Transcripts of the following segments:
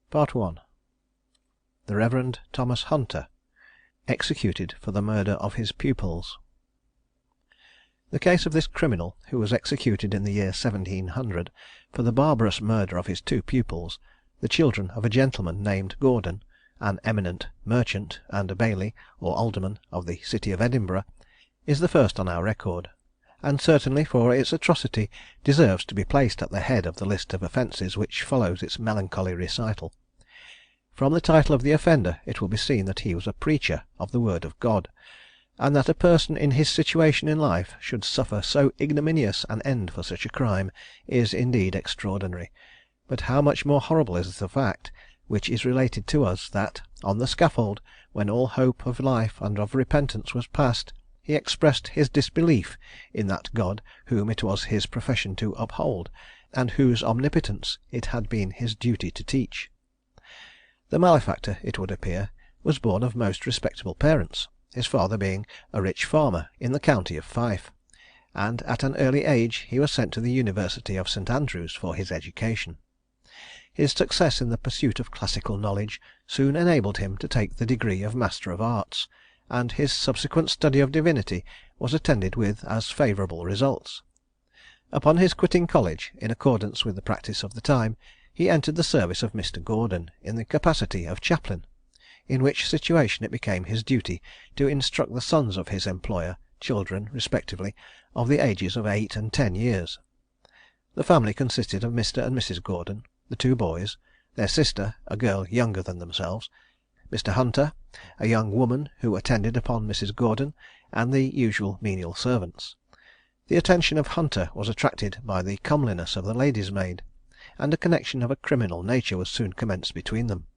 Part I. The Rev. Thomas Hunter, executed for the murder of his pupils. The case of this criminal, who was executed in the year 1700 for the barbarous murder of his two pupils, the children of a gentleman named Gordon, an eminent merchant and a baillie, or alderman, of the city of Edinburgh, is the first on our record, and certainly for its atrocity deserves to be placed at the head of the list of offences which follows its melancholy recital. From the title of the offender it will be seen that he was a preacher of the word of God, and that a person in his situation in life should suffer so ignominious an end for such a crime is indeed extraordinary; but how much more horrible is the fact, which is related to us, that on the scaffold, when all hope of life and of repentance was past, he expressed his disbelief in that God whom it was his profession to uphold, and whose omnipotence it had been his duty to teach. The malefactor, it would appear, was born of most respectable parents, his father being a rich farmer in the county of Fife, and at an early age he was sent to the University of St. Andrews for his education. His success in the pursuit of classical knowledge soon enabled him to take the degree of Master of Arts, and his subsequent study of divinity was attended with as favourable results. Upon his quitting college, in accordance with the practice of the time, he entered the service of Mr. Gordon in the capacity of chaplain, in which situation it became his duty to instruct the sons of his employer, children, respectively, of the ages of 8 and 10 years. The family consisted of Mr. and Mrs. Gordon, the two boys, their sister, a girl younger than themselves, Mr. Hunter, a young woman who attended upon Mrs. Gordon, and the usual menial servants. The attention of Hunter was attracted by the comeliness of the lady's maid, and a connexion of a criminal nature was soon commenced between them.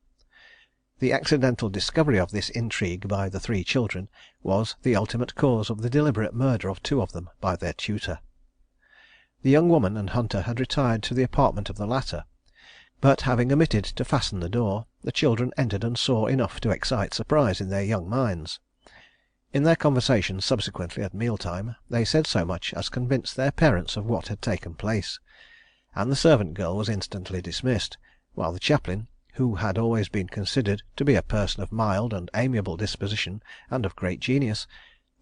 The accidental discovery of this intrigue by the three children was the ultimate cause of the deliberate murder of two of them by their tutor. The young woman and Hunter had retired to the apartment of the latter, but having omitted to fasten the door, the children entered and saw enough to excite surprise in their young minds. In their conversation subsequently at meal time, they said so much as convinced their parents of what had taken place, and the servant girl was instantly dismissed, while the chaplain, who had always been considered to be a person of mild and amiable disposition and of great genius,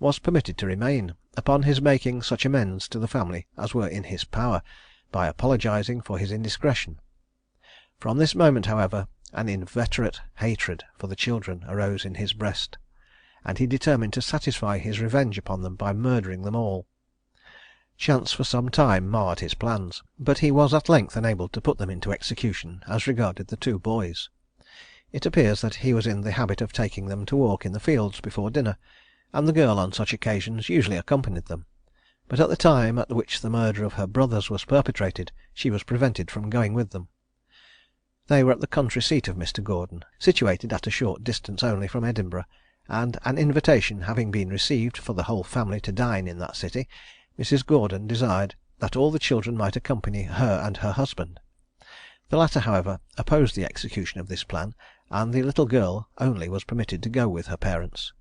was permitted to remain, upon his making such amends to the family as were in his power, by apologizing for his indiscretion. From this moment, however, an inveterate hatred for the children arose in his breast, and he determined to satisfy his revenge upon them by murdering them all. Chance for some time marred his plans, but he was at length enabled to put them into execution as regarded the two boys. It appears that he was in the habit of taking them to walk in the fields before dinner, and the girl on such occasions usually accompanied them; but at the time at which the murder of her brothers was perpetrated, she was prevented from going with them. They were at the country seat of Mr. Gordon, situated at a short distance only from Edinburgh, and an invitation having been received for the whole family to dine in that city, Mrs. Gordon desired that all the children might accompany her and her husband. The latter, however, opposed the execution of this plan, and the little girl only was permitted to go with her parents.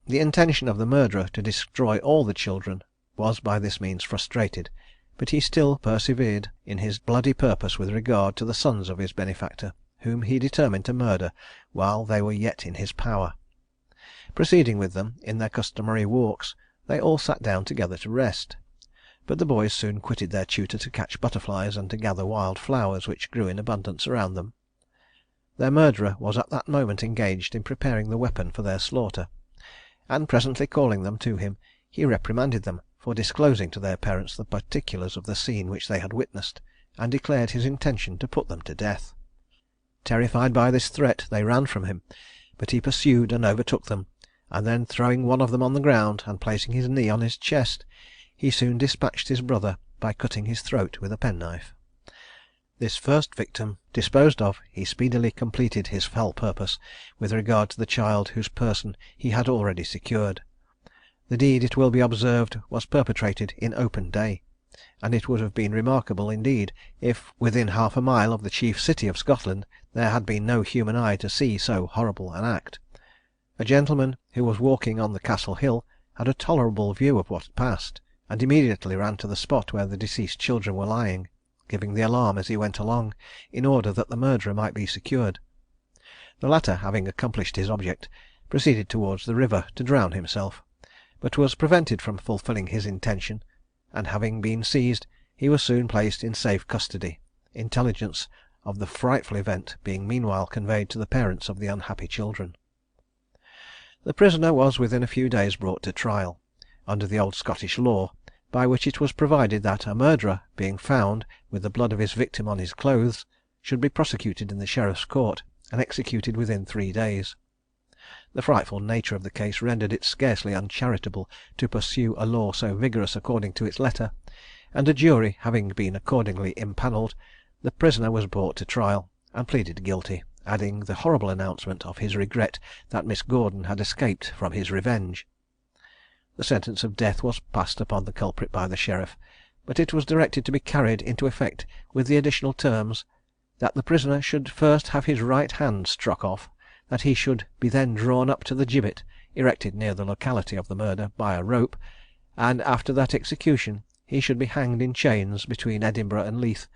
The intention of the murderer to destroy all the children was by this means frustrated, but he still persevered in his bloody purpose with regard to the sons of his benefactor, whom he determined to murder while they were yet in his power. Proceeding with them in their customary walks, they all sat down together to rest, but the boys soon quitted their tutor to catch butterflies and to gather wild flowers which grew in abundance around them. Their murderer was at that moment engaged in preparing the weapon for their slaughter, and presently calling them to him, he reprimanded them for disclosing to their parents the particulars of the scene which they had witnessed, and declared his intention to put them to death. Terrified by this threat, they ran from him, but he pursued and overtook them, and then throwing one of them on the ground, and placing his knee on his chest, he soon dispatched his brother by cutting his throat with a penknife. This first victim disposed of, he speedily completed his fell purpose with regard to the child whose person he had already secured. The deed, it will be observed, was perpetrated in open day, and it would have been remarkable indeed if within half a mile of the chief city of Scotland there had been no human eye to see so horrible an act. A gentleman who was walking on the Castle Hill had a tolerable view of what passed, and immediately ran to the spot where the deceased children were lying, giving the alarm as he went along, in order that the murderer might be secured. The latter, having accomplished his object, proceeded towards the river to drown himself, but was prevented from fulfilling his intention, and having been seized, he was soon placed in safe custody, intelligence of the frightful event being meanwhile conveyed to the parents of the unhappy children. The prisoner was within a few days brought to trial, under the old Scottish law, by which it was provided that a murderer, being found with the blood of his victim on his clothes, should be prosecuted in the sheriff's court, and executed within 3 days. The frightful nature of the case rendered it scarcely uncharitable to pursue a law so vigorous according to its letter, and a jury having been accordingly impanelled, the prisoner was brought to trial, and pleaded guilty, adding the horrible announcement of his regret that Miss Gordon had escaped from his revenge. The sentence of death was passed upon the culprit by the sheriff, but it was directed to be carried into effect with the additional terms, that the prisoner should first have his right hand struck off, that he should be then drawn up to the gibbet, erected near the locality of the murder, by a rope, and after that execution he should be hanged in chains between Edinburgh and Leith,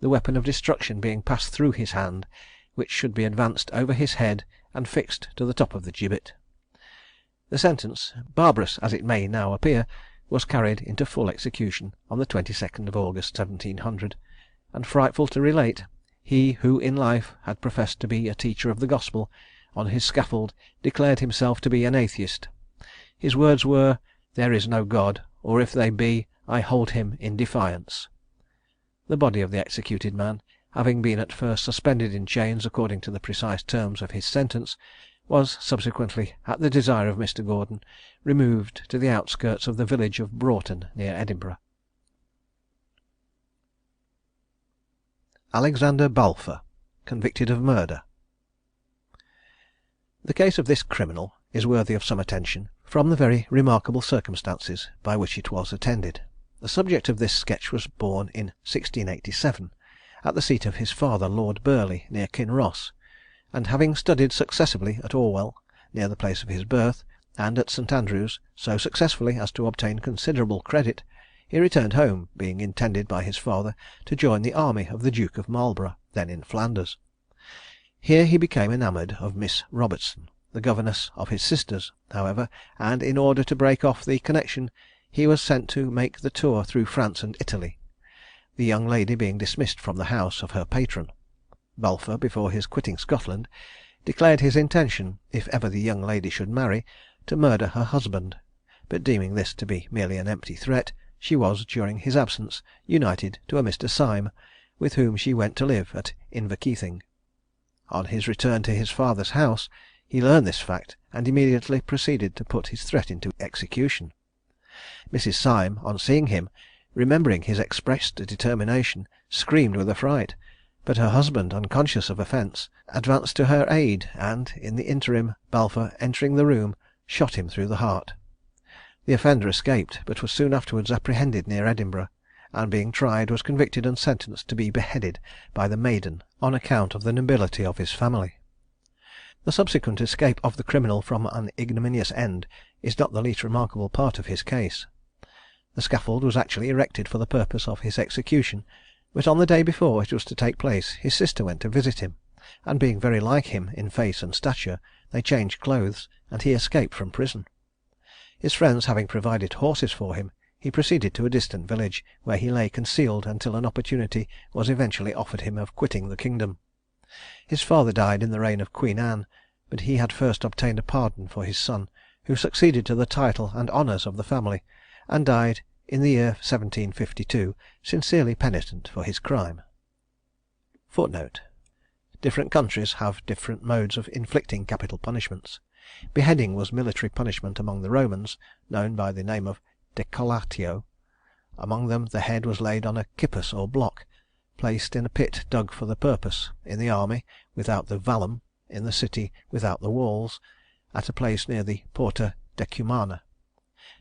the weapon of destruction being passed through his hand, which should be advanced over his head and fixed to the top of the gibbet. The sentence, barbarous as it may now appear, was carried into full execution on the 22nd of August 1700, and, frightful to relate, he who in life had professed to be a teacher of the gospel, on his scaffold declared himself to be an atheist. His words were, "There is no God, or if they be, I hold him in defiance." The body of the executed man, having been at first suspended in chains according to the precise terms of his sentence, was subsequently, at the desire of Mr. Gordon, removed to the outskirts of the village of Broughton, near Edinburgh. Alexander Balfour, convicted of murder. The case of this criminal is worthy of some attention, from the very remarkable circumstances by which it was attended. The subject of this sketch was born in 1687, at the seat of his father, Lord Burleigh, near Kinross, and having studied successively at Orwell, near the place of his birth, and at St. Andrews, so successfully as to obtain considerable credit, he returned home, being intended by his father to join the army of the Duke of Marlborough, then in Flanders. Here he became enamoured of Miss Robertson, the governess of his sisters, however, and in order to break off the connexion, he was sent to make the tour through France and Italy, the young lady being dismissed from the house of her patron. Balfour, before his quitting Scotland, declared his intention, if ever the young lady should marry, to murder her husband, but deeming this to be merely an empty threat, she was, during his absence, united to a Mr. Syme, with whom she went to live at Inverkeithing. On his return to his father's house, he learned this fact, and immediately proceeded to put his threat into execution. Mrs. Syme, on seeing him, remembering his expressed determination, screamed with affright, but her husband, unconscious of offence, advanced to her aid, and, in the interim, Balfour, entering the room, shot him through the heart. The offender escaped, but was soon afterwards apprehended near Edinburgh, and being tried, was convicted and sentenced to be beheaded by the maiden, on account of the nobility of his family. The subsequent escape of the criminal from an ignominious end is not the least remarkable part of his case. The scaffold was actually erected for the purpose of his execution, but on the day before it was to take place his sister went to visit him, and being very like him in face and stature, they changed clothes, and he escaped from prison. His friends having provided horses for him, he proceeded to a distant village, where he lay concealed until an opportunity was eventually offered him of quitting the kingdom. His father died in the reign of Queen Anne, but he had first obtained a pardon for his son, who succeeded to the title and honours of the family, and died in the year 1752, sincerely penitent for his crime. Footnote: different countries have different modes of inflicting capital punishments. Beheading was military punishment among the Romans, known by the name of decollatio. Among them the head was laid on a kippus or block, placed in a pit dug for the purpose, in the army, without the vallum, in the city, without the walls, at a place near the Porta Decumana.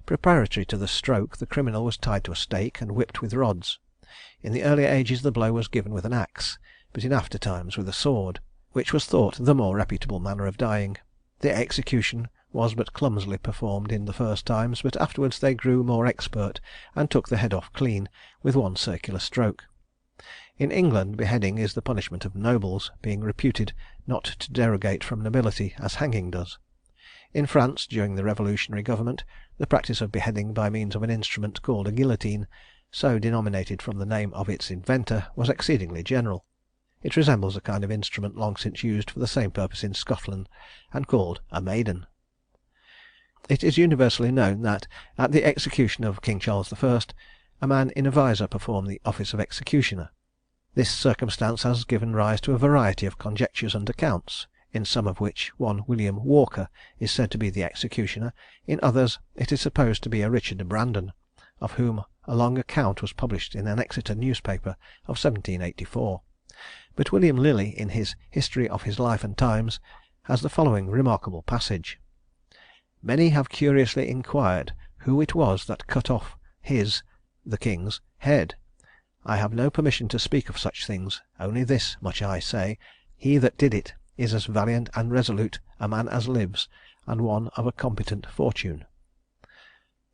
Preparatory to the stroke, the criminal was tied to a stake and whipped with rods. In the earlier ages the blow was given with an axe, but in after times with a sword, which was thought the more reputable manner of dying. The execution was but clumsily performed in the first times, but afterwards they grew more expert, and took the head off clean with one circular stroke. In England beheading is the punishment of nobles, being reputed not to derogate from nobility as hanging does. In France, during the revolutionary government, the practice of beheading by means of an instrument called a guillotine, so denominated from the name of its inventor, was exceedingly general. It resembles a kind of instrument long since used for the same purpose in Scotland, and called a maiden. It is universally known that, at the execution of King Charles I., a man in a visor performed the office of executioner. This circumstance has given rise to a variety of conjectures and accounts, in some of which one William Walker is said to be the executioner, in others it is supposed to be a Richard Brandon, of whom a long account was published in an Exeter newspaper of 1784. But William Lilly, in his History of his Life and Times, has the following remarkable passage: "Many have curiously inquired who it was that cut off his (the King's) head. I have no permission to speak of such things, only this much I say, he that did it is as valiant and resolute a man as lives, and one of a competent fortune."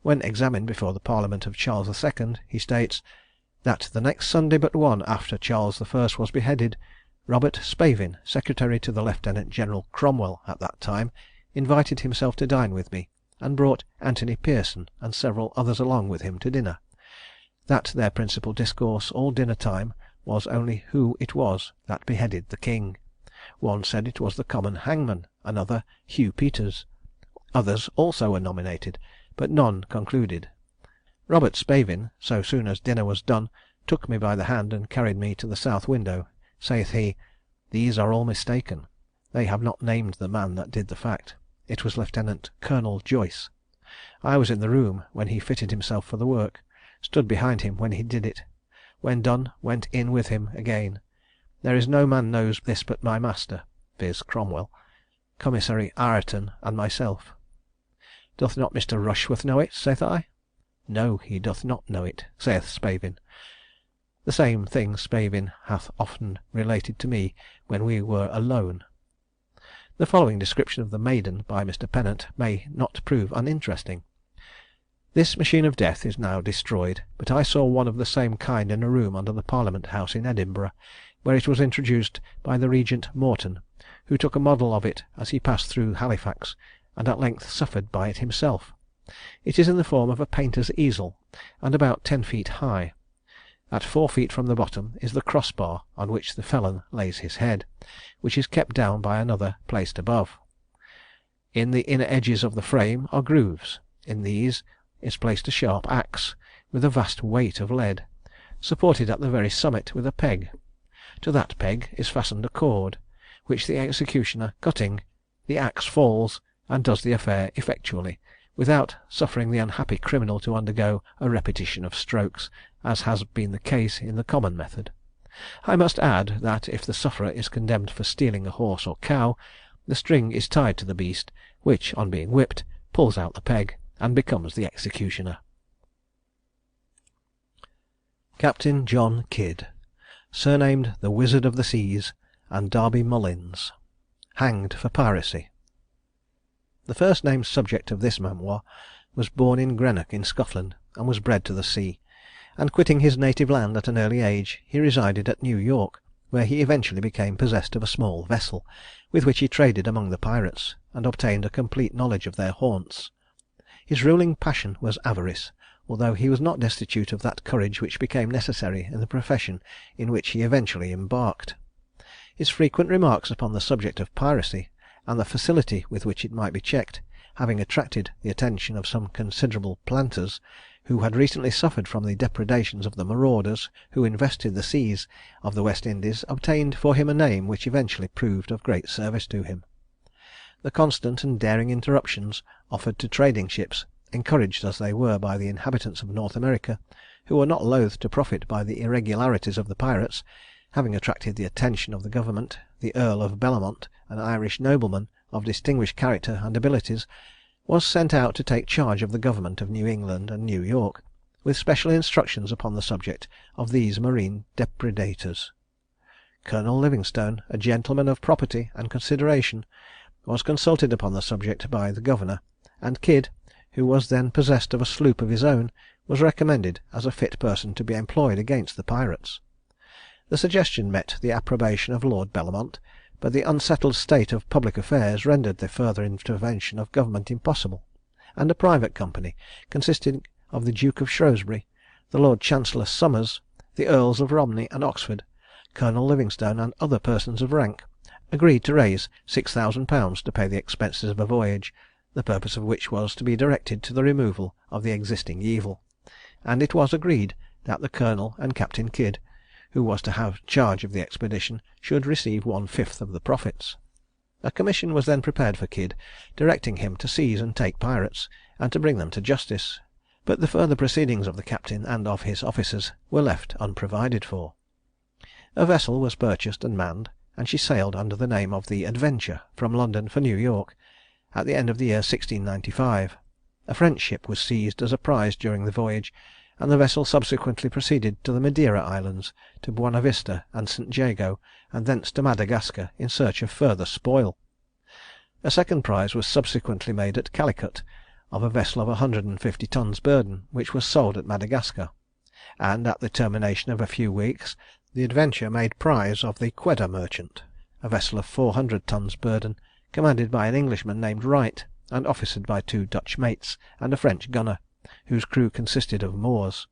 When examined before the Parliament of Charles II., he states, that the next Sunday but one after Charles I. was beheaded, Robert Spavin, secretary to the Lieutenant General Cromwell at that time, invited himself to dine with me, and brought Anthony Pearson and several others along with him to dinner; that their principal discourse all dinner time was only who it was that beheaded the King. One said it was the common hangman, another Hugh Peters. Others also were nominated, but none concluded. Robert Spavin, so soon as dinner was done, took me by the hand and carried me to the south window. Saith he, "These are all mistaken. They have not named the man that did the fact. It was Lieutenant Colonel Joyce. I was in the room when he fitted himself for the work, stood behind him when he did it. When done, went in with him again. There is no man knows this but my master," viz. Cromwell, "Commissary Ireton, and myself." "Doth not Mr. Rushworth know it?" saith I. "No, he doth not know it," saith Spavin. The same thing Spavin hath often related to me when we were alone. The following description of the maiden by Mr. Pennant may not prove uninteresting: "This machine of death is now destroyed, but I saw one of the same kind in a room under the Parliament House in Edinburgh, where it was introduced by the Regent Morton, who took a model of it as he passed through Halifax, and at length suffered by it himself. It is in the form of a painter's easel, and about 10 feet high. At 4 feet from the bottom is the crossbar on which the felon lays his head, which is kept down by another placed above. In the inner edges of the frame are grooves. In these is placed a sharp axe, with a vast weight of lead, supported at the very summit with a peg. To that peg is fastened a cord, which the executioner cutting, the axe falls, and does the affair effectually, without suffering the unhappy criminal to undergo a repetition of strokes, as has been the case in the common method. I must add, that if the sufferer is condemned for stealing a horse or cow, the string is tied to the beast, which, on being whipped, pulls out the peg, and becomes the executioner. Captain John Kidd, surnamed the Wizard of the Seas, and Darby Mullins, hanged for piracy. The first named subject of this memoir was born in Greenock in Scotland, and was bred to the sea, and quitting his native land at an early age, he resided at New York, where he eventually became possessed of a small vessel, with which he traded among the pirates, and obtained a complete knowledge of their haunts. His ruling passion was avarice, although he was not destitute of that courage which became necessary in the profession in which he eventually embarked. His frequent remarks upon the subject of piracy, and the facility with which it might be checked, having attracted the attention of some considerable planters, who had recently suffered from the depredations of the marauders who invested the seas of the West Indies, obtained for him a name which eventually proved of great service to him. The constant and daring interruptions offered to trading ships, encouraged as they were by the inhabitants of North America, who were not loath to profit by the irregularities of the pirates, having attracted the attention of the government, the Earl of Bellamont, an Irish nobleman of distinguished character and abilities, was sent out to take charge of the government of New England and New York, with special instructions upon the subject of these marine depredators. Colonel Livingstone, a gentleman of property and consideration, was consulted upon the subject by the governor, and Kidd, who was then possessed of a sloop of his own, was recommended as a fit person to be employed against the pirates. The suggestion met the approbation of Lord Bellamont, but the unsettled state of public affairs rendered the further intervention of government impossible, and a private company, consisting of the Duke of Shrewsbury, the Lord Chancellor Somers, the Earls of Romney and Oxford, Colonel Livingstone, and other persons of rank, agreed to raise £6,000 to pay the expenses of a voyage, the purpose of which was to be directed to the removal of the existing evil; and it was agreed that the Colonel and Captain Kidd, who was to have charge of the expedition, should receive 1/5 of the profits. A commission was then prepared for Kidd, directing him to seize and take pirates, and to bring them to justice; but the further proceedings of the captain and of his officers were left unprovided for. A vessel was purchased and manned, and she sailed under the name of the Adventure from London for New York, at the end of the year 1695. A French ship was seized as a prize during the voyage, and the vessel subsequently proceeded to the Madeira Islands, to Buena Vista and St. Jago, and thence to Madagascar, in search of further spoil. A second prize was subsequently made at Calicut, of a vessel of 150 tons burden, which was sold at Madagascar; and at the termination of a few weeks, the Adventure made prize of the Quedar Merchant, a vessel of 400 tons burden, commanded by an Englishman named Wright, and officered by 2 Dutch mates and a French gunner, whose crew consisted of Moors.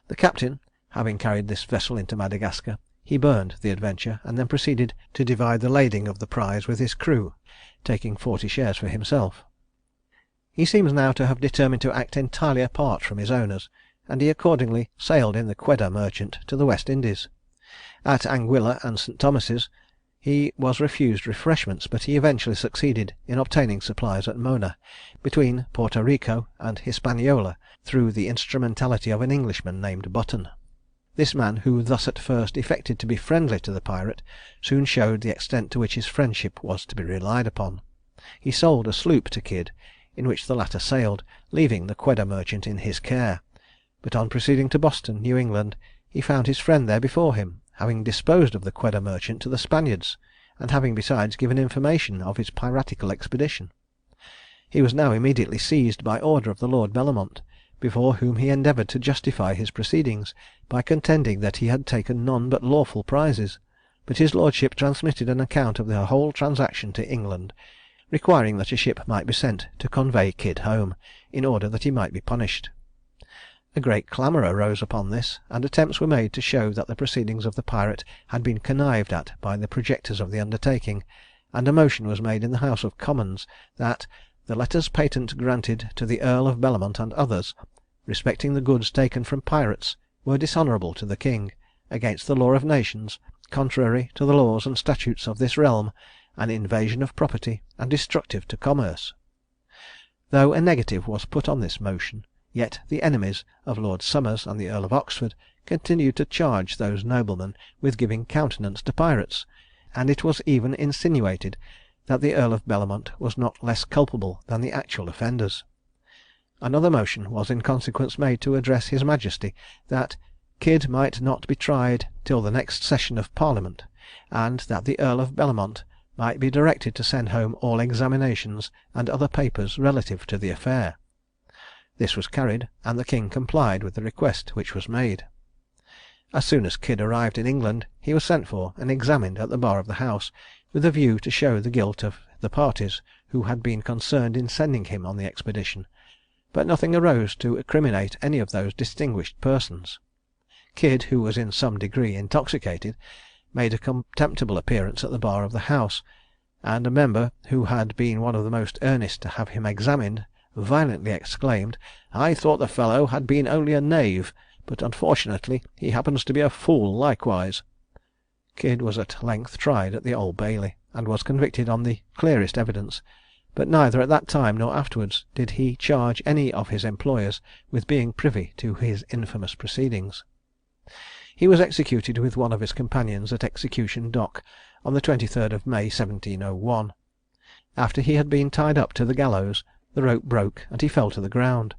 The captain having carried this vessel into Madagascar, he burned the Adventure, and then proceeded to divide the lading of the prize with his crew, taking 40 shares for himself. He seems now to have determined to act entirely apart from his owners, and he accordingly sailed in the Quedar Merchant to the West Indies. At Anguilla and St. Thomas's he was refused refreshments, but he eventually succeeded in obtaining supplies at Mona, between Porto Rico and Hispaniola, through the instrumentality of an Englishman named Button. This man, who thus at first affected to be friendly to the pirate, soon showed the extent to which his friendship was to be relied upon. He sold a sloop to Kidd, in which the latter sailed, leaving the Quedar Merchant in his care; but on proceeding to Boston, New England, he found his friend there before him, having disposed of the Quedar Merchant to the Spaniards, and having besides given information of his piratical expedition. He was now immediately seized by order of the Lord Bellamont, before whom he endeavoured to justify his proceedings, by contending that he had taken none but lawful prizes; but his lordship transmitted an account of the whole transaction to England, requiring that a ship might be sent to convey Kidd home, in order that he might be punished. A great clamour arose upon this, and attempts were made to show that the proceedings of the pirate had been connived at by the projectors of the undertaking, and a motion was made in the House of Commons that the letters patent granted to the Earl of Bellamont and others, respecting the goods taken from pirates, were dishonourable to the king, against the law of nations, contrary to the laws and statutes of this realm, an invasion of property, and destructive to commerce. Though a negative was put on this motion, yet the enemies of Lord Somers and the Earl of Oxford continued to charge those noblemen with giving countenance to pirates, and it was even insinuated that the Earl of Bellamont was not less culpable than the actual offenders. Another motion was in consequence made to address his Majesty, that Kidd might not be tried till the next session of Parliament, and that the Earl of Bellamont might be directed to send home all examinations and other papers relative to the affair. This was carried, and the king complied with the request which was made. As soon as Kidd arrived in England, he was sent for and examined at the bar of the house, with a view to show the guilt of the parties who had been concerned in sending him on the expedition; but nothing arose to criminate any of those distinguished persons. Kidd, who was in some degree intoxicated, made a contemptible appearance at the bar of the house, and a member, who had been one of the most earnest to have him examined, violently exclaimed, "I thought the fellow had been only a knave, but unfortunately he happens to be a fool likewise." Kidd was at length tried at the Old Bailey, and was convicted on the clearest evidence; but neither at that time nor afterwards did he charge any of his employers with being privy to his infamous proceedings. He was executed with one of his companions at Execution Dock on the 23rd of May 1701. After he had been tied up to the gallows, the rope broke and he fell to the ground;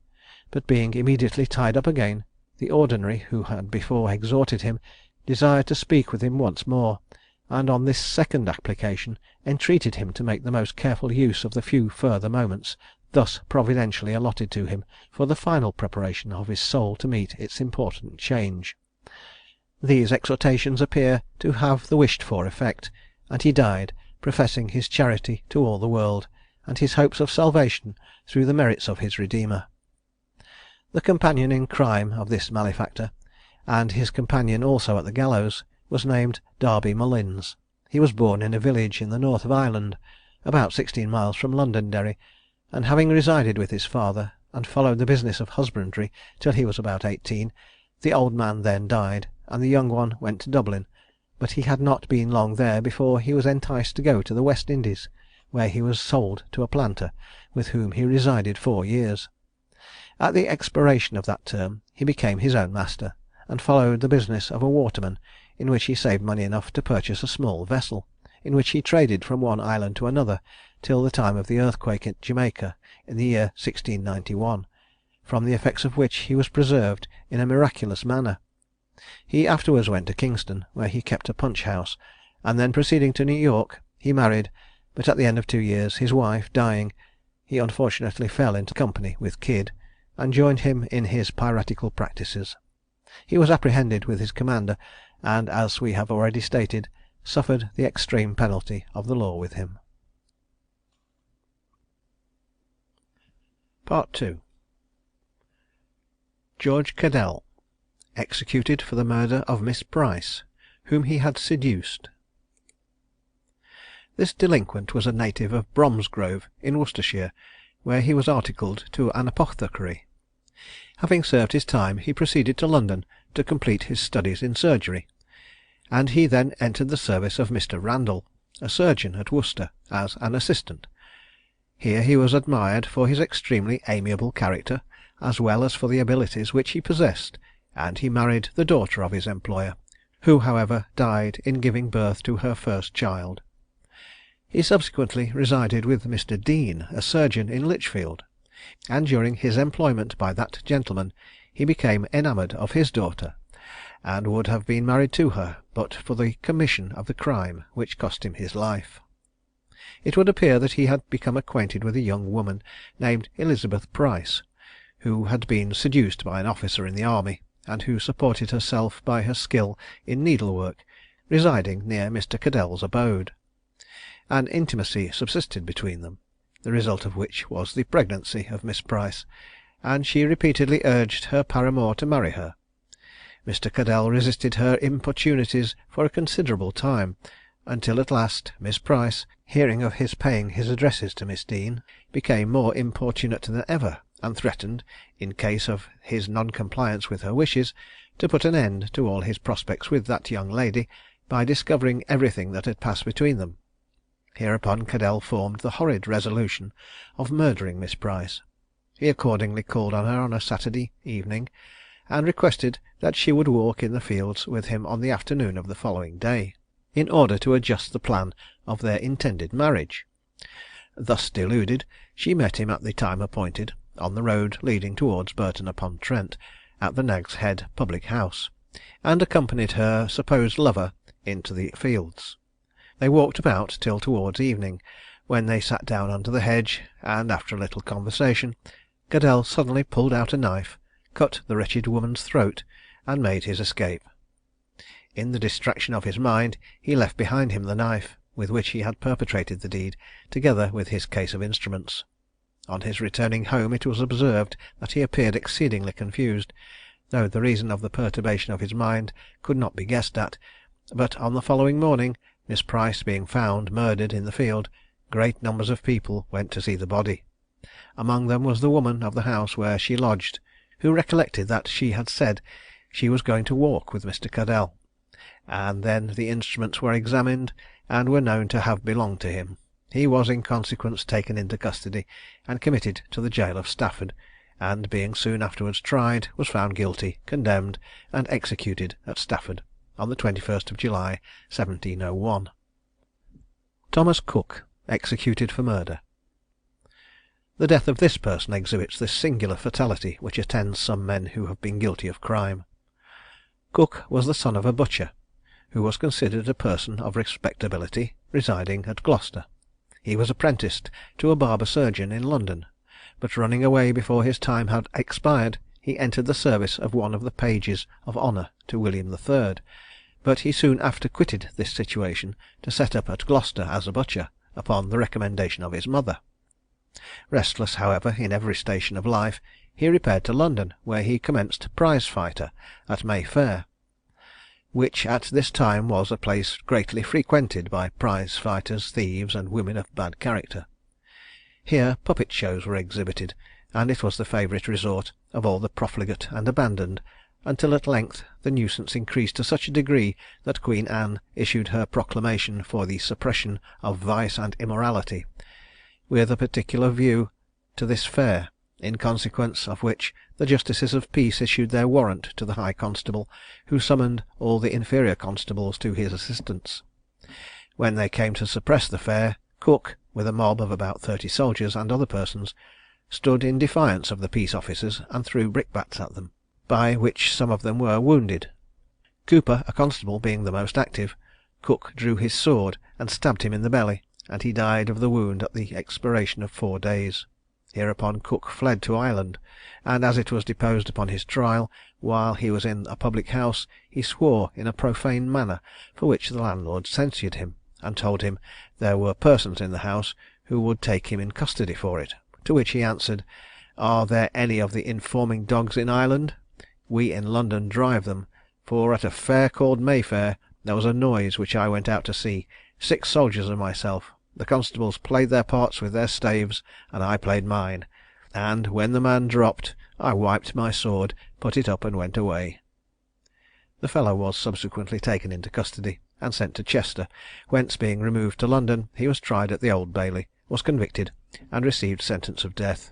but being immediately tied up again, the ordinary, who had before exhorted him, desired to speak with him once more, and on this second application entreated him to make the most careful use of the few further moments thus providentially allotted to him for the final preparation of his soul to meet its important change. These exhortations appear to have the wished for effect, and he died professing his charity to all the world, and his hopes of salvation through the merits of his Redeemer. The companion in crime of this malefactor, and his companion also at the gallows, was named Darby Mullins. He was born in a village in the north of Ireland, about 16 miles from Londonderry, and having resided with his father, and followed the business of husbandry till he was about 18, the old man then died, and the young one went to Dublin, but he had not been long there before he was enticed to go to the West Indies, where he was sold to a planter, with whom he resided 4 years. At the expiration of that term he became his own master, and followed the business of a waterman, in which he saved money enough to purchase a small vessel, in which he traded from one island to another till the time of the earthquake at Jamaica in the year 1691, from the effects of which he was preserved in a miraculous manner. He afterwards went to Kingston, where he kept a punch house, and then proceeding to New York, he married, but at the end of 2 years, his wife dying, he unfortunately fell into company with Kidd, and joined him in his piratical practices. He was apprehended with his commander, and, as we have already stated, suffered the extreme penalty of the law with him. Part 2. George Cadell, executed for the murder of Miss Price, whom he had seduced. This delinquent was a native of Bromsgrove, in Worcestershire, where he was articled to an apothecary. Having served his time, he proceeded to London to complete his studies in surgery, and he then entered the service of Mr. Randall, a surgeon at Worcester, as an assistant. Here he was admired for his extremely amiable character, as well as for the abilities which he possessed, and he married the daughter of his employer, who, however, died in giving birth to her first child. He subsequently resided with Mr. Dean, a surgeon in Lichfield, and during his employment by that gentleman he became enamoured of his daughter, and would have been married to her but for the commission of the crime which cost him his life. It would appear that he had become acquainted with a young woman named Elizabeth Price, who had been seduced by an officer in the army, and who supported herself by her skill in needlework, residing near Mr. Cadell's abode. An intimacy subsisted between them, the result of which was the pregnancy of Miss Price, and she repeatedly urged her paramour to marry her. Mr. Cadell resisted her importunities for a considerable time, until at last Miss Price, hearing of his paying his addresses to Miss Dean, became more importunate than ever, and threatened, in case of his non-compliance with her wishes, to put an end to all his prospects with that young lady by discovering everything that had passed between them. Hereupon Cadell formed the horrid resolution of murdering Miss Price. He accordingly called on her on a Saturday evening, and requested that she would walk in the fields with him on the afternoon of the following day, in order to adjust the plan of their intended marriage. Thus deluded, she met him at the time appointed, on the road leading towards Burton upon Trent, at the Nag's Head public house, and accompanied her supposed lover into the fields. They walked about till towards evening, when they sat down under the hedge, and after a little conversation, Cadell suddenly pulled out a knife, cut the wretched woman's throat, and made his escape. In the distraction of his mind, he left behind him the knife with which he had perpetrated the deed, together with his case of instruments. On his returning home it was observed that he appeared exceedingly confused, though the reason of the perturbation of his mind could not be guessed at, but on the following morning, Miss Price being found murdered in the field, great numbers of people went to see the body. Among them was the woman of the house where she lodged, who recollected that she had said she was going to walk with Mr. Cadell, and then the instruments were examined, and were known to have belonged to him. He was in consequence taken into custody, and committed to the jail of Stafford, and being soon afterwards tried, was found guilty, condemned, and executed at Stafford, on the 21st of July, 1701. Thomas Cook, executed for murder. The death of this person exhibits the singular fatality which attends some men who have been guilty of crime. Cook was the son of a butcher, who was considered a person of respectability, residing at Gloucester. He was apprenticed to a barber surgeon in London, but running away before his time had expired, he entered the service of one of the pages of honour to William III., but he soon after quitted this situation to set up at Gloucester as a butcher, upon the recommendation of his mother. Restless, however, in every station of life, he repaired to London, where he commenced prize fighter at May Fair, which at this time was a place greatly frequented by prize fighters, thieves, and women of bad character. Here puppet shows were exhibited, and it was the favourite resort of all the profligate and abandoned, until at length the nuisance increased to such a degree that Queen Anne issued her proclamation for the suppression of vice and immorality, with a particular view to this fair, in consequence of which the justices of peace issued their warrant to the High Constable, who summoned all the inferior constables to his assistance. When they came to suppress the fair, Cook, with a mob of about 30 soldiers and other persons, stood in defiance of the peace officers, and threw brickbats at them, by which some of them were wounded. Cooper, a constable, being the most active, Cook drew his sword and stabbed him in the belly, and he died of the wound at the expiration of 4 days. Hereupon Cook fled to Ireland, and as it was deposed upon his trial, while he was in a public house, he swore in a profane manner, for which the landlord censured him, and told him there were persons in the house who would take him in custody for it; to which he answered, "Are there any of the informing dogs in Ireland? We in London drive them, for at a fair called Mayfair there was a noise which I went out to see, 6 soldiers and myself. The constables played their parts with their staves, and I played mine, and when the man dropped, I wiped my sword, put it up, and went away." The fellow was subsequently taken into custody, and sent to Chester, whence being removed to London, he was tried at the Old Bailey, was convicted, and received sentence of death.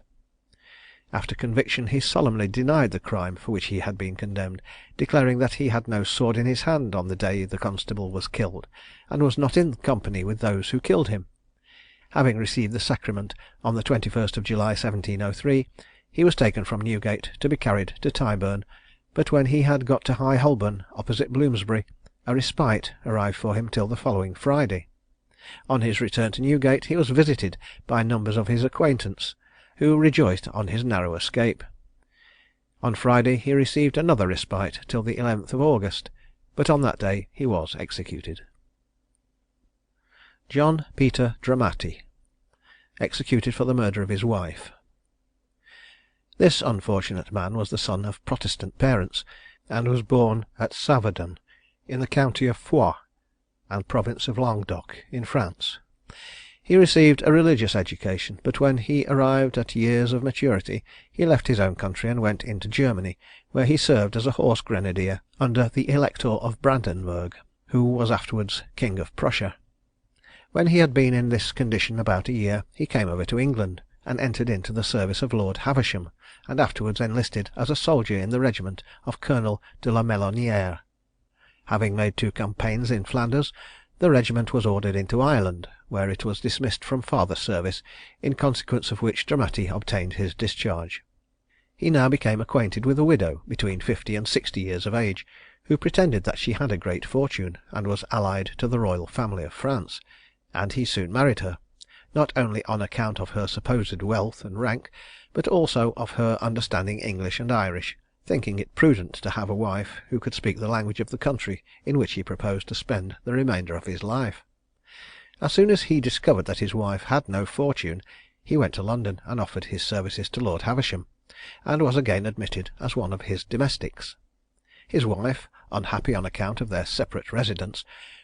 After conviction he solemnly denied the crime for which he had been condemned, declaring that he had no sword in his hand on the day the constable was killed, and was not in company with those who killed him. Having received the sacrament on the 21st of July 1703, he was taken from Newgate to be carried to Tyburn, but when he had got to High Holborn, opposite Bloomsbury, a respite arrived for him till the following Friday. On his return to Newgate he was visited by numbers of his acquaintance, who rejoiced on his narrow escape. On Friday he received another respite till the 11th of August, but on that day he was executed. John Peter Dramatti, executed for the murder of his wife. This unfortunate man was the son of Protestant parents, and was born at Saverdun, in the county of Foix, and province of Languedoc, in France. He received a religious education, but when he arrived at years of maturity, he left his own country and went into Germany, where he served as a horse grenadier under the Elector of Brandenburg, who was afterwards King of Prussia. When he had been in this condition about a year, he came over to England, and entered into the service of Lord Havisham, and afterwards enlisted as a soldier in the regiment of Colonel de la Melonière. Having made 2 campaigns in Flanders, the regiment was ordered into Ireland, where it was dismissed from farther service, in consequence of which Dramatti obtained his discharge. He now became acquainted with a widow between 50 and 60 years of age, who pretended that she had a great fortune, and was allied to the royal family of France, and he soon married her, not only on account of her supposed wealth and rank, but also of her understanding English and Irish, thinking it prudent to have a wife who could speak the language of the country in which he proposed to spend the remainder of his life. As soon as he discovered that his wife had no fortune, he went to London and offered his services to Lord Havisham, and was again admitted as one of his domestics. His wife, unhappy on account of their separate residence,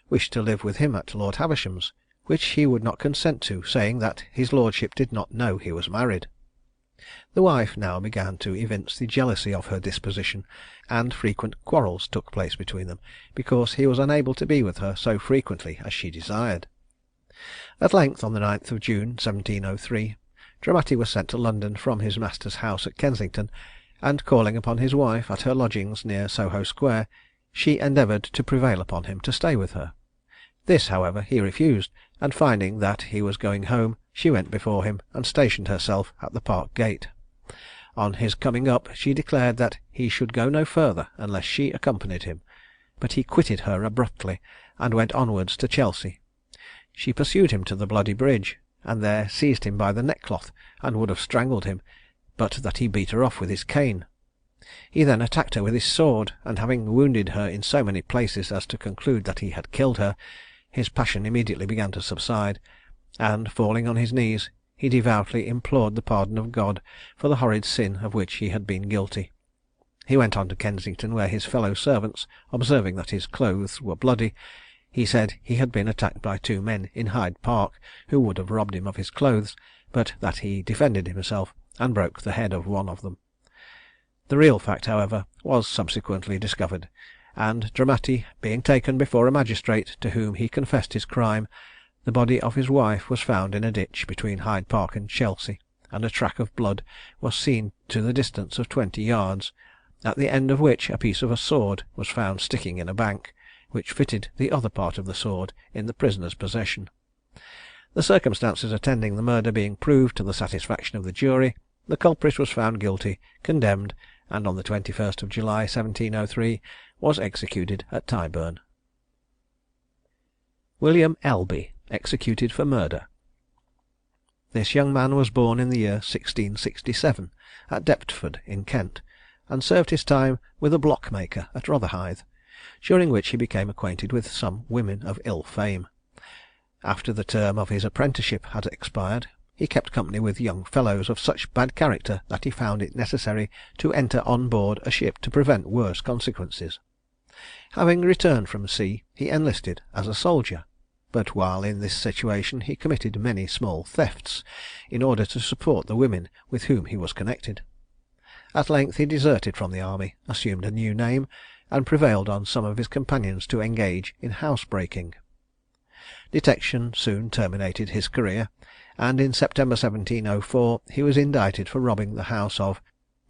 wished to live with him at Lord Havisham's, which he would not consent to, saying that his lordship did not know he was married. The wife now began to evince the jealousy of her disposition, and frequent quarrels took place between them, because he was unable to be with her so frequently as she desired. At length, on the 9th of June 1703, Dramatti was sent to London from his master's house at Kensington, and calling upon his wife at her lodgings near Soho Square, she endeavoured to prevail upon him to stay with her. This, however, he refused, and finding that he was going home, she went before him and stationed herself at the Park Gate. On his coming up, she declared that he should go no further unless she accompanied him, but he quitted her abruptly, and went onwards to Chelsea. She pursued him to the Bloody Bridge, and there seized him by the neckcloth, and would have strangled him, but that he beat her off with his cane. He then attacked her with his sword, and having wounded her in so many places as to conclude that he had killed her, his passion immediately began to subside, and falling on his knees, he devoutly implored the pardon of God for the horrid sin of which he had been guilty. He went on to Kensington, where his fellow servants, observing that his clothes were bloody, he said he had been attacked by two men in Hyde Park, who would have robbed him of his clothes, but that he defended himself, and broke the head of one of them. The real fact, however, was subsequently discovered, and Dramatti being taken before a magistrate, to whom he confessed his crime, the body of his wife was found in a ditch between Hyde Park and Chelsea, and a track of blood was seen to the distance of 20 yards, at the end of which a piece of a sword was found sticking in a bank, which fitted the other part of the sword in the prisoner's possession. The circumstances attending the murder being proved to the satisfaction of the jury, the culprit was found guilty, condemned, and on the 21st of July 1703 was executed at Tyburn. William Elby, executed for murder. This young man was born in the year 1667 at Deptford in Kent, and served his time with a blockmaker at Rotherhithe, during which he became acquainted with some women of ill fame. After the term of his apprenticeship had expired, he kept company with young fellows of such bad character that he found it necessary to enter on board a ship to prevent worse consequences. Having returned from sea, he enlisted as a soldier, but while in this situation he committed many small thefts, in order to support the women with whom he was connected. At length he deserted from the army, assumed a new name, and prevailed on some of his companions to engage in housebreaking. Detection soon terminated his career, and in September 1704 he was indicted for robbing the house of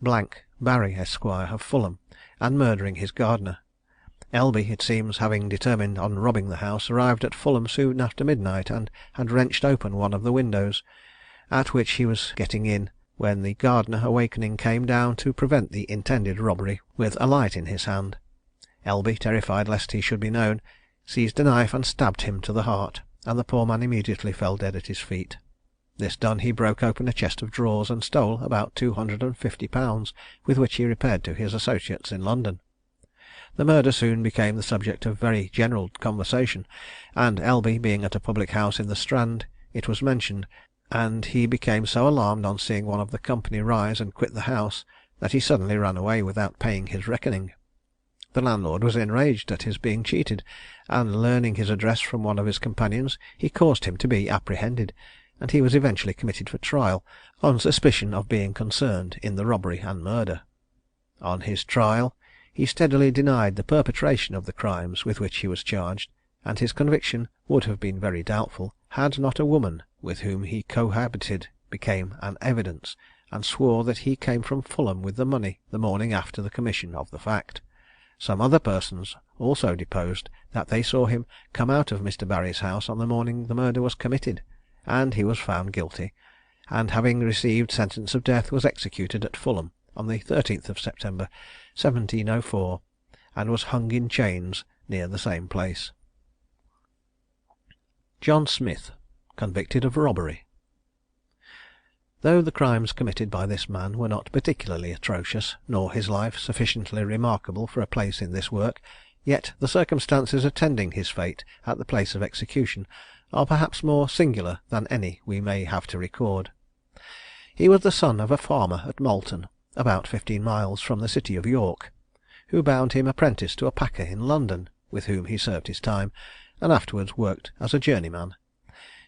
Barry, Esquire, of Fulham, and murdering his gardener. Elby, it seems, having determined on robbing the house, arrived at Fulham soon after midnight, and had wrenched open one of the windows, at which he was getting in, when the gardener, awakening, came down to prevent the intended robbery with a light in his hand. Elby, terrified lest he should be known, seized a knife and stabbed him to the heart, and the poor man immediately fell dead at his feet. This done, he broke open a chest of drawers and stole about £250, with which he repaired to his associates in London. The murder soon became the subject of very general conversation, and Elby being at a public house in the Strand, it was mentioned, and he became so alarmed on seeing one of the company rise and quit the house, that he suddenly ran away without paying his reckoning. The landlord was enraged at his being cheated, and learning his address from one of his companions, he caused him to be apprehended, and he was eventually committed for trial on suspicion of being concerned in the robbery and murder. On his trial, he steadily denied the perpetration of the crimes with which he was charged, and his conviction would have been very doubtful, had not a woman with whom he cohabited became an evidence, and swore that he came from Fulham with the money the morning after the commission of the fact. Some other persons also deposed that they saw him come out of Mr. Barry's house on the morning the murder was committed, and he was found guilty, and having received sentence of death was executed at Fulham on the 13th of September 1704, and was hung in chains near the same place. John Smith, convicted of robbery. Though the crimes committed by this man were not particularly atrocious, nor his life sufficiently remarkable for a place in this work, yet the circumstances attending his fate at the place of execution are perhaps more singular than any we may have to record. He was the son of a farmer at Malton, about 15 miles from the city of York, who bound him apprentice to a packer in London, with whom he served his time, and afterwards worked as a journeyman.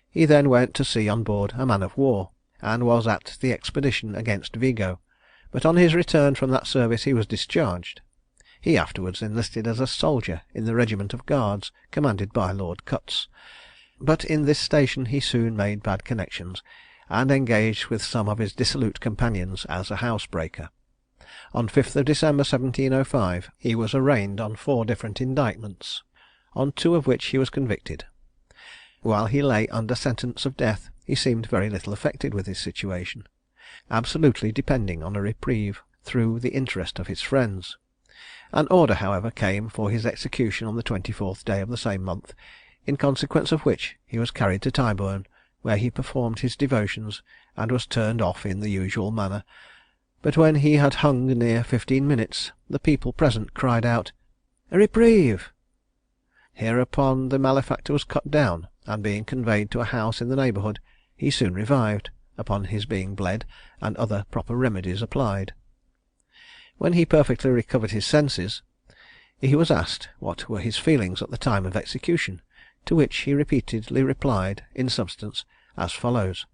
He then went to sea on board a man of war, and was at the expedition against Vigo, but on his return from that service he was discharged. He afterwards enlisted as a soldier in the regiment of guards commanded by Lord Cutts, but in this station he soon made bad connections, and engaged with some of his dissolute companions as a housebreaker. On 5th of December 1705 he was arraigned on 4 different indictments, on 2 of which he was convicted. While he lay under sentence of death, he seemed very little affected with his situation, absolutely depending on a reprieve through the interest of his friends. An order, however, came for his execution on the 24th day of the same month, in consequence of which he was carried to Tyburn, where he performed his devotions, and was turned off in the usual manner, but when he had hung near 15 minutes, the people present cried out, "A reprieve!" Hereupon the malefactor was cut down, and being conveyed to a house in the neighbourhood, he soon revived, upon his being bled, and other proper remedies applied. When he perfectly recovered his senses, he was asked what were his feelings at the time of execution, to which he repeatedly replied, in substance, as follows: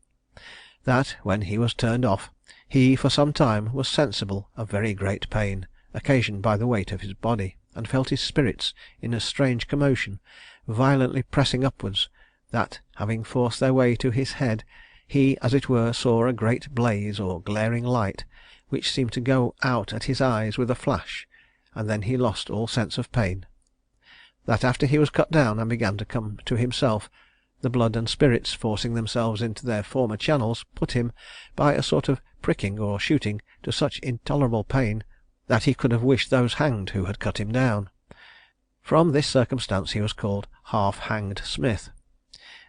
that when he was turned off, he for some time was sensible of very great pain, occasioned by the weight of his body, and felt his spirits in a strange commotion, violently pressing upwards, that, having forced their way to his head, he, as it were, saw a great blaze or glaring light, which seemed to go out at his eyes with a flash, and then he lost all sense of pain. That after he was cut down and began to come to himself, the blood and spirits forcing themselves into their former channels, put him, by a sort of pricking or shooting, to such intolerable pain, that he could have wished those hanged who had cut him down. From this circumstance he was called Half-hanged Smith.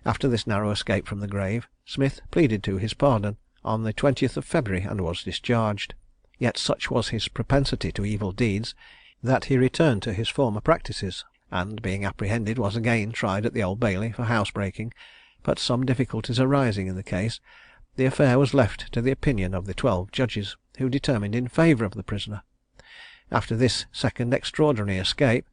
After this narrow escape from the grave, Smith pleaded to his pardon on the 20th of February and was discharged. Yet such was his propensity to evil deeds, that he returned to his former practices, and being apprehended was again tried at the Old Bailey for housebreaking, but some difficulties arising in the case, the affair was left to the opinion of the 12 judges, who determined in favour of the prisoner. After this second extraordinary escape,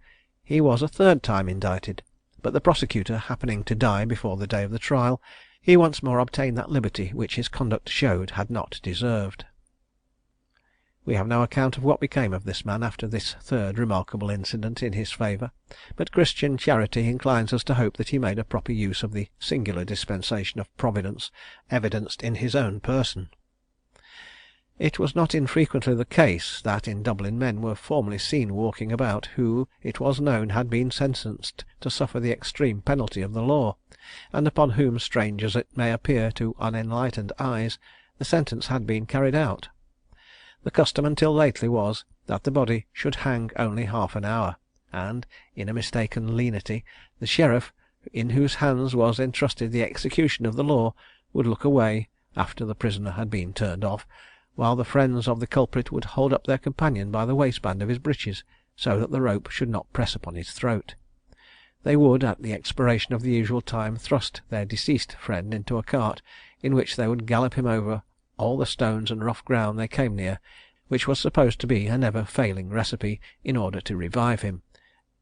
he was a third time indicted, but the prosecutor happening to die before the day of the trial, he once more obtained that liberty which his conduct showed had not deserved. We have no account of what became of this man after this third remarkable incident in his favour, but Christian charity inclines us to hope that he made a proper use of the singular dispensation of Providence evidenced in his own person. It was not infrequently the case that in Dublin men were formerly seen walking about who, it was known, had been sentenced to suffer the extreme penalty of the law, and upon whom, strange as it may appear to unenlightened eyes, the sentence had been carried out. The custom until lately was, that the body should hang only half an hour, and, in a mistaken lenity, the sheriff, in whose hands was entrusted the execution of the law, would look away, after the prisoner had been turned off, while the friends of the culprit would hold up their companion by the waistband of his breeches, so that the rope should not press upon his throat. They would, at the expiration of the usual time, thrust their deceased friend into a cart, in which they would gallop him over all the stones and rough ground they came near, which was supposed to be a never-failing recipe in order to revive him,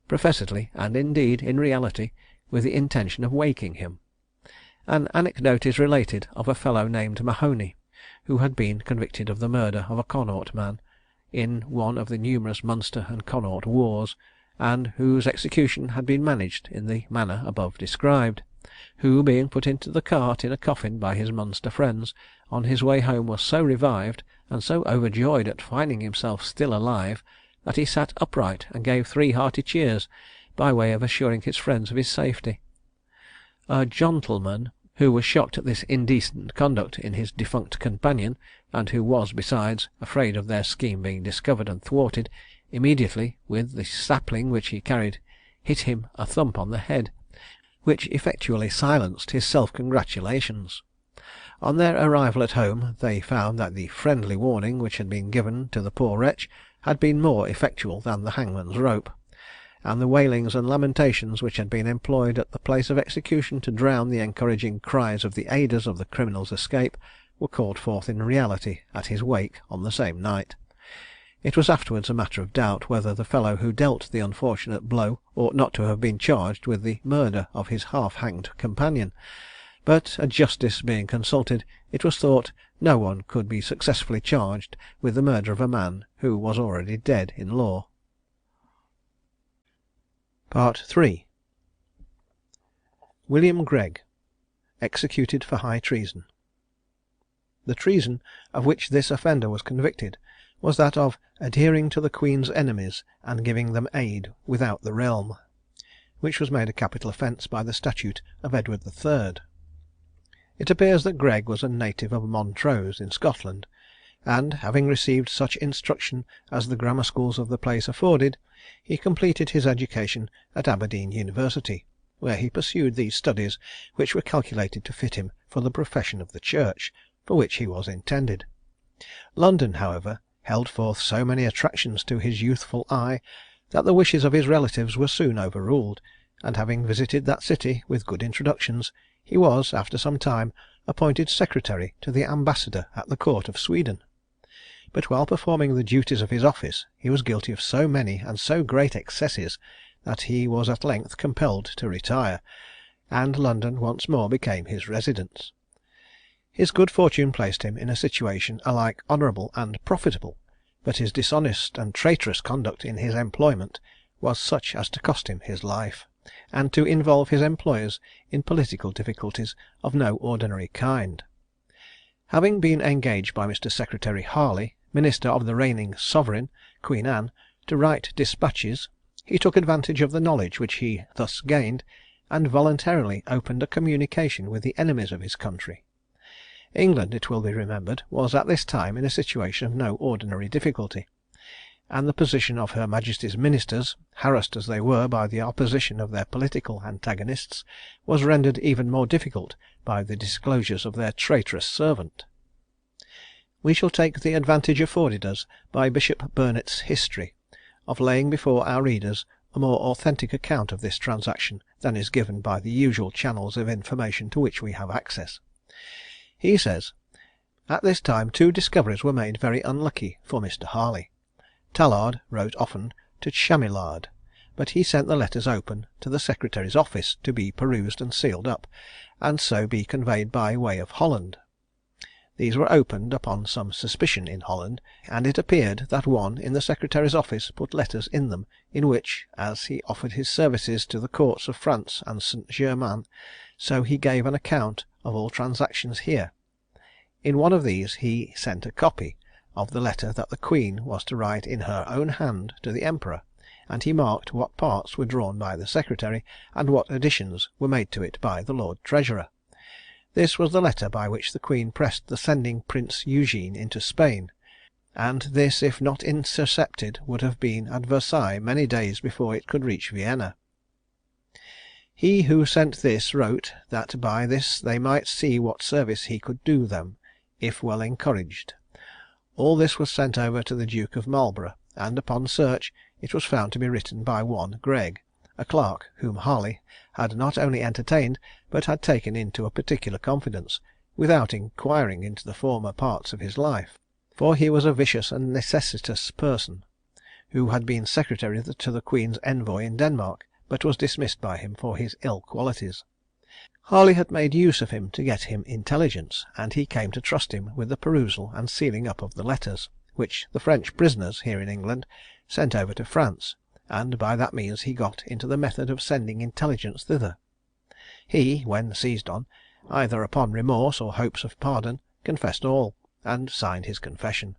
professedly, and indeed in reality, with the intention of waking him. An anecdote is related of a fellow named Mahony, who had been convicted of the murder of a Connaught man, in one of the numerous Munster and Connaught wars, and whose execution had been managed in the manner above described, who, being put into the cart in a coffin by his Munster friends, on his way home was so revived, and so overjoyed at finding himself still alive, that he sat upright and gave 3 hearty cheers, by way of assuring his friends of his safety. A gentleman, who was shocked at this indecent conduct in his defunct companion, and who was, besides, afraid of their scheme being discovered and thwarted, immediately, with the sapling which he carried, hit him a thump on the head, which effectually silenced his self-congratulations. On their arrival at home, they found that the friendly warning which had been given to the poor wretch had been more effectual than the hangman's rope, and the wailings and lamentations which had been employed at the place of execution to drown the encouraging cries of the aiders of the criminal's escape were called forth in reality at his wake on the same night. It was afterwards a matter of doubt whether the fellow who dealt the unfortunate blow ought not to have been charged with the murder of his half-hanged companion, but a justice being consulted, it was thought no one could be successfully charged with the murder of a man who was already dead in law. Part III. William Gregg, executed for high treason. The treason of which this offender was convicted was that of adhering to the Queen's enemies and giving them aid without the realm, which was made a capital offence by the statute of Edward III. It appears that Gregg was a native of Montrose in Scotland, and, having received such instruction as the grammar schools of the place afforded, he completed his education at Aberdeen University, where he pursued these studies which were calculated to fit him for the profession of the Church, for which he was intended. London, however, held forth so many attractions to his youthful eye, that the wishes of his relatives were soon overruled, and having visited that city with good introductions, he was, after some time, appointed secretary to the ambassador at the court of Sweden. But while performing the duties of his office, he was guilty of so many and so great excesses, that he was at length compelled to retire, and London once more became his residence. His good fortune placed him in a situation alike honourable and profitable, but his dishonest and traitorous conduct in his employment was such as to cost him his life, and to involve his employers in political difficulties of no ordinary kind. Having been engaged by Mr. Secretary Harley, minister of the reigning sovereign, Queen Anne, to write dispatches, he took advantage of the knowledge which he thus gained, and voluntarily opened a communication with the enemies of his country. England, it will be remembered, was at this time in a situation of no ordinary difficulty, and the position of her Majesty's ministers, harassed as they were by the opposition of their political antagonists, was rendered even more difficult by the disclosures of their traitorous servant. We shall take the advantage afforded us by Bishop Burnet's history, of laying before our readers a more authentic account of this transaction than is given by the usual channels of information to which we have access. He says, "At this time 2 discoveries were made very unlucky for Mr. Harley. Tallard wrote often to Chamillard, but he sent the letters open to the secretary's office to be perused and sealed up, and so be conveyed by way of Holland. These were opened upon some suspicion in Holland, and it appeared that one in the secretary's office put letters in them, in which, as he offered his services to the courts of France and St. Germain, so he gave an account of all transactions here. In one of these he sent a copy of the letter that the Queen was to write in her own hand to the Emperor, and he marked what parts were drawn by the secretary, and what additions were made to it by the Lord Treasurer. This was the letter by which the Queen pressed the sending Prince Eugene into Spain, and this, if not intercepted, would have been at Versailles many days before it could reach Vienna. He who sent this wrote, that by this they might see what service he could do them, if well encouraged. All this was sent over to the Duke of Marlborough, and upon search it was found to be written by one Gregg, a clerk whom Harley had not only entertained, but had taken into a particular confidence, without inquiring into the former parts of his life; for he was a vicious and necessitous person, who had been secretary to the Queen's envoy in Denmark, but was dismissed by him for his ill qualities. Harley had made use of him to get him intelligence, and he came to trust him with the perusal and sealing up of the letters, which the French prisoners here in England sent over to France, and by that means he got into the method of sending intelligence thither. He, when seized on, either upon remorse or hopes of pardon, confessed all, and signed his confession.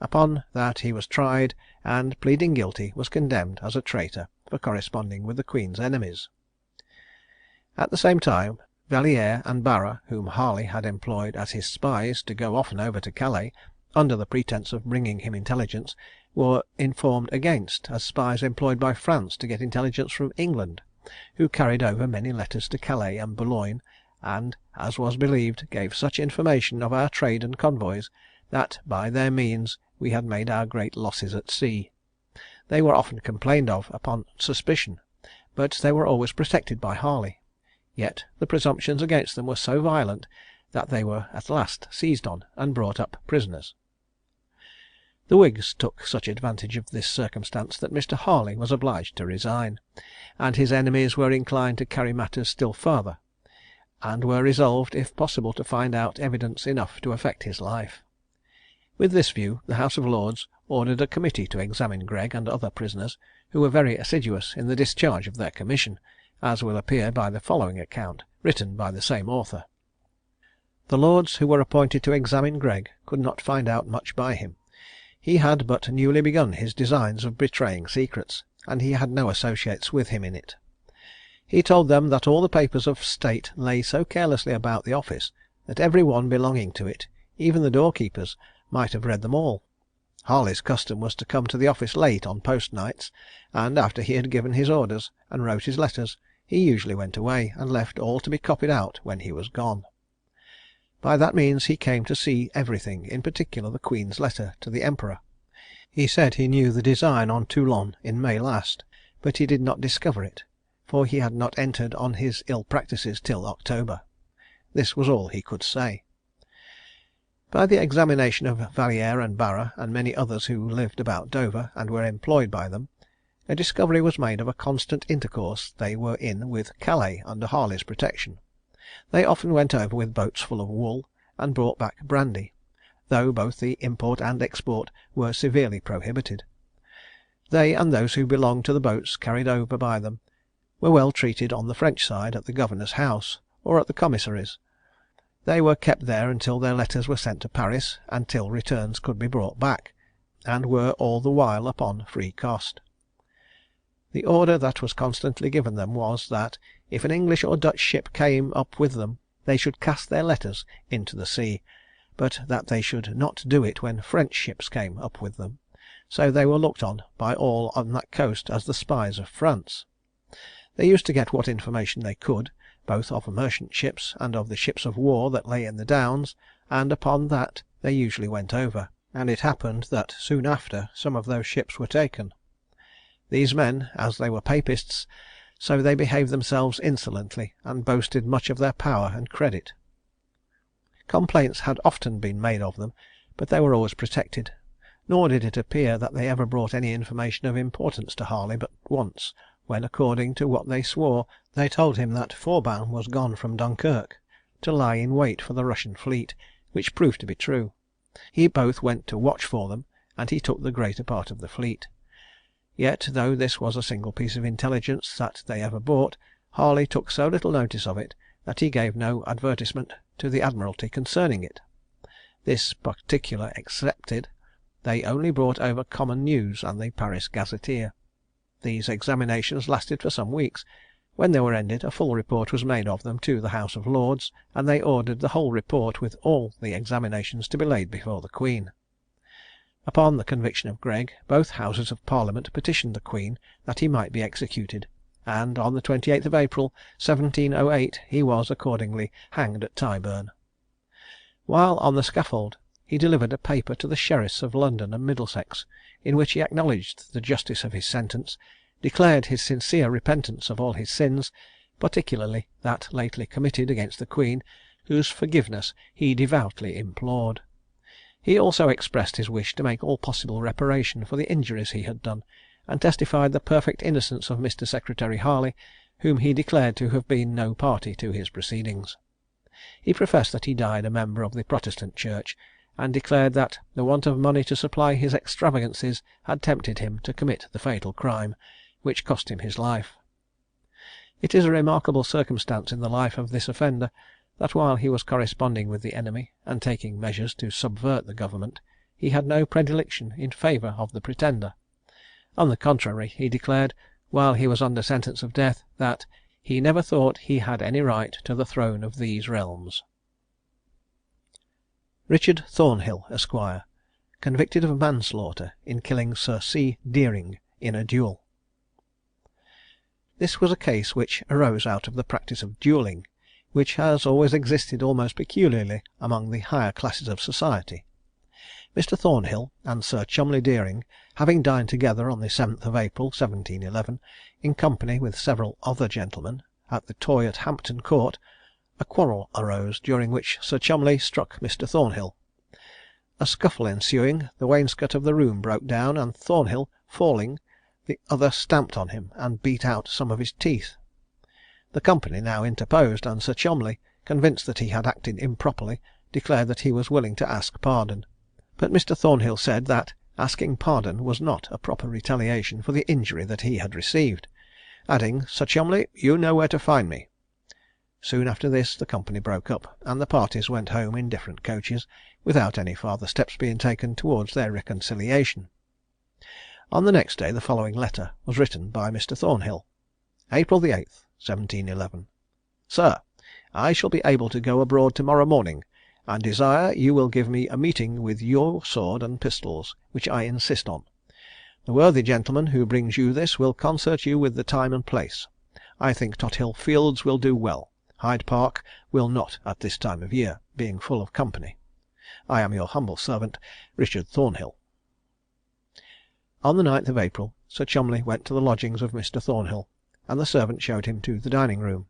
Upon that he was tried, and pleading guilty, was condemned as a traitor for corresponding with the Queen's enemies. At the same time, Valliere and Barra, whom Harley had employed as his spies to go often over to Calais, under the pretence of bringing him intelligence, were informed against, as spies employed by France to get intelligence from England, who carried over many letters to Calais and Boulogne, and, as was believed, gave such information of our trade and convoys, that by their means we had made our great losses at sea. They were often complained of upon suspicion, but they were always protected by Harley. Yet the presumptions against them were so violent, that they were at last seized on and brought up prisoners. The Whigs took such advantage of this circumstance that Mr. Harley was obliged to resign, and his enemies were inclined to carry matters still farther, and were resolved, if possible, to find out evidence enough to affect his life. With this view, the House of Lords ordered a committee to examine Gregg and other prisoners, who were very assiduous in the discharge of their commission, as will appear by the following account, written by the same author. The Lords who were appointed to examine Gregg could not find out much by him. He had but newly begun his designs of betraying secrets, and he had no associates with him in it. He told them that all the papers of state lay so carelessly about the office, that every one belonging to it, even the doorkeepers, might have read them all. Harley's custom was to come to the office late on post nights, and after he had given his orders and wrote his letters, he usually went away, and left all to be copied out when he was gone. By that means he came to see everything, in particular the Queen's letter to the Emperor. He said he knew the design on Toulon in May last, but he did not discover it, for he had not entered on his ill practices till October. This was all he could say. By the examination of Valliere and Barra, and many others who lived about Dover and were employed by them, a discovery was made of a constant intercourse they were in with Calais under Harley's protection. They often went over with boats full of wool, and brought back brandy, though both the import and export were severely prohibited. They and those who belonged to the boats carried over by them were well treated on the French side at the governor's house, or at the commissaries. They were kept there until their letters were sent to Paris, and till returns could be brought back, and were all the while upon free cost. The order that was constantly given them was, that if an English or Dutch ship came up with them, they should cast their letters into the sea, but that they should not do it when French ships came up with them. So they were looked on by all on that coast as the spies of France. They used to get what information they could, both of merchant ships and of the ships of war that lay in the Downs, and upon that they usually went over, and it happened that soon after some of those ships were taken. These men, as they were papists, so they behaved themselves insolently, and boasted much of their power and credit. Complaints had often been made of them, but they were always protected, nor did it appear that they ever brought any information of importance to Harley but once, when, according to what they swore, they told him that Vauban was gone from Dunkirk, to lie in wait for the Russian fleet, which proved to be true. He both went to watch for them, and he took the greater part of the fleet. Yet, though this was a single piece of intelligence that they ever brought, Harley took so little notice of it, that he gave no advertisement to the Admiralty concerning it. This particular excepted, they only brought over common news and the Paris Gazetteer. These examinations lasted for some weeks. When they were ended, a full report was made of them to the House of Lords, and they ordered the whole report with all the examinations to be laid before the Queen. Upon the conviction of Gregg, both Houses of Parliament petitioned the Queen that he might be executed, and on the 28th of April 1708 he was accordingly hanged at Tyburn. While on the scaffold he delivered a paper to the sheriffs of London and Middlesex, in which he acknowledged the justice of his sentence, declared his sincere repentance of all his sins, particularly that lately committed against the Queen, whose forgiveness he devoutly implored. He also expressed his wish to make all possible reparation for the injuries he had done, and testified the perfect innocence of Mr. Secretary Harley, whom he declared to have been no party to his proceedings. He professed that he died a member of the Protestant Church, and declared that the want of money to supply his extravagancies had tempted him to commit the fatal crime, which cost him his life. It is a remarkable circumstance in the life of this offender, that while he was corresponding with the enemy, and taking measures to subvert the government, he had no predilection in favour of the Pretender. On the contrary, he declared, while he was under sentence of death, that he never thought he had any right to the throne of these realms. Richard Thornhill, Esquire, convicted of manslaughter in killing Sir C. Deering in a duel. This was a case which arose out of the practice of duelling, which has always existed almost peculiarly among the higher classes of society. Mr. Thornhill and Sir Cholmondeley Deering having dined together on the 7th of April 1711, in company with several other gentlemen, at the Toy at Hampton Court, a quarrel arose, during which Sir Cholmondeley struck Mr. Thornhill. A scuffle ensuing, the wainscot of the room broke down, and Thornhill falling, the other stamped on him, and beat out some of his teeth. The company now interposed, and Sir Cholmondeley, convinced that he had acted improperly, declared that he was willing to ask pardon. But Mr. Thornhill said that asking pardon was not a proper retaliation for the injury that he had received, adding, "Sir Cholmondeley, you know where to find me." Soon after this the company broke up, and the parties went home in different coaches, without any farther steps being taken towards their reconciliation. On the next day the following letter was written by Mr. Thornhill. April 8th, 1711. Sir, I shall be able to go abroad to morrow morning, and desire you will give me a meeting with your sword and pistols, which I insist on. The worthy gentleman who brings you this will concert you with the time and place. I think Tothill Fields will do well. Hyde Park will not at this time of year, being full of company. I am your humble servant, Richard Thornhill. On the 9th of April, Sir Cholmondeley went to the lodgings of Mr. Thornhill, and the servant showed him to the dining room.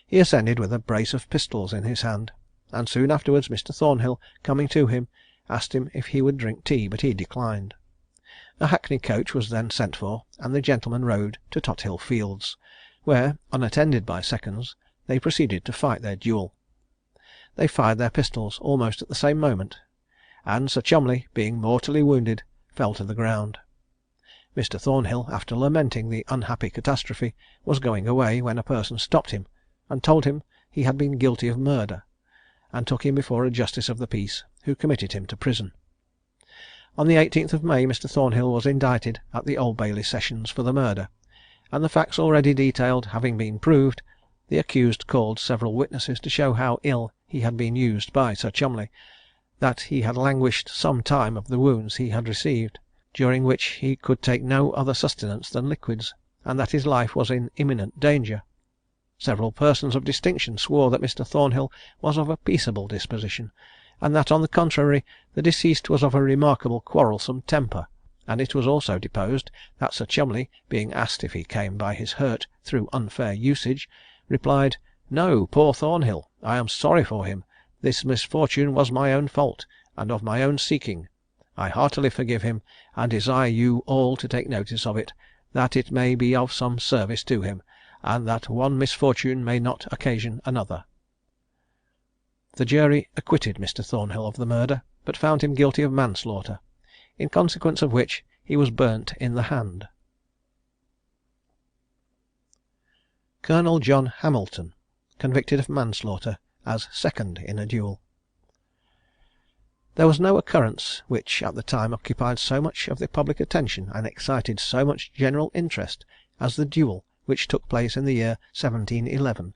He ascended with a brace of pistols in his hand, and soon afterwards Mr. Thornhill, coming to him, asked him if he would drink tea, but he declined. A hackney coach was then sent for, and the gentlemen rode to Tothill Fields, where, unattended by seconds, they proceeded to fight their duel. They fired their pistols almost at the same moment, and Sir Cholmondeley, being mortally wounded, fell to the ground. Mr. Thornhill, after lamenting the unhappy catastrophe, was going away, when a person stopped him, and told him he had been guilty of murder, and took him before a justice of the peace, who committed him to prison. On the 18th of May, Mr. Thornhill was indicted at the Old Bailey Sessions for the murder, and the facts already detailed having been proved, the accused called several witnesses to show how ill he had been used by Sir Cholmondeley, that he had languished some time of the wounds he had received, during which he could take no other sustenance than liquids, and that his life was in imminent danger. Several persons of distinction swore that Mr. Thornhill was of a peaceable disposition, and that, on the contrary, the deceased was of a remarkable quarrelsome temper; and it was also deposed that Sir Cholmondeley, being asked if he came by his hurt through unfair usage, replied, "No, poor Thornhill, I am sorry for him. This misfortune was my own fault, and of my own seeking. I heartily forgive him, and desire you all to take notice of it, that it may be of some service to him, and that one misfortune may not occasion another." The jury acquitted Mr. Thornhill of the murder, but found him guilty of manslaughter, in consequence of which he was burnt in the hand. Colonel John Hamilton, convicted of manslaughter as second in a duel. There was no occurrence which at the time occupied so much of the public attention and excited so much general interest as the duel which took place in the year 1711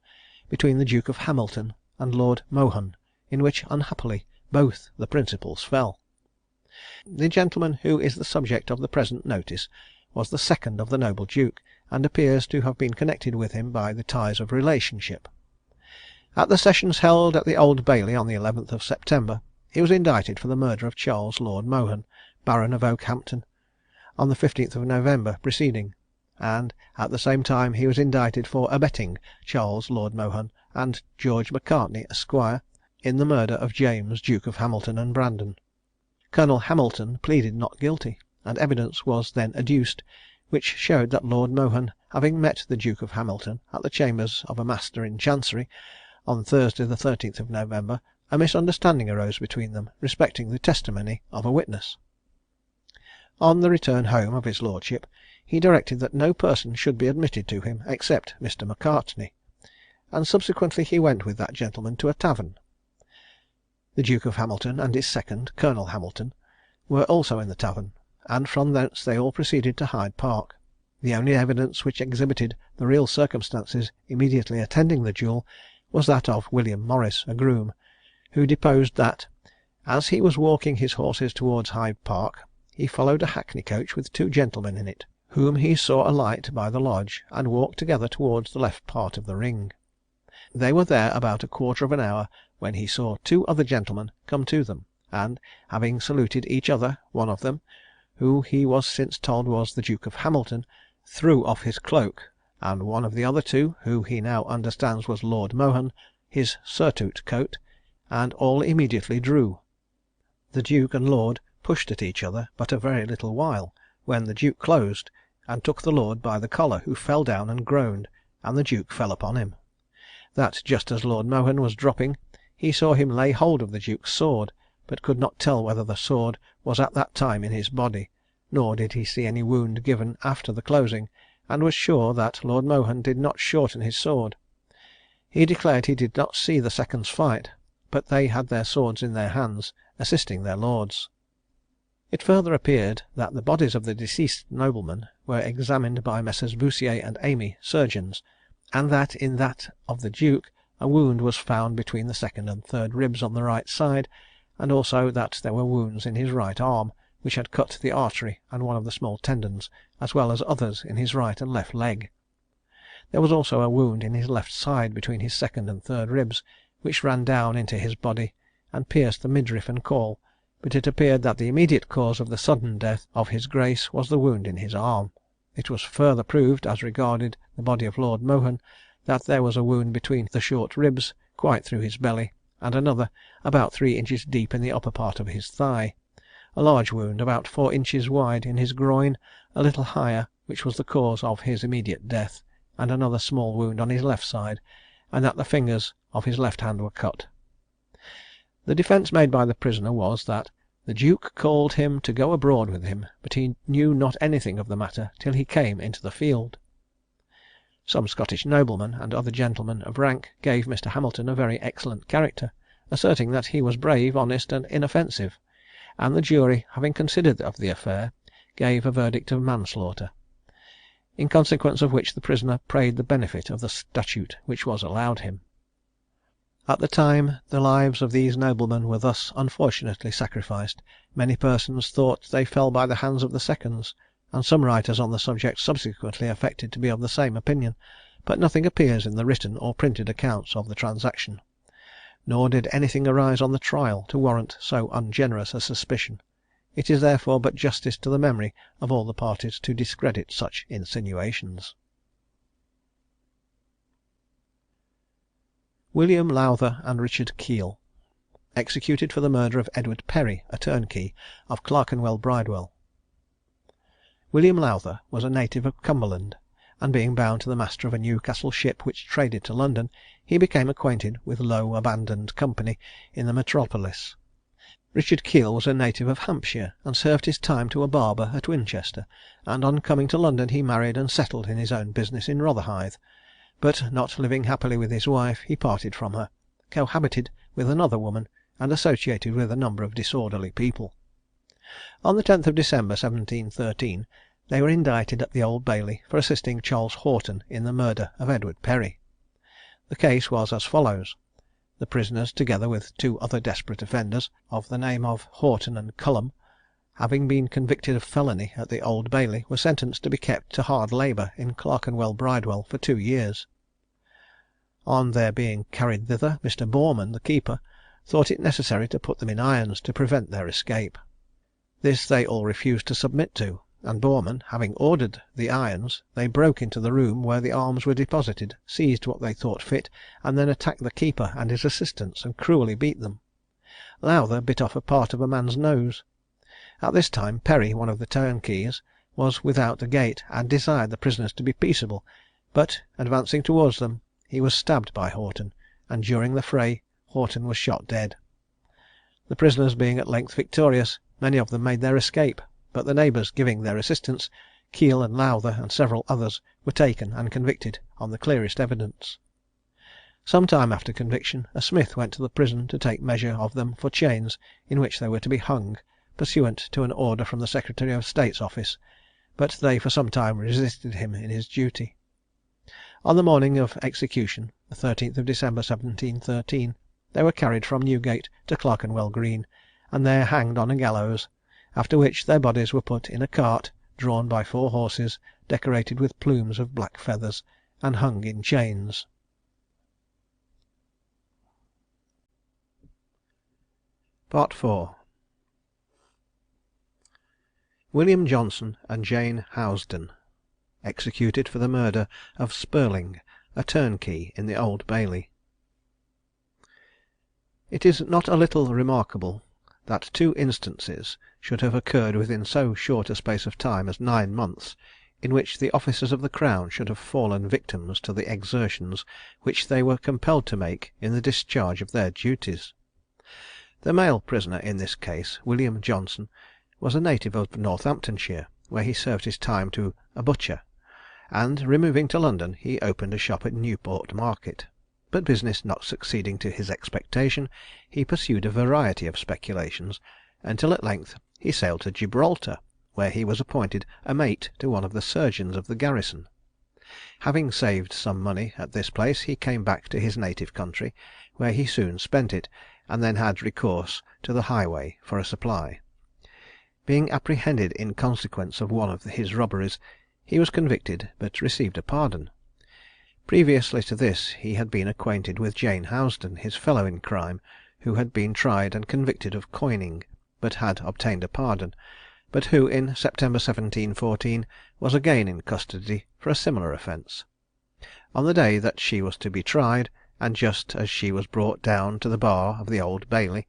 between the Duke of Hamilton and Lord Mohun, in which unhappily both the principals fell. The gentleman who is the subject of the present notice was the second of the noble Duke, and appears to have been connected with him by the ties of relationship. At the sessions held at the Old Bailey on the 11th of September, he was indicted for the murder of Charles Lord Mohun, Baron of Oakhampton, on the 15th of November preceding, and at the same time he was indicted for abetting Charles Lord Mohun and George Macartney, Esquire, in the murder of James, Duke of Hamilton and Brandon. Colonel Hamilton pleaded not guilty, and evidence was then adduced, which showed that Lord Mohun, having met the Duke of Hamilton at the chambers of a master in Chancery, on Thursday the 13th of November, a misunderstanding arose between them respecting the testimony of a witness. On the return home of his lordship, he directed that no person should be admitted to him except Mr. Macartney, and subsequently he went with that gentleman to a tavern. The Duke of Hamilton and his second, Colonel Hamilton, were also in the tavern, and from thence they all proceeded to Hyde Park. The only evidence which exhibited the real circumstances immediately attending the duel was that of William Morris, a groom, who deposed that, as he was walking his horses towards Hyde Park, he followed a hackney coach with two gentlemen in it, whom he saw alight by the lodge, and walk together towards the left part of the ring. They were there about a quarter of an hour, when he saw two other gentlemen come to them, and, having saluted each other, one of them, who he was since told was the Duke of Hamilton, threw off his cloak, and one of the other two, who he now understands was Lord Mohun, his surtout coat, and all immediately drew. The Duke and Lord pushed at each other but a very little while, when the Duke closed, and took the Lord by the collar, who fell down and groaned, and the Duke fell upon him. That just as Lord Mohun was dropping, he saw him lay hold of the Duke's sword, but could not tell whether the sword was at that time in his body, nor did he see any wound given after the closing, and was sure that Lord Mohun did not shorten his sword. He declared he did not see the seconds fight, but they had their swords in their hands, assisting their lords. It further appeared that the bodies of the deceased noblemen were examined by Messrs. Boussier and Amy, surgeons, and that in that of the Duke a wound was found between the second and third ribs on the right side, and also that there were wounds in his right arm, which had cut the artery and one of the small tendons, as well as others in his right and left leg. There was also a wound in his left side between his second and third ribs, which ran down into his body, and pierced the midriff and caul; but it appeared that the immediate cause of the sudden death of his grace was the wound in his arm. It was further proved, as regarded the body of Lord Mohun, that there was a wound between the short ribs, quite through his belly, and another about 3 inches deep in the upper part of his thigh; a large wound about 4 inches wide in his groin, a little higher, which was the cause of his immediate death, and another small wound on his left side, and that the fingers of his left hand were cut. The defence made by the prisoner was, that the Duke called him to go abroad with him, but he knew not anything of the matter till he came into the field. Some Scottish noblemen and other gentlemen of rank gave Mr. Hamilton a very excellent character, asserting that he was brave, honest, and inoffensive; and the jury, having considered of the affair, gave a verdict of manslaughter; in consequence of which the prisoner prayed the benefit of the statute which was allowed him. At the time the lives of these noblemen were thus unfortunately sacrificed, many persons thought they fell by the hands of the seconds, and some writers on the subject subsequently affected to be of the same opinion; but nothing appears in the written or printed accounts of the transaction, nor did anything arise on the trial to warrant so ungenerous a suspicion. It is therefore but justice to the memory of all the parties to discredit such insinuations. William Lowther and Richard Keele, executed for the murder of Edward Perry, a turnkey, of Clerkenwell Bridewell. William Lowther was a native of Cumberland, and being bound to the master of a Newcastle ship which traded to London, he became acquainted with low abandoned company in the metropolis. Richard Keele was a native of Hampshire, and served his time to a barber at Winchester, and on coming to London he married and settled in his own business in Rotherhithe; but not living happily with his wife, he parted from her, cohabited with another woman, and associated with a number of disorderly people. On the 10th of December 1713, they were indicted at the Old Bailey for assisting Charles Horton in the murder of Edward Perry. The case was as follows: the prisoners, together with 2 other desperate offenders, of the name of Horton and Cullum, having been convicted of felony at the Old Bailey, were sentenced to be kept to hard labour in Clerkenwell Bridewell for 2 years. On their being carried thither, Mr. Boreman, the keeper, thought it necessary to put them in irons to prevent their escape. This they all refused to submit to, and Boreman having ordered the irons, they broke into the room where the arms were deposited, seized what they thought fit, and then attacked the keeper and his assistants, and cruelly beat them. Lowther bit off a part of a man's nose. At this time Perry, one of the turnkeys, was without the gate, and desired the prisoners to be peaceable, but advancing towards them, he was stabbed by Horton, and during the fray Horton was shot dead. The prisoners being at length victorious, many of them made their escape, but the neighbours giving their assistance, Keele and Lowther and several others were taken and convicted on the clearest evidence. Some time after conviction, a smith went to the prison to take measure of them for chains in which they were to be hung, pursuant to an order from the Secretary of State's office, but they for some time resisted him in his duty. On the morning of execution, the 13th of December 1713, they were carried from Newgate to Clerkenwell Green, and there hanged on a gallows, after which their bodies were put in a cart drawn by 4 horses, decorated with plumes of black feathers, and hung in chains. Part 4. William Johnson and Jane Housden, executed for the murder of Spurling, a turnkey in the Old Bailey. It is not a little remarkable that 2 instances should have occurred within so short a space of time as 9 months, in which the officers of the Crown should have fallen victims to the exertions which they were compelled to make in the discharge of their duties. The male prisoner in this case, William Johnson, was a native of Northamptonshire, where he served his time to a butcher, and removing to London, he opened a shop in Newport Market; but business not succeeding to his expectation, he pursued a variety of speculations, until at length he sailed to Gibraltar, where he was appointed a mate to one of the surgeons of the garrison. Having saved some money at this place, he came back to his native country, where he soon spent it, and then had recourse to the highway for a supply. Being apprehended in consequence of one of his robberies, he was convicted, but received a pardon. Previously to this he had been acquainted with Jane Housden, his fellow in crime, who had been tried and convicted of coining, but had obtained a pardon, but who in September 1714 was again in custody for a similar offence. On the day that she was to be tried, and just as she was brought down to the bar of the Old Bailey,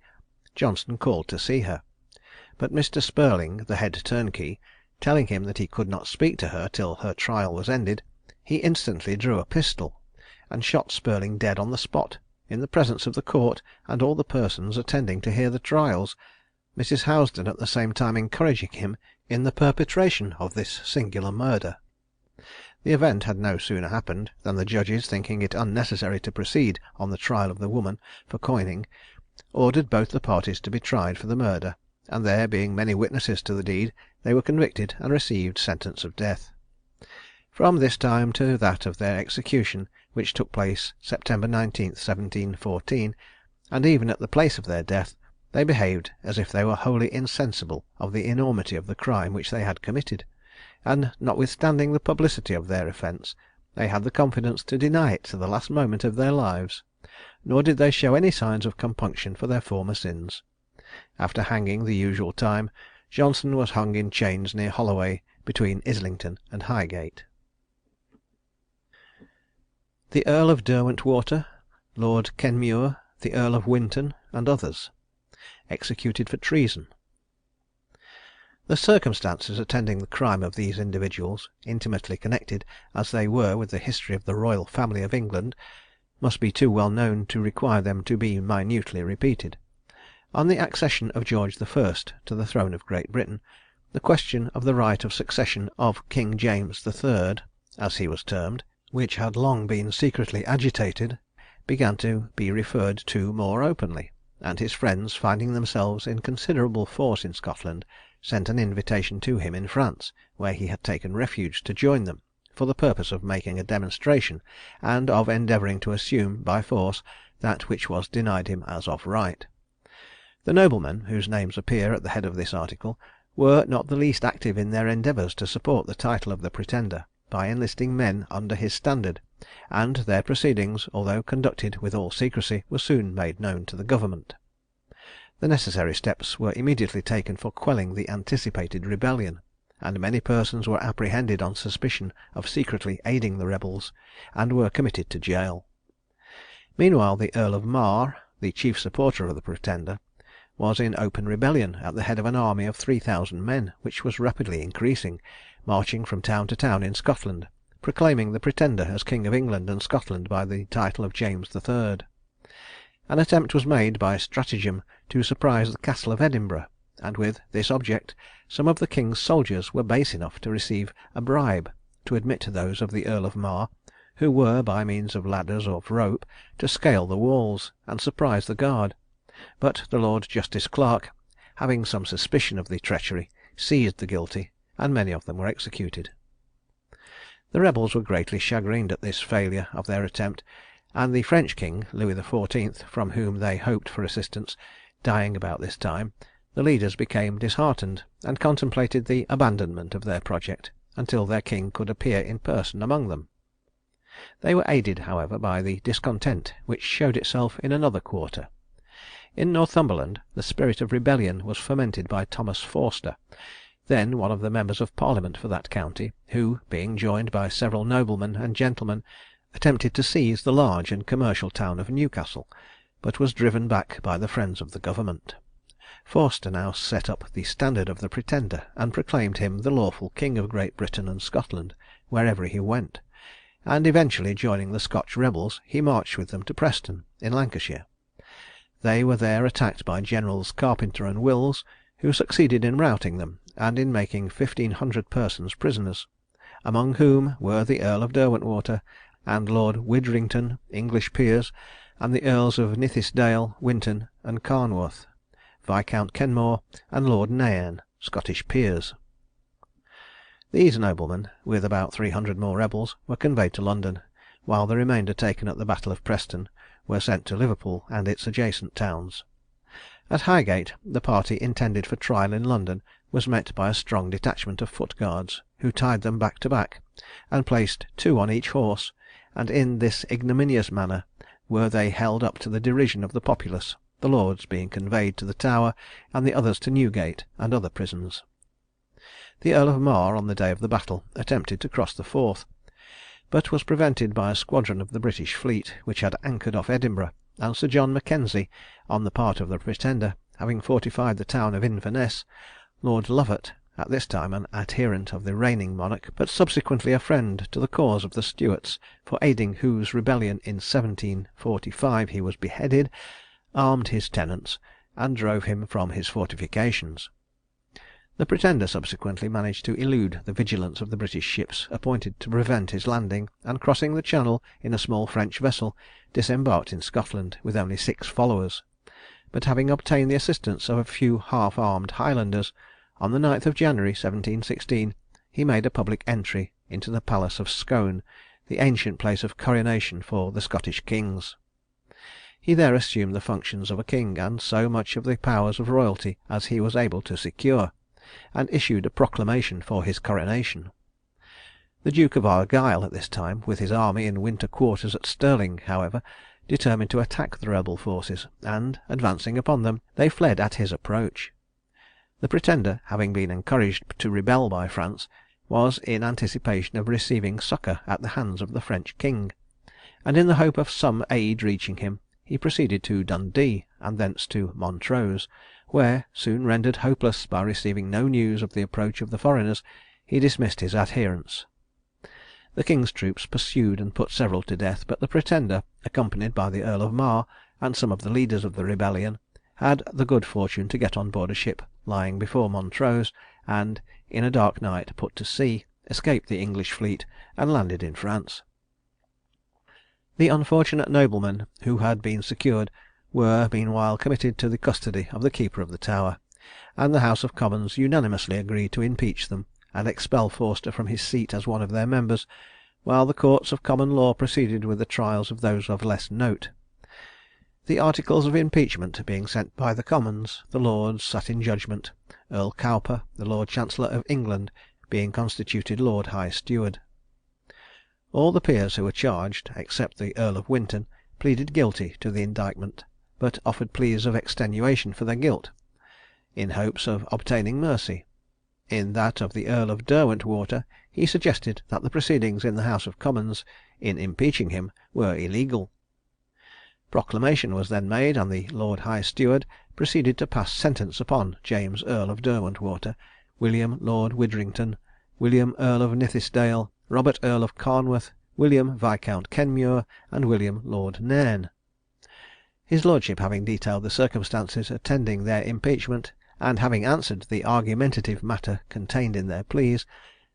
Johnson called to see her; but Mr. Spurling, the head turnkey, telling him that he could not speak to her till her trial was ended, he instantly drew a pistol, and shot Spurling dead on the spot, in the presence of the court and all the persons attending to hear the trials, Mrs. Housden at the same time encouraging him in the perpetration of this singular murder. The event had no sooner happened than the judges, thinking it unnecessary to proceed on the trial of the woman for coining, ordered both the parties to be tried for the murder, and there being many witnesses to the deed, they were convicted and received sentence of death. From this time to that of their execution, which took place September 19th, 1714, and even at the place of their death, they behaved as if they were wholly insensible of the enormity of the crime which they had committed, and notwithstanding the publicity of their offence, they had the confidence to deny it to the last moment of their lives, nor did they show any signs of compunction for their former sins. After hanging the usual time, Johnson was hung in chains near Holloway, between Islington and Highgate. The Earl of Derwentwater, Lord Kenmure, the Earl of Winton, and others. Executed for treason. The circumstances attending the crime of these individuals, intimately connected as they were with the history of the royal family of England, must be too well known to require them to be minutely repeated. On the accession of George I. to the throne of Great Britain, the question of the right of succession of King James III., as he was termed, which had long been secretly agitated, began to be referred to more openly, and his friends, finding themselves in considerable force in Scotland, sent an invitation to him in France, where he had taken refuge, to join them, for the purpose of making a demonstration, and of endeavouring to assume by force that which was denied him as of right. The noblemen, whose names appear at the head of this article, were not the least active in their endeavours to support the title of the Pretender, by enlisting men under his standard, and their proceedings, although conducted with all secrecy, were soon made known to the government. The necessary steps were immediately taken for quelling the anticipated rebellion, and many persons were apprehended on suspicion of secretly aiding the rebels, and were committed to jail. Meanwhile the Earl of Mar, the chief supporter of the Pretender, was in open rebellion at the head of an army of 3,000 men, which was rapidly increasing, marching from town to town in Scotland, proclaiming the Pretender as King of England and Scotland by the title of James III. An attempt was made by stratagem to surprise the castle of Edinburgh, and with this object some of the king's soldiers were base enough to receive a bribe to admit those of the Earl of Mar, who were, by means of ladders of rope, to scale the walls, and surprise the guard; but the Lord Justice Clerk, having some suspicion of the treachery, seized the guilty, and many of them were executed. The rebels were greatly chagrined at this failure of their attempt, and the French king, Louis XIV., from whom they hoped for assistance, dying about this time, the leaders became disheartened, and contemplated the abandonment of their project until their king could appear in person among them. They were aided, however, by the discontent which showed itself in another quarter. In Northumberland the spirit of rebellion was fomented by Thomas Forster, then one of the members of Parliament for that county, who, being joined by several noblemen and gentlemen, attempted to seize the large and commercial town of Newcastle, but was driven back by the friends of the government. Forster now set up the standard of the Pretender, and proclaimed him the lawful king of Great Britain and Scotland wherever he went, and eventually joining the Scotch rebels, he marched with them to Preston in Lancashire. They were there attacked by Generals Carpenter and Wills, who succeeded in routing them, and in making 1,500 persons prisoners, among whom were the Earl of Derwentwater and Lord Widrington, English peers, and the Earls of Nithisdale, Winton, and Carnworth, Viscount Kenmore, and Lord Nairn, Scottish peers. These noblemen, with about 300 more rebels, were conveyed to London, while the remainder taken at the Battle of Preston were sent to Liverpool and its adjacent towns. At Highgate, the party intended for trial in London was met by a strong detachment of foot guards, who tied them back to back, and placed 2 on each horse, and in this ignominious manner were they held up to the derision of the populace, the lords being conveyed to the Tower, and the others to Newgate and other prisons. The Earl of Mar, on the day of the battle, attempted to cross the Forth, but was prevented by a squadron of the British fleet, which had anchored off Edinburgh, and Sir John Mackenzie, on the part of the Pretender, having fortified the town of Inverness. Lord Lovat, at this time an adherent of the reigning monarch, but subsequently a friend to the cause of the Stuarts, for aiding whose rebellion in 1745 he was beheaded, armed his tenants, and drove him from his fortifications. The Pretender subsequently managed to elude the vigilance of the British ships appointed to prevent his landing, and crossing the Channel in a small French vessel, disembarked in Scotland with only 6 followers; but having obtained the assistance of a few half-armed Highlanders, on the 9th of January 1716 he made a public entry into the Palace of Scone, the ancient place of coronation for the Scottish kings. He there assumed the functions of a king, and so much of the powers of royalty as he was able to secure, and issued a proclamation for his coronation. The Duke of Argyle at this time, with his army in winter quarters at Stirling, however, determined to attack the rebel forces, and, advancing upon them, they fled at his approach. The Pretender, having been encouraged to rebel by France, was in anticipation of receiving succour at the hands of the French king, and in the hope of some aid reaching him, he proceeded to Dundee, and thence to Montrose, where, soon rendered hopeless by receiving no news of the approach of the foreigners, he dismissed his adherents. The king's troops pursued and put several to death, but the Pretender, accompanied by the Earl of Mar and some of the leaders of the rebellion, had the good fortune to get on board a ship lying before Montrose, and, in a dark night, put to sea, escaped the English fleet, and landed in France. The unfortunate noblemen who had been secured were meanwhile committed to the custody of the Keeper of the Tower, and the House of Commons unanimously agreed to impeach them, and expel Forster from his seat as one of their members, while the courts of common law proceeded with the trials of those of less note. The articles of impeachment being sent by the Commons, the Lords sat in judgment, Earl Cowper, the Lord Chancellor of England, being constituted Lord High Steward. All the peers who were charged, except the Earl of Winton, pleaded guilty to the indictment, but offered pleas of extenuation for their guilt, in hopes of obtaining mercy. In that of the Earl of Derwentwater, he suggested that the proceedings in the House of Commons, in impeaching him, were illegal. Proclamation was then made, and the Lord High Steward proceeded to pass sentence upon James Earl of Derwentwater, William Lord Widrington, William Earl of Nithisdale, Robert Earl of Carnwath, William Viscount Kenmure, and William Lord Nairn. His lordship having detailed the circumstances attending their impeachment, and having answered the argumentative matter contained in their pleas,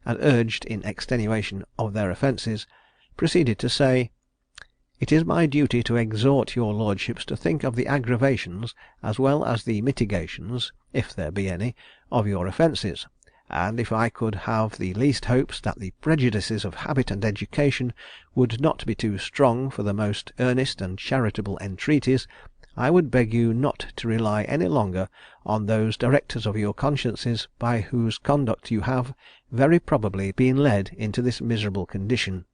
and urged in extenuation of their offences, proceeded to say: "It is my duty to exhort your lordships to think of the aggravations as well as the mitigations, if there be any, of your offences; and if I could have the least hopes that the prejudices of habit and education would not be too strong for the most earnest and charitable entreaties, I would beg you not to rely any longer on those directors of your consciences by whose conduct you have, very probably, been led into this miserable condition,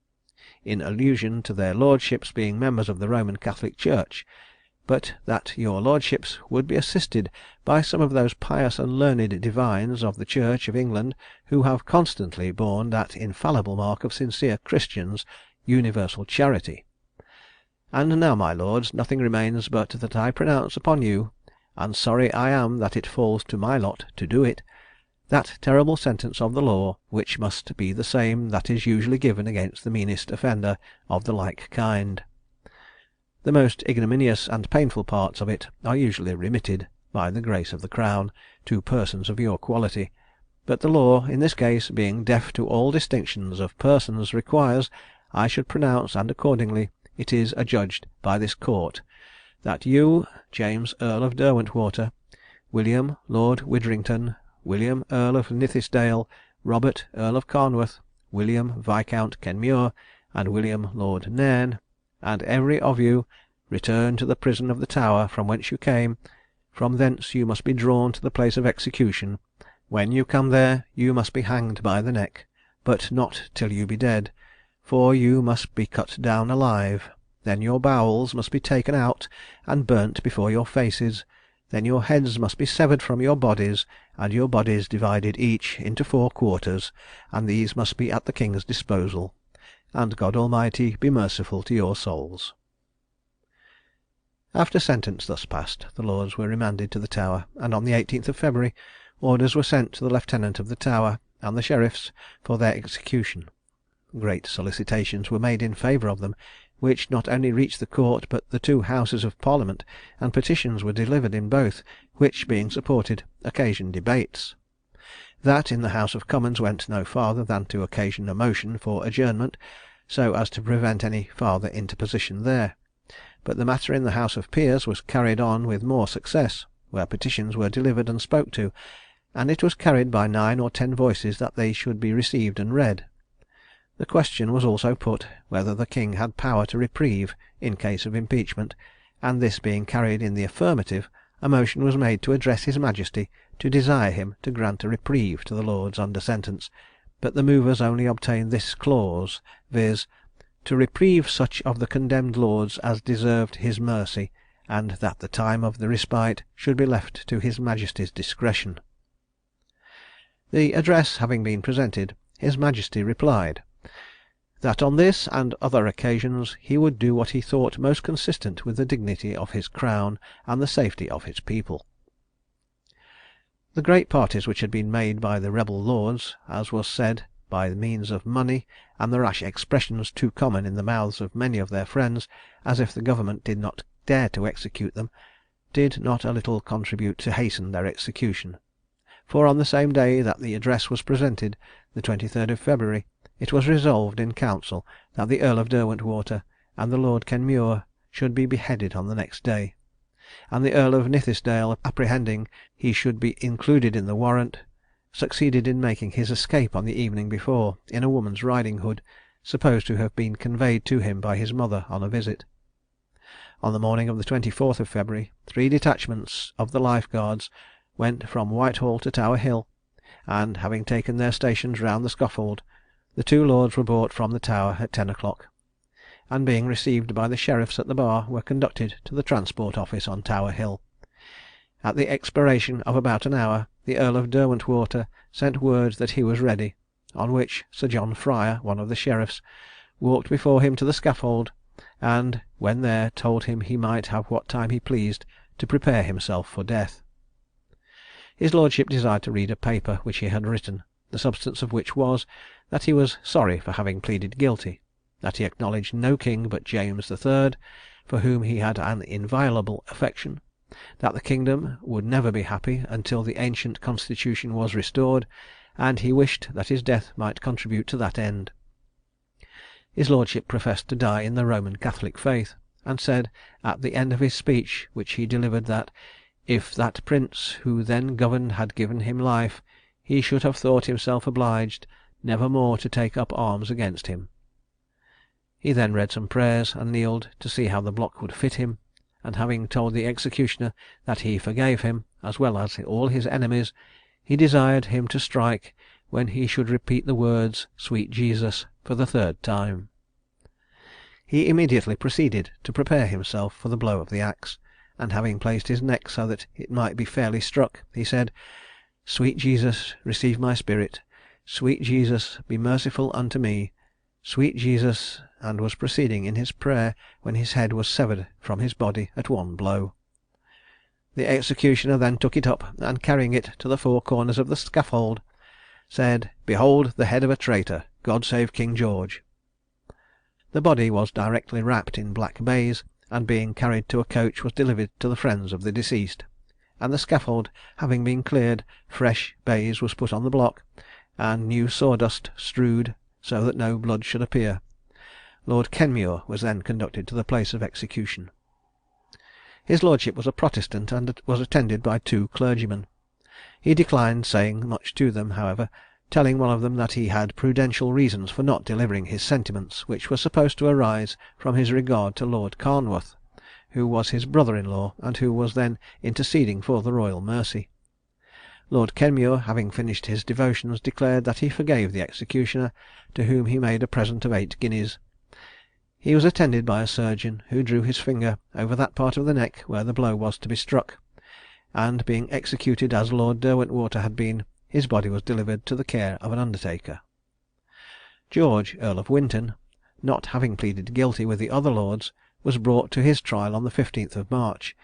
in allusion to their lordships being members of the Roman Catholic Church, but that your lordships would be assisted by some of those pious and learned divines of the Church of England who have constantly borne that infallible mark of sincere Christians, universal charity. And now, my lords, nothing remains but that I pronounce upon you, and sorry I am that it falls to my lot to do it, that terrible sentence of the law, which must be the same that is usually given against the meanest offender of the like kind. The most ignominious and painful parts of it are usually remitted, by the grace of the Crown, to persons of your quality; but the law, in this case, being deaf to all distinctions of persons, requires I should pronounce, and accordingly it is adjudged by this court, that you, James Earl of Derwentwater, William Lord Widrington, William Earl of Nithisdale, Robert Earl of Carnwath, William Viscount Kenmure, and William Lord Nairn, and every of you, return to the prison of the Tower from whence you came. From thence you must be drawn to the place of execution. When you come there, you must be hanged by the neck, but not till you be dead, for you must be cut down alive. Then your bowels must be taken out and burnt before your faces. Then your heads must be severed from your bodies, and your bodies divided each into 4 quarters, and these must be at the king's disposal. And God Almighty be merciful to your souls." After sentence thus passed, the lords were remanded to the Tower, and on the 18th of February orders were sent to the lieutenant of the Tower and the sheriffs for their execution. Great solicitations were made in favour of them, which not only reached the court but the 2 houses of Parliament, and petitions were delivered in both, which, being supported, occasioned debates. That in the House of Commons went no farther than to occasion a motion for adjournment, so as to prevent any farther interposition there. But the matter in the House of Peers was carried on with more success, where petitions were delivered and spoke to, and it was carried by 9 or 10 voices that they should be received and read. The question was also put whether the king had power to reprieve in case of impeachment, and this being carried in the affirmative, a motion was made to address his majesty to desire him to grant a reprieve to the lords under sentence, but the movers only obtained this clause, viz., to reprieve such of the condemned lords as deserved his mercy, and that the time of the respite should be left to his majesty's discretion. The address having been presented, his majesty replied, that on this and other occasions he would do what he thought most consistent with the dignity of his crown and the safety of his people. The great parties which had been made by the rebel lords, as was said, by means of money, and the rash expressions too common in the mouths of many of their friends, as if the government did not dare to execute them, did not a little contribute to hasten their execution. For on the same day that the address was presented, the 23rd of February, it was resolved in council that the Earl of Derwentwater and the Lord Kenmure should be beheaded on the next day, and the Earl of Nithisdale, apprehending he should be included in the warrant, succeeded in making his escape on the evening before, in a woman's riding hood, supposed to have been conveyed to him by his mother on a visit. On the morning of the 24th of February, 3 detachments of the Life Guards went from Whitehall to Tower Hill, and having taken their stations round the scaffold, the 2 lords were brought from the Tower at 10 o'clock, and being received by the sheriffs at the bar, were conducted to the Transport Office on Tower Hill. At the expiration of about an hour, the Earl of Derwentwater sent word that he was ready, on which Sir John Fryer, one of the sheriffs, walked before him to the scaffold, and, when there, told him he might have what time he pleased to prepare himself for death. His lordship desired to read a paper which he had written, the substance of which was, that he was sorry for having pleaded guilty, that he acknowledged no king but James III, for whom he had an inviolable affection, that the kingdom would never be happy until the ancient constitution was restored, and he wished that his death might contribute to that end. His lordship professed to die in the Roman Catholic faith, and said at the end of his speech, which he delivered, that if that prince who then governed had given him life, he should have thought himself obliged never more to take up arms against him. He then read some prayers, and kneeled to see how the block would fit him, and having told the executioner that he forgave him, as well as all his enemies, he desired him to strike when he should repeat the words "Sweet Jesus" for the 3rd time. He immediately proceeded to prepare himself for the blow of the axe, and having placed his neck so that it might be fairly struck, he said, "Sweet Jesus, receive my spirit. Sweet Jesus, be merciful unto me. Sweet Jesus," and was proceeding in his prayer when his head was severed from his body at one blow. The executioner then took it up, and carrying it to the 4 corners of the scaffold, said, "Behold the head of a traitor. God save King George." The body was directly wrapped in black baize, and being carried to a coach was delivered to the friends of the deceased, and the scaffold having been cleared, fresh baize was put on the block, and new sawdust strewed so that no blood should appear. Lord Kenmure was then conducted to the place of execution. His lordship was a Protestant, and was attended by 2 clergymen. He declined saying much to them, however, telling one of them that he had prudential reasons for not delivering his sentiments, which were supposed to arise from his regard to Lord Carnwath, who was his brother-in-law, and who was then interceding for the royal mercy. Lord Kenmure, having finished his devotions, declared that he forgave the executioner, to whom he made a present of 8 guineas. He was attended by a surgeon, who drew his finger over that part of the neck where the blow was to be struck; and being executed as Lord Derwentwater had been, his body was delivered to the care of an undertaker. George, Earl of Winton, not having pleaded guilty with the other lords, was brought to his trial on the 15th of March,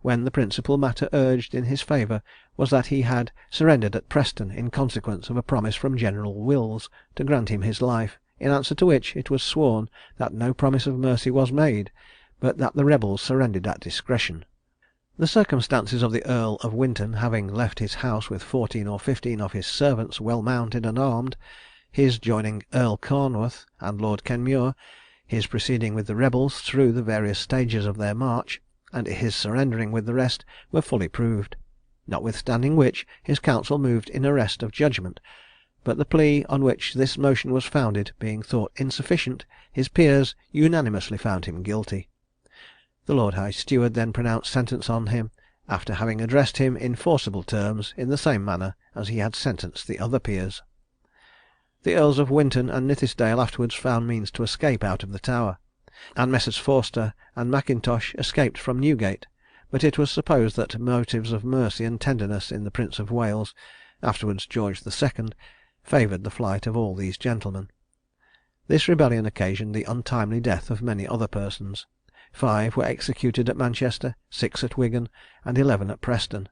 when the principal matter urged in his favour was that he had surrendered at Preston in consequence of a promise from General Wills to grant him his life, in answer to which it was sworn that no promise of mercy was made, but that the rebels surrendered at discretion. The circumstances of the Earl of Winton having left his house with 14 or 15 of his servants well mounted and armed, his joining Earl Carnwarth and Lord Kenmure, his proceeding with the rebels through the various stages of their march, and his surrendering with the rest, were fully proved; notwithstanding which, his counsel moved in arrest of judgment, but the plea on which this motion was founded being thought insufficient, his peers unanimously found him guilty. The Lord High Steward then pronounced sentence on him, after having addressed him in forcible terms in the same manner as he had sentenced the other peers. The Earls of Winton and Nithisdale afterwards found means to escape out of the Tower, and Messrs. Forster and Mackintosh escaped from Newgate; but it was supposed that motives of mercy and tenderness in the Prince of Wales, afterwards George II., favoured the flight of all these gentlemen. This rebellion occasioned the untimely death of many other persons. 5 were executed at Manchester, 6 at Wigan, and 11 at Preston;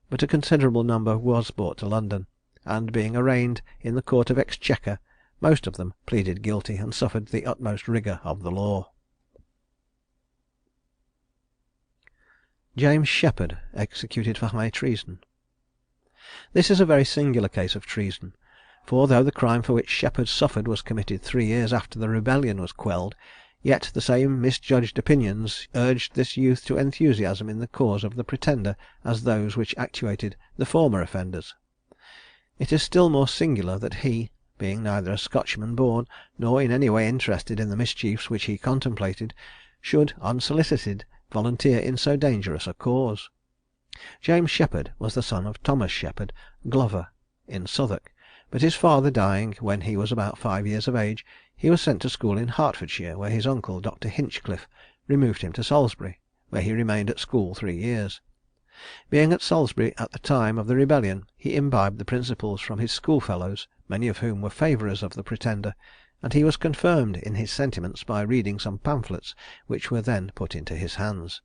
but a considerable number was brought to London, and being arraigned in the Court of Exchequer, most of them pleaded guilty, and suffered the utmost rigour of the law. James Sheppard, executed for high treason. This is a very singular case of treason; for though the crime for which Sheppard suffered was committed 3 years after the rebellion was quelled, yet the same misjudged opinions urged this youth to enthusiasm in the cause of the Pretender as those which actuated the former offenders. It is still more singular that he, being neither a Scotchman born, nor in any way interested in the mischiefs which he contemplated, should, unsolicited, volunteer in so dangerous a cause. James Sheppard was the son of Thomas Sheppard, glover, in Southwark; but his father dying when he was about 5 years of age, he was sent to school in Hertfordshire, where his uncle, Dr. Hinchcliffe, removed him to Salisbury, where he remained at school 3 years. Being at Salisbury at the time of the rebellion, he imbibed the principles from his schoolfellows, many of whom were favourers of the Pretender, and he was confirmed in his sentiments by reading some pamphlets which were then put into his hands.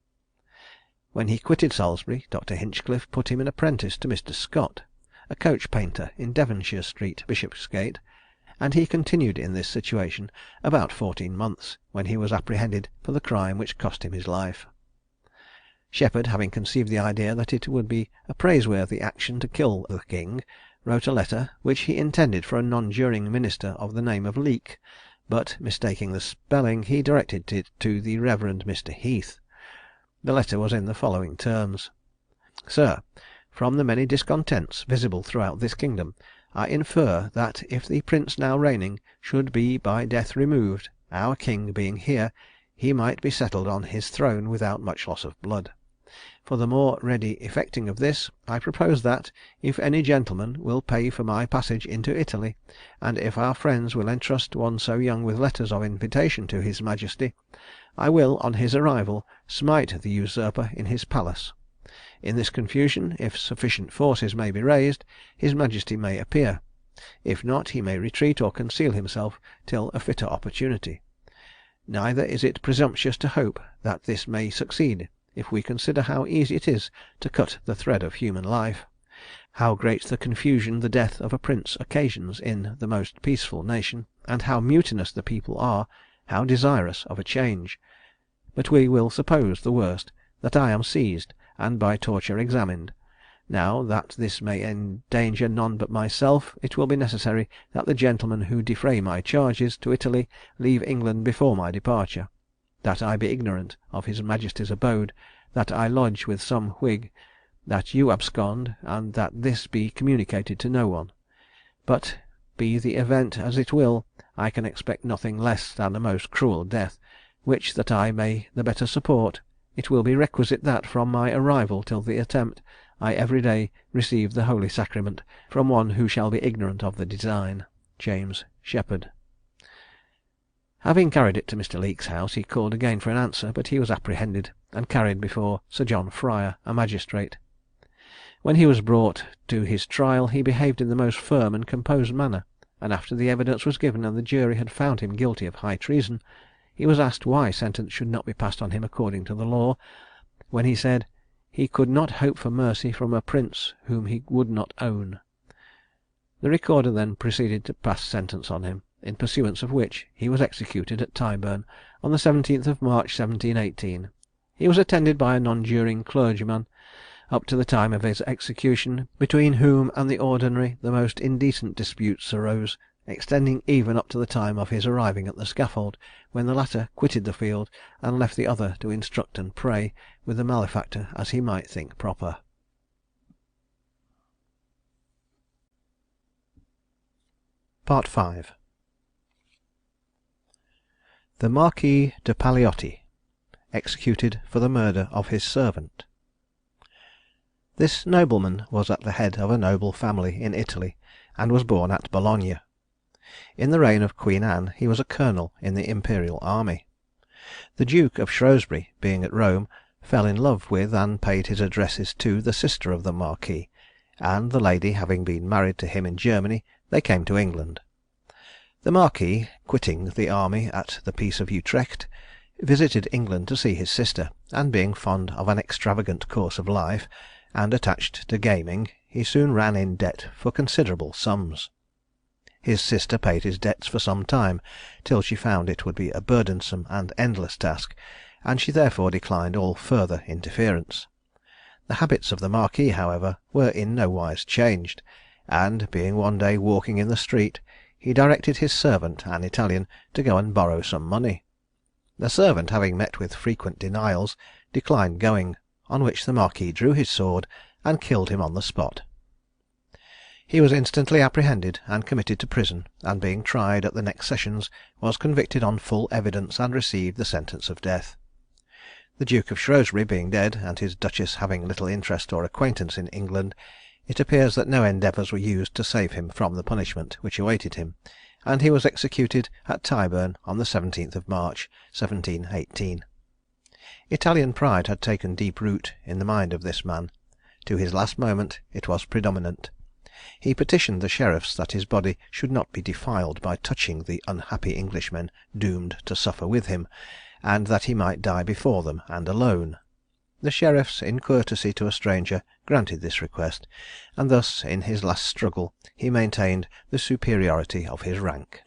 When he quitted Salisbury, Dr. Hinchcliffe put him an apprentice to Mr. Scott, a coach painter in Devonshire Street, Bishopsgate, and he continued in this situation about 14 months, when he was apprehended for the crime which cost him his life. Sheppard, having conceived the idea that it would be a praiseworthy action to kill the king, wrote a letter, which he intended for a non-juring minister of the name of Leake, but, mistaking the spelling, he directed it to the Reverend Mr. Heath. The letter was in the following terms: "Sir, from the many discontents visible throughout this kingdom, I infer that if the prince now reigning should be by death removed, our king being here, he might be settled on his throne without much loss of blood. For the more ready effecting of this, I propose that, if any gentleman will pay for my passage into Italy, and if our friends will entrust one so young with letters of invitation to his majesty, I will, on his arrival, smite the usurper in his palace. In this confusion, if sufficient forces may be raised, his majesty may appear; if not, he may retreat or conceal himself till a fitter opportunity. Neither is it presumptuous to hope that this may succeed, if we consider how easy it is to cut the thread of human life, how great the confusion the death of a prince occasions in the most peaceful nation, and how mutinous the people are, how desirous of a change. But we will suppose the worst, that I am seized, and by torture examined. Now, that this may endanger none but myself, it will be necessary that the gentlemen who defray my charges to Italy leave England before my departure; that I be ignorant of his majesty's abode; that I lodge with some Whig; that you abscond, and that this be communicated to no one. But, be the event as it will, I can expect nothing less than a most cruel death, which, that I may the better support, it will be requisite that, from my arrival till the attempt, I every day receive the Holy Sacrament from one who shall be ignorant of the design. James Sheppard. Having carried it to Mr. Leake's house, he called again for an answer, but he was apprehended and carried before Sir John Fryer, a magistrate. When he was brought to his trial, he behaved in the most firm and composed manner, and after the evidence was given and the jury had found him guilty of high treason, he was asked why sentence should not be passed on him according to the law, when he said, "He could not hope for mercy from a prince whom he would not own." The recorder then proceeded to pass sentence on him, in pursuance of which he was executed at Tyburn on the 17th of March 1718. He was attended by a non-juring clergyman up to the time of his execution, between whom and the ordinary the most indecent disputes arose, extending even up to the time of his arriving at the scaffold, when the latter quitted the field and left the other to instruct and pray with the malefactor as he might think proper. Part V. The Marquis de Paleotti, executed for the murder of his servant. This nobleman was at the head of a noble family in Italy, and was born at Bologna. In the reign of Queen Anne he was a colonel in the imperial army. The Duke of Shrewsbury, being at Rome, fell in love with and paid his addresses to the sister of the Marquis, and the lady having been married to him in Germany, they came to England. The Marquis, quitting the army at the Peace of Utrecht, visited England to see his sister, and being fond of an extravagant course of life, and attached to gaming, he soon ran in debt for considerable sums. His sister paid his debts for some time, till she found it would be a burdensome and endless task, and she therefore declined all further interference. The habits of the Marquis, however, were in no wise changed, and being one day walking in the street, he directed his servant, an Italian, to go and borrow some money. The servant, having met with frequent denials, declined going, on which the Marquis drew his sword and killed him on the spot. He was instantly apprehended and committed to prison, and being tried at the next sessions, was convicted on full evidence and received the sentence of death. The Duke of Shrewsbury being dead, and his Duchess having little interest or acquaintance in England, it appears that no endeavours were used to save him from the punishment which awaited him, and he was executed at Tyburn on the 17th of March 1718. Italian pride had taken deep root in the mind of this man. To his last moment it was predominant. He petitioned the sheriffs that his body should not be defiled by touching the unhappy Englishmen doomed to suffer with him, and that he might die before them and alone. The sheriffs, in courtesy to a stranger, granted this request, and thus in his last struggle he maintained the superiority of his rank.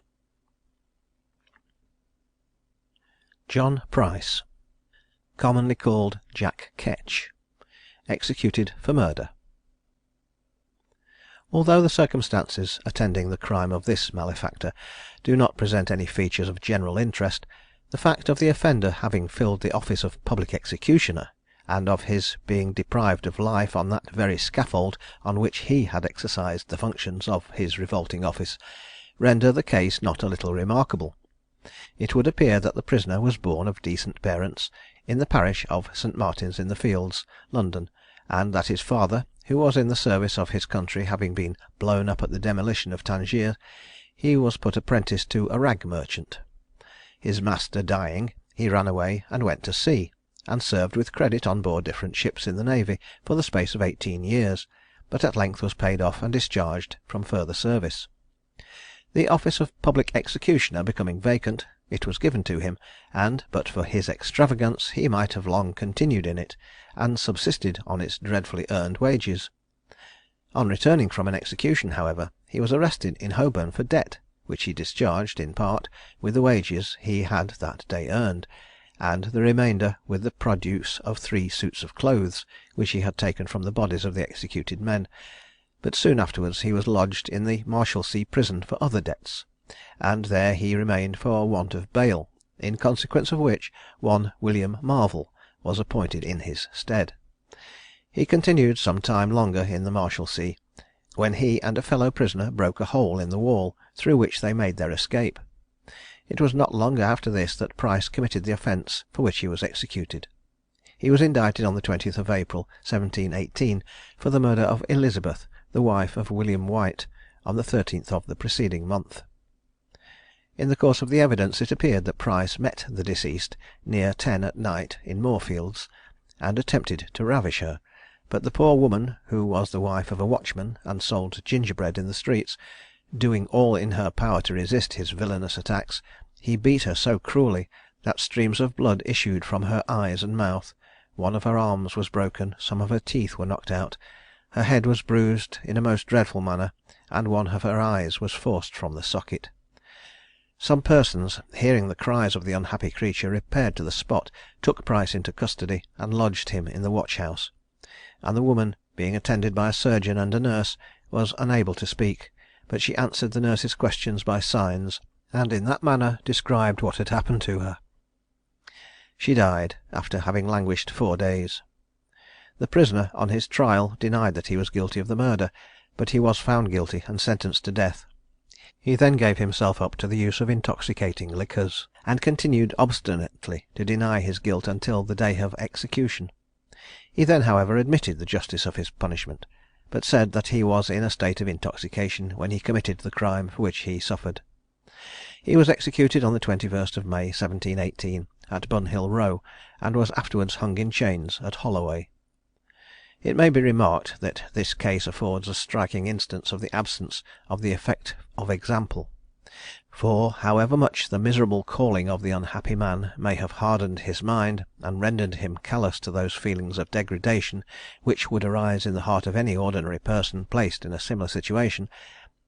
John Price, commonly called Jack Ketch, executed for murder. Although the circumstances attending the crime of this malefactor do not present any features of general interest, the fact of the offender having filled the office of public executioner, and of his being deprived of life on that very scaffold on which he had exercised the functions of his revolting office, render the case not a little remarkable. It would appear that the prisoner was born of decent parents in the parish of St. Martin's in the Fields, London, and that his father, who was in the service of his country, having been blown up at the demolition of Tangier, he was put apprentice to a rag merchant. His master dying, he ran away and went to sea, and served with credit on board different ships in the navy for the space of 18 years, but at length was paid off and discharged from further service. The office of public executioner becoming vacant, it was given to him, and but for his extravagance he might have long continued in it, and subsisted on its dreadfully earned wages. On returning from an execution, however, he was arrested in Holborn for debt, which he discharged, in part, with the wages he had that day earned, and the remainder with the produce of 3 suits of clothes, which he had taken from the bodies of the executed men; but soon afterwards he was lodged in the Marshalsea prison for other debts, and there he remained for want of bail, in consequence of which one William Marvel was appointed in his stead. He continued some time longer in the Marshalsea, when he and a fellow prisoner broke a hole in the wall, through which they made their escape. It was not long after this that Price committed the offence for which he was executed. He was indicted on the 20th of April 1718 for the murder of Elizabeth, the wife of William White, on the 13th of the preceding month. In the course of the evidence it appeared that Price met the deceased near 10 at night in Moorfields, and attempted to ravish her; but the poor woman, who was the wife of a watchman, and sold gingerbread in the streets, doing all in her power to resist his villainous attacks, he beat her so cruelly that streams of blood issued from her eyes and mouth, one of her arms was broken, some of her teeth were knocked out, her head was bruised in a most dreadful manner, and one of her eyes was forced from the socket. Some persons, hearing the cries of the unhappy creature, repaired to the spot, took Price into custody, and lodged him in the watch house; and the woman, being attended by a surgeon and a nurse, was unable to speak, but she answered the nurse's questions by signs, and in that manner described what had happened to her. She died, after having languished 4 days. The prisoner, on his trial, denied that he was guilty of the murder, but he was found guilty and sentenced to death. He then gave himself up to the use of intoxicating liquors, and continued obstinately to deny his guilt until the day of execution. He then, however, admitted the justice of his punishment, but said that he was in a state of intoxication when he committed the crime for which he suffered. He was executed on the 21st of May 1718 at Bunhill Row, and was afterwards hung in chains at Holloway. It may be remarked that this case affords a striking instance of the absence of the effect of example; for, however much the miserable calling of the unhappy man may have hardened his mind, and rendered him callous to those feelings of degradation which would arise in the heart of any ordinary person placed in a similar situation,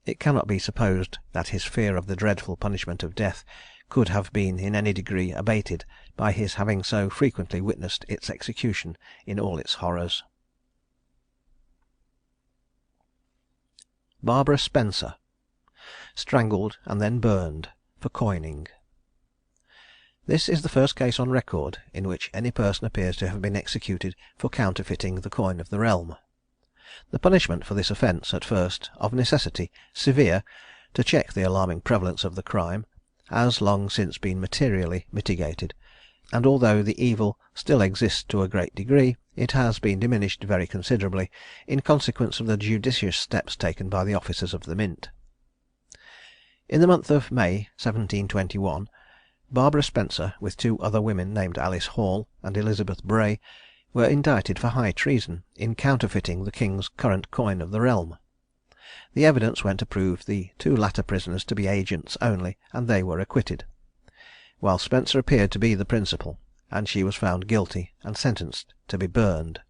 it cannot be supposed that his fear of the dreadful punishment of death could have been in any degree abated by his having so frequently witnessed its execution in all its horrors. Barbara Spencer, strangled and then burned for coining. This is the first case on record in which any person appears to have been executed for counterfeiting the coin of the realm. The punishment for this offence, at first, of necessity, severe, to check the alarming prevalence of the crime, has long since been materially mitigated, and although the evil still exists to a great degree, it has been diminished very considerably in consequence of the judicious steps taken by the officers of the Mint. In the month of May 1721, Barbara Spencer, with 2 other women named Alice Hall and Elizabeth Bray, were indicted for high treason in counterfeiting the king's current coin of the realm. The evidence went to prove the 2 latter prisoners to be agents only, and they were acquitted, while Spencer appeared to be the principal, and she was found guilty and sentenced to be burned.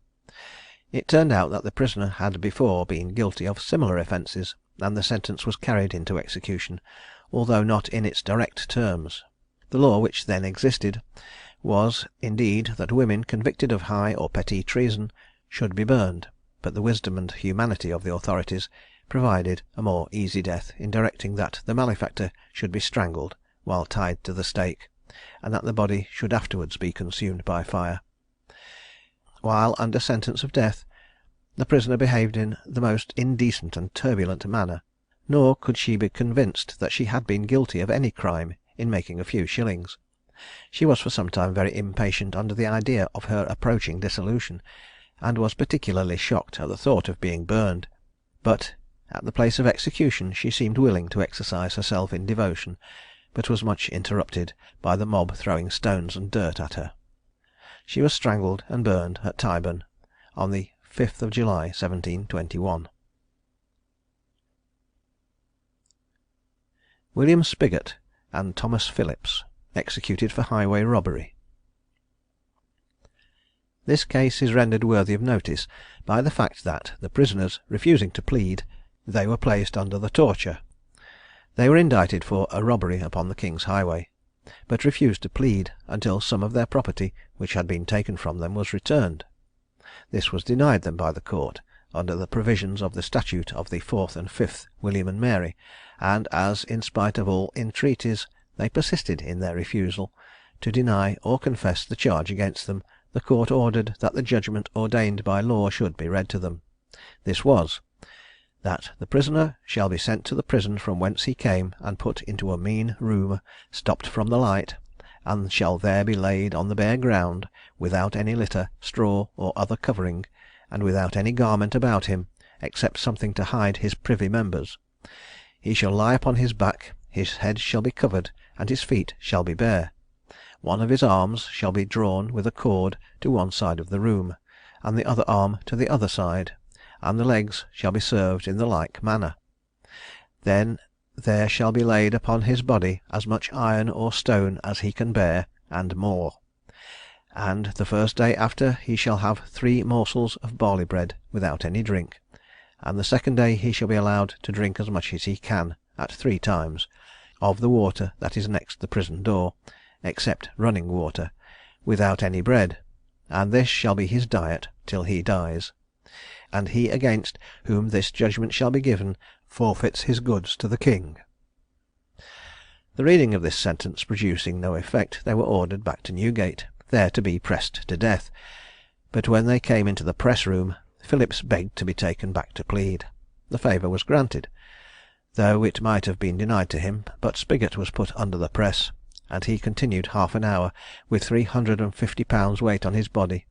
It turned out that the prisoner had before been guilty of similar offences, and the sentence was carried into execution, although not in its direct terms. The law which then existed was, indeed, that women convicted of high or petty treason should be burned, but the wisdom and humanity of the authorities provided a more easy death in directing that the malefactor should be strangled while tied to the stake, and that the body should afterwards be consumed by fire. While under sentence of death, the prisoner behaved in the most indecent and turbulent manner, nor could she be convinced that she had been guilty of any crime in making a few shillings. She was for some time very impatient under the idea of her approaching dissolution, and was particularly shocked at the thought of being burned; but at the place of execution she seemed willing to exercise herself in devotion, but was much interrupted by the mob throwing stones and dirt at her. She was strangled and burned at Tyburn on the 5th of July 1721. William Spigot and Thomas Phillips, executed for highway robbery. This case is rendered worthy of notice by the fact that, the prisoners refusing to plead, they were placed under the torture. They were indicted for a robbery upon the King's highway, but refused to plead until some of their property which had been taken from them was returned. This was denied them by the court, under the provisions of the statute of the 4th and 5th William and Mary, and as, in spite of all entreaties, they persisted in their refusal to deny or confess the charge against them, the court ordered that the judgment ordained by law should be read to them. This was, that the prisoner shall be sent to the prison from whence he came, and put into a mean room, stopped from the light, and shall there be laid on the bare ground, without any litter, straw, or other covering, and without any garment about him, except something to hide his privy members. He shall lie upon his back, his head shall be covered, and his feet shall be bare. One of his arms shall be drawn with a cord to one side of the room, and the other arm to the other side, and the legs shall be served in the like manner. Then there shall be laid upon his body as much iron or stone as he can bear, and more. And the first day after he shall have 3 morsels of barley bread, without any drink. And the second day he shall be allowed to drink as much as he can, at 3 times, of the water that is next the prison door, except running water, without any bread, and this shall be his diet till he dies. And he against whom this judgment shall be given forfeits his goods to the king. The reading of this sentence producing no effect, they were ordered back to Newgate, there to be pressed to death. But when they came into the press room, Phillips begged to be taken back to plead. The favour was granted, though it might have been denied to him, but Spigot was put under the press, and he continued half an hour with 350 pounds weight on his body,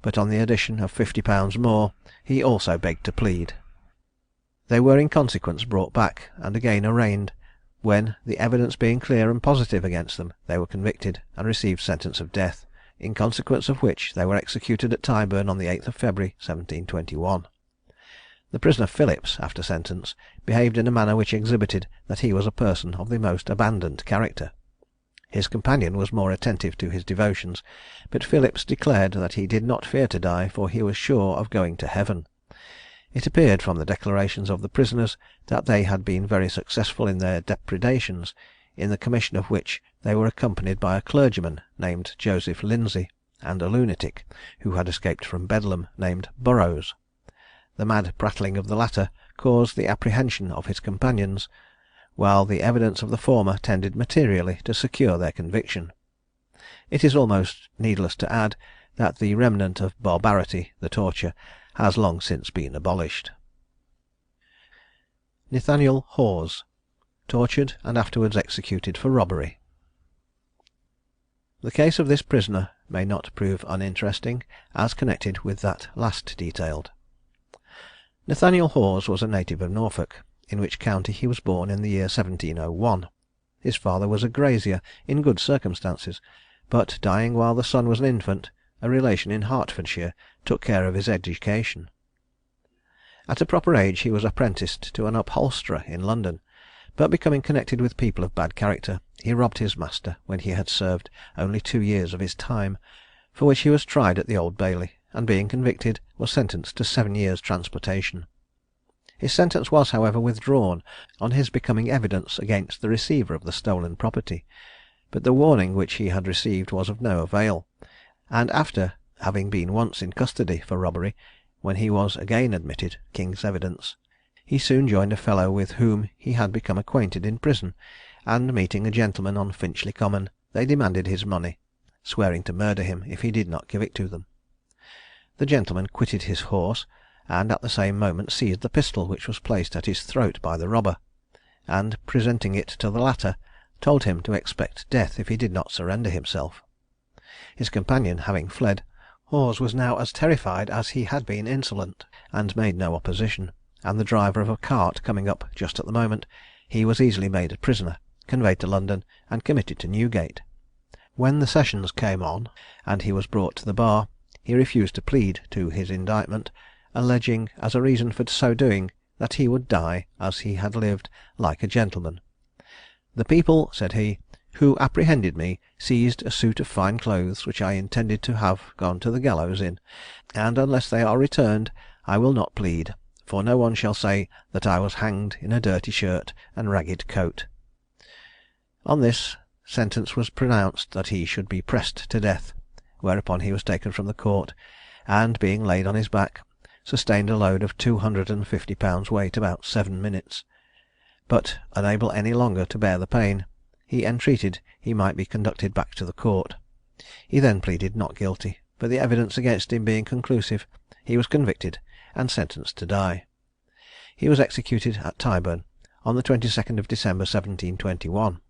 but on the addition of 50 pounds more, he also begged to plead. They were in consequence brought back, and again arraigned, when, the evidence being clear and positive against them, they were convicted, and received sentence of death, in consequence of which they were executed at Tyburn on the 8th of February 1721. The prisoner Phillips, after sentence, behaved in a manner which exhibited that he was a person of the most abandoned character. His companion was more attentive to his devotions, but Phillips declared that he did not fear to die, for he was sure of going to heaven. It appeared from the declarations of the prisoners that they had been very successful in their depredations, in the commission of which they were accompanied by a clergyman named Joseph Lindsay, and a lunatic, who had escaped from Bedlam, named Burrows. The mad prattling of the latter caused the apprehension of his companions, while the evidence of the former tended materially to secure their conviction. It is almost needless to add that the remnant of barbarity, the torture, has long since been abolished. Nathaniel Hawes, tortured and afterwards executed for robbery. The case of this prisoner may not prove uninteresting, as connected with that last detailed. Nathaniel Hawes was a native of Norfolk, in which county he was born in the year 1701. His father was a grazier in good circumstances, but dying while the son was an infant, a relation in Hertfordshire took care of his education. At a proper age he was apprenticed to an upholsterer in London, but becoming connected with people of bad character, he robbed his master when he had served only 2 years of his time, for which he was tried at the Old Bailey, and being convicted was sentenced to 7 years' transportation. His sentence was, however, withdrawn on his becoming evidence against the receiver of the stolen property, but the warning which he had received was of no avail, and after having been once in custody for robbery, when he was again admitted King's evidence, he soon joined a fellow with whom he had become acquainted in prison, and meeting a gentleman on Finchley Common, they demanded his money, swearing to murder him if he did not give it to them. The gentleman quitted his horse, and at the same moment seized the pistol which was placed at his throat by the robber, and presenting it to the latter, told him to expect death if he did not surrender himself. His companion having fled, Hawes was now as terrified as he had been insolent, and made no opposition, and the driver of a cart coming up just at the moment, he was easily made a prisoner, conveyed to London, and committed to Newgate. When the sessions came on, and he was brought to the bar, he refused to plead to his indictment, alleging as a reason for so doing that he would die, as he had lived, like a gentleman. "The people," said he, "who apprehended me seized a suit of fine clothes which I intended to have gone to the gallows in, and unless they are returned I will not plead, for no one shall say that I was hanged in a dirty shirt and ragged coat." On this, sentence was pronounced that he should be pressed to death, whereupon he was taken from the court, and being laid on his back, sustained a load of 250 pounds weight about 7 minutes, but unable any longer to bear the pain, he entreated he might be conducted back to the court. He then pleaded not guilty, but the evidence against him being conclusive, he was convicted and sentenced to die. He was executed at Tyburn on the 22nd of December 1721.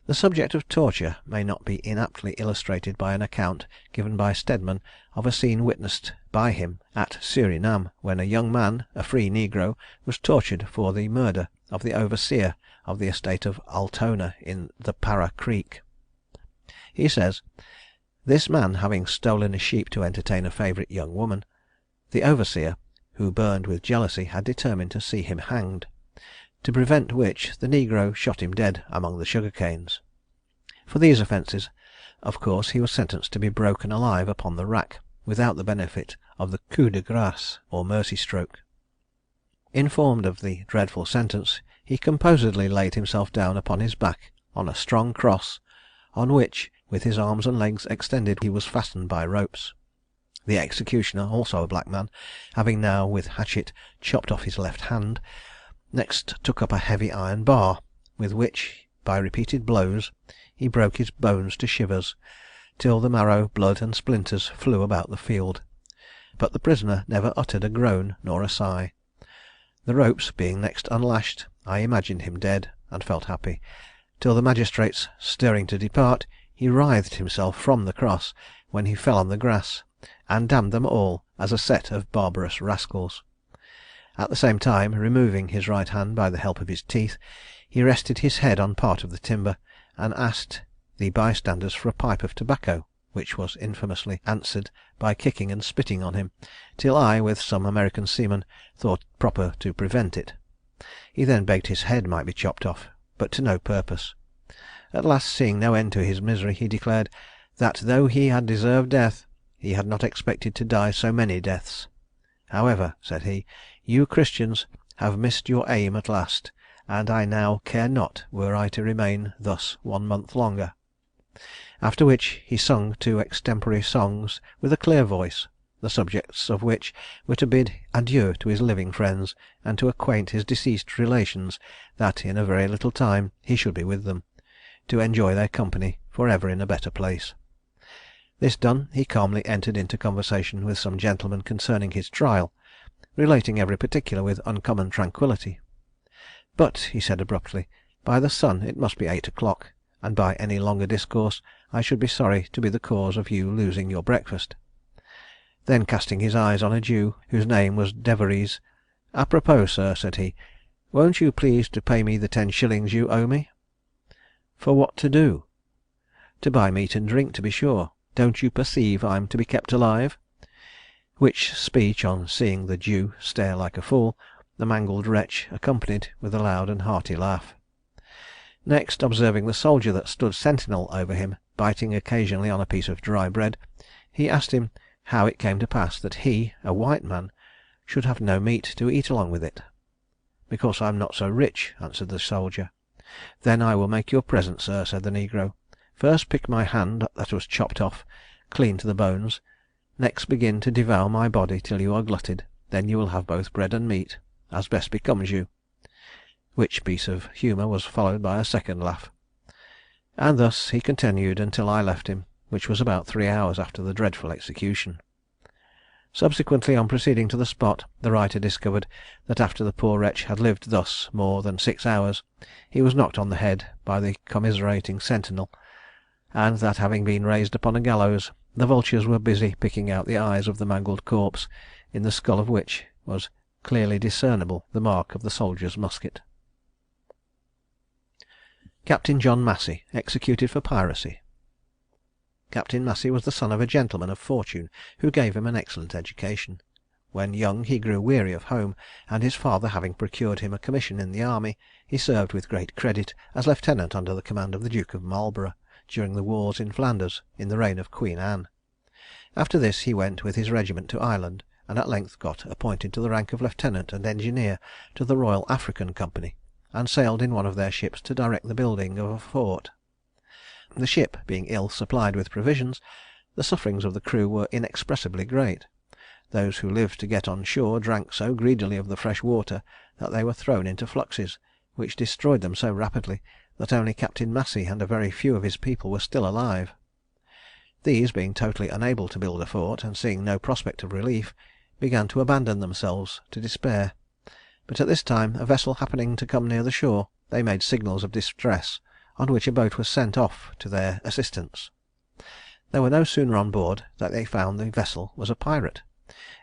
The subject of torture may not be inaptly illustrated by an account given by Stedman of a scene witnessed by him at Surinam, when a young man, a free negro, was tortured for the murder of the overseer of the estate of Altona in the Para Creek. He says, "This man having stolen a sheep to entertain a favourite young woman, the overseer, who burned with jealousy, had determined to see him hanged, to prevent which the negro shot him dead among the sugar canes. For these offences, of course, he was sentenced to be broken alive upon the rack, without the benefit of the coup de grâce, or mercy stroke. Informed of the dreadful sentence, he composedly laid himself down upon his back on a strong cross, on which, with his arms and legs extended, he was fastened by ropes. The executioner, also a black man, having now with hatchet chopped off his left hand, next took up a heavy iron bar, with which, by repeated blows, he broke his bones to shivers, till the marrow, blood, and splinters flew about the field; but the prisoner never uttered a groan nor a sigh. The ropes being next unlashed, I imagined him dead, and felt happy, till the magistrates stirring to depart, he writhed himself from the cross, when he fell on the grass, and damned them all as a set of barbarous rascals. At the same time, removing his right hand by the help of his teeth, he rested his head on part of the timber, and asked the bystanders for a pipe of tobacco, which was infamously answered by kicking and spitting on him, till I, with some American seamen, thought proper to prevent it. He then begged his head might be chopped off, but to no purpose. At last, seeing no end to his misery, he declared that though he had deserved death, he had not expected to die so many deaths. However, said he, you Christians have missed your aim at last, and I now care not were I to remain thus 1 month longer. After which he sung 2 extempore songs with a clear voice, the subjects of which were to bid adieu to his living friends, and to acquaint his deceased relations that in a very little time he should be with them, to enjoy their company for ever in a better place. This done, he calmly entered into conversation with some gentlemen concerning his trial, relating every particular with uncommon tranquillity. But, he said abruptly, by the sun it must be 8 o'clock, and by any longer discourse I should be sorry to be the cause of you losing your breakfast. Then casting his eyes on a Jew, whose name was Deveries, "Apropos, sir," said he, "won't you please to pay me the 10 shillings you owe me?" "For what to do?" "To buy meat and drink, to be sure. Don't you perceive I'm to be kept alive?" Which speech, on seeing the Jew stare like a fool, the mangled wretch accompanied with a loud and hearty laugh. Next, observing the soldier that stood sentinel over him biting occasionally on a piece of dry bread, he asked him how it came to pass that he, a white man, should have no meat to eat along with it. "Because I'm not so rich," answered the soldier. "Then I will make you a present, sir," said the negro. "First pick my hand that was chopped off clean to the bones, next begin to devour my body till you are glutted, then you will have both bread and meat, as best becomes you." Which piece of humour was followed by a second laugh. And thus he continued until I left him, which was about 3 hours after the dreadful execution. Subsequently, on proceeding to the spot, the writer discovered that after the poor wretch had lived thus more than 6 hours, he was knocked on the head by the commiserating sentinel, and that having been raised upon a gallows, the vultures were busy picking out the eyes of the mangled corpse, in the skull of which was clearly discernible the mark of the soldier's musket. Captain John Massey, executed for piracy. Captain Massey was the son of a gentleman of fortune, who gave him an excellent education. When young he grew weary of home, and his father having procured him a commission in the army, he served with great credit as lieutenant under the command of the Duke of Marlborough, during the wars in Flanders in the reign of Queen Anne. After this he went with his regiment to Ireland, and at length got appointed to the rank of lieutenant and engineer to the Royal African Company, and sailed in one of their ships to direct the building of a fort. The ship being ill supplied with provisions, the sufferings of the crew were inexpressibly great. Those who lived to get on shore drank so greedily of the fresh water that they were thrown into fluxes, which destroyed them so rapidly that only Captain Massey and a very few of his people were still alive. These, being totally unable to build a fort, and seeing no prospect of relief, began to abandon themselves to despair. But at this time, a vessel happening to come near the shore, they made signals of distress, on which a boat was sent off to their assistance. They were no sooner on board than they found the vessel was a pirate,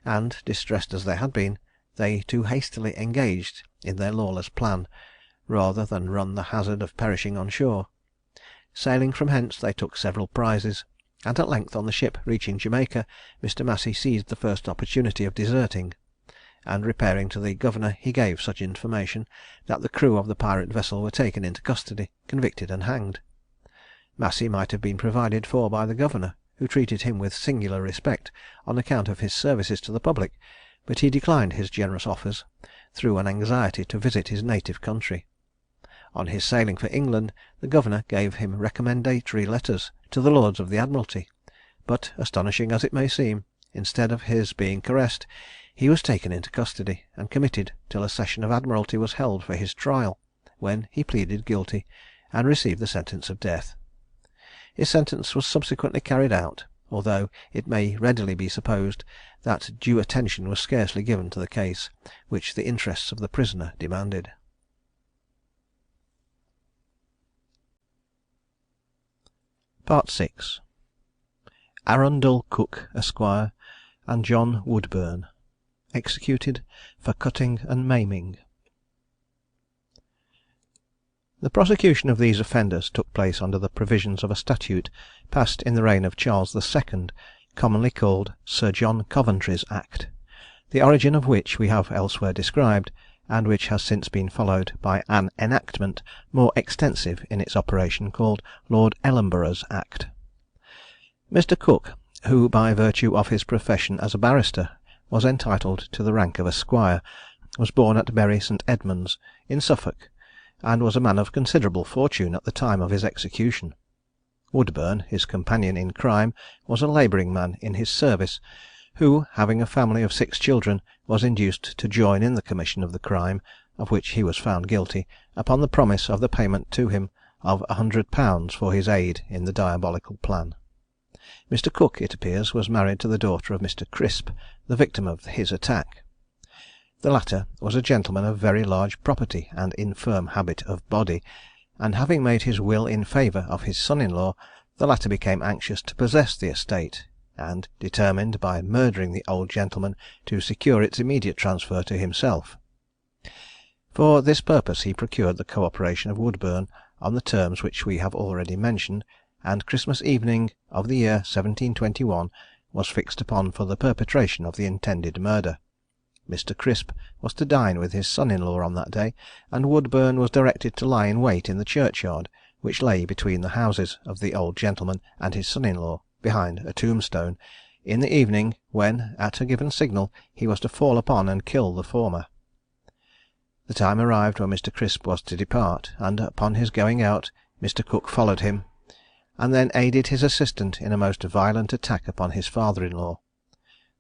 and, distressed as they had been, they too hastily engaged in their lawless plan, rather than run the hazard of perishing on shore. Sailing from hence, they took several prizes, and at length, on the ship reaching Jamaica, Mr. Massey seized the first opportunity of deserting, and repairing to the governor, he gave such information that the crew of the pirate vessel were taken into custody, convicted, and hanged. Massey might have been provided for by the governor, who treated him with singular respect on account of his services to the public, but he declined his generous offers through an anxiety to visit his native country. On his sailing for England, the governor gave him recommendatory letters to the Lords of the Admiralty; but, astonishing as it may seem, instead of his being caressed, he was taken into custody, and committed till a session of Admiralty was held for his trial, when he pleaded guilty, and received the sentence of death. His sentence was subsequently carried out, although it may readily be supposed that due attention was scarcely given to the case, which the interests of the prisoner demanded. Part 6. Arundel Cook, Esquire, and John Woodburn, executed for cutting and maiming. The prosecution of these offenders took place under the provisions of a statute passed in the reign of Charles II, commonly called Sir John Coventry's Act, the origin of which we have elsewhere described, and which has since been followed by an enactment more extensive in its operation, called Lord Ellenborough's Act. Mr. Cook, who by virtue of his profession as a barrister was entitled to the rank of Esquire, was born at Bury St. Edmunds, in Suffolk, and was a man of considerable fortune at the time of his execution. Woodburn, his companion in crime, was a labouring man in his service, who, having a family of 6 children, was induced to join in the commission of the crime, of which he was found guilty, upon the promise of the payment to him of £100 for his aid in the diabolical plan. Mr. Cook, it appears, was married to the daughter of Mr. Crisp, the victim of his attack. The latter was a gentleman of very large property and infirm habit of body, and having made his will in favour of his son-in-law, the latter became anxious to possess the estate, and determined by murdering the old gentleman to secure its immediate transfer to himself. For this purpose he procured the co-operation of Woodburn on the terms which we have already mentioned, and Christmas evening of the year 1721 was fixed upon for the perpetration of the intended murder. Mr. Crisp was to dine with his son-in-law on that day, and Woodburn was directed to lie in wait in the churchyard, which lay between the houses of the old gentleman and his son-in-law, behind a tombstone, in the evening, when, at a given signal, he was to fall upon and kill the former. The time arrived when Mr. Crisp was to depart, and upon his going out, Mr. Cook followed him, and then aided his assistant in a most violent attack upon his father-in-law.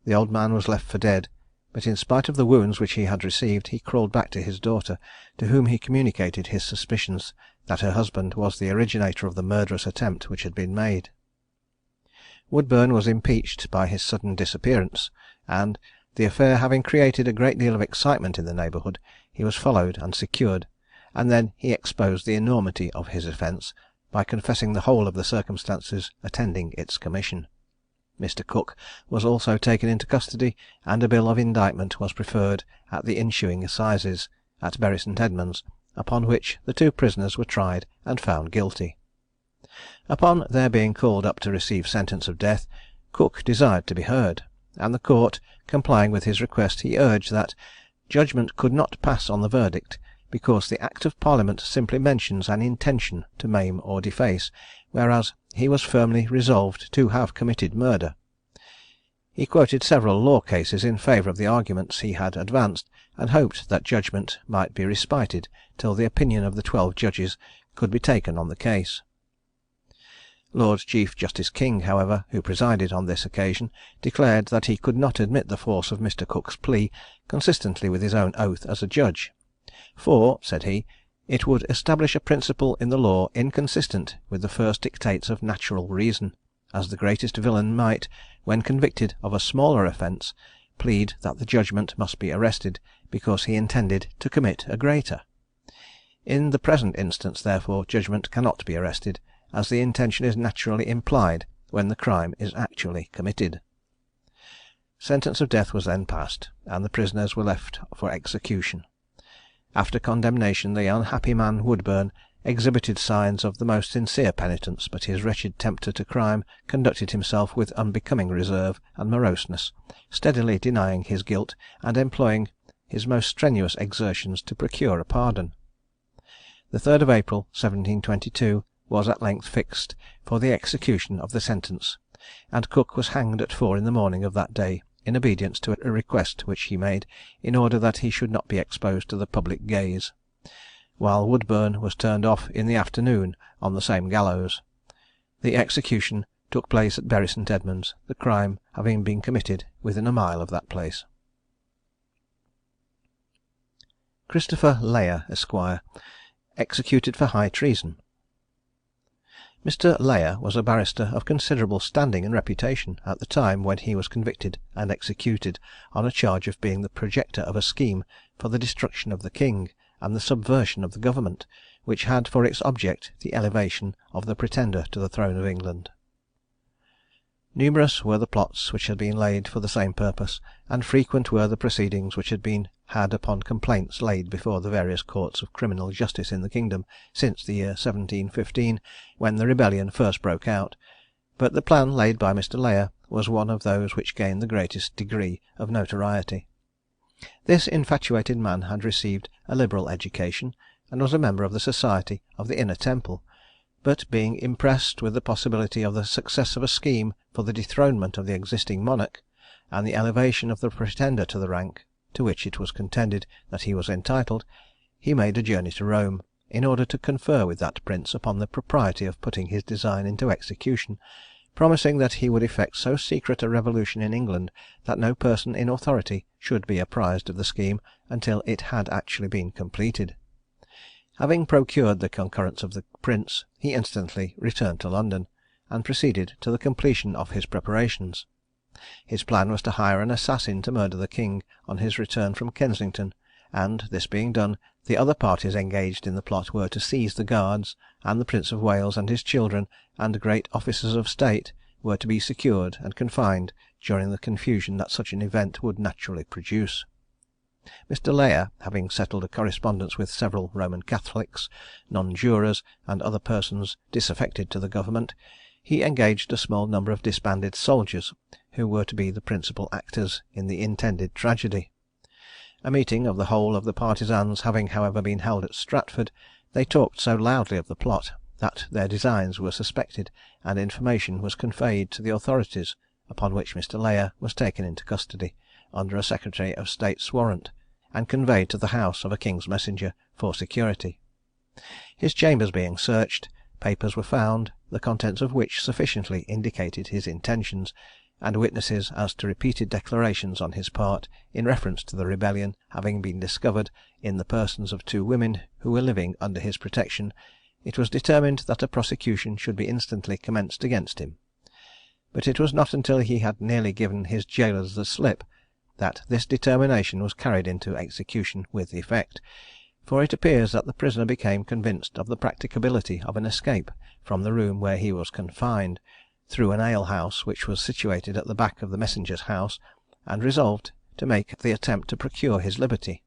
The old man was left for dead, but in spite of the wounds which he had received, he crawled back to his daughter, to whom he communicated his suspicions that her husband was the originator of the murderous attempt which had been made. Woodburn was impeached by his sudden disappearance, and, the affair having created a great deal of excitement in the neighbourhood, he was followed and secured, and then he exposed the enormity of his offence by confessing the whole of the circumstances attending its commission. Mr. Cook was also taken into custody, and a bill of indictment was preferred at the ensuing assizes at Bury St. Edmunds, upon which the 2 prisoners were tried and found guilty. Upon their being called up to receive sentence of death, Cook desired to be heard, and the court, complying with his request, he urged that judgment could not pass on the verdict, because the Act of Parliament simply mentions an intention to maim or deface, whereas he was firmly resolved to have committed murder. He quoted several law cases in favour of the arguments he had advanced, and hoped that judgment might be respited till the opinion of the 12 judges could be taken on the case. Lord Chief Justice King, however, who presided on this occasion, declared that he could not admit the force of Mr. Cook's plea consistently with his own oath as a judge; for, said he, it would establish a principle in the law inconsistent with the first dictates of natural reason, as the greatest villain might, when convicted of a smaller offence, plead that the judgment must be arrested because he intended to commit a greater. In the present instance, therefore, judgment cannot be arrested, as the intention is naturally implied when the crime is actually committed. Sentence of death was then passed, and the prisoners were left for execution. After condemnation, the unhappy man Woodburn exhibited signs of the most sincere penitence, but his wretched tempter to crime conducted himself with unbecoming reserve and moroseness, steadily denying his guilt, and employing his most strenuous exertions to procure a pardon. The 3rd of April 1722 was at length fixed for the execution of the sentence, and Cook was hanged at 4 in the morning of that day, in obedience to a request which he made, in order that he should not be exposed to the public gaze, while Woodburn was turned off in the afternoon on the same gallows. The execution took place at Bury St. Edmunds, the crime having been committed within a mile of that place. Christopher Layer, Esquire, executed for high treason. Mr. Layer was a barrister of considerable standing and reputation at the time when he was convicted and executed on a charge of being the projector of a scheme for the destruction of the king and the subversion of the government, which had for its object the elevation of the Pretender to the throne of England. Numerous were the plots which had been laid for the same purpose, and frequent were the proceedings which had been had upon complaints laid before the various courts of criminal justice in the kingdom since the year 1715, when the rebellion first broke out, but the plan laid by Mr. Layer was one of those which gained the greatest degree of notoriety. This infatuated man had received a liberal education, and was a member of the Society of the Inner Temple, but being impressed with the possibility of the success of a scheme for the dethronement of the existing monarch, and the elevation of the Pretender to the rank to which it was contended that he was entitled, he made a journey to Rome, in order to confer with that prince upon the propriety of putting his design into execution, promising that he would effect so secret a revolution in England that no person in authority should be apprised of the scheme until it had actually been completed. Having procured the concurrence of the prince, he instantly returned to London, and proceeded to the completion of his preparations. His plan was to hire an assassin to murder the king on his return from Kensington, and, this being done, the other parties engaged in the plot were to seize the guards, and the Prince of Wales and his children, and great officers of state, were to be secured and confined during the confusion that such an event would naturally produce. Mr. Layer, having settled a correspondence with several Roman Catholics, non-jurors, and other persons disaffected to the government, he engaged a small number of disbanded soldiers, who were to be the principal actors in the intended tragedy. A meeting of the whole of the partisans having however been held at Stratford, they talked so loudly of the plot, that their designs were suspected, and information was conveyed to the authorities, upon which Mr. Layer was taken into custody, under a Secretary of State's warrant, and conveyed to the house of a king's messenger for security. His chambers being searched, papers were found, the contents of which sufficiently indicated his intentions, and witnesses as to repeated declarations on his part, in reference to the rebellion, having been discovered in the persons of 2 women who were living under his protection, it was determined that a prosecution should be instantly commenced against him. But it was not until he had nearly given his jailers the slip that this determination was carried into execution with effect, for it appears that the prisoner became convinced of the practicability of an escape from the room where he was confined, through an ale-house which was situated at the back of the messenger's house, and resolved to make the attempt to procure his liberty.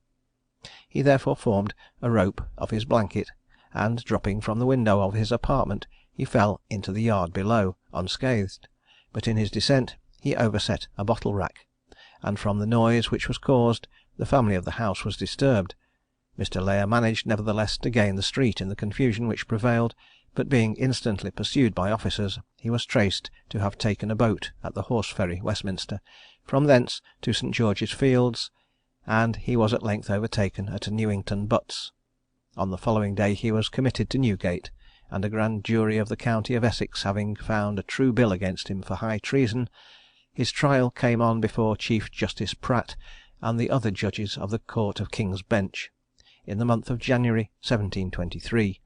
He therefore formed a rope of his blanket, and dropping from the window of his apartment, he fell into the yard below, unscathed, but in his descent he overset a bottle rack, and from the noise which was caused, the family of the house was disturbed. Mr. Layer managed nevertheless to gain the street in the confusion which prevailed, but being instantly pursued by officers, he was traced to have taken a boat at the Horse Ferry, Westminster, from thence to St. George's Fields, and he was at length overtaken at Newington Butts. On the following day he was committed to Newgate, and a grand jury of the county of Essex having found a true bill against him for high treason, his trial came on before Chief Justice Pratt and the other judges of the Court of King's Bench, in the month of January 1723,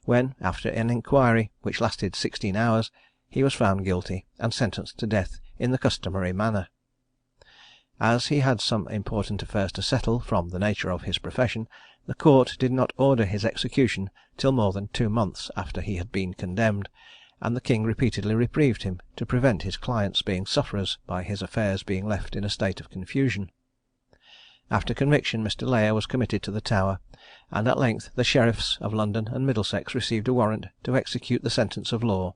when, after an inquiry which lasted 16 hours, he was found guilty and sentenced to death in the customary manner. As he had some important affairs to settle from the nature of his profession, the court did not order his execution till more than 2 months after he had been condemned, and the king repeatedly reprieved him to prevent his clients being sufferers by his affairs being left in a state of confusion. After conviction, Mr. Layer was committed to the Tower, and at length the sheriffs of London and Middlesex received a warrant to execute the sentence of law.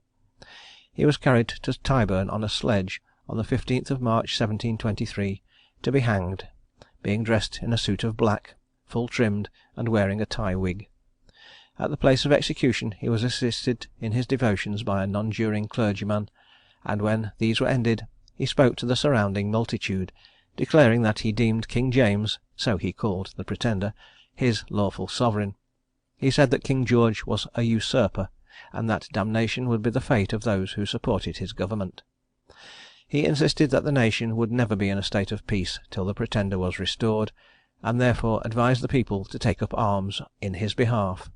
He was carried to Tyburn on a sledge on the 15th of March 1723, to be hanged, being dressed in a suit of black, full trimmed, and wearing a tie wig. At the place of execution he was assisted in his devotions by a non-juring clergyman, and when these were ended, he spoke to the surrounding multitude, declaring that he deemed King James, so he called the Pretender, his lawful sovereign. He said that King George was a usurper, and that damnation would be the fate of those who supported his government. He insisted that the nation would never be in a state of peace till the Pretender was restored, and therefore advised the people to take up arms in his behalf.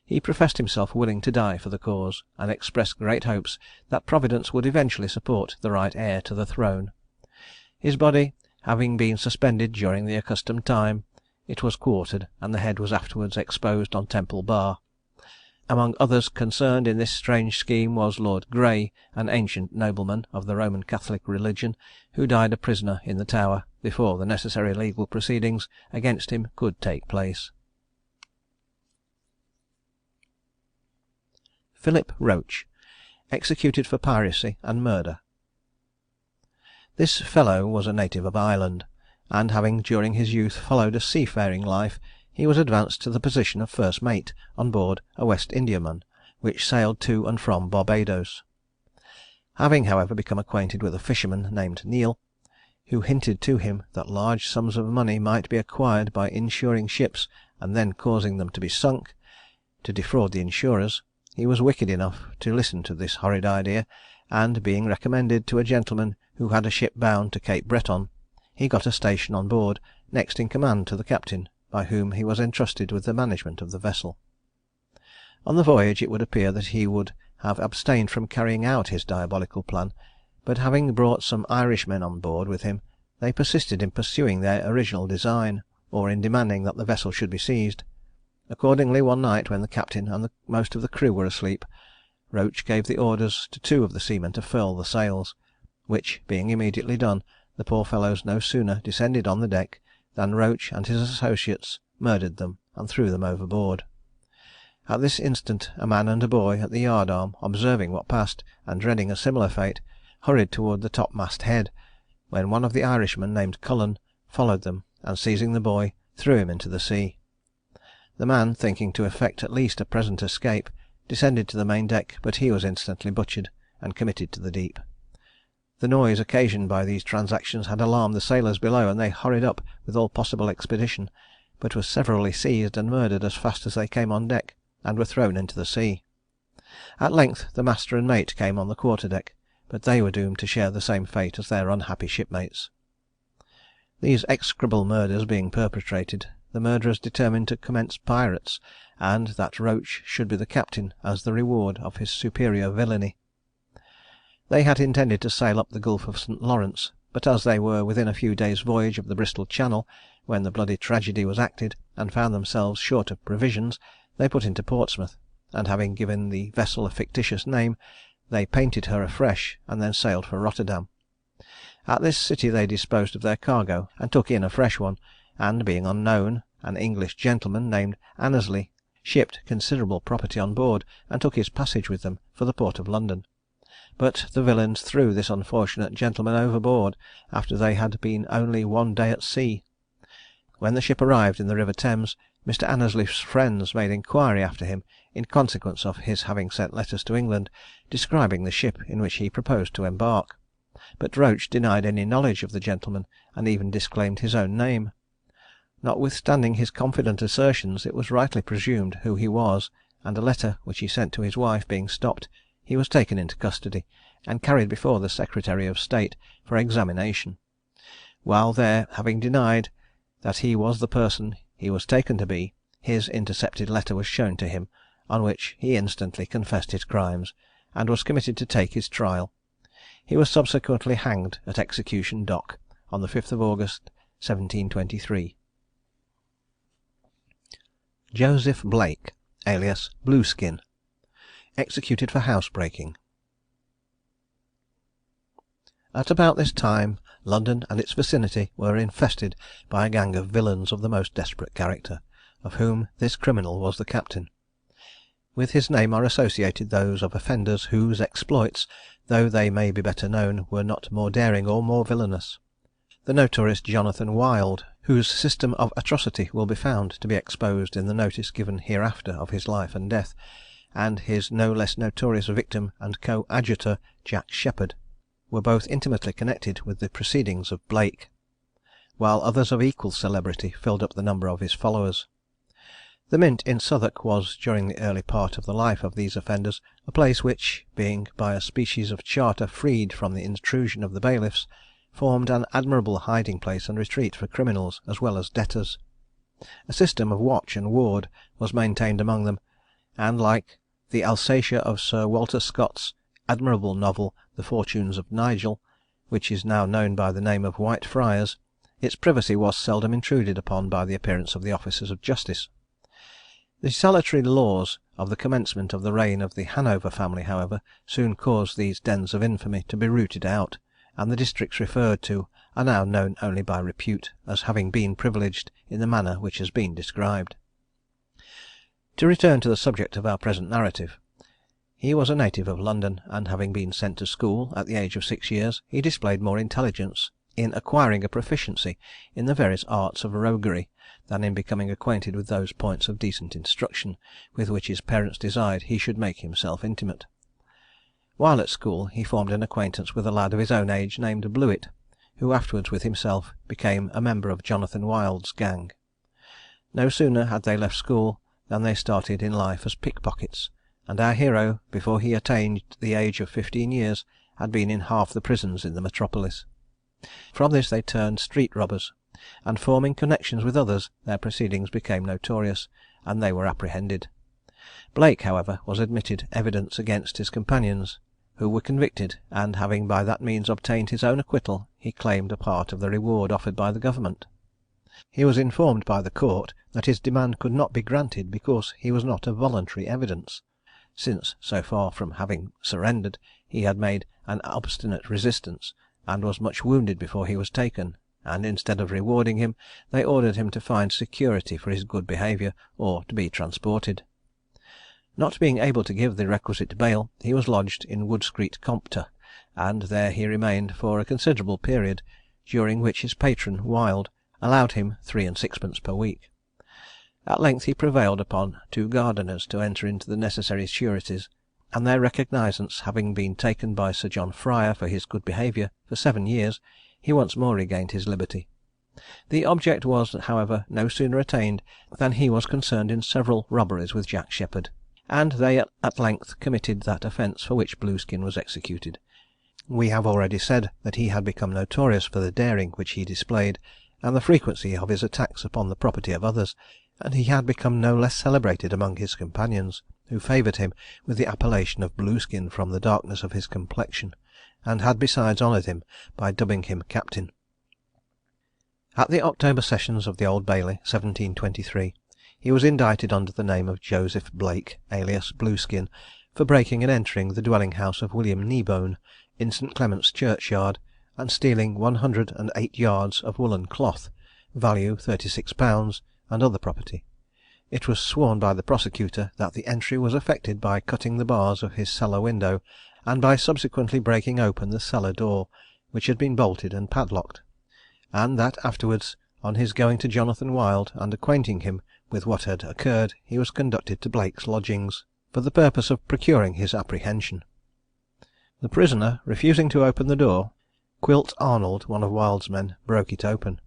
He professed himself willing to die for the cause, and expressed great hopes that Providence would eventually support the right heir to the throne. His body having been suspended during the accustomed time, it was quartered, and the head was afterwards exposed on Temple Bar. Among others concerned in this strange scheme was Lord Grey, an ancient nobleman of the Roman Catholic religion, who died a prisoner in the Tower before the necessary legal proceedings against him could take place. Philip Roach, executed for piracy and murder. This fellow was a native of Ireland, and having during his youth followed a seafaring life, he was advanced to the position of first mate on board a West Indiaman, which sailed to and from Barbadoes. Having, however, become acquainted with a fisherman named Neil, who hinted to him that large sums of money might be acquired by insuring ships and then causing them to be sunk, to defraud the insurers, he was wicked enough to listen to this horrid idea, and being recommended to a gentleman who had a ship bound to Cape Breton, he got a station on board, next in command to the captain, by whom he was entrusted with the management of the vessel. On the voyage it would appear that he would have abstained from carrying out his diabolical plan, but having brought some Irishmen on board with him, they persisted in pursuing their original design, or in demanding that the vessel should be seized. Accordingly, one night, when the captain and most of the crew were asleep, Roach gave the orders to 2 of the seamen to furl the sails, which being immediately done, the poor fellows no sooner descended on the deck than Roach and his associates murdered them and threw them overboard. At this instant a man and a boy at the yard arm, observing what passed, and dreading a similar fate, hurried toward the topmast head, when one of the Irishmen, named Cullen, followed them, and seizing the boy, threw him into the sea. The man, thinking to effect at least a present escape, descended to the main deck, but he was instantly butchered and committed to the deep. The noise occasioned by these transactions had alarmed the sailors below, and they hurried up with all possible expedition, but were severally seized and murdered as fast as they came on deck, and were thrown into the sea. At length the master and mate came on the quarter-deck, but they were doomed to share the same fate as their unhappy shipmates. These execrable murders being perpetrated, the murderers determined to commence pirates, and that Roach should be the captain as the reward of his superior villainy. They had intended to sail up the Gulf of St. Lawrence, but as they were within a few days' voyage of the Bristol Channel, when the bloody tragedy was acted, and found themselves short of provisions, they put into Portsmouth, and having given the vessel a fictitious name, they painted her afresh, and then sailed for Rotterdam. At this city they disposed of their cargo, and took in a fresh one, and being unknown, an English gentleman named Annesley shipped considerable property on board, and took his passage with them for the port of London. But the villains threw this unfortunate gentleman overboard, after they had been only 1 day at sea. When the ship arrived in the River Thames, Mr. Annesley's friends made inquiry after him, in consequence of his having sent letters to England, describing the ship in which he proposed to embark. But Roach denied any knowledge of the gentleman, and even disclaimed his own name. Notwithstanding his confident assertions, it was rightly presumed who he was, and a letter which he sent to his wife being stopped, he was taken into custody, and carried before the Secretary of State for examination. While there, having denied that he was the person he was taken to be, his intercepted letter was shown to him, on which he instantly confessed his crimes, and was committed to take his trial. He was subsequently hanged at Execution Dock on the 5th of August 1723. Joseph Blake, alias Blueskin, executed for housebreaking. At about this time London and its vicinity were infested by a gang of villains of the most desperate character, of whom this criminal was the captain. With his name are associated those of offenders whose exploits, though they may be better known, were not more daring or more villainous. The notorious Jonathan Wild, whose system of atrocity will be found to be exposed in the notice given hereafter of his life and death, and his no less notorious victim and coadjutor Jack Sheppard, were both intimately connected with the proceedings of Blake, while others of equal celebrity filled up the number of his followers. The Mint in Southwark was, during the early part of the life of these offenders, a place which, being by a species of charter freed from the intrusion of the bailiffs, formed an admirable hiding place and retreat for criminals as well as debtors. A system of watch and ward was maintained among them, and, like the Alsatia of Sir Walter Scott's admirable novel The Fortunes of Nigel, which is now known by the name of White Friars, its privacy was seldom intruded upon by the appearance of the officers of justice. The salutary laws of the commencement of the reign of the Hanover family, however, soon caused these dens of infamy to be rooted out, and the districts referred to are now known only by repute, as having been privileged in the manner which has been described. To return to the subject of our present narrative. He was a native of London, and having been sent to school at the age of 6 years, he displayed more intelligence in acquiring a proficiency in the various arts of roguery than in becoming acquainted with those points of decent instruction with which his parents desired he should make himself intimate. While at school he formed an acquaintance with a lad of his own age named Blewett, who afterwards with himself became a member of Jonathan Wild's gang. No sooner had they left school than they started in life as pickpockets, and our hero, before he attained the age of 15 years, had been in half the prisons in the metropolis. From this they turned street robbers, and forming connections with others, their proceedings became notorious, and they were apprehended. Blake, however, was admitted evidence against his companions, who were convicted, and having by that means obtained his own acquittal, he claimed a part of the reward offered by the government. He was informed by the court that his demand could not be granted because he was not a voluntary evidence, since, so far from having surrendered, he had made an obstinate resistance, and was much wounded before he was taken, and instead of rewarding him, they ordered him to find security for his good behaviour, or to be transported. Not being able to give the requisite bail, he was lodged in Wood Street Compter, and there he remained for a considerable period, during which his patron, Wild, allowed him 3 and 6pence per week. At length he prevailed upon 2 gardeners to enter into the necessary sureties, and their recognisance having been taken by Sir John Fryer for his good behaviour for 7 years, he once more regained his liberty. The object was, however, no sooner attained than he was concerned in several robberies with Jack Sheppard, and they at length committed that offence for which Blueskin was executed. We have already said that he had become notorious for the daring which he displayed, and the frequency of his attacks upon the property of others, and he had become no less celebrated among his companions, who favoured him with the appellation of Blueskin from the darkness of his complexion, and had besides honoured him by dubbing him captain. At the October sessions of the Old Bailey, 1723, he was indicted under the name of Joseph Blake, alias Blueskin, for breaking and entering the dwelling house of William Kneebone, in St. Clement's churchyard, and stealing 108 yards of woollen cloth, value £36, and other property. It was sworn by the prosecutor that the entry was effected by cutting the bars of his cellar window, and by subsequently breaking open the cellar door, which had been bolted and padlocked, and that afterwards, on his going to Jonathan Wild and acquainting him with what had occurred, he was conducted to Blake's lodgings, for the purpose of procuring his apprehension. The prisoner refusing to open the door, Quilt Arnold, one of Wild's men, broke it open.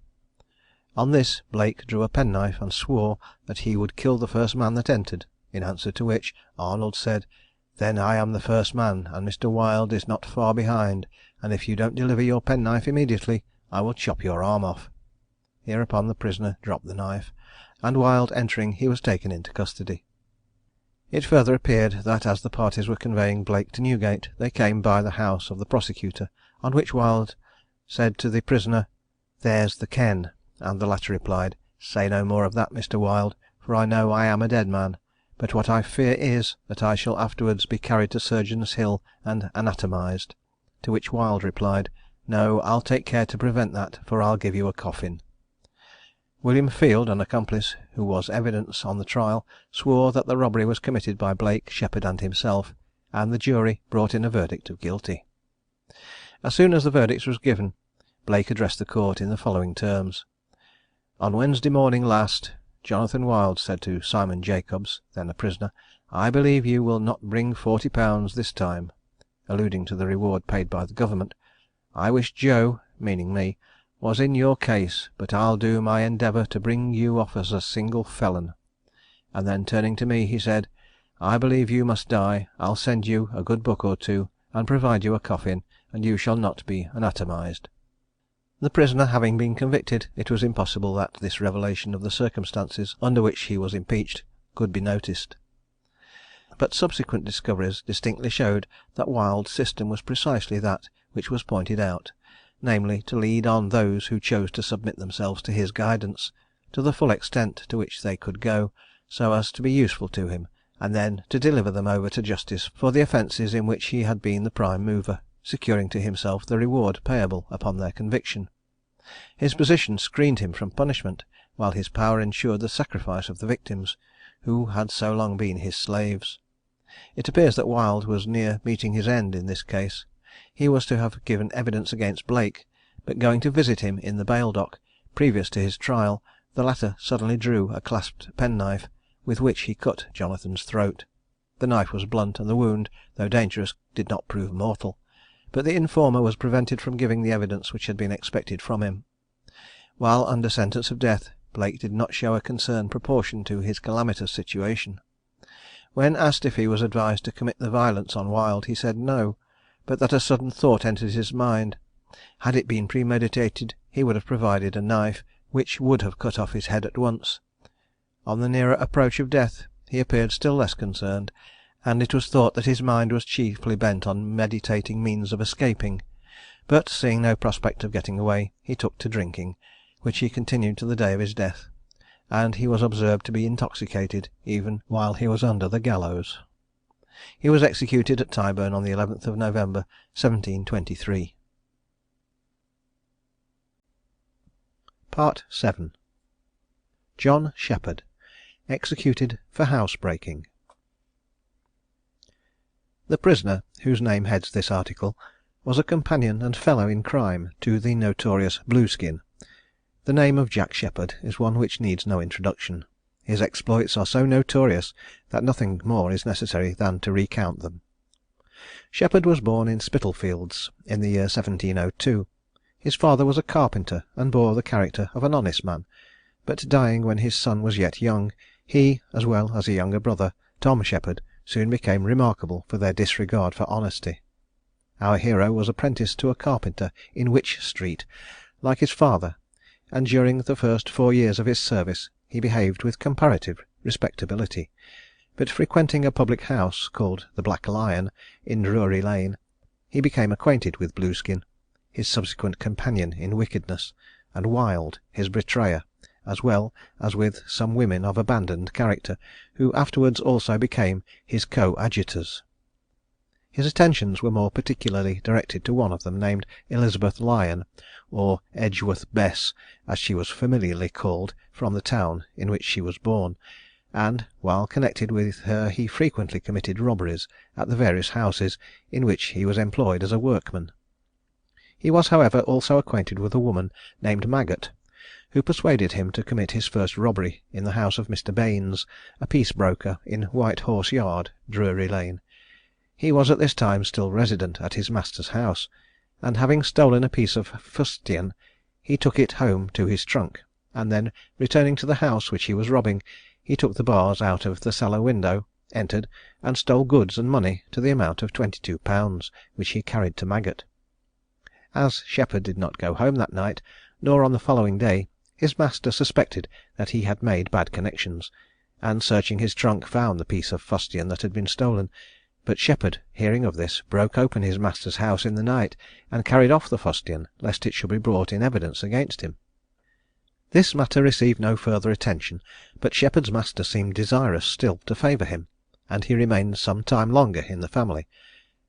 On this Blake drew a penknife and swore that he would kill the first man that entered, in answer to which Arnold said, "Then I am the first man, and Mr. Wild is not far behind, and if you don't deliver your penknife immediately, I will chop your arm off." Hereupon the prisoner dropped the knife, and Wild entering, he was taken into custody. It further appeared that as the parties were conveying Blake to Newgate, they came by the house of the prosecutor, on which Wild said to the prisoner, "There's the ken," and the latter replied, "Say no more of that, Mr. Wild, for I know I am a dead man; but what I fear is, that I shall afterwards be carried to Surgeon's Hill and anatomized." To which Wild replied, "No, I'll take care to prevent that, for I'll give you a coffin." William Field, an accomplice, who was evidence on the trial, swore that the robbery was committed by Blake, Sheppard, and himself, and the jury brought in a verdict of guilty. As soon as the verdict was given, Blake addressed the court in the following terms: "On Wednesday morning last, Jonathan Wild said to Simon Jacobs, then a prisoner, 'I believe you will not bring £40 this time,' alluding to the reward paid by the government. 'I wish Joe,' meaning me, 'was in your case, but I'll do my endeavour to bring you off as a single felon.' And then turning to me, he said, 'I believe you must die. I'll send you a good book or two, and provide you a coffin, and you shall not be anatomized.'" The prisoner having been convicted, it was impossible that this revelation of the circumstances under which he was impeached could be noticed. But subsequent discoveries distinctly showed that Wild's system was precisely that which was pointed out, namely, to lead on those who chose to submit themselves to his guidance, to the full extent to which they could go, so as to be useful to him, and then to deliver them over to justice for the offences in which he had been the prime mover, securing to himself the reward payable upon their conviction. His position screened him from punishment, while his power ensured the sacrifice of the victims, who had so long been his slaves. It appears that Wild was near meeting his end in this case. He was to have given evidence against Blake, but going to visit him in the bail dock, previous to his trial, the latter suddenly drew a clasped penknife, with which he cut Jonathan's throat. The knife was blunt, and the wound, though dangerous, did not prove mortal; but the informer was prevented from giving the evidence which had been expected from him. While under sentence of death, Blake did not show a concern proportioned to his calamitous situation. When asked if he was advised to commit the violence on Wild, he said no, but that a sudden thought entered his mind. Had it been premeditated, he would have provided a knife, which would have cut off his head at once. On the nearer approach of death, he appeared still less concerned, and it was thought that his mind was chiefly bent on meditating means of escaping; but seeing no prospect of getting away, he took to drinking, which he continued to the day of his death, and he was observed to be intoxicated even while he was under the gallows. He was executed at Tyburn on the 11th of November 1723. Part VII. John Sheppard, executed for housebreaking. The prisoner, whose name heads this article, was a companion and fellow in crime to the notorious Blueskin. The name of Jack Sheppard is one which needs no introduction. His exploits are so notorious that nothing more is necessary than to recount them. Sheppard was born in Spitalfields in the year 1702. His father was a carpenter, and bore the character of an honest man, but dying when his son was yet young, he, as well as a younger brother, Tom Sheppard, soon became remarkable for their disregard for honesty. Our hero was apprenticed to a carpenter in Wych Street, like his father, and during the first 4 years of his service he behaved with comparative respectability; but frequenting a public house, called the Black Lion, in Drury Lane, he became acquainted with Blueskin, his subsequent companion in wickedness, and Wild, his betrayer, as well as with some women of abandoned character, who afterwards also became his coadjutors. His attentions were more particularly directed to one of them, named Elizabeth Lyon, or Edgeworth Bess, as she was familiarly called from the town in which she was born, and while connected with her he frequently committed robberies at the various houses in which he was employed as a workman. He was, however, also acquainted with a woman named Maggot, who persuaded him to commit his first robbery in the house of Mr. Baines, a piece broker, in White Horse Yard, Drury Lane. He was at this time still resident at his master's house, and having stolen a piece of fustian, he took it home to his trunk, and then returning to the house which he was robbing, he took the bars out of the cellar window, entered, and stole goods and money to the amount of £22, which he carried to Maggot. As Sheppard did not go home that night, nor on the following day, his master suspected that he had made bad connections, and searching his trunk found the piece of fustian that had been stolen, But Sheppard, hearing of this, broke open his master's house in the night, and carried off the fustian, lest it should be brought in evidence against him. This matter received no further attention, but Sheppard's master seemed desirous still to favour him, and he remained some time longer in the family;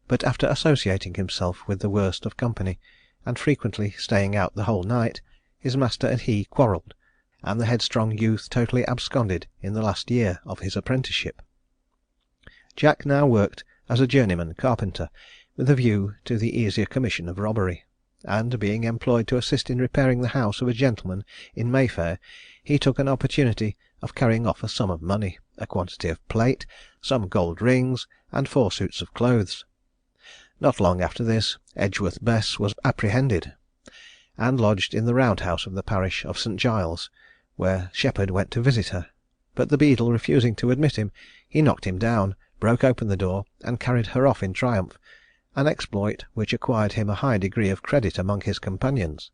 but after associating himself with the worst of company, and frequently staying out the whole night, his master and he quarrelled, and the headstrong youth totally absconded in the last year of his apprenticeship. Jack now worked as a journeyman carpenter, with a view to the easier commission of robbery; and being employed to assist in repairing the house of a gentleman in Mayfair, he took an opportunity of carrying off a sum of money, a quantity of plate, some gold rings, and 4 suits of clothes. Not long after this, Edgeworth Bess was apprehended, and lodged in the round house of the parish of St. Giles, where Sheppard went to visit her; but the beadle refusing to admit him, he knocked him down, broke open the door, and carried her off in triumph, an exploit which acquired him a high degree of credit among his companions.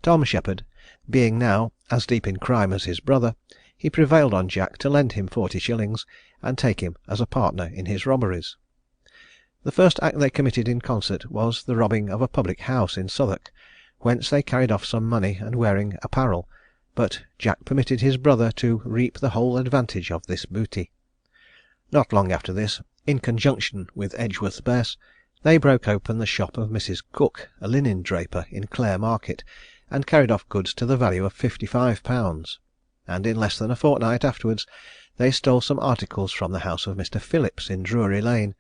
Tom Sheppard being now as deep in crime as his brother, he prevailed on Jack to lend him 40 shillings, and take him as a partner in his robberies. The first act they committed in concert was the robbing of a public house in Southwark, whence they carried off some money and wearing apparel, but Jack permitted his brother to reap the whole advantage of this booty. Not long after this, in conjunction with Edgeworth Bess, they broke open the shop of Mrs. Cook, a linen draper in Clare Market, and carried off goods to the value of £55; and in less than a fortnight afterwards they stole some articles from the house of Mr. Phillips in Drury Lane.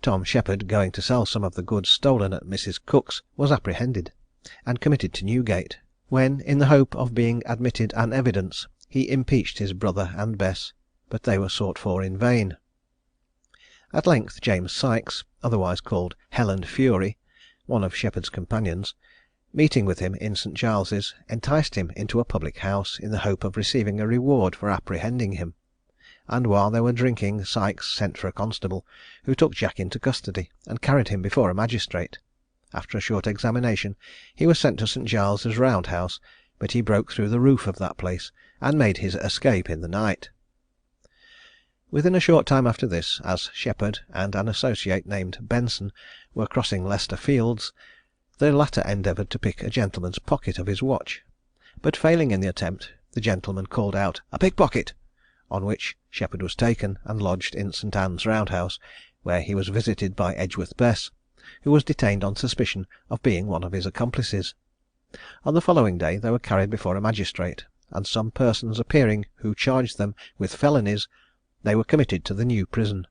Tom Sheppard, going to sell some of the goods stolen at Mrs. Cook's, was apprehended, and committed to Newgate, when, in the hope of being admitted an evidence, he impeached his brother and Bess, but they were sought for in vain. At length James Sykes, otherwise called Hell Fury, one of Sheppard's companions, meeting with him in St. Giles's, enticed him into a public house, in the hope of receiving a reward for apprehending him; and while they were drinking, Sykes sent for a constable, who took Jack into custody, and carried him before a magistrate. After a short examination, he was sent to St. Giles's round house, but he broke through the roof of that place, and made his escape in the night. Within a short time after this, as Sheppard and an associate named Benson were crossing Leicester Fields, the latter endeavoured to pick a gentleman's pocket of his watch, but failing in the attempt, the gentleman called out "A pickpocket!" on which Sheppard was taken, and lodged in St. Anne's roundhouse, where he was visited by Edgeworth Bess, who was detained on suspicion of being one of his accomplices. On the following day they were carried before a magistrate, and some persons appearing who charged them with felonies, they were committed to the New Prison;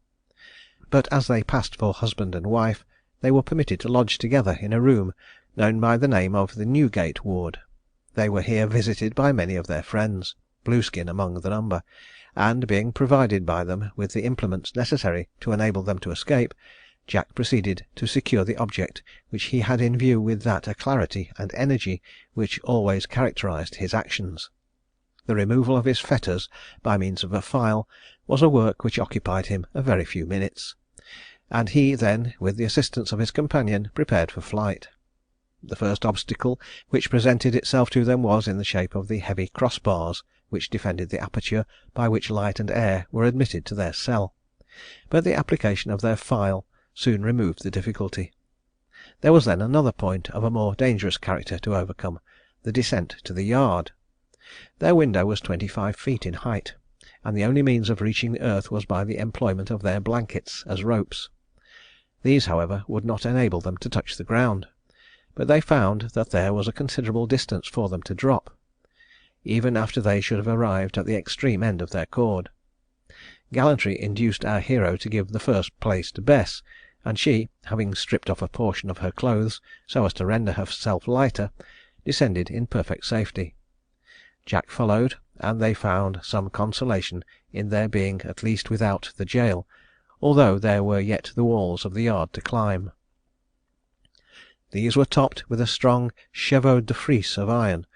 but as they passed for husband and wife, they were permitted to lodge together in a room known by the name of the Newgate Ward. They were here visited by many of their friends, Blueskin among the number, and being provided by them with the implements necessary to enable them to escape, Jack proceeded to secure the object which he had in view with that alacrity and energy which always characterised his actions. The removal of his fetters by means of a file was a work which occupied him a very few minutes, and he then, with the assistance of his companion, prepared for flight. The first obstacle which presented itself to them was in the shape of the heavy cross bars which defended the aperture by which light and air were admitted to their cell, but the application of their file soon removed the difficulty. There was then another point of a more dangerous character to overcome, the descent to the yard. Their window was 25 feet in height, and the only means of reaching the earth was by the employment of their blankets as ropes. These, however, would not enable them to touch the ground, but they found that there was a considerable distance for them to drop, even after they should have arrived at the extreme end of their cord. Gallantry induced our hero to give the first place to Bess, and she, having stripped off a portion of her clothes, so as to render herself lighter, descended in perfect safety. Jack followed, and they found some consolation in their being at least without the jail, although there were yet the walls of the yard to climb. These were topped with a strong chevaux de frise of iron,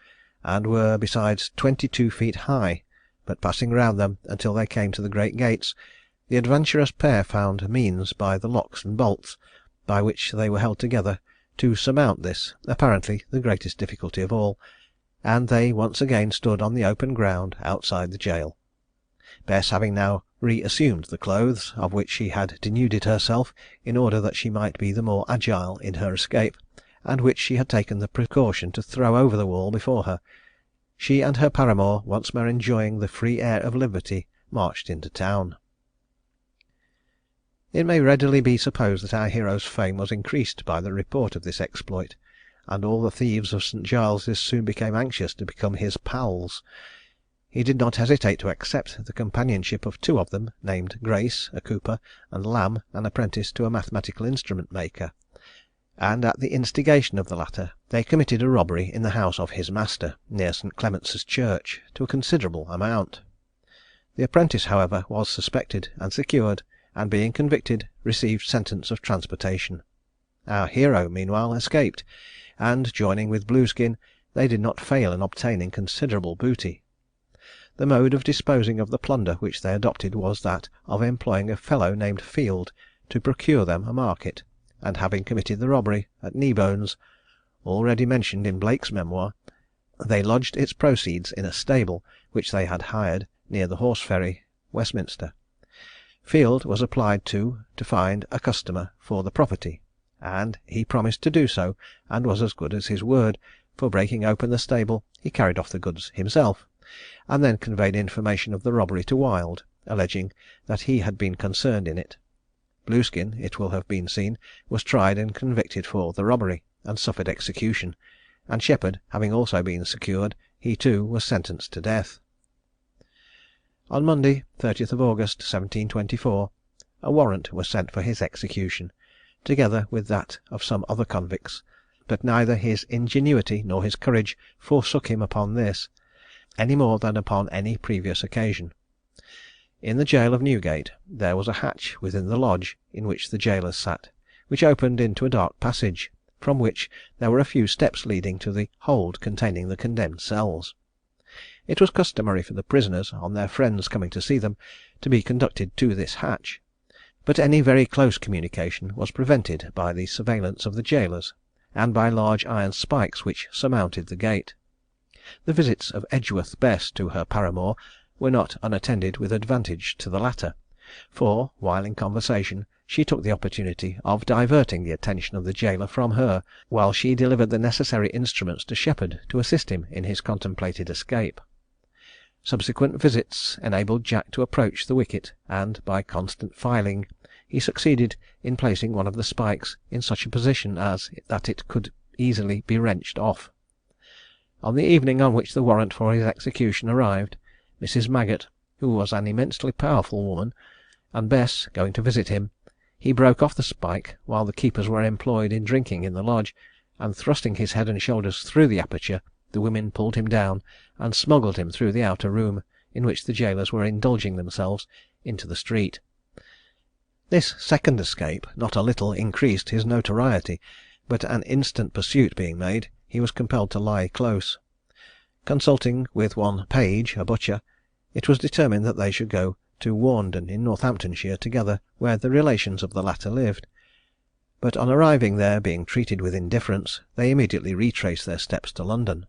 and were besides 22 feet high; but passing round them until they came to the great gates, the adventurous pair found means by the locks and bolts, by which they were held together, to surmount this, apparently the greatest difficulty of all, and they once again stood on the open ground outside the jail. Bess having now reassumed the clothes, of which she had denuded herself in order that she might be the more agile in her escape, and which she had taken the precaution to throw over the wall before her, she and her paramour, once more enjoying the free air of liberty, marched into town. It may readily be supposed that our hero's fame was increased by the report of this exploit, and all the thieves of St. Giles's soon became anxious to become his pals. He did not hesitate to accept the companionship of two of them, named Grace, a cooper, and Lamb, an apprentice to a mathematical instrument maker; and at the instigation of the latter, they committed a robbery in the house of his master, near St. Clement's Church, to a considerable amount. The apprentice, however, was suspected and secured, and being convicted, received sentence of transportation. Our hero, meanwhile, escaped, and joining with Blueskin, they did not fail in obtaining considerable booty. The mode of disposing of the plunder which they adopted was that of employing a fellow named Field to procure them a market, and having committed the robbery at Kneebones, already mentioned in Blake's memoir, they lodged its proceeds in a stable which they had hired near the Horse Ferry, Westminster. Field was applied to find a customer for the property, and he promised to do so, and was as good as his word, for breaking open the stable, he carried off the goods himself, and then conveyed information of the robbery to Wild, alleging that he had been concerned in it. Blueskin, it will have been seen, was tried and convicted for the robbery, and suffered execution, and Sheppard having also been secured, he too was sentenced to death. On Monday, 30th of August 1724, a warrant was sent for his execution, together with that of some other convicts, but neither his ingenuity nor his courage forsook him upon this, any more than upon any previous occasion. In the jail of Newgate there was a hatch within the lodge in which the jailers sat, which opened into a dark passage, from which there were a few steps leading to the hold containing the condemned cells. It was customary for the prisoners, on their friends coming to see them, to be conducted to this hatch, but any very close communication was prevented by the surveillance of the jailers, and by large iron spikes which surmounted the gate. The visits of Edgeworth Bess to her paramour were not unattended with advantage to the latter, for, while in conversation, she took the opportunity of diverting the attention of the jailor from her, while she delivered the necessary instruments to Sheppard to assist him in his contemplated escape. Subsequent visits enabled Jack to approach the wicket, and by constant filing, he succeeded in placing one of the spikes in such a position as that it could easily be wrenched off. On the evening on which the warrant for his execution arrived, Mrs. Maggott, who was an immensely powerful woman, and Bess going to visit him, he broke off the spike while the keepers were employed in drinking in the lodge, and thrusting his head and shoulders through the aperture, the women pulled him down, and smuggled him through the outer room, in which the jailers were indulging themselves, into the street. This second escape not a little increased his notoriety, but an instant pursuit being made, he was compelled to lie close. Consulting with one Page, a butcher, it was determined that they should go to Warndon in Northamptonshire together, where the relations of the latter lived; but on arriving there, being treated with indifference, they immediately retraced their steps to London.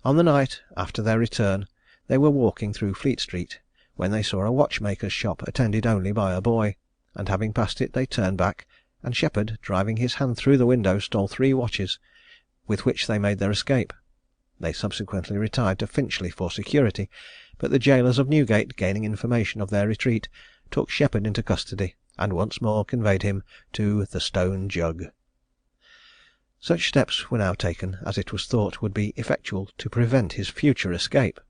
On the night after their return, they were walking through Fleet Street, when they saw a watchmaker's shop attended only by a boy, and having passed it, they turned back, and Sheppard, driving his hand through the window, stole 3 watches, with which they made their escape. They subsequently retired to Finchley for security, but the jailers of Newgate, gaining information of their retreat, took Sheppard into custody, and once more conveyed him to the Stone Jug. Such steps were now taken as it was thought would be effectual to prevent his future escape.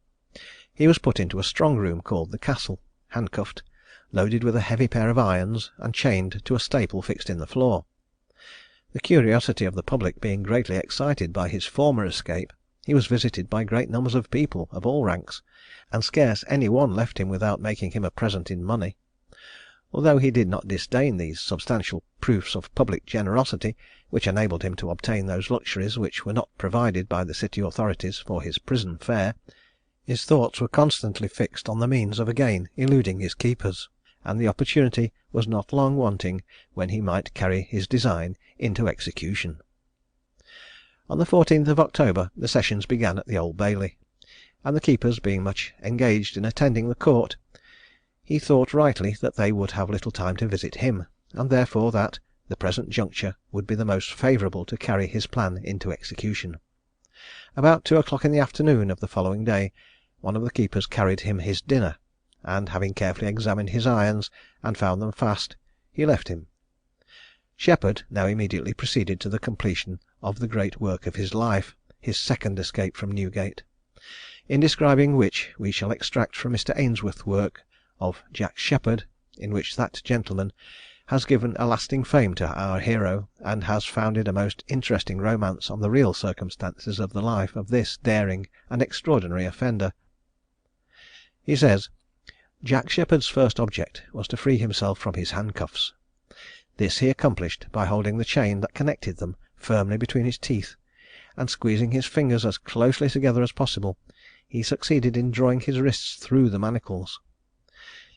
He was put into a strong room called the Castle, handcuffed, loaded with a heavy pair of irons, and chained to a staple fixed in the floor. The curiosity of the public being greatly excited by his former escape, he was visited by great numbers of people of all ranks, and scarce any one left him without making him a present in money. Although he did not disdain these substantial proofs of public generosity, which enabled him to obtain those luxuries which were not provided by the city authorities for his prison fare, his thoughts were constantly fixed on the means of again eluding his keepers, and the opportunity was not long wanting when he might carry his design into execution. On the 14th of October the sessions began at the Old Bailey, and the keepers being much engaged in attending the court, he thought rightly that they would have little time to visit him, and therefore that the present juncture would be the most favourable to carry his plan into execution. About 2 o'clock in the afternoon of the following day, one of the keepers carried him his dinner, and having carefully examined his irons and found them fast, he left him. Sheppard now immediately proceeded to the completion of the great work of his life, his second escape from Newgate, in describing which we shall extract from Mr. Ainsworth's work of Jack Sheppard, in which that gentleman has given a lasting fame to our hero, and has founded a most interesting romance on the real circumstances of the life of this daring and extraordinary offender. He says, "Jack Sheppard's first object was to free himself from his handcuffs. This he accomplished by holding the chain that connected them firmly between his teeth, and squeezing his fingers as closely together as possible, he succeeded in drawing his wrists through the manacles.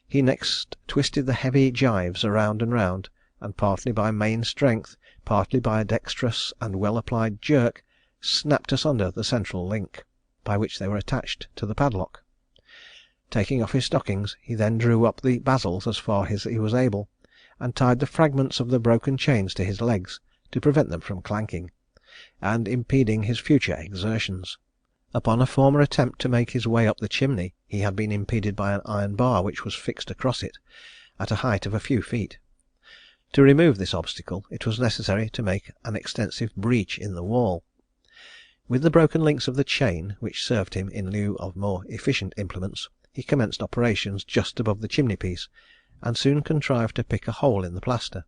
He next twisted the heavy gyves around and round, and partly by main strength, partly by a dexterous and well applied jerk, snapped asunder the central link, by which they were attached to the padlock. Taking off his stockings, he then drew up the basils as far as he was able, and tied the fragments of the broken chains to his legs, to prevent them from clanking, and impeding his future exertions. Upon a former attempt to make his way up the chimney, he had been impeded by an iron bar which was fixed across it, at a height of a few feet. To remove this obstacle, it was necessary to make an extensive breach in the wall. With the broken links of the chain, which served him in lieu of more efficient implements, he commenced operations just above the chimney piece, and soon contrived to pick a hole in the plaster.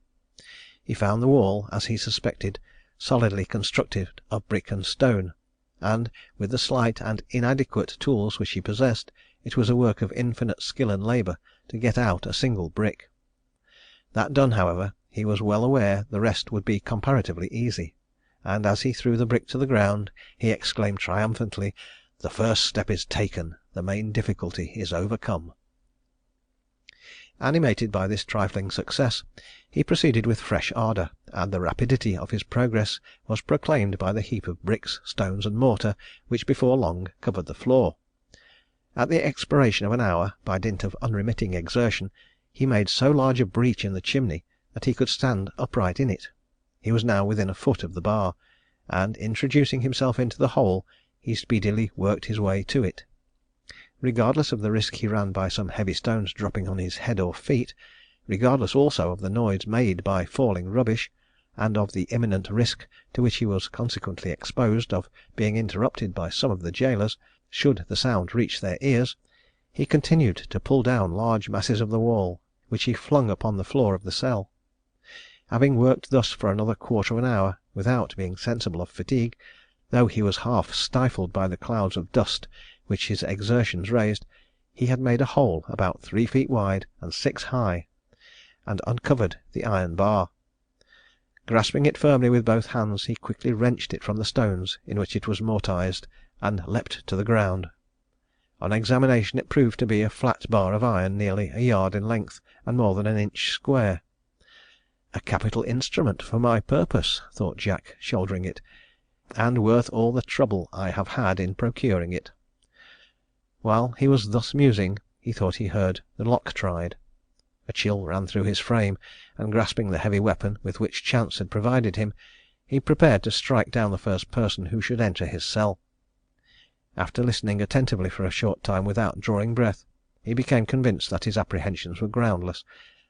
He found the wall, as he suspected, solidly constructed of brick and stone, and, with the slight and inadequate tools which he possessed, it was a work of infinite skill and labour to get out a single brick. That done, however, he was well aware the rest would be comparatively easy, and as he threw the brick to the ground, he exclaimed triumphantly, "The first step is taken, the main difficulty is overcome." Animated by this trifling success, he proceeded with fresh ardour, and the rapidity of his progress was proclaimed by the heap of bricks, stones, and mortar which before long covered the floor. At the expiration of an hour, by dint of unremitting exertion, he made so large a breach in the chimney that he could stand upright in it. He was now within a foot of the bar, and introducing himself into the hole, he speedily worked his way to it. Regardless of the risk he ran by some heavy stones dropping on his head or feet, regardless also of the noise made by falling rubbish, and of the imminent risk to which he was consequently exposed of being interrupted by some of the jailers, should the sound reach their ears, he continued to pull down large masses of the wall, which he flung upon the floor of the cell. Having worked thus for another quarter of an hour, without being sensible of fatigue, though he was half stifled by the clouds of dust which his exertions raised, he had made a hole about 3 feet wide and 6 high, and uncovered the iron bar. Grasping it firmly with both hands, he quickly wrenched it from the stones in which it was mortised, and leapt to the ground. On examination it proved to be a flat bar of iron nearly a yard in length and more than an inch square. "A capital instrument for my purpose," thought Jack, shouldering it, "and worth all the trouble I have had in procuring it." While he was thus musing, he thought he heard the lock tried. A chill ran through his frame, and grasping the heavy weapon with which chance had provided him, he prepared to strike down the first person who should enter his cell. After listening attentively for a short time without drawing breath, he became convinced that his apprehensions were groundless,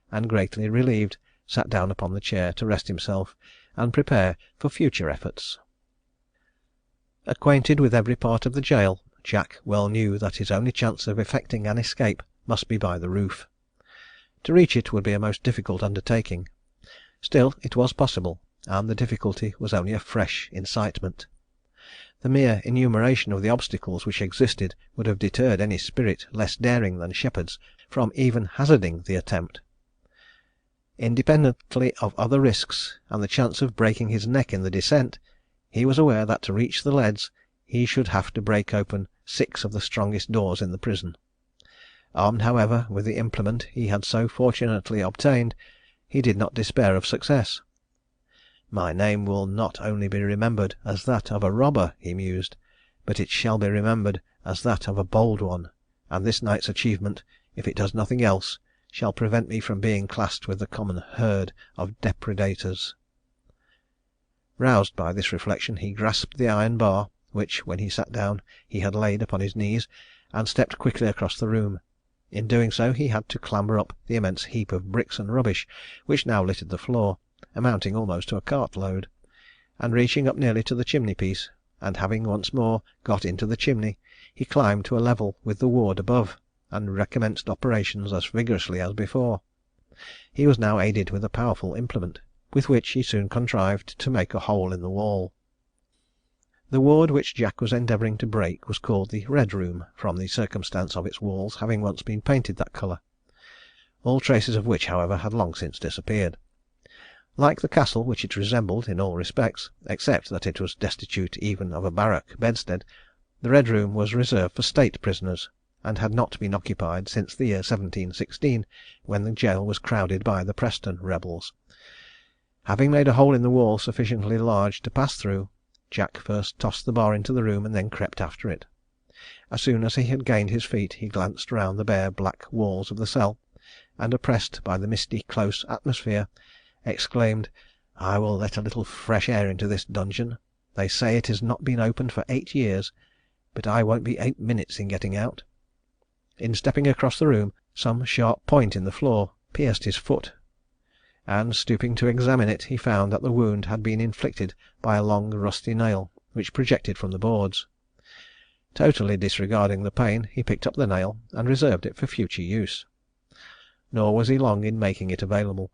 and greatly relieved, sat down upon the chair to rest himself and prepare for future efforts. Acquainted with every part of the jail, Jack well knew that his only chance of effecting an escape must be by the roof. To reach it would be a most difficult undertaking. Still it was possible, and the difficulty was only a fresh incitement. The mere enumeration of the obstacles which existed would have deterred any spirit less daring than Sheppard's from even hazarding the attempt. Independently of other risks, and the chance of breaking his neck in the descent, he was aware that to reach the leads he should have to break open 6 of the strongest doors in the prison. Armed, however, with the implement he had so fortunately obtained, he did not despair of success. "My name will not only be remembered as that of a robber," he mused, "but it shall be remembered as that of a bold one, and this night's achievement, if it does nothing else, shall prevent me from being classed with the common herd of depredators." Roused by this reflection, he grasped the iron bar, which, when he sat down, he had laid upon his knees, and stepped quickly across the room. In doing so, he had to clamber up the immense heap of bricks and rubbish which now littered the floor, amounting almost to a cart load, and reaching up nearly to the chimney piece, and having once more got into the chimney, he climbed to a level with the ward above, and recommenced operations as vigorously as before. He was now aided with a powerful implement, with which he soon contrived to make a hole in the wall. The ward which Jack was endeavouring to break was called the Red Room, from the circumstance of its walls having once been painted that colour, all traces of which, however, had long since disappeared. Like the castle, which it resembled in all respects, except that it was destitute even of a barrack bedstead, the Red Room was reserved for state prisoners, and had not been occupied since the year 1716, when the jail was crowded by the Preston rebels. Having made a hole in the wall sufficiently large to pass through, Jack first tossed the bar into the room and then crept after it. As soon as he had gained his feet, he glanced round the bare black walls of the cell, and, oppressed by the misty close atmosphere, exclaimed, "I will let a little fresh air into this dungeon. They say it has not been opened for 8 years, but I won't be 8 minutes in getting out." In stepping across the room, some sharp point in the floor pierced his foot, and, stooping to examine it, he found that the wound had been inflicted by a long rusty nail which projected from the boards. Totally disregarding the pain, he picked up the nail and reserved it for future use. Nor was he long in making it available.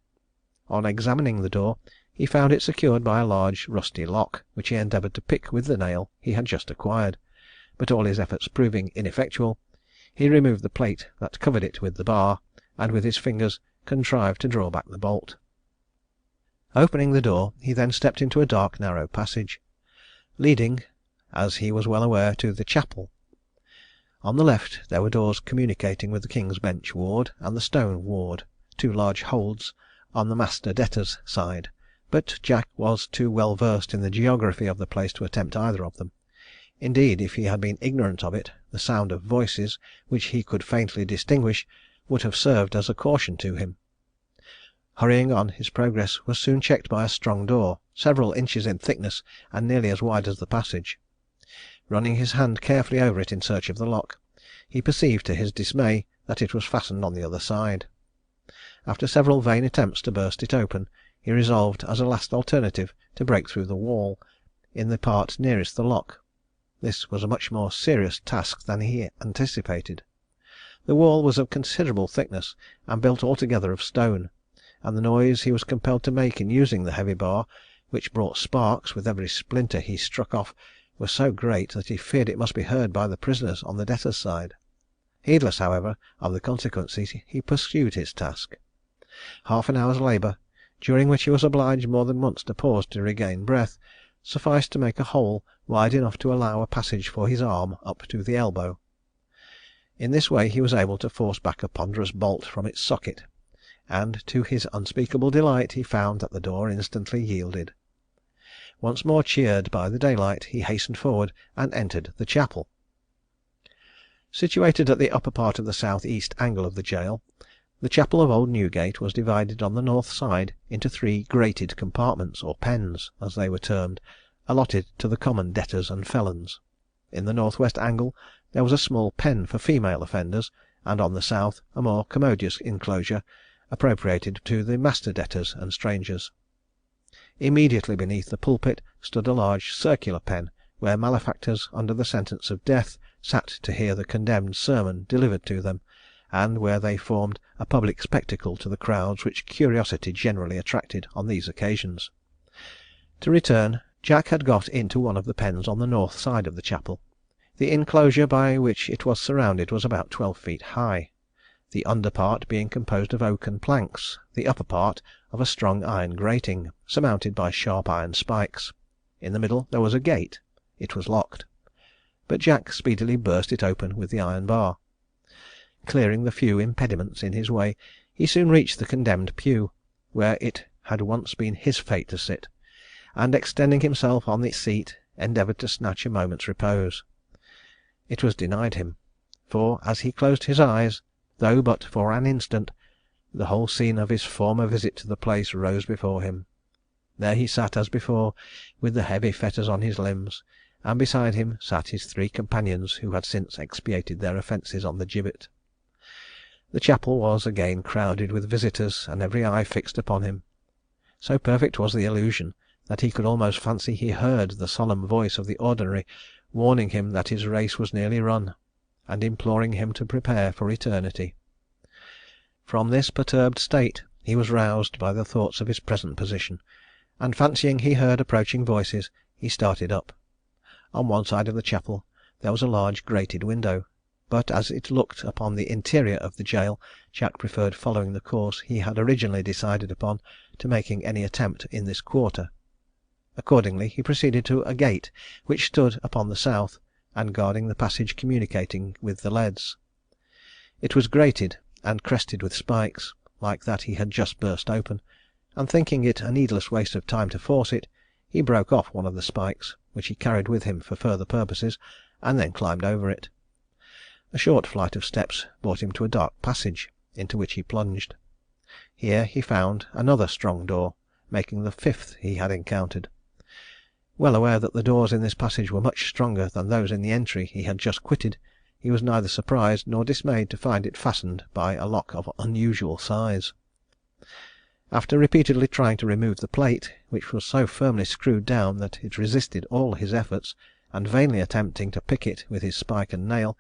On examining the door, he found it secured by a large rusty lock, which he endeavoured to pick with the nail he had just acquired, but all his efforts proving ineffectual, he removed the plate that covered it with the bar, and with his fingers contrived to draw back the bolt. Opening the door, he then stepped into a dark narrow passage, leading, as he was well aware, to the chapel. On the left there were doors communicating with the King's Bench ward and the Stone ward, 2 large holds on the master debtors' side, but Jack was too well versed in the geography of the place to attempt either of them. Indeed, if he had been ignorant of it, the sound of voices, which he could faintly distinguish, would have served as a caution to him. Hurrying on, his progress was soon checked by a strong door, several inches in thickness and nearly as wide as the passage. Running his hand carefully over it in search of the lock, he perceived to his dismay that it was fastened on the other side. After several vain attempts to burst it open, he resolved as a last alternative to break through the wall, in the part nearest the lock. This was a much more serious task than he anticipated. The wall was of considerable thickness, and built altogether of stone, and the noise he was compelled to make in using the heavy bar, which brought sparks with every splinter he struck off, was so great that he feared it must be heard by the prisoners on the debtors' side. Heedless, however, of the consequences, he pursued his task. Half an hour's labour, during which he was obliged more than once to pause to regain breath, sufficed to make a hole wide enough to allow a passage for his arm up to the elbow. In this way he was able to force back a ponderous bolt from its socket, and to his unspeakable delight he found that the door instantly yielded. Once more cheered by the daylight, he hastened forward and entered the chapel. Situated at the upper part of the south east angle of the jail, the chapel of Old Newgate was divided on the north side into 3 grated compartments, or pens, as they were termed, allotted to the common debtors and felons. In the north west angle there was a small pen for female offenders, and on the south a more commodious enclosure appropriated to the master debtors and strangers. Immediately beneath the pulpit stood a large circular pen, where malefactors under the sentence of death sat to hear the condemned sermon delivered to them, and where they formed a public spectacle to the crowds which curiosity generally attracted on these occasions. To return, Jack had got into one of the pens on the north side of the chapel. The enclosure by which it was surrounded was about 12 feet high, the under part being composed of oaken planks, the upper part of a strong iron grating, surmounted by sharp iron spikes. In the middle there was a gate. It was locked, but Jack speedily burst it open with the iron bar. Clearing the few impediments in his way, he soon reached the condemned pew, where it had once been his fate to sit, and extending himself on the seat, endeavoured to snatch a moment's repose. It was denied him; for, as he closed his eyes, though but for an instant, the whole scene of his former visit to the place rose before him. There he sat as before, with the heavy fetters on his limbs, and beside him sat his 3 companions who had since expiated their offences on the gibbet. The chapel was again crowded with visitors, and every eye fixed upon him. So perfect was the illusion, that he could almost fancy he heard the solemn voice of the ordinary warning him that his race was nearly run, and imploring him to prepare for eternity. From this perturbed state he was roused by the thoughts of his present position, and fancying he heard approaching voices, he started up. On one side of the chapel there was a large grated window, but as it looked upon the interior of the jail, Jack preferred following the course he had originally decided upon to making any attempt in this quarter. Accordingly he proceeded to a gate which stood upon the south, and guarding the passage communicating with the leads. It was grated, and crested with spikes, like that he had just burst open, and thinking it a needless waste of time to force it, he broke off one of the spikes, which he carried with him for further purposes, and then climbed over it. A short flight of steps brought him to a dark passage, into which he plunged. Here he found another strong door, making the 5th he had encountered. Well aware that the doors in this passage were much stronger than those in the entry he had just quitted, he was neither surprised nor dismayed to find it fastened by a lock of unusual size. After repeatedly trying to remove the plate, which was so firmly screwed down that it resisted all his efforts, and vainly attempting to pick it with his spike and nail,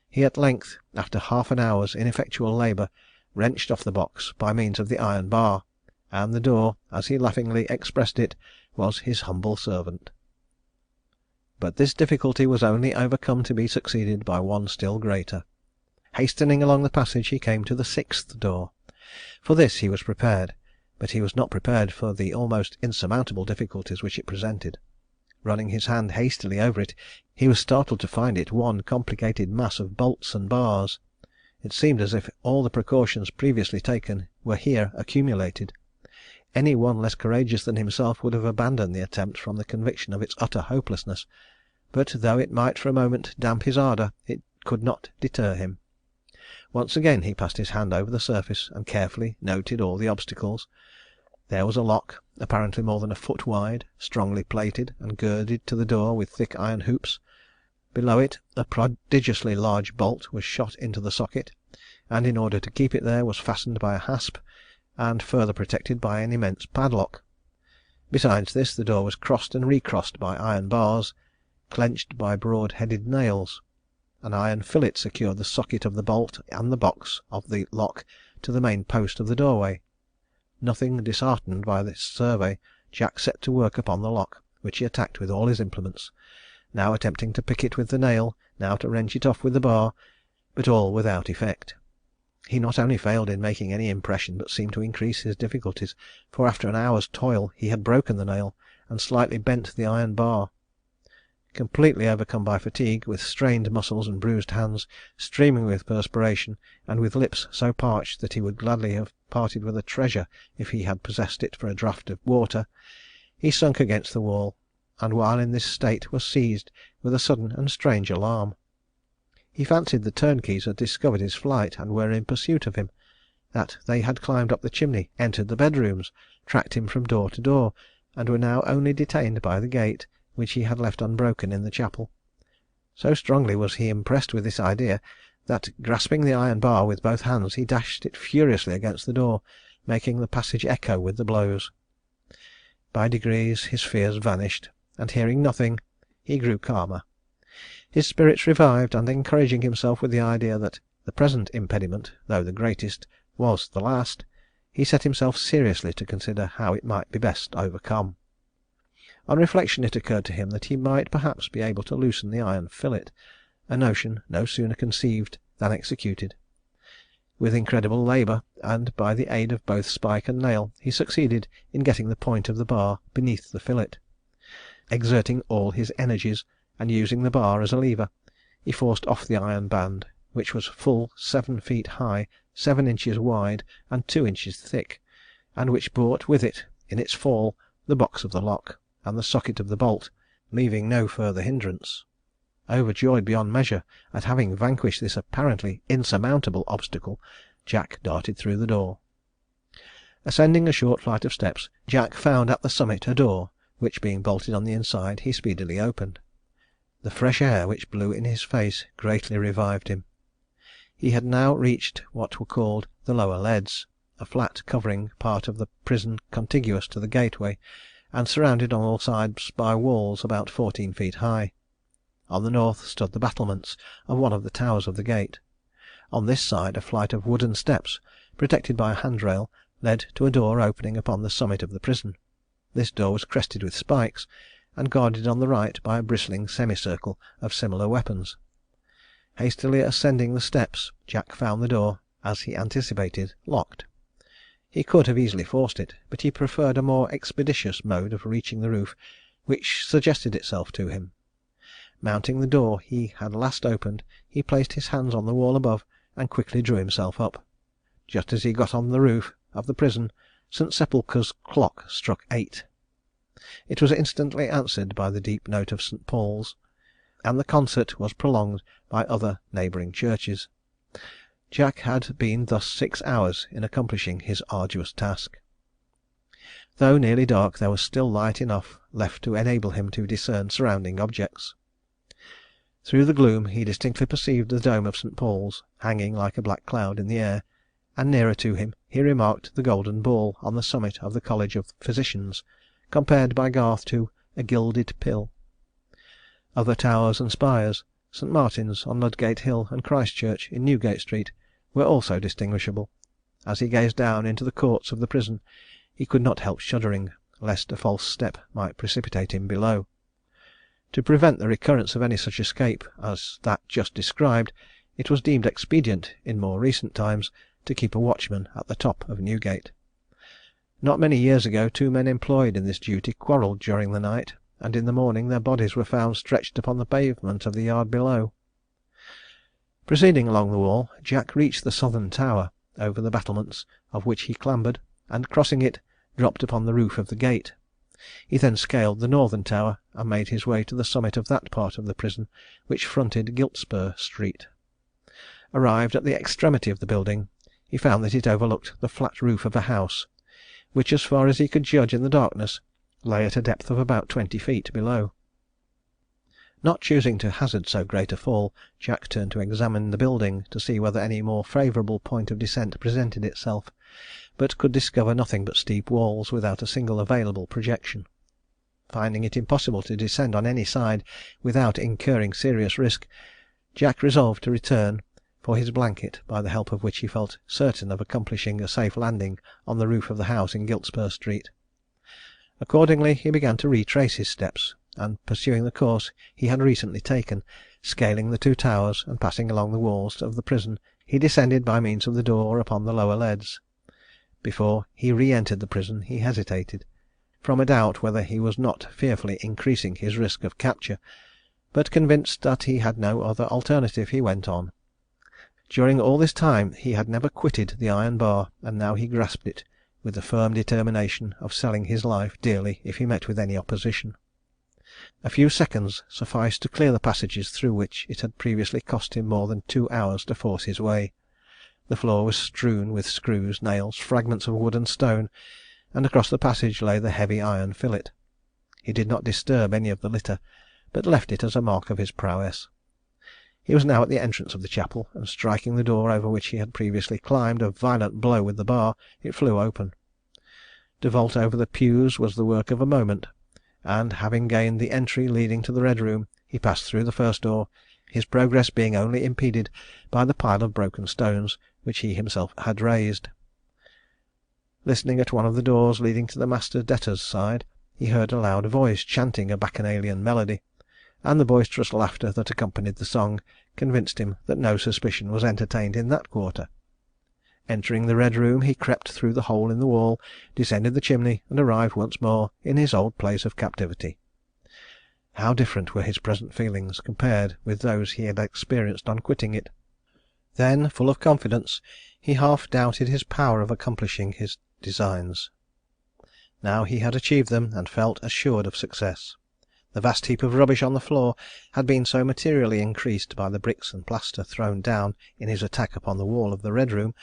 he at length, after half an hour's ineffectual labour, wrenched off the box by means of the iron bar, and the door, as he laughingly expressed it, was his humble servant. But this difficulty was only overcome to be succeeded by one still greater. Hastening along the passage he came to the 6th door. For this he was prepared, but he was not prepared for the almost insurmountable difficulties which it presented. Running his hand hastily over it, he was startled to find it one complicated mass of bolts and bars. It seemed as if all the precautions previously taken were here accumulated. Any one less courageous than himself would have abandoned the attempt from the conviction of its utter hopelessness, but though it might for a moment damp his ardour, it could not deter him. Once again he passed his hand over the surface, and carefully noted all the obstacles. There was a lock, apparently more than a foot wide, strongly plated, and girded to the door with thick iron hoops. Below it a prodigiously large bolt was shot into the socket, and in order to keep it there was fastened by a hasp, and further protected by an immense padlock. Besides this, the door was crossed and recrossed by iron bars, clenched by broad-headed nails. An iron fillet secured the socket of the bolt and the box of the lock to the main post of the doorway. Nothing disheartened by this survey, Jack set to work upon the lock, which he attacked with all his implements, now attempting to pick it with the nail, now to wrench it off with the bar, but all without effect. He not only failed in making any impression, but seemed to increase his difficulties, for after an hour's toil he had broken the nail, and slightly bent the iron bar. Completely overcome by fatigue, with strained muscles and bruised hands, streaming with perspiration, and with lips so parched that he would gladly have parted with a treasure if he had possessed it for a draught of water, he sunk against the wall, and while in this state was seized with a sudden and strange alarm. He fancied the turnkeys had discovered his flight, and were in pursuit of him; that they had climbed up the chimney, entered the bedrooms, tracked him from door to door, and were now only detained by the gate, which he had left unbroken in the chapel. So strongly was he impressed with this idea, that grasping the iron bar with both hands, he dashed it furiously against the door, making the passage echo with the blows. By degrees his fears vanished, and hearing nothing, he grew calmer. His spirits revived, and encouraging himself with the idea that the present impediment, though the greatest, was the last, he set himself seriously to consider how it might be best overcome. On reflection it occurred to him that he might perhaps be able to loosen the iron fillet, a notion no sooner conceived than executed. With incredible labour, and by the aid of both spike and nail, he succeeded in getting the point of the bar beneath the fillet. Exerting all his energies, and using the bar as a lever, he forced off the iron band, which was full 7 feet high, 7 inches wide, and 2 inches thick, and which brought with it, in its fall, the box of the lock, and the socket of the bolt, leaving no further hindrance. Overjoyed beyond measure at having vanquished this apparently insurmountable obstacle, Jack darted through the door. Ascending a short flight of steps, Jack found at the summit a door, which being bolted on the inside, he speedily opened. The fresh air which blew in his face greatly revived him. He had now reached what were called the lower leads, a flat covering part of the prison contiguous to the gateway, and surrounded on all sides by walls about 14 feet high. On the north stood the battlements of one of the towers of the gate. On this side a flight of wooden steps, protected by a handrail, led to a door opening upon the summit of the prison. This door was crested with spikes, and guarded on the right by a bristling semicircle of similar weapons. Hastily ascending the steps, Jack found the door, as he anticipated, locked. He could have easily forced it, but he preferred a more expeditious mode of reaching the roof which suggested itself to him. Mounting the door he had last opened, he placed his hands on the wall above and quickly drew himself up. Just as he got on the roof of the prison, St. Sepulchre's clock struck 8. It was instantly answered by the deep note of St. Paul's, and the concert was prolonged by other neighbouring churches. Jack had been thus 6 hours in accomplishing his arduous task. Though nearly dark, there was still light enough left to enable him to discern surrounding objects. Through the gloom he distinctly perceived the dome of St. Paul's, hanging like a black cloud in the air, and nearer to him he remarked the golden ball on the summit of the College of Physicians, compared by Garth to a gilded pill. Other towers and spires, St. Martin's on Ludgate Hill and Christ Church in Newgate Street, were also distinguishable. As he gazed down into the courts of the prison, he could not help shuddering, lest a false step might precipitate him below. To prevent the recurrence of any such escape as that just described, it was deemed expedient, in more recent times, to keep a watchman at the top of Newgate. Not many years ago 2 men employed in this duty quarrelled during the night, and in the morning their bodies were found stretched upon the pavement of the yard below. Proceeding along the wall, Jack reached the southern tower, over the battlements of which he clambered, and crossing it, dropped upon the roof of the gate. He then scaled the northern tower, and made his way to the summit of that part of the prison which fronted Giltspur Street. Arrived at the extremity of the building, he found that it overlooked the flat roof of a house, which, as far as he could judge in the darkness, lay at a depth of about 20 feet below. Not choosing to hazard so great a fall, Jack turned to examine the building to see whether any more favourable point of descent presented itself, but could discover nothing but steep walls without a single available projection. Finding it impossible to descend on any side without incurring serious risk, Jack resolved to return for his blanket, by the help of which he felt certain of accomplishing a safe landing on the roof of the house in Giltspur Street. Accordingly he began to retrace his steps, and pursuing the course he had recently taken, scaling the 2 towers, and passing along the walls of the prison, he descended by means of the door upon the lower leads. Before he re-entered the prison he hesitated, from a doubt whether he was not fearfully increasing his risk of capture, but convinced that he had no other alternative, he went on. During all this time he had never quitted the iron bar, and now he grasped it with the firm determination of selling his life dearly if he met with any opposition. A few seconds sufficed to clear the passages through which it had previously cost him more than 2 hours to force his way. The floor was strewn with screws, nails, fragments of wood and stone, and across the passage lay the heavy iron fillet. He did not disturb any of the litter, but left it as a mark of his prowess. He was now at the entrance of the chapel, and striking the door over which he had previously climbed a violent blow with the bar, it flew open. To vault over the pews was the work of a moment, and having gained the entry leading to the Red Room, he passed through the first door, his progress being only impeded by the pile of broken stones which he himself had raised. Listening at one of the doors leading to the master debtor's side, he heard a loud voice chanting a bacchanalian melody, and the boisterous laughter that accompanied the song convinced him that no suspicion was entertained in that quarter. Entering the Red Room, he crept through the hole in the wall, descended the chimney, and arrived once more in his old place of captivity. How different were his present feelings compared with those he had experienced on quitting it! Then, full of confidence, he half doubted his power of accomplishing his designs. Now he had achieved them, and felt assured of success. The vast heap of rubbish on the floor had been so materially increased by the bricks and plaster thrown down in his attack upon the wall of the Red Room,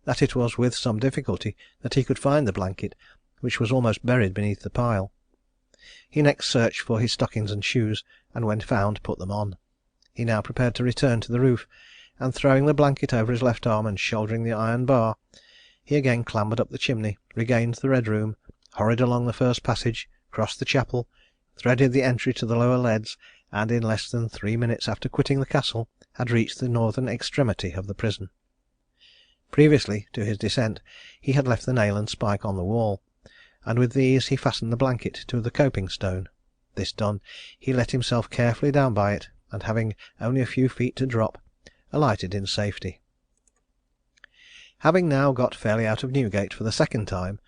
that it was with some difficulty that he could find the blanket, which was almost buried beneath the pile. He next searched for his stockings and shoes, and when found put them on. He now prepared to return to the roof, and throwing the blanket over his left arm and shouldering the iron bar, he again clambered up the chimney, regained the Red Room, hurried along the first passage, crossed the chapel, threaded the entry to the lower leads, and in less than 3 minutes after quitting the castle had reached the northern extremity of the prison. Previously to his descent he had left the nail and spike on the wall, and with these he fastened the blanket to the coping stone. This done, he let himself carefully down by it, and having only a few feet to drop, alighted in safety. Having now got fairly out of Newgate for the second time,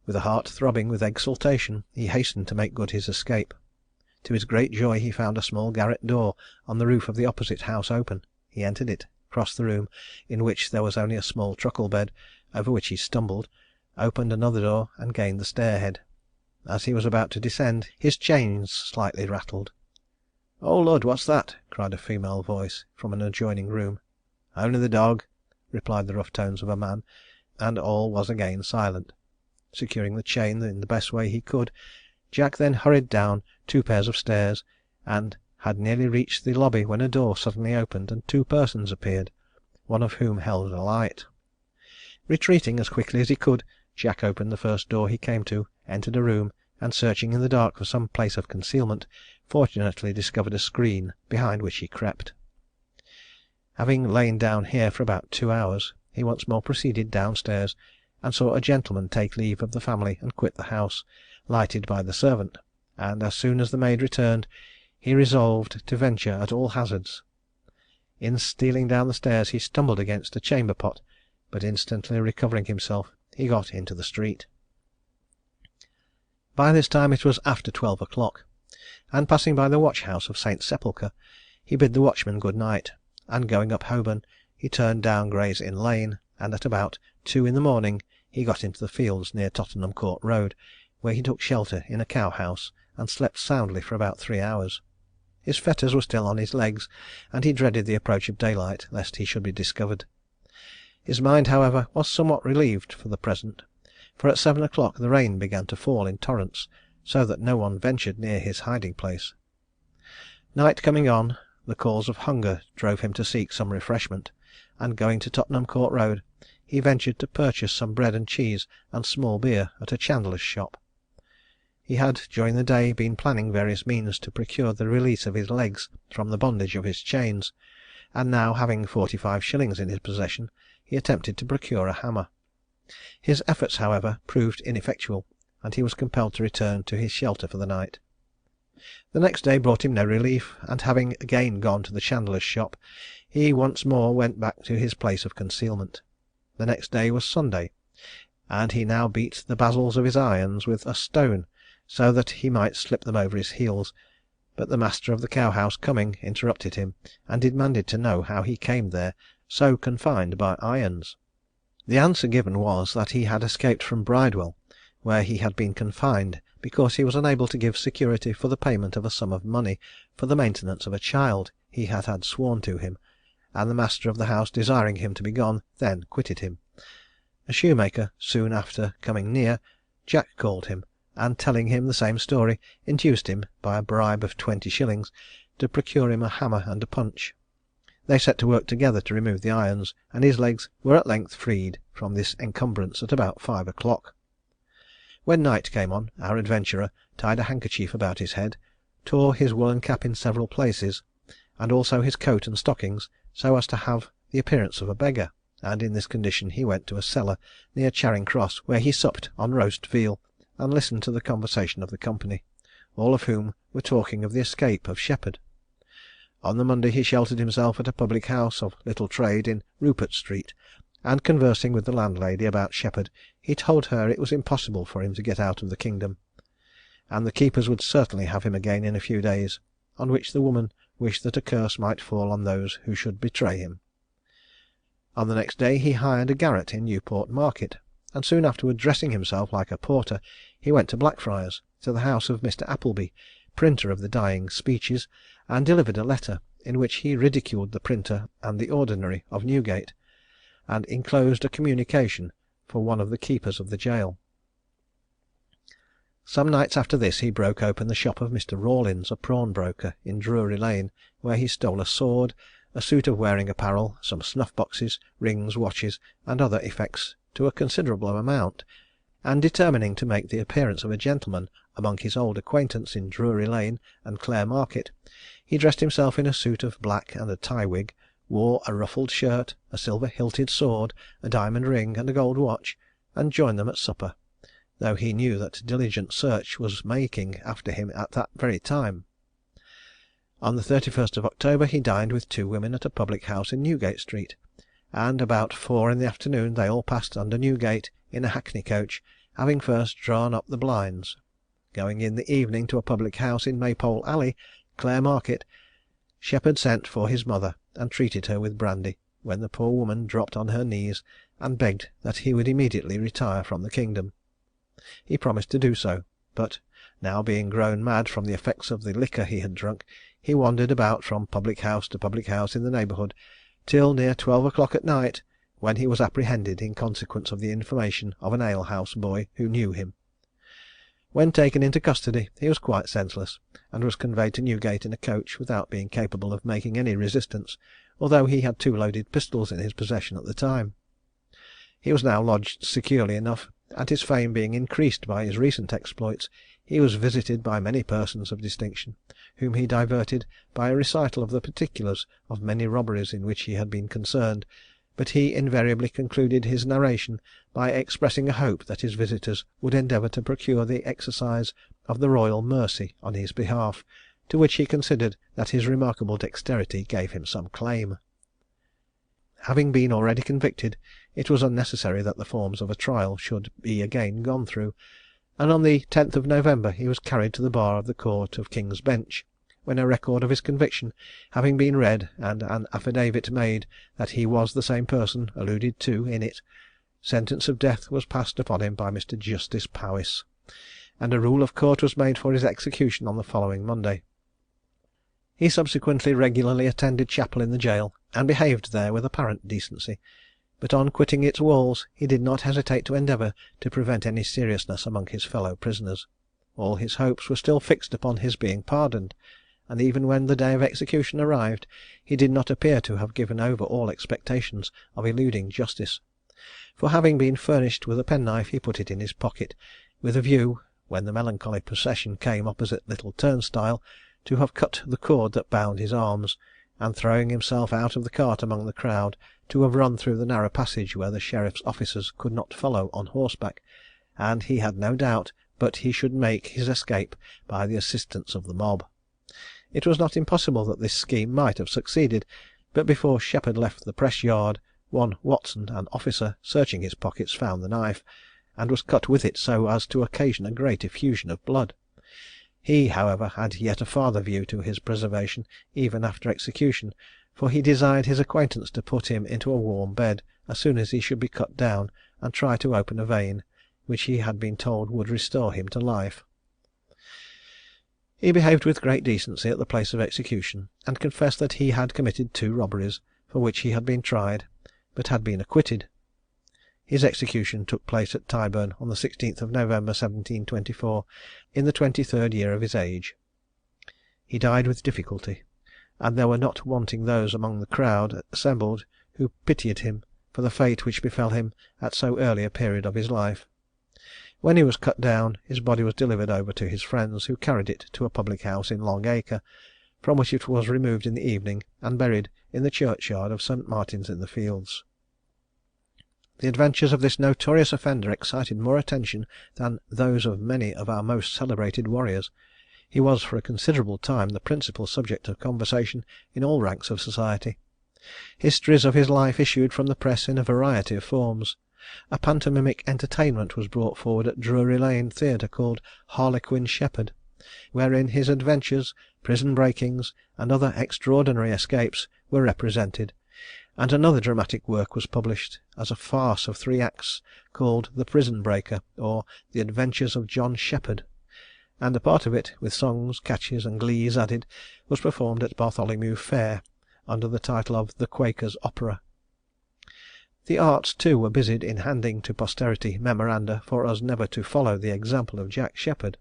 with a heart throbbing with exultation, he hastened to make good his escape. To his great joy he found a small garret door on the roof of the opposite house open. He entered it, crossed the room, in which there was only a small truckle bed, over which he stumbled, opened another door, and gained the stairhead. As he was about to descend, his chains slightly rattled. "Oh Lud, what's that?" cried a female voice from an adjoining room. "Only the dog," replied the rough tones of a man, and all was again silent. Securing the chain in the best way he could, Jack then hurried down 2 pairs of stairs, and had nearly reached the lobby when a door suddenly opened and 2 persons appeared, one of whom held a light. Retreating as quickly as he could, Jack opened the first door he came to, entered a room, and searching in the dark for some place of concealment, fortunately discovered a screen, behind which he crept. Having lain down here for about 2 hours, he once more proceeded down stairs, and saw a gentleman take leave of the family and quit the house, lighted by the servant, and as soon as the maid returned, he resolved to venture at all hazards. In stealing down the stairs he stumbled against a chamber pot, but instantly recovering himself, he got into the street. By this time it was after 12 o'clock, and passing by the watch house of St. Sepulchre, he bid the watchman good night, and going up Holborn, he turned down Gray's Inn Lane, and at about 2 in the morning he got into the fields near Tottenham Court Road, where he took shelter in a cow house, and slept soundly for about 3 hours. His fetters were still on his legs, and he dreaded the approach of daylight, lest he should be discovered. His mind, however, was somewhat relieved for the present, for at 7 o'clock the rain began to fall in torrents, so that no one ventured near his hiding place. Night coming on, the calls of hunger drove him to seek some refreshment, and going to Tottenham Court Road, he ventured to purchase some bread and cheese and small beer at a chandler's shop. He had during the day been planning various means to procure the release of his legs from the bondage of his chains, and now having 45 shillings in his possession, he attempted to procure a hammer. His efforts, however, proved ineffectual, and he was compelled to return to his shelter for the night. The next day brought him no relief, and having again gone to the chandler's shop, he once more went back to his place of concealment. The next day was Sunday, and he now beat the basils of his irons with a stone, so that he might slip them over his heels, but the master of the cow house coming, interrupted him, and demanded to know how he came there, so confined by irons. The answer given was, that he had escaped from Bridewell, where he had been confined, because he was unable to give security for the payment of a sum of money for the maintenance of a child he had had sworn to him, and the master of the house desiring him to be gone, then quitted him. A shoemaker soon after coming near, Jack called him, and telling him the same story, induced him, by a bribe of 20 shillings, to procure him a hammer and a punch. They set to work together to remove the irons, and his legs were at length freed from this encumbrance at about 5 o'clock. When night came on, our adventurer tied a handkerchief about his head, tore his woollen cap in several places, and also his coat and stockings, so as to have the appearance of a beggar, and in this condition he went to a cellar near Charing Cross, where he supped on roast veal, and listened to the conversation of the company, all of whom were talking of the escape of Sheppard. On the Monday he sheltered himself at a public house of little trade in Rupert Street, and conversing with the landlady about Sheppard, he told her it was impossible for him to get out of the kingdom, and the keepers would certainly have him again in a few days, on which the woman wished that a curse might fall on those who should betray him. On the next day he hired a garret in Newport Market, and soon afterward, dressing himself like a porter, he went to Blackfriars, to the house of Mr. Appleby, printer of the dying speeches, and delivered a letter, in which he ridiculed the printer and the ordinary of Newgate, and enclosed a communication for one of the keepers of the gaol. Some nights after this he broke open the shop of Mr. Rawlins, a pawnbroker, in Drury Lane, where he stole a sword, a suit of wearing apparel, some snuff boxes, rings, watches, and other effects to a considerable amount, and determining to make the appearance of a gentleman among his old acquaintance in Drury Lane and Clare Market, he dressed himself in a suit of black and a tie wig, wore a ruffled shirt, a silver hilted sword, a diamond ring, and a gold watch, and joined them at supper, though he knew that diligent search was making after him at that very time. On the 31st of October he dined with two women at a public house in Newgate Street, and about 4 in the afternoon they all passed under Newgate in a hackney coach, having first drawn up the blinds. Going in the evening to a public house in Maypole Alley, Clare Market, Sheppard sent for his mother and treated her with brandy, when the poor woman dropped on her knees and begged that he would immediately retire from the kingdom. He promised to do so, but now being grown mad from the effects of the liquor he had drunk, he wandered about from public house to public house in the neighbourhood, till near 12 o'clock at night, when he was apprehended in consequence of the information of an alehouse boy who knew him. When taken into custody he was quite senseless, and was conveyed to Newgate in a coach, without being capable of making any resistance, although he had 2 loaded pistols in his possession at the time. He was now lodged securely enough, and his fame being increased by his recent exploits, he was visited by many persons of distinction, whom he diverted by a recital of the particulars of many robberies in which he had been concerned, but he invariably concluded his narration by expressing a hope that his visitors would endeavour to procure the exercise of the royal mercy on his behalf, to which he considered that his remarkable dexterity gave him some claim. Having been already convicted, it was unnecessary that the forms of a trial should be again gone through, and on the 10th of November he was carried to the bar of the Court of King's Bench, when a record of his conviction having been read, and an affidavit made that he was the same person alluded to in it, sentence of death was passed upon him by Mr. Justice Powis, and a rule of court was made for his execution on the following Monday. He subsequently regularly attended chapel in the gaol, and behaved there with apparent decency, but on quitting its walls he did not hesitate to endeavour to prevent any seriousness among his fellow prisoners. All his hopes were still fixed upon his being pardoned, and even when the day of execution arrived, he did not appear to have given over all expectations of eluding justice; for having been furnished with a penknife, he put it in his pocket, with a view, when the melancholy procession came opposite Little Turnstile, to have cut the cord that bound his arms, and throwing himself out of the cart among the crowd, to have run through the narrow passage where the sheriff's officers could not follow on horseback, and he had no doubt but he should make his escape by the assistance of the mob. It was not impossible that this scheme might have succeeded, but before Sheppard left the press yard, one Watson, an officer, searching his pockets, found the knife, and was cut with it so as to occasion a great effusion of blood. He, however, had yet a farther view to his preservation even after execution, for he desired his acquaintance to put him into a warm bed as soon as he should be cut down, and try to open a vein, which he had been told would restore him to life. He behaved with great decency at the place of execution, and confessed that he had committed 2 robberies, for which he had been tried, but had been acquitted. His execution took place at Tyburn on the 16th of November 1724, in the 23rd year of his age. He died with difficulty, and there were not wanting those among the crowd assembled who pitied him for the fate which befell him at so early a period of his life. When he was cut down, his body was delivered over to his friends, who carried it to a public house in Long Acre, from which it was removed in the evening and buried in the churchyard of St. Martin's in the Fields. The adventures of this notorious offender excited more attention than those of many of our most celebrated warriors. He was for a considerable time the principal subject of conversation in all ranks of society. Histories of his life issued from the press in a variety of forms. A pantomimic entertainment was brought forward at Drury Lane Theatre called Harlequin Sheppard, wherein his adventures, prison breakings, and other extraordinary escapes were represented; and another dramatic work was published as a farce of 3 acts, called The Prison Breaker, or The Adventures of John Sheppard, and a part of it, with songs, catches, and glees added, was performed at Bartholomew Fair, under the title of The Quaker's Opera. The arts too were busied in handing to posterity memoranda for us never to follow the example of Jack Sheppard.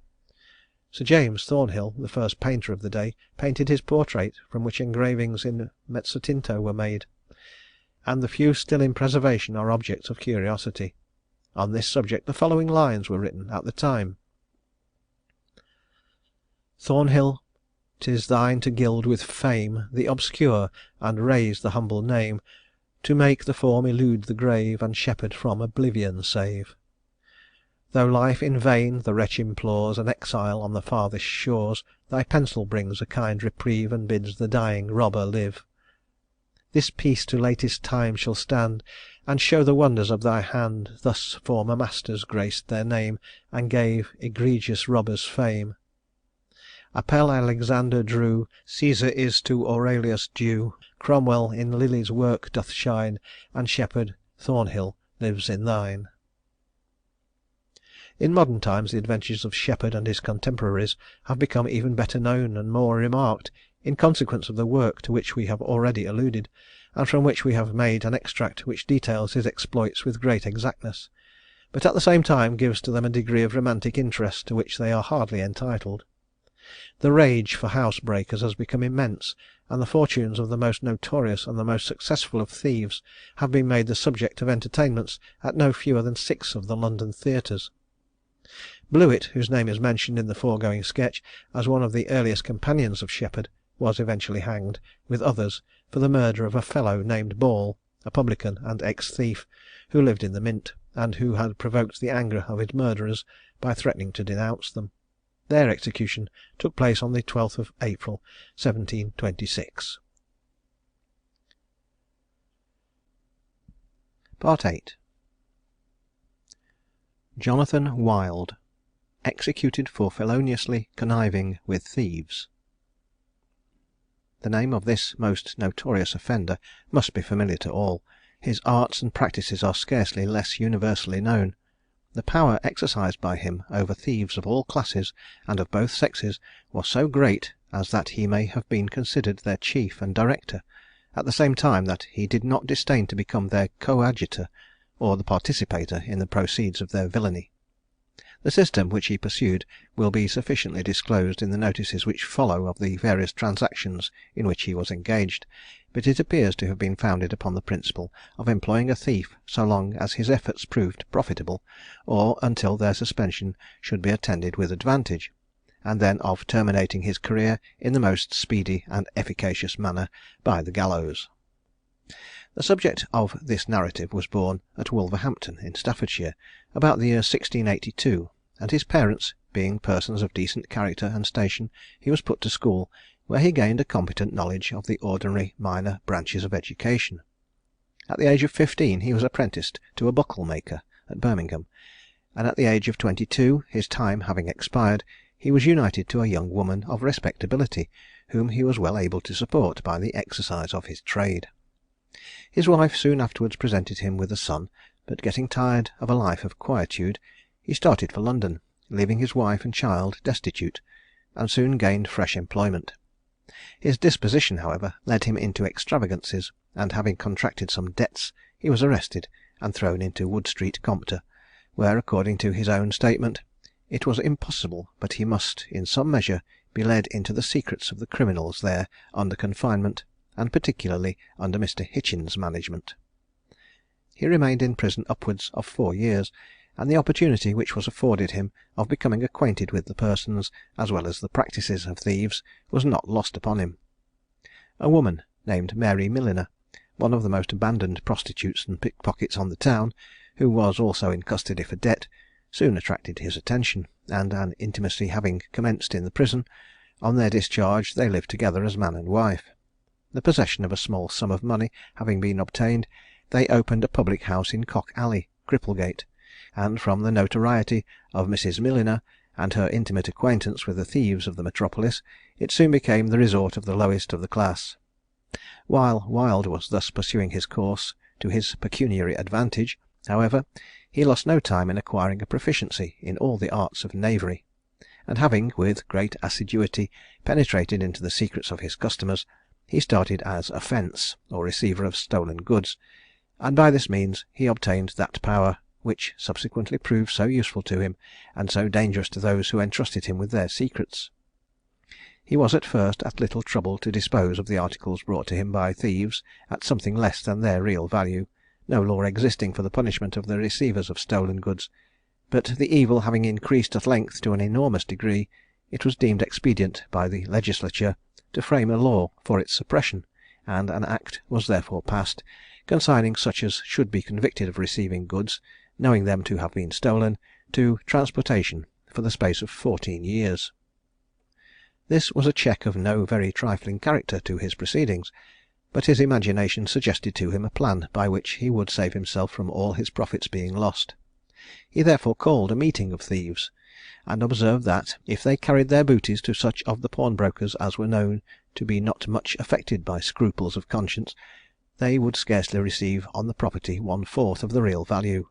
Sir James Thornhill, the first painter of the day, painted his portrait, from which engravings in mezzotinto were made, and the few still in preservation are objects of curiosity. On this subject the following lines were written at the time: Thornhill, 'tis thine to gild with fame the obscure, and raise the humble name, to make the form elude the grave, and Sheppard from oblivion save. Though life in vain the wretch implores, an exile on the farthest shores, thy pencil brings a kind reprieve, and bids the dying robber live. This piece to latest time shall stand, and show the wonders of thy hand. Thus former masters graced their name, and gave egregious robbers fame. Appel Alexander drew, Caesar is to Aurelius due, Cromwell in Lilly's work doth shine, and Sheppard, Thornhill, lives in thine. In modern times the adventures of Sheppard and his contemporaries have become even better known and more remarked, in consequence of the work to which we have already alluded, and from which we have made an extract which details his exploits with great exactness, but at the same time gives to them a degree of romantic interest to which they are hardly entitled. The rage for housebreakers has become immense, and the fortunes of the most notorious and the most successful of thieves have been made the subject of entertainments at no fewer than 6 of the London theatres. Blewett, whose name is mentioned in the foregoing sketch as one of the earliest companions of Sheppard, was eventually hanged, with others, for the murder of a fellow named Ball, a publican and ex-thief, who lived in the Mint, and who had provoked the anger of his murderers by threatening to denounce them. Their execution took place on the 12th of April 1726. Part 8. Jonathan Wild, executed for feloniously conniving with thieves. The name of this most notorious offender must be familiar to all. His arts and practices are scarcely less universally known. The power exercised by him over thieves of all classes and of both sexes was so great as that he may have been considered their chief and director, at the same time that he did not disdain to become their coadjutor, or the participator in the proceeds of their villainy. The system which he pursued will be sufficiently disclosed in the notices which follow of the various transactions in which he was engaged, but it appears to have been founded upon the principle of employing a thief so long as his efforts proved profitable, or until their suspension should be attended with advantage, and then of terminating his career in the most speedy and efficacious manner by the gallows. The subject of this narrative was born at Wolverhampton, in Staffordshire, about the year 1682, and his parents being persons of decent character and station, he was put to school, where he gained a competent knowledge of the ordinary minor branches of education. At the age of 15 he was apprenticed to a buckle maker at Birmingham, and at the age of 22, his time having expired, he was united to a young woman of respectability, whom he was well able to support by the exercise of his trade. His wife soon afterwards presented him with a son, but getting tired of a life of quietude, he started for London, leaving his wife and child destitute, and soon gained fresh employment. His disposition, however, led him into extravagances, and having contracted some debts, he was arrested and thrown into Wood Street Compter, where, according to his own statement, it was impossible but he must, in some measure, be led into the secrets of the criminals there under confinement, and particularly under Mr. Hitchin's management. He remained in prison upwards of 4 years, and the opportunity which was afforded him of becoming acquainted with the persons as well as the practices of thieves was not lost upon him. A woman named Mary Milliner, one of the most abandoned prostitutes and pickpockets on the town, who was also in custody for debt, soon attracted his attention, and an intimacy having commenced in the prison, on their discharge they lived together as man and wife. The possession of a small sum of money having been obtained, they opened a public house in Cock Alley, Cripplegate, and from the notoriety of Mrs. Milliner, and her intimate acquaintance with the thieves of the metropolis, it soon became the resort of the lowest of the class. While Wild was thus pursuing his course to his pecuniary advantage, however, he lost no time in acquiring a proficiency in all the arts of knavery, and having, with great assiduity, penetrated into the secrets of his customers, he started as a "fence," or receiver of stolen goods, and by this means he obtained that power which subsequently proved so useful to him, and so dangerous to those who entrusted him with their secrets. He was at first at little trouble to dispose of the articles brought to him by thieves at something less than their real value, no law existing for the punishment of the receivers of stolen goods; but the evil having increased at length to an enormous degree, it was deemed expedient by the legislature to frame a law for its suppression, and an act was therefore passed, consigning such as should be convicted of receiving goods, knowing them to have been stolen, to transportation for the space of 14 years. This was a check of no very trifling character to his proceedings, but his imagination suggested to him a plan by which he would save himself from all his profits being lost. He therefore called a meeting of thieves, and observed that, if they carried their booties to such of the pawnbrokers as were known to be not much affected by scruples of conscience, they would scarcely receive on the property 1/4 of the real value;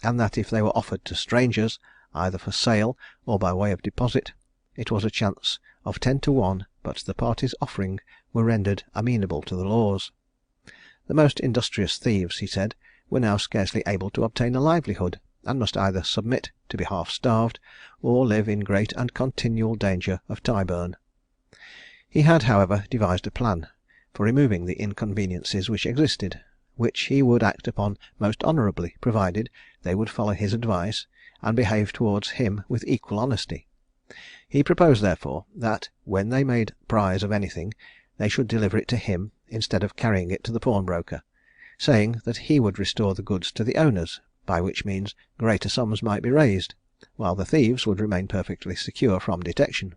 and that if they were offered to strangers, either for sale or by way of deposit, it was a chance of 10 to 1 but the parties offering were rendered amenable to the laws. The most industrious thieves, he said, were now scarcely able to obtain a livelihood, and must either submit to be half starved, or live in great and continual danger of Tyburn. He had, however, devised a plan for removing the inconveniences which existed, which he would act upon most honourably, provided they would follow his advice, and behave towards him with equal honesty. He proposed, therefore, that when they made prize of anything, they should deliver it to him instead of carrying it to the pawnbroker, saying that he would restore the goods to the owners, by which means greater sums might be raised, while the thieves would remain perfectly secure from detection.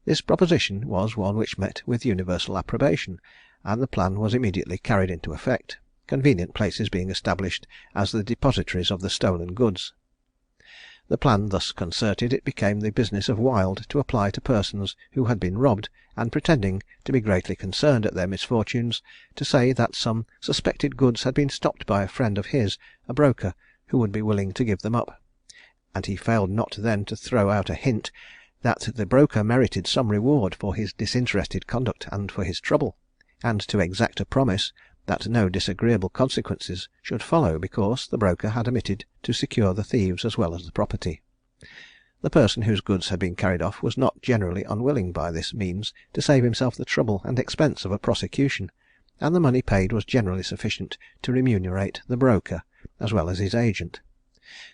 This proposition was one which met with universal approbation, and the plan was immediately carried into effect, convenient places being established as the depositories of the stolen goods. The plan thus concerted, it became the business of Wild to apply to persons who had been robbed, and pretending to be greatly concerned at their misfortunes, to say that some suspected goods had been stopped by a friend of his, a broker, who would be willing to give them up; and he failed not then to throw out a hint that the broker merited some reward for his disinterested conduct and for his trouble, and to exact a promise that no disagreeable consequences should follow because the broker had omitted to secure the thieves as well as the property. The person whose goods had been carried off was not generally unwilling by this means to save himself the trouble and expense of a prosecution, and the money paid was generally sufficient to remunerate the broker as well as his agent.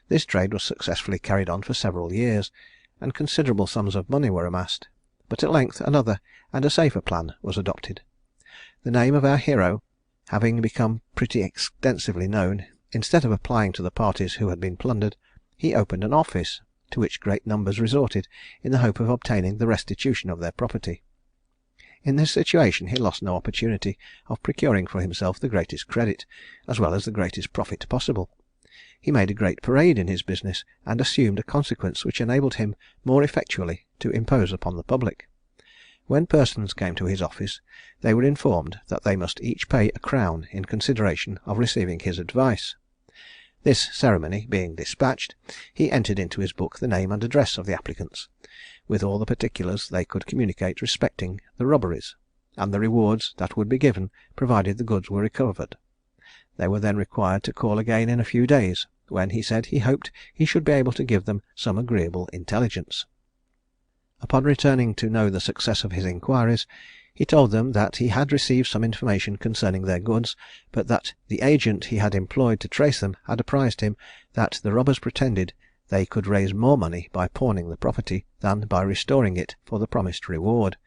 This trade was successfully carried on for several years, and considerable sums of money were amassed, but at length another and a safer plan was adopted. The name of our hero having become pretty extensively known, instead of applying to the parties who had been plundered, he opened an office, to which great numbers resorted in the hope of obtaining the restitution of their property. In this situation he lost no opportunity of procuring for himself the greatest credit, as well as the greatest profit possible. He made a great parade in his business, and assumed a consequence which enabled him more effectually to impose upon the public. When persons came to his office, they were informed that they must each pay a crown in consideration of receiving his advice. This ceremony being dispatched, he entered into his book the name and address of the applicants, with all the particulars they could communicate respecting the robberies, and the rewards that would be given provided the goods were recovered. They were then required to call again in a few days, when he said he hoped he should be able to give them some agreeable intelligence. Upon returning to know the success of his inquiries, he told them that he had received some information concerning their goods, but that the agent he had employed to trace them had apprised him that the robbers pretended they could raise more money by pawning the property than by restoring it for the promised reward,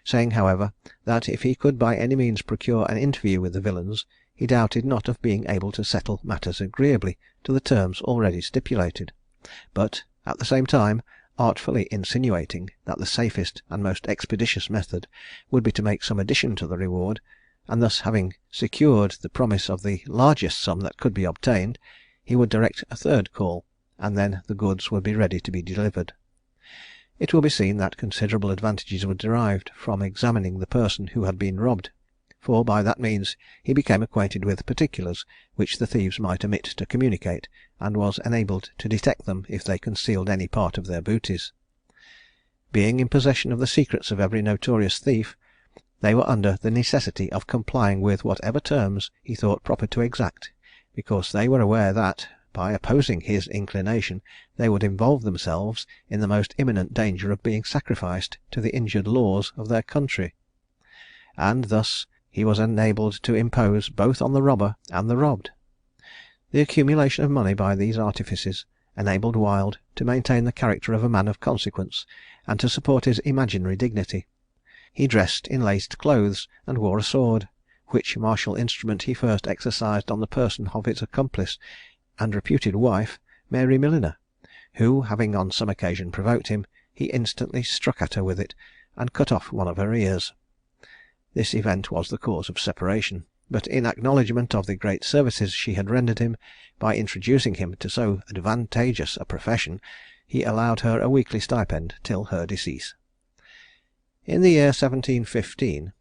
saying, however, that if he could by any means procure an interview with the villains, he doubted not of being able to settle matters agreeably to the terms already stipulated, but, at the same time, artfully insinuating that the safest and most expeditious method would be to make some addition to the reward, and thus having secured the promise of the largest sum that could be obtained, he would direct a third call, and then the goods would be ready to be delivered. It will be seen that considerable advantages were derived from examining the person who had been robbed, for by that means he became acquainted with particulars which the thieves might omit to communicate, and was enabled to detect them if they concealed any part of their booties. Being in possession of the secrets of every notorious thief, they were under the necessity of complying with whatever terms he thought proper to exact, because they were aware that, by opposing his inclination, they would involve themselves in the most imminent danger of being sacrificed to the injured laws of their country. And thus he was enabled to impose both on the robber and the robbed. The accumulation of money by these artifices enabled Wild to maintain the character of a man of consequence, and to support his imaginary dignity. He dressed in laced clothes, and wore a sword, which martial instrument he first exercised on the person of his accomplice and reputed wife, Mary Milliner, who, having on some occasion provoked him, he instantly struck at her with it, and cut off one of her ears. This event was the cause of separation, but in acknowledgment of the great services she had rendered him, by introducing him to so advantageous a profession, he allowed her a weekly stipend till her decease. In the year 1715,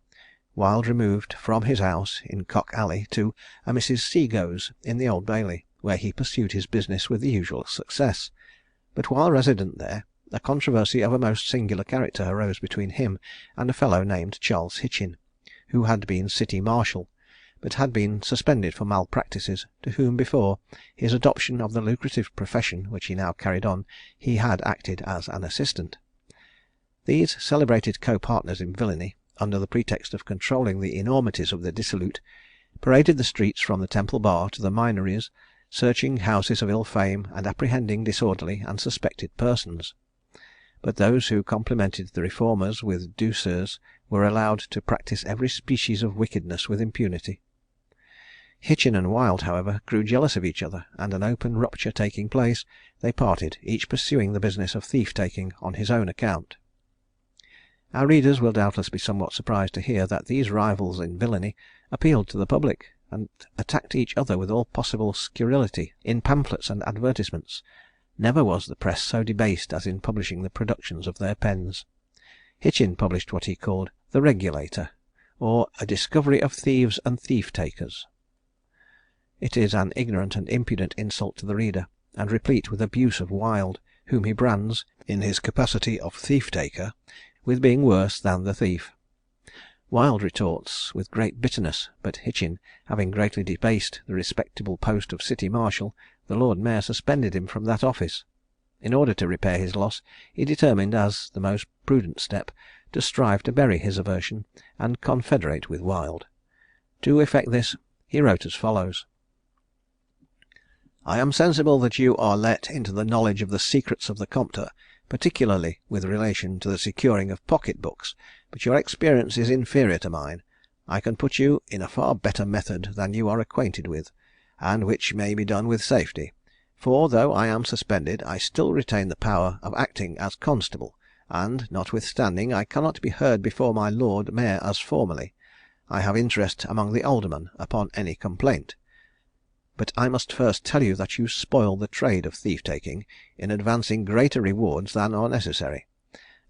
Wild removed from his house in Cock Alley to a Mrs. Seagoe's in the Old Bailey, where he pursued his business with the usual success. But while resident there, a controversy of a most singular character arose between him and a fellow named Charles Hitchin, who had been city marshal, but had been suspended for malpractices, to whom before his adoption of the lucrative profession which he now carried on, he had acted as an assistant. These celebrated co-partners in villainy, under the pretext of controlling the enormities of the dissolute, paraded the streets from the Temple Bar to the Minories, searching houses of ill fame and apprehending disorderly and suspected persons. But those who complimented the reformers with douceurs were allowed to practise every species of wickedness with impunity. Hitchin and Wild, however, grew jealous of each other, and an open rupture taking place, they parted, each pursuing the business of thief-taking on his own account. Our readers will doubtless be somewhat surprised to hear that these rivals in villainy appealed to the public, and attacked each other with all possible scurrility in pamphlets and advertisements. Never was the press so debased as in publishing the productions of their pens. Hitchin published what he called The Regulator, or A Discovery of Thieves and Thief-Takers. It is an ignorant and impudent insult to the reader, and replete with abuse of Wild, whom he brands, in his capacity of thief-taker, with being worse than the thief. Wild retorts with great bitterness, but Hitchin, having greatly debased the respectable post of City Marshal, the Lord Mayor suspended him from that office. In order to repair his loss, he determined, as the most prudent step, to strive to bury his aversion, and confederate with Wild. To effect this, he wrote as follows: "I am sensible that you are let into the knowledge of the secrets of the Compter, particularly with relation to the securing of pocket books, but your experience is inferior to mine. I can put you in a far better method than you are acquainted with, and which may be done with safety; for though I am suspended, I still retain the power of acting as constable, and, notwithstanding I cannot be heard before my Lord Mayor as formerly, I have interest among the aldermen upon any complaint. But I must first tell you that you spoil the trade of thief-taking in advancing greater rewards than are necessary.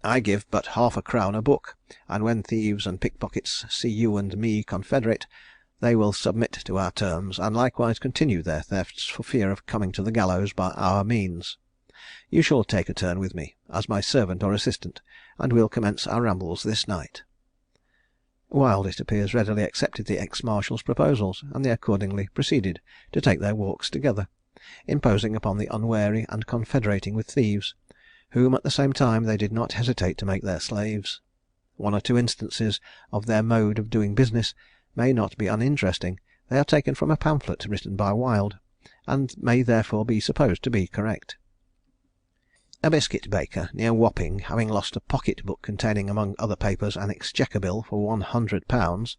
I give but £half-a-crown a book, and when thieves and pickpockets see you and me confederate, they will submit to our terms, and likewise continue their thefts for fear of coming to the gallows by our means. You shall take a turn with me, as my servant or assistant, and we'll commence our rambles this night." Wild, it appears, readily accepted the ex-marshal's proposals, and they accordingly proceeded to take their walks together, imposing upon the unwary and confederating with thieves, whom at the same time they did not hesitate to make their slaves. One or two instances of their mode of doing business may not be uninteresting. They are taken from a pamphlet written by Wild, and may therefore be supposed to be correct. A biscuit baker near Wapping, having lost a pocket book containing among other papers an exchequer bill for £100,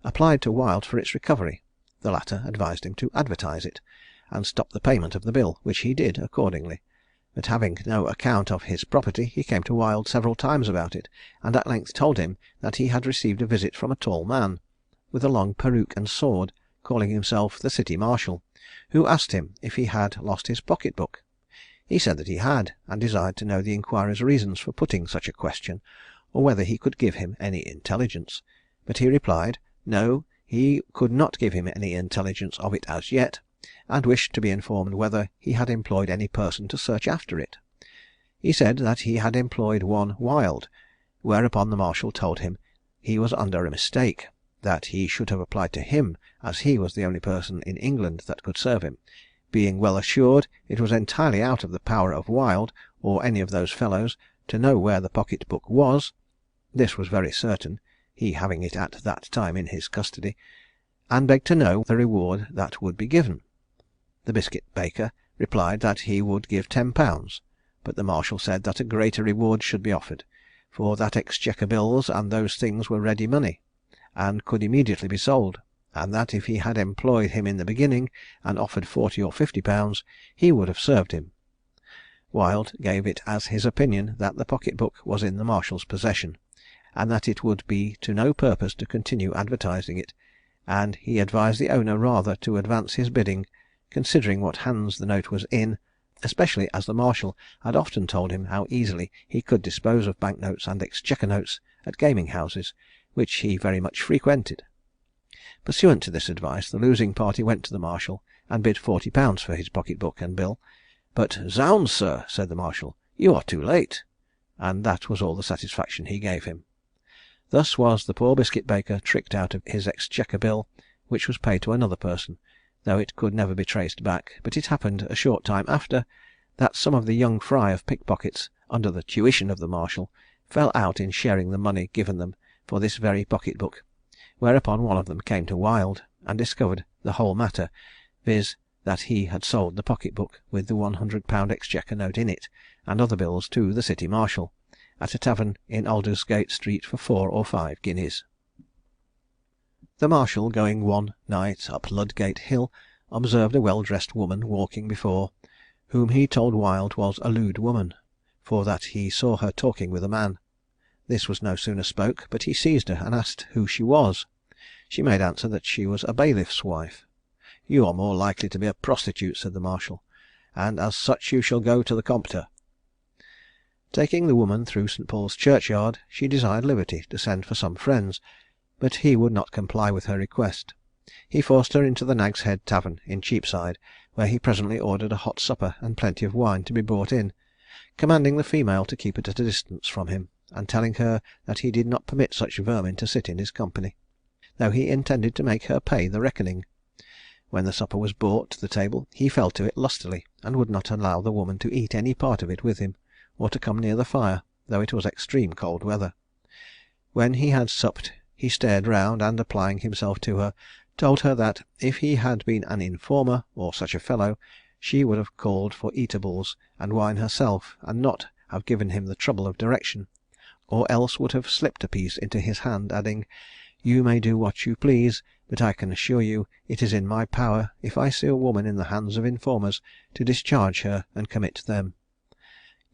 applied to Wild for its recovery. The latter advised him to advertise it, and stop the payment of the bill, which he did accordingly; but having no account of his property, he came to Wild several times about it, and at length told him that he had received a visit from a tall man, with a long peruke and sword, calling himself the City Marshal, who asked him if he had lost his pocket book. He said that he had, and desired to know the inquirer's reasons for putting such a question, or whether he could give him any intelligence; but he replied, no, he could not give him any intelligence of it as yet, and wished to be informed whether he had employed any person to search after it. He said that he had employed one Wild, whereupon the Marshal told him he was under a mistake, that he should have applied to him, as he was the only person in England that could serve him, being well assured it was entirely out of the power of Wild, or any of those fellows, to know where the pocket book was. This was very certain, he having it at that time in his custody, and begged to know the reward that would be given. The biscuit baker replied that he would give £10, but the Marshal said that a greater reward should be offered, for that exchequer bills and those things were ready money, and could immediately be sold, and that if he had employed him in the beginning, and offered £40 or £50, he would have served him. Wild gave it as his opinion that the pocket book was in the Marshal's possession, and that it would be to no purpose to continue advertising it, and he advised the owner rather to advance his bidding, considering what hands the note was in, especially as the Marshal had often told him how easily he could dispose of bank notes and exchequer notes at gaming houses, which he very much frequented. Pursuant to this advice, the losing party went to the Marshal and bid £40 for his pocket book and bill, but "Zounds, sir," said the Marshal, "you are too late," and that was all the satisfaction he gave him. Thus was the poor biscuit baker tricked out of his exchequer bill, which was paid to another person, though it could never be traced back. But it happened a short time after, that some of the young fry of pickpockets, under the tuition of the Marshal, fell out in sharing the money given them for this very pocket book, whereupon one of them came to Wild, and discovered the whole matter, viz. that he had sold the pocket book with the £100 exchequer note in it, and other bills, to the City Marshal, at a tavern in Aldersgate Street for 4 or 5 guineas. The Marshal, going one night up Ludgate Hill, observed a well-dressed woman walking before, whom he told Wild was a lewd woman, for that he saw her talking with a man. This was no sooner spoke, but he seized her, and asked who she was. She made answer that she was a bailiff's wife. "You are more likely to be a prostitute," said the Marshal, "and as such you shall go to the Compter." Taking the woman through St. Paul's churchyard, she desired liberty to send for some friends, but he would not comply with her request. He forced her into the Nag's Head Tavern in Cheapside, where he presently ordered a hot supper and plenty of wine to be brought in, commanding the female to keep at a distance from him, and telling her that he did not permit such vermin to sit in his company, though he intended to make her pay the reckoning. When the supper was brought to the table, he fell to it lustily, and would not allow the woman to eat any part of it with him, or to come near the fire, though it was extreme cold weather. When he had supped, he stared round, and applying himself to her, told her that if he had been an informer, or such a fellow, she would have called for eatables and wine herself, and not have given him the trouble of direction, or else would have slipped a piece into his hand, adding, "You may do what you please, but I can assure you it is in my power, if I see a woman in the hands of informers, to discharge her and commit them.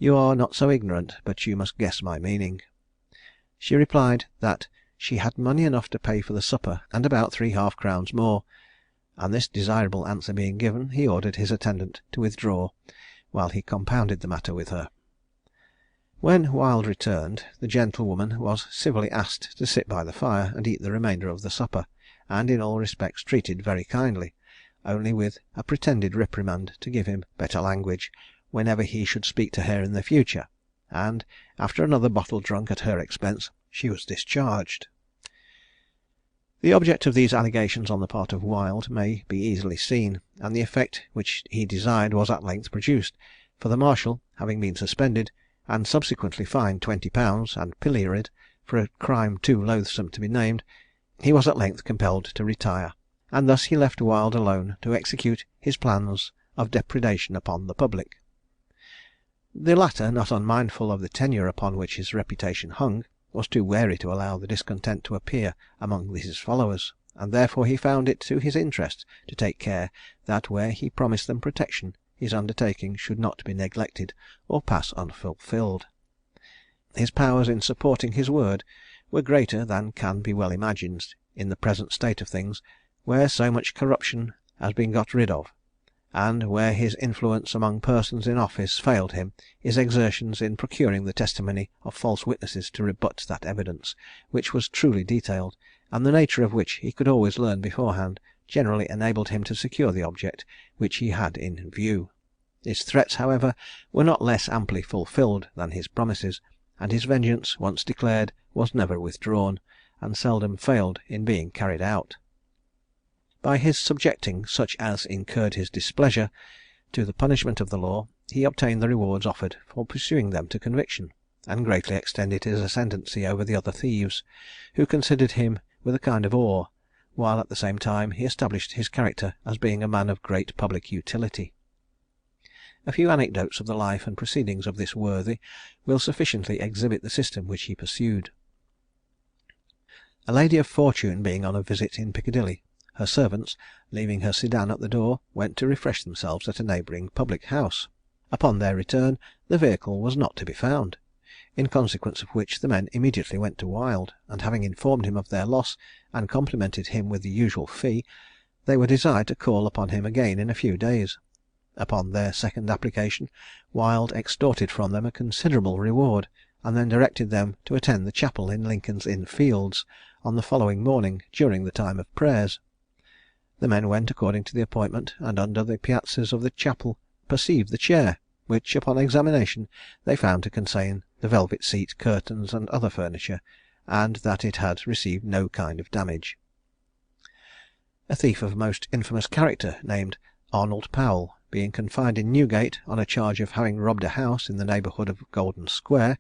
You are not so ignorant but you must guess my meaning." She replied that she had money enough to pay for the supper, and about 3½ crowns more; and this desirable answer being given, he ordered his attendant to withdraw, while he compounded the matter with her. When Wild returned, the gentlewoman was civilly asked to sit by the fire and eat the remainder of the supper, and in all respects treated very kindly, only with a pretended reprimand to give him better language whenever he should speak to her in the future, and, after another bottle drunk at her expense, she was discharged. The object of these allegations on the part of Wild may be easily seen, and the effect which he desired was at length produced, for the Marshal having been suspended, and subsequently fined £20, and pilloried for a crime too loathsome to be named, he was at length compelled to retire, and thus he left Wild alone to execute his plans of depredation upon the public. The latter, not unmindful of the tenure upon which his reputation hung, was too wary to allow the discontent to appear among his followers, and therefore he found it to his interest to take care that where he promised them protection, his undertaking should not be neglected or pass unfulfilled. His powers in supporting his word were greater than can be well imagined in the present state of things, where so much corruption has been got rid of, and where his influence among persons in office failed him, his exertions in procuring the testimony of false witnesses to rebut that evidence which was truly detailed, and the nature of which he could always learn beforehand, generally enabled him to secure the object which he had in view. His threats, however, were not less amply fulfilled than his promises, and his vengeance, once declared, was never withdrawn, and seldom failed in being carried out. By his subjecting such as incurred his displeasure to the punishment of the law, he obtained the rewards offered for pursuing them to conviction, and greatly extended his ascendancy over the other thieves, who considered him with a kind of awe, while at the same time he established his character as being a man of great public utility. A few anecdotes of the life and proceedings of this worthy will sufficiently exhibit the system which he pursued. A lady of fortune being on a visit in Piccadilly, her servants, leaving her sedan at the door, went to refresh themselves at a neighbouring public house. Upon their return the vehicle was not to be found, in consequence of which the men immediately went to Wild, and having informed him of their loss, and complimented him with the usual fee, they were desired to call upon him again in a few days. Upon their second application, Wild extorted from them a considerable reward, and then directed them to attend the chapel in Lincoln's Inn Fields on the following morning during the time of prayers. The men went according to the appointment, and under the piazzas of the chapel perceived the chair, which, upon examination, they found to contain the velvet seat, curtains, and other furniture, and that it had received no kind of damage. A thief of most infamous character, named Arnold Powell, being confined in Newgate on a charge of having robbed a house in the neighbourhood of Golden Square,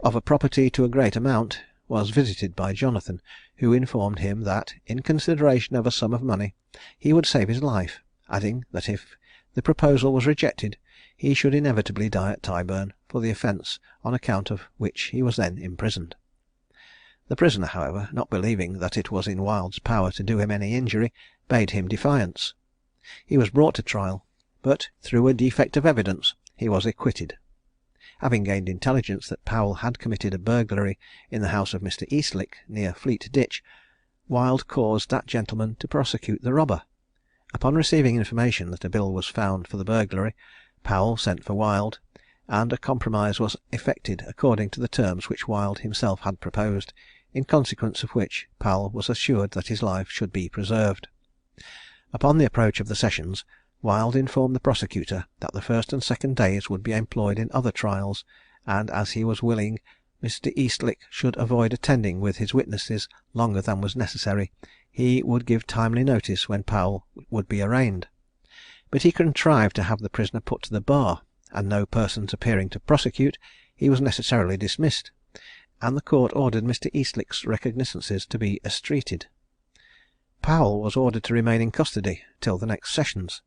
of a property to a great amount, was visited by Jonathan, who informed him that, in consideration of a sum of money, he would save his life, adding that if the proposal was rejected, he should inevitably die at Tyburn for the offence on account of which he was then imprisoned. The prisoner, however, not believing that it was in Wild's power to do him any injury, bade him defiance. He was brought to trial, but through a defect of evidence he was acquitted. Having gained intelligence that Powell had committed a burglary in the house of Mr. Eastlick, near Fleet Ditch, Wild caused that gentleman to prosecute the robber. Upon receiving information that a bill was found for the burglary, Powell sent for Wild, and a compromise was effected according to the terms which Wild himself had proposed, in consequence of which Powell was assured that his life should be preserved. Upon the approach of the sessions, Wild informed the prosecutor that the first and second days would be employed in other trials, and as he was willing Mr. Eastlick should avoid attending with his witnesses longer than was necessary, he would give timely notice when Powell would be arraigned. But he contrived to have the prisoner put to the bar, and no persons appearing to prosecute, he was necessarily dismissed, and the court ordered Mr. Eastlick's recognisances to be estreated. Powell was ordered to remain in custody till the next sessions,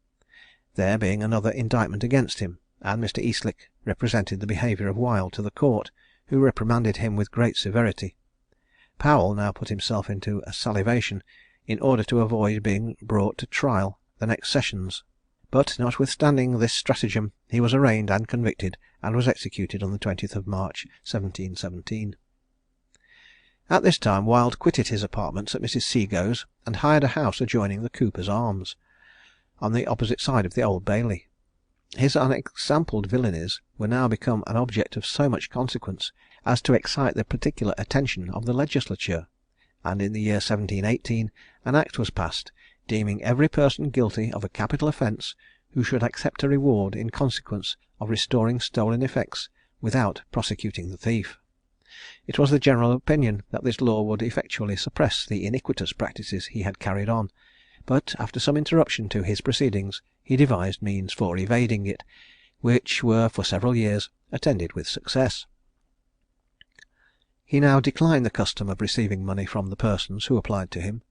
there being another indictment against him, and Mr. Eastlick represented the behaviour of Wild to the court, who reprimanded him with great severity. Powell now put himself into a salivation, in order to avoid being brought to trial the next sessions; but notwithstanding this stratagem, he was arraigned and convicted, and was executed on the 20th of March 1717. At this time Wild quitted his apartments at Mrs. Seagoe's, and hired a house adjoining the Cooper's Arms, on the opposite side of the Old Bailey. His unexampled villainies were now become an object of so much consequence as to excite the particular attention of the legislature, and in the year 1718 an act was passed, deeming every person guilty of a capital offence who should accept a reward in consequence of restoring stolen effects without prosecuting the thief. It was the general opinion that this law would effectually suppress the iniquitous practices he had carried on, but after some interruption to his proceedings, he devised means for evading it, which were for several years attended with success. He now declined the custom of receiving money from the persons who applied to him,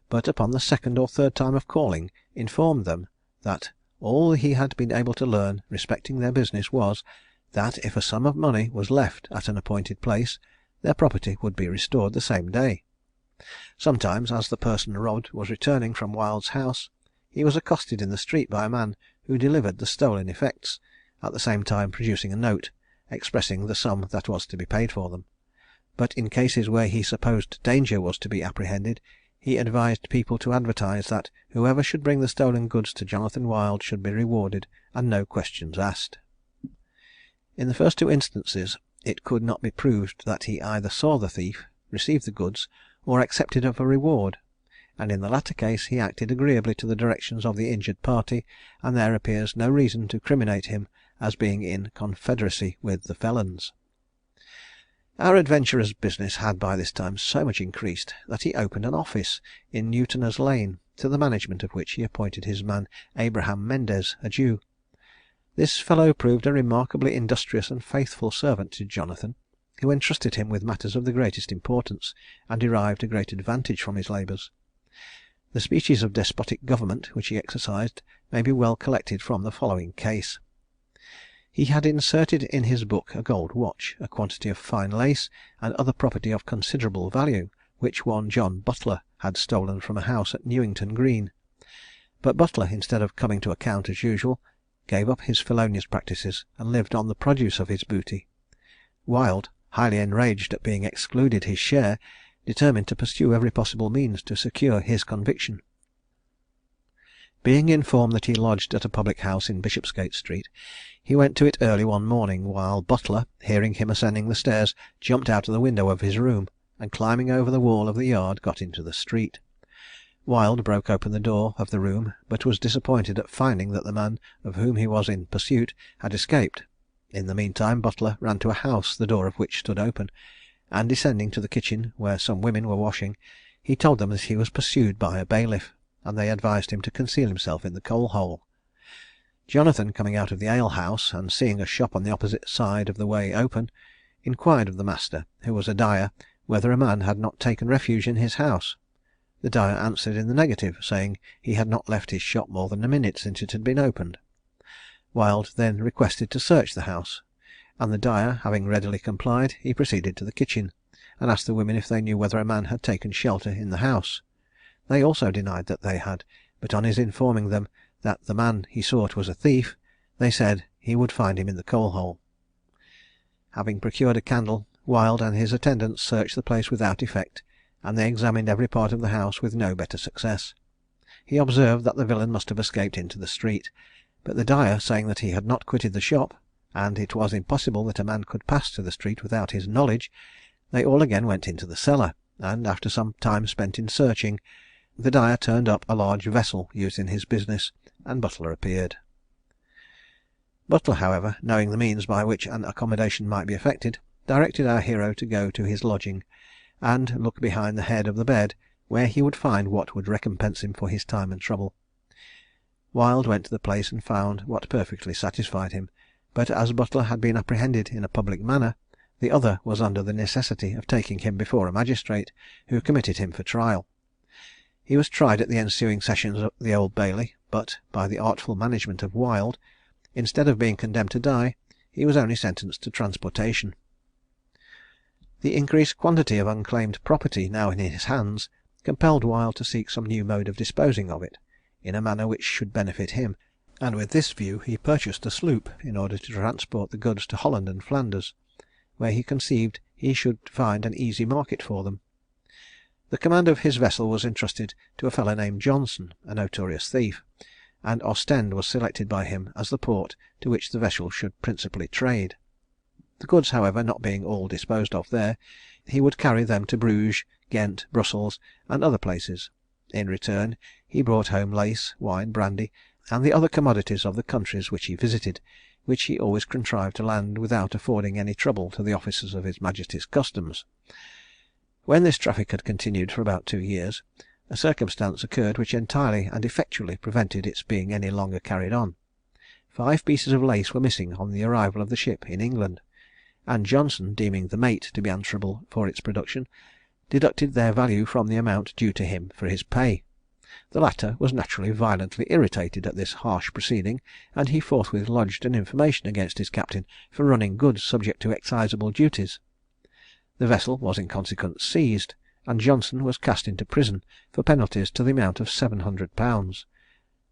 but upon the second or third time of calling, informed them that all he had been able to learn respecting their business was, that if a sum of money was left at an appointed place, their property would be restored the same day. Sometimes, as the person robbed was returning from Wild's house, he was accosted in the street by a man who delivered the stolen effects, at the same time producing a note, expressing the sum that was to be paid for them; but in cases where he supposed danger was to be apprehended, he advised people to advertise that whoever should bring the stolen goods to Jonathan Wild should be rewarded, and no questions asked. In the first two instances it could not be proved that he either saw the thief, received the goods, or accepted of a reward, and in the latter case he acted agreeably to the directions of the injured party, and there appears no reason to criminate him as being in confederacy with the felons. Our adventurer's business had by this time so much increased, that he opened an office in Newtoners Lane, to the management of which he appointed his man Abraham Mendez, a Jew. This fellow proved a remarkably industrious and faithful servant to Jonathan, who entrusted him with matters of the greatest importance, and derived a great advantage from his labours. The species of despotic government which he exercised may be well collected from the following case. He had inserted in his book a gold watch, a quantity of fine lace, and other property of considerable value, which one John Butler had stolen from a house at Newington Green. But Butler, instead of coming to account as usual, gave up his felonious practices, and lived on the produce of his booty. Wild, highly enraged at being excluded his share, determined to pursue every possible means to secure his conviction. Being informed that he lodged at a public house in Bishopsgate Street, he went to it early one morning, while Butler, hearing him ascending the stairs, jumped out of the window of his room, and climbing over the wall of the yard, got into the street. Wild broke open the door of the room, but was disappointed at finding that the man of whom he was in pursuit had escaped. In the meantime Butler ran to a house the door of which stood open, and descending to the kitchen, where some women were washing, he told them that he was pursued by a bailiff, and they advised him to conceal himself in the coal hole. Jonathan, coming out of the ale house, and seeing a shop on the opposite side of the way open, inquired of the master, who was a dyer, whether a man had not taken refuge in his house. The dyer answered in the negative, saying he had not left his shop more than a minute since it had been opened. Wild then requested to search the house, and the dyer having readily complied, he proceeded to the kitchen, and asked the women if they knew whether a man had taken shelter in the house. They also denied that they had, but on his informing them that the man he sought was a thief, they said he would find him in the coal hole. Having procured a candle, Wild and his attendants searched the place without effect, and they examined every part of the house with no better success. He observed that the villain must have escaped into the street, but the dyer saying that he had not quitted the shop, and it was impossible that a man could pass to the street without his knowledge, they all again went into the cellar, and after some time spent in searching, the dyer turned up a large vessel used in his business, and Butler appeared. Butler, however, knowing the means by which an accommodation might be effected, directed our hero to go to his lodging, and look behind the head of the bed, where he would find what would recompense him for his time and trouble. Wild went to the place and found what perfectly satisfied him, but as Butler had been apprehended in a public manner, the other was under the necessity of taking him before a magistrate, who committed him for trial. He was tried at the ensuing sessions of the Old Bailey, but, by the artful management of Wild, instead of being condemned to die, he was only sentenced to transportation. The increased quantity of unclaimed property now in his hands compelled Wild to seek some new mode of disposing of it, in a manner which should benefit him, and with this view he purchased a sloop, in order to transport the goods to Holland and Flanders, where he conceived he should find an easy market for them. The command of his vessel was entrusted to a fellow named Johnson, a notorious thief, and Ostend was selected by him as the port to which the vessel should principally trade. The goods, however, not being all disposed of there, he would carry them to Bruges, Ghent, Brussels, and other places. In return he brought home lace, wine, brandy, and the other commodities of the countries which he visited, which he always contrived to land without affording any trouble to the officers of his Majesty's customs. When this traffic had continued for about 2 years, a circumstance occurred which entirely and effectually prevented its being any longer carried on. 5 pieces of lace were missing on the arrival of the ship in England, and Johnson, deeming the mate to be answerable for its production, deducted their value from the amount due to him for his pay. The latter was naturally violently irritated at this harsh proceeding, and he forthwith lodged an information against his captain for running goods subject to exciseable duties. The vessel was in consequence seized, and Johnson was cast into prison for penalties to the amount of £700.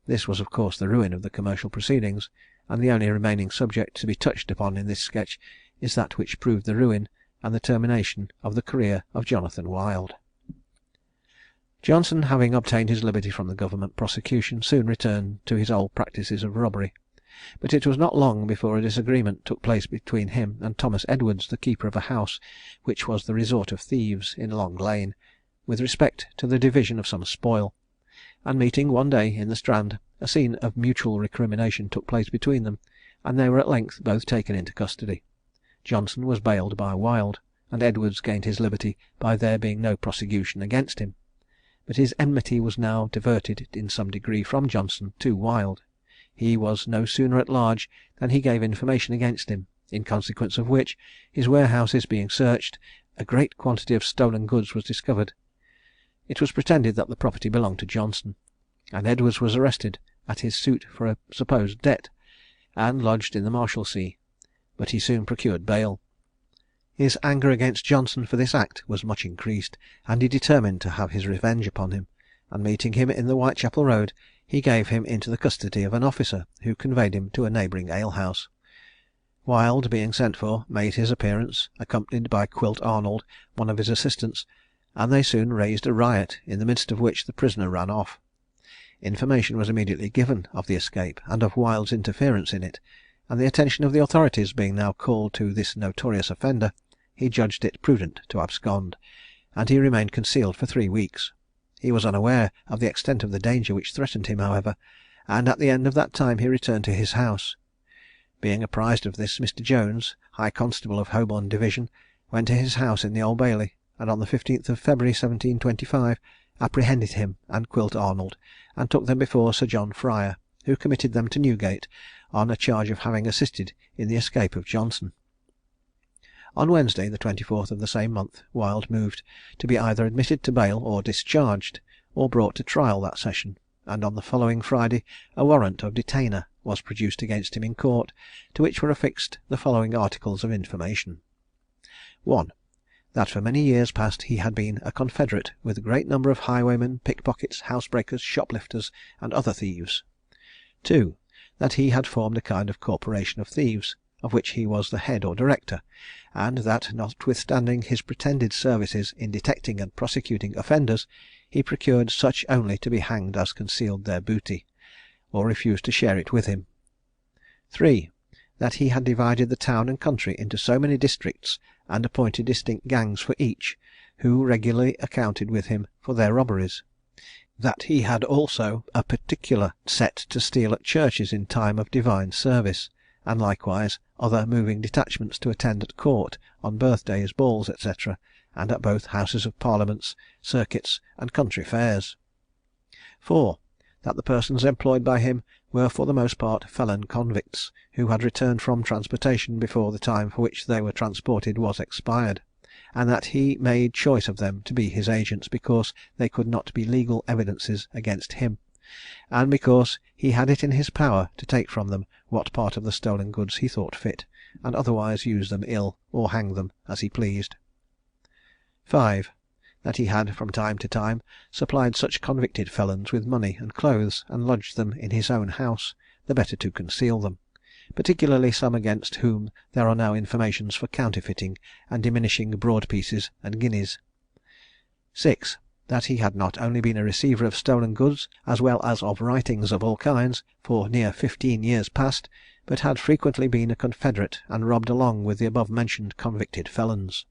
This was of course the ruin of the commercial proceedings, and the only remaining subject to be touched upon in this sketch is that which proved the ruin and the termination of the career of Jonathan Wild. Johnson, having obtained his liberty from the government prosecution, soon returned to his old practices of robbery, but it was not long before a disagreement took place between him and Thomas Edwards, the keeper of a house which was the resort of thieves in Long Lane, with respect to the division of some spoil; and meeting one day in the Strand, a scene of mutual recrimination took place between them, and they were at length both taken into custody. Johnson was bailed by Wild, and Edwards gained his liberty by there being no prosecution against him. But his enmity was now diverted in some degree from Johnson to Wild. He was no sooner at large than he gave information against him, in consequence of which, his warehouses being searched, a great quantity of stolen goods was discovered. It was pretended that the property belonged to Johnson, and Edwards was arrested at his suit for a supposed debt, and lodged in the Marshalsea, but he soon procured bail. His anger against Johnson for this act was much increased, and he determined to have his revenge upon him, and meeting him in the Whitechapel Road, he gave him into the custody of an officer, who conveyed him to a neighbouring alehouse. Wild, being sent for, made his appearance, accompanied by Quilt Arnold, one of his assistants, and they soon raised a riot, in the midst of which the prisoner ran off. Information was immediately given of the escape, and of Wild's interference in it, and the attention of the authorities being now called to this notorious offender, he judged it prudent to abscond, and he remained concealed for 3 weeks. He was unaware of the extent of the danger which threatened him, however, and at the end of that time he returned to his house. Being apprised of this, Mr. Jones, High Constable of Holborn Division, went to his house in the Old Bailey, and on the 15th of February 1725 apprehended him and Quilt Arnold, and took them before Sir John Fryer, who committed them to Newgate on a charge of having assisted in the escape of Johnson. On Wednesday, the 24th of the same month, Wild moved to be either admitted to bail or discharged, or brought to trial that session, and on the following Friday a warrant of detainer was produced against him in court, to which were affixed the following articles of information. 1. That for many years past he had been a confederate with a great number of highwaymen, pickpockets, housebreakers, shoplifters, and other thieves. 2. That he had formed a kind of corporation of thieves, of which he was the head or director, and that, notwithstanding his pretended services in detecting and prosecuting offenders, he procured such only to be hanged as concealed their booty, or refused to share it with him. 3. That he had divided the town and country into so many districts, and appointed distinct gangs for each, who regularly accounted with him for their robberies. That he had also a particular set to steal at churches in time of divine service, and likewise other moving detachments to attend at court on birthdays, balls, &c., and at both houses of parliaments, circuits, and country fairs. 4. That the persons employed by him were for the most part felon convicts, who had returned from transportation before the time for which they were transported was expired, and that he made choice of them to be his agents, because they could not be legal evidences against him, and because he had it in his power to take from them what part of the stolen goods he thought fit, and otherwise use them ill, or hang them as he pleased. 5. That he had from time to time supplied such convicted felons with money and clothes, and lodged them in his own house, the better to conceal them, particularly some against whom there are now informations for counterfeiting and diminishing broad pieces and guineas. 6. That he had not only been a receiver of stolen goods, as well as of writings of all kinds, for near 15 years past, but had frequently been a confederate, and robbed along with the above mentioned convicted felons.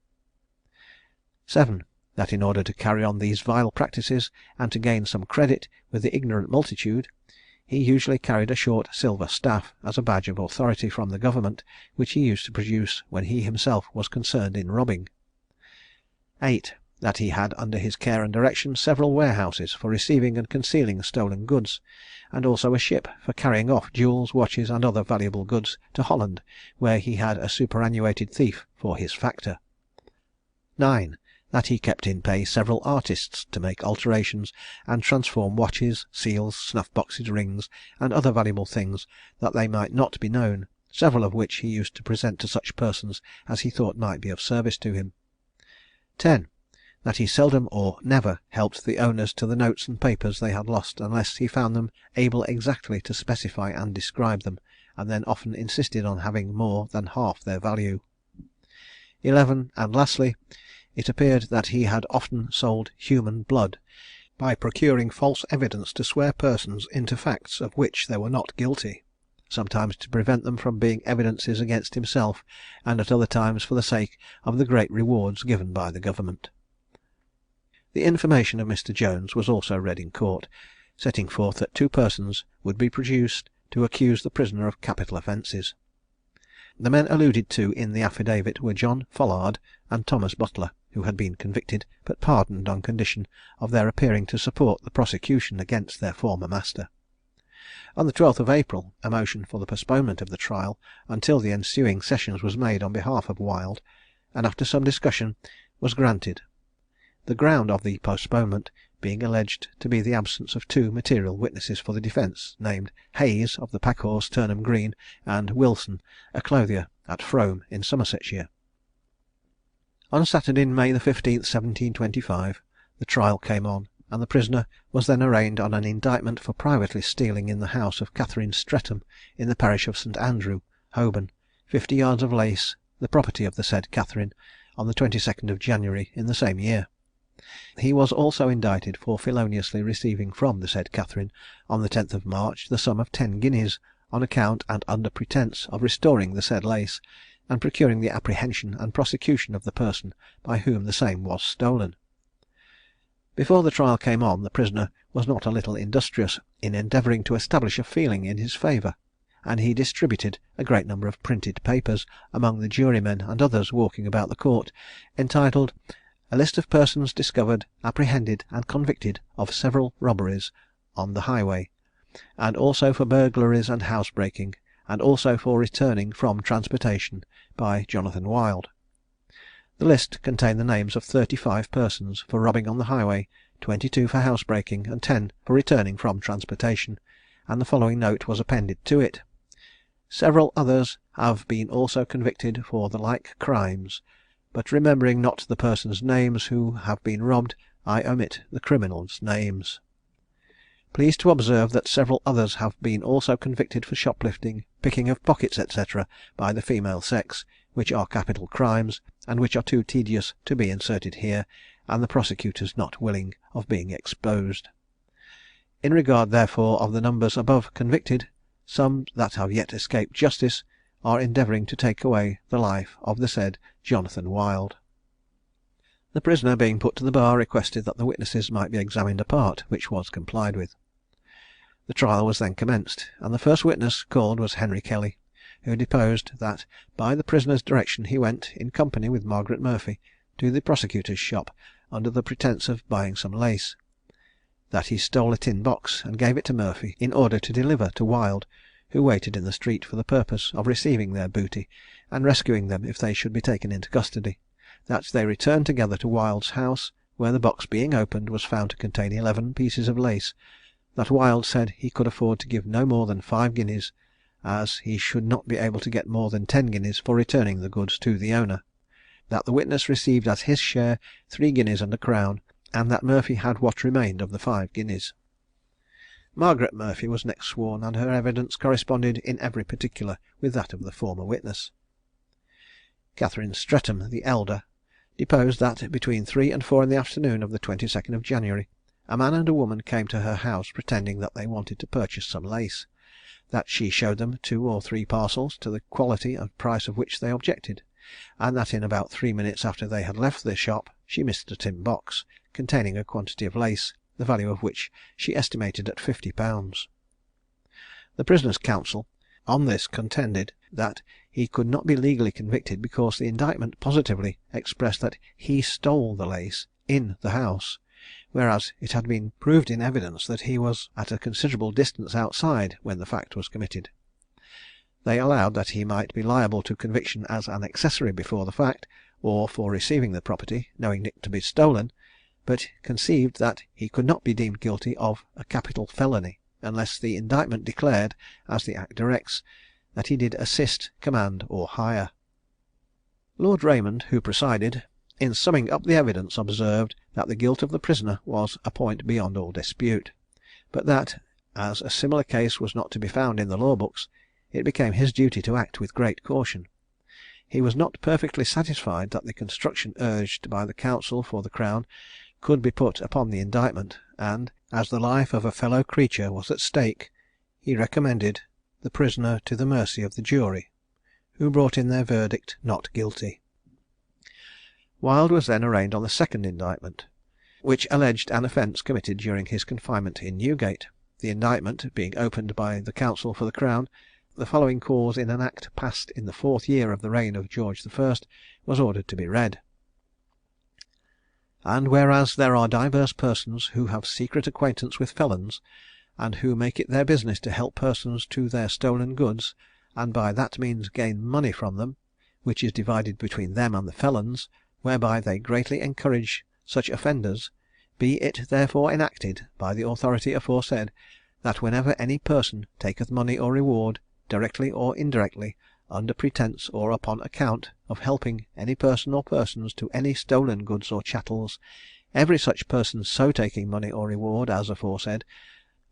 7. That in order to carry on these vile practices, and to gain some credit with the ignorant multitude, he usually carried a short silver staff, as a badge of authority from the government, which he used to produce when he himself was concerned in robbing. 8. That he had under his care and direction several warehouses for receiving and concealing stolen goods, and also a ship for carrying off jewels, watches, and other valuable goods to Holland, where he had a superannuated thief for his factor. 9. That he kept in pay several artists to make alterations and transform watches, seals, snuff boxes, rings, and other valuable things, that they might not be known, several of which he used to present to such persons as he thought might be of service to him. 10. That he seldom or never helped the owners to the notes and papers they had lost, unless he found them able exactly to specify and describe them, and then often insisted on having more than half their value. 11. And lastly, it appeared that he had often sold human blood, by procuring false evidence to swear persons into facts of which they were not guilty, sometimes to prevent them from being evidences against himself, and at other times for the sake of the great rewards given by the government. The information of Mr. Jones was also read in court, setting forth that 2 persons would be produced to accuse the prisoner of capital offences. The men alluded to in the affidavit were John Follard and Thomas Butler, who had been convicted, but pardoned on condition of their appearing to support the prosecution against their former master. On the 12th of April, a motion for the postponement of the trial until the ensuing sessions was made on behalf of Wild, and after some discussion was granted, the ground of the postponement being alleged to be the absence of 2 material witnesses for the defence, named Hayes of the Packhorse, Turnham Green, and Wilson, a clothier at Frome in Somersetshire. On Saturday, May 15th, 1725, the trial came on, and the prisoner was then arraigned on an indictment for privately stealing in the house of Catherine Streatham, in the parish of St. Andrew, Holborn, 50 yards of lace, the property of the said Catherine, on the 22nd of January in the same year. He was also indicted for feloniously receiving from the said Catherine, on the 10th of March, the sum of 10 guineas, on account and under pretence of restoring the said lace, and procuring the apprehension and prosecution of the person by whom the same was stolen. Before the trial came on, the prisoner was not a little industrious in endeavouring to establish a feeling in his favour, and he distributed a great number of printed papers among the jurymen and others walking about the court, entitled "A list of persons discovered, apprehended, and convicted of several robberies on the highway, and also for burglaries and housebreaking, and also for returning from transportation, by Jonathan Wild." The list contained the names of 35 persons for robbing on the highway, 22 for housebreaking, and 10 for returning from transportation, and the following note was appended to it: "Several others have been also convicted for the like crimes, but remembering not the persons' names who have been robbed, I omit the criminals' names. Please to observe that several others have been also convicted for shoplifting, picking of pockets, &c. by the female sex, which are capital crimes, and which are too tedious to be inserted here, and the prosecutors not willing of being exposed. In regard therefore of the numbers above convicted, some that have yet escaped justice are endeavouring to take away the life of the said Jonathan Wild." The prisoner being put to the bar requested that the witnesses might be examined apart, which was complied with. The trial was then commenced, and the first witness called was Henry Kelly, who deposed that by the prisoner's direction he went, in company with Margaret Murphy, to the prosecutor's shop, under the pretence of buying some lace; that he stole a tin box, and gave it to Murphy, in order to deliver to Wild, who waited in the street for the purpose of receiving their booty, and rescuing them if they should be taken into custody; that they returned together to Wild's house, where the box being opened was found to contain 11 pieces of lace; that Wild said he could afford to give no more than 5 guineas, as he should not be able to get more than 10 guineas for returning the goods to the owner; that the witness received as his share 3 guineas and a crown, and that Murphy had what remained of the 5 guineas. Margaret Murphy was next sworn, and her evidence corresponded in every particular with that of the former witness. Catherine Streatham, the elder, deposed that between 3 and 4 in the afternoon of the 22nd of January, a man and a woman came to her house pretending that they wanted to purchase some lace; that she showed them 2 or 3 parcels, to the quality and price of which they objected; and that in about 3 minutes after they had left the shop she missed a tin box, containing a quantity of lace, the value of which she estimated at £50. The prisoner's counsel on this contended that he could not be legally convicted, because the indictment positively expressed that he stole the lace in the house, whereas it had been proved in evidence that he was at a considerable distance outside when the fact was committed. They allowed that he might be liable to conviction as an accessory before the fact, or for receiving the property, knowing it to be stolen, but conceived that he could not be deemed guilty of a capital felony, unless the indictment declared, as the Act directs, that he did assist, command, or hire. Lord Raymond, who presided, in summing up the evidence, observed that the guilt of the prisoner was a point beyond all dispute, but that, as a similar case was not to be found in the law books, it became his duty to act with great caution. He was not perfectly satisfied that the construction urged by the counsel for the Crown could be put upon the indictment, and, as the life of a fellow creature was at stake, he recommended the prisoner to the mercy of the jury, who brought in their verdict not guilty. Wild was then arraigned on the second indictment. which alleged an offence committed during his confinement in Newgate. The indictment being opened by the counsel for the Crown, the following cause in an act passed in the 4th year of the reign of George I. was ordered to be read. And whereas there are divers persons who have secret acquaintance with felons, and who make it their business to help persons to their stolen goods, and by that means gain money from them, which is divided between them and the felons, whereby they greatly encourage such offenders, be it therefore enacted by the authority aforesaid, that whenever any person taketh money or reward, directly or indirectly, under pretence or upon account of helping any person or persons to any stolen goods or chattels, every such person so taking money or reward as aforesaid,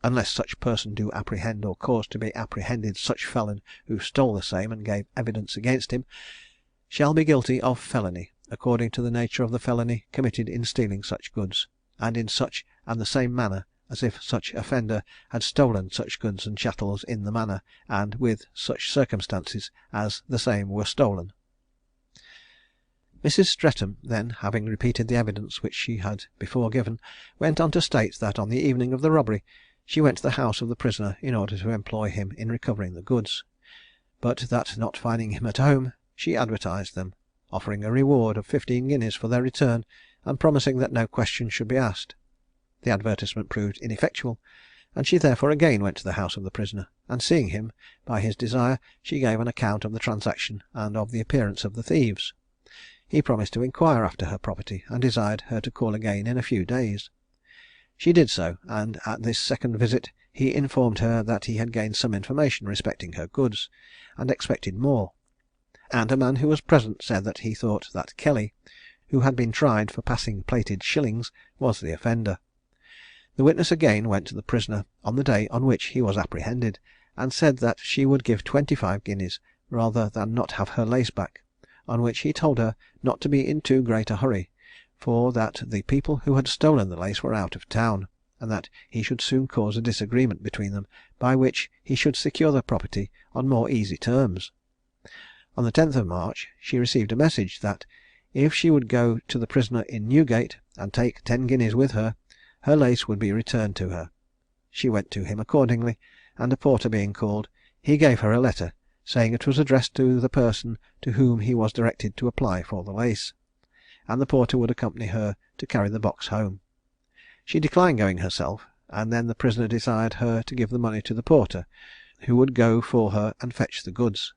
unless such person do apprehend or cause to be apprehended such felon who stole the same and gave evidence against him, shall be guilty of felony, according to the nature of the felony committed in stealing such goods, and in such and the same manner as if such offender had stolen such goods and chattels in the manner, and with such circumstances as the same were stolen. Mrs. Streatham then, having repeated the evidence which she had before given, went on to state that on the evening of the robbery she went to the house of the prisoner in order to employ him in recovering the goods, but that not finding him at home, she advertised them, offering a reward of 15 guineas for their return, and promising that no question should be asked. The advertisement proved ineffectual, and she therefore again went to the house of the prisoner, and seeing him, by his desire, she gave an account of the transaction and of the appearance of the thieves. He promised to inquire after her property, and desired her to call again in a few days. She did so, and at this second visit he informed her that he had gained some information respecting her goods, and expected more; and a man who was present said that he thought that Kelly, who had been tried for passing plated shillings, was the offender. The witness again went to the prisoner on the day on which he was apprehended, and said that she would give 25 guineas rather than not have her lace back, on which he told her not to be in too great a hurry, for that the people who had stolen the lace were out of town, and that he should soon cause a disagreement between them, by which he should secure the property on more easy terms. On the 10th of March she received a message that, if she would go to the prisoner in Newgate, and take 10 guineas with her, her lace would be returned to her. She went to him accordingly, and a porter being called, he gave her a letter, saying it was addressed to the person to whom he was directed to apply for the lace, and the porter would accompany her to carry the box home. She declined going herself, and then the prisoner desired her to give the money to the porter, who would go for her and fetch the goods,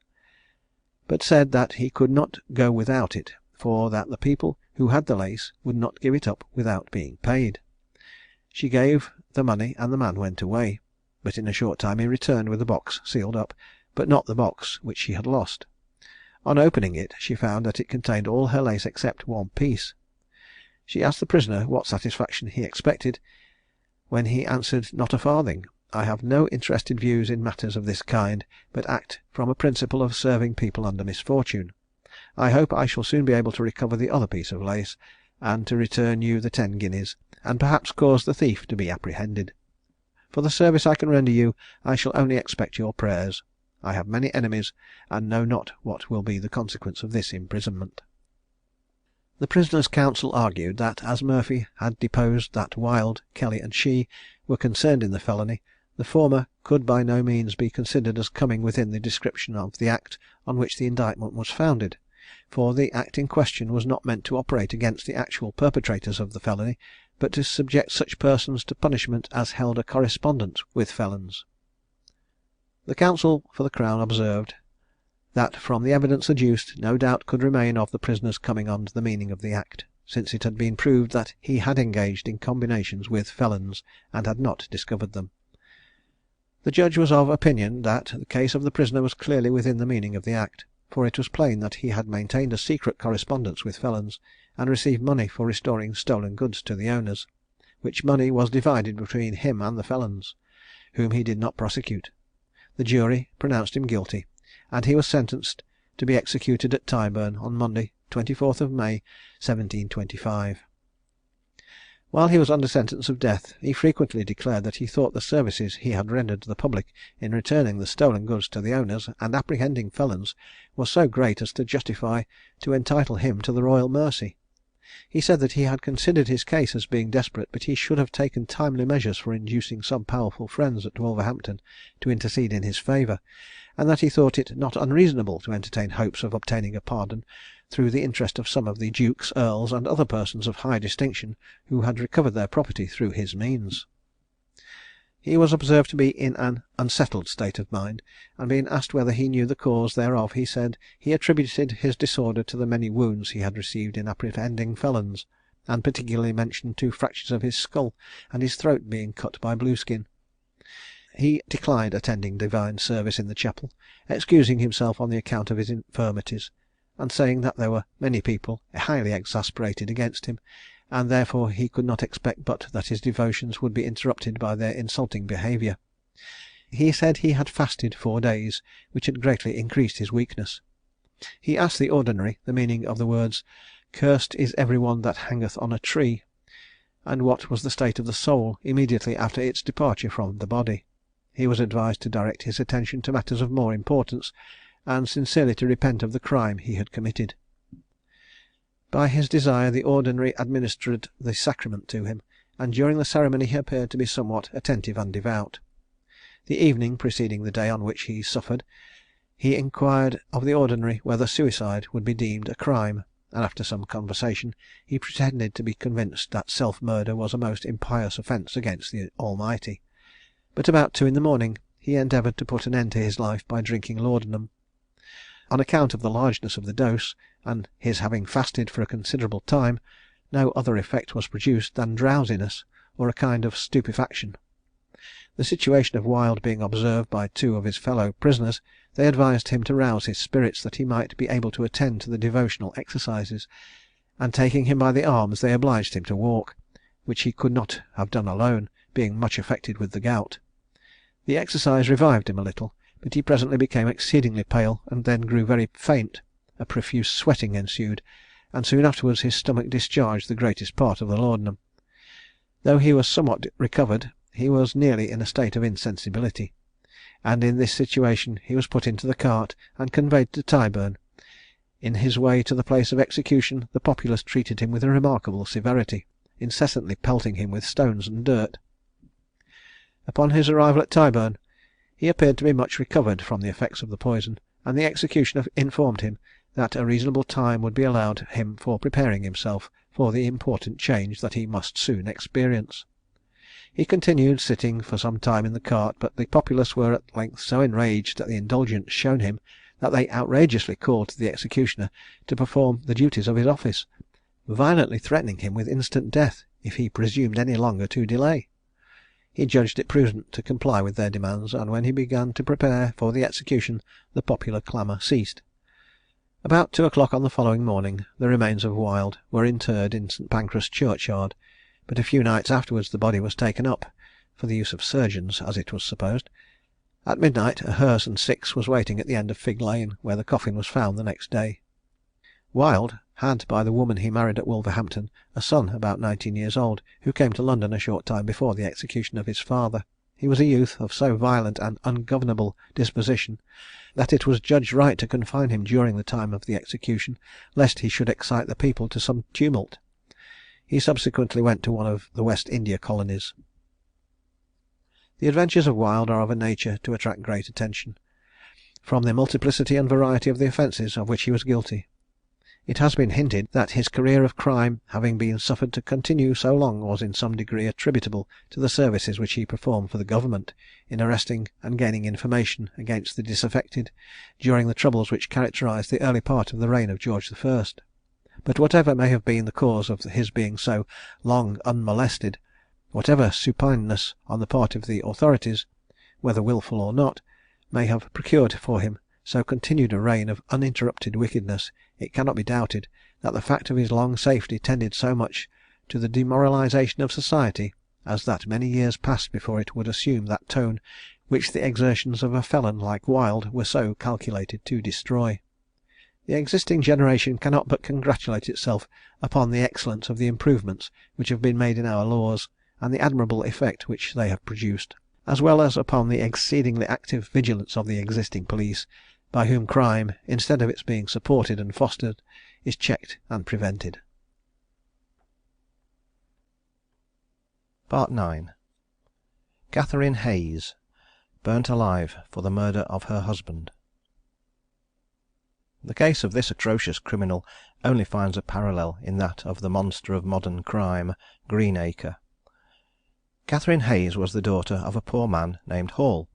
but said that he could not go without it, for that the people who had the lace would not give it up without being paid. She gave the money, and the man went away, but in a short time he returned with the box sealed up, but not the box which she had lost. On opening it, she found that it contained all her lace except one piece. She asked the prisoner what satisfaction he expected, when he answered, "Not a farthing. I have no interested views in matters of this kind, but act from a principle of serving people under misfortune. I hope I shall soon be able to recover the other piece of lace, and to return you the 10 guineas, and perhaps cause the thief to be apprehended. For the service I can render you, I shall only expect your prayers. I have many enemies, and know not what will be the consequence of this imprisonment." The prisoner's counsel argued that as Murphy had deposed that Wild, Kelly, and she were concerned in the felony, the former could by no means be considered as coming within the description of the act on which the indictment was founded, for the act in question was not meant to operate against the actual perpetrators of the felony, but to subject such persons to punishment as held a correspondence with felons. The counsel for the Crown observed, that from the evidence adduced no doubt could remain of the prisoner's coming under the meaning of the act, since it had been proved that he had engaged in combinations with felons, and had not discovered them. The judge was of opinion that the case of the prisoner was clearly within the meaning of the act, for it was plain that he had maintained a secret correspondence with felons, and received money for restoring stolen goods to the owners, which money was divided between him and the felons, whom he did not prosecute. The jury pronounced him guilty, and he was sentenced to be executed at Tyburn on Monday, 24th of May, 1725. While he was under sentence of death, he frequently declared that he thought the services he had rendered the public in returning the stolen goods to the owners, and apprehending felons, was so great as to justify to entitle him to the royal mercy. He said that he had considered his case as being desperate, but he should have taken timely measures for inducing some powerful friends at Wolverhampton to intercede in his favour, and that he thought it not unreasonable to entertain hopes of obtaining a pardon through the interest of some of the dukes, earls, and other persons of high distinction who had recovered their property through his means. He was observed to be in an unsettled state of mind, and being asked whether he knew the cause thereof, he said he attributed his disorder to the many wounds he had received in apprehending felons, and particularly mentioned 2 fractures of his skull, and his throat being cut by Blueskin. He declined attending divine service in the chapel, excusing himself on the account of his infirmities, and saying that there were many people highly exasperated against him, and therefore he could not expect but that his devotions would be interrupted by their insulting behaviour. He said he had fasted 4 days, which had greatly increased his weakness. He asked the Ordinary the meaning of the words, "Cursed is every one that hangeth on a tree," and what was the state of the soul immediately after its departure from the body. He was advised to direct his attention to matters of more importance, and sincerely to repent of the crime he had committed. By his desire the Ordinary administered the sacrament to him, and during the ceremony he appeared to be somewhat attentive and devout. The evening preceding the day on which he suffered, he inquired of the Ordinary whether suicide would be deemed a crime, and after some conversation he pretended to be convinced that self-murder was a most impious offence against the Almighty; but about 2 in the morning he endeavoured to put an end to his life by drinking laudanum. On account of the largeness of the dose, and his having fasted for a considerable time, no other effect was produced than drowsiness, or a kind of stupefaction. The situation of Wild being observed by 2 of his fellow prisoners, they advised him to rouse his spirits that he might be able to attend to the devotional exercises, and taking him by the arms they obliged him to walk, which he could not have done alone, being much affected with the gout. The exercise revived him a little, but he presently became exceedingly pale, and then grew very faint. A profuse sweating ensued, and soon afterwards his stomach discharged the greatest part of the laudanum. Though he was somewhat recovered, he was nearly in a state of insensibility, and in this situation he was put into the cart and conveyed to Tyburn. In his way to the place of execution the populace treated him with a remarkable severity, incessantly pelting him with stones and dirt. Upon his arrival at Tyburn, he appeared to be much recovered from the effects of the poison, and the executioner informed him that a reasonable time would be allowed him for preparing himself for the important change that he must soon experience. He continued sitting for some time in the cart, but the populace were at length so enraged at the indulgence shown him, that they outrageously called to the executioner to perform the duties of his office, violently threatening him with instant death if he presumed any longer to delay. He judged it prudent to comply with their demands, and when he began to prepare for the execution the popular clamour ceased. About 2 o'clock on the following morning the remains of Wild were interred in St. Pancras churchyard, but a few nights afterwards the body was taken up, for the use of surgeons, as it was supposed. At midnight a hearse and 6 was waiting at the end of Fig Lane, where the coffin was found the next day. Wild had by the woman he married at Wolverhampton a son about 19 years old, who came to London a short time before the execution of his father. He was a youth of so violent and ungovernable disposition, that it was judged right to confine him during the time of the execution, lest he should excite the people to some tumult. He subsequently went to one of the West India colonies. The adventures of Wild are of a nature to attract great attention, from the multiplicity and variety of the offences of which he was guilty. It has been hinted that his career of crime having been suffered to continue so long was in some degree attributable to the services which he performed for the government, in arresting and gaining information against the disaffected, during the troubles which characterised the early part of the reign of George I. But whatever may have been the cause of his being so long unmolested, whatever supineness on the part of the authorities, whether wilful or not, may have procured for him so continued a reign of uninterrupted wickedness, it cannot be doubted that the fact of his long safety tended so much to the demoralisation of society, as that many years passed before it would assume that tone which the exertions of a felon like Wild were so calculated to destroy. The existing generation cannot but congratulate itself upon the excellence of the improvements which have been made in our laws, and the admirable effect which they have produced, as well as upon the exceedingly active vigilance of the existing police, by whom crime, instead of its being supported and fostered, is checked and prevented. Part 9. Catherine Hayes, burnt alive for the murder of her husband. The case of this atrocious criminal only finds a parallel in that of the monster of modern crime, Greenacre. Catherine Hayes was the daughter of a poor man named Hall,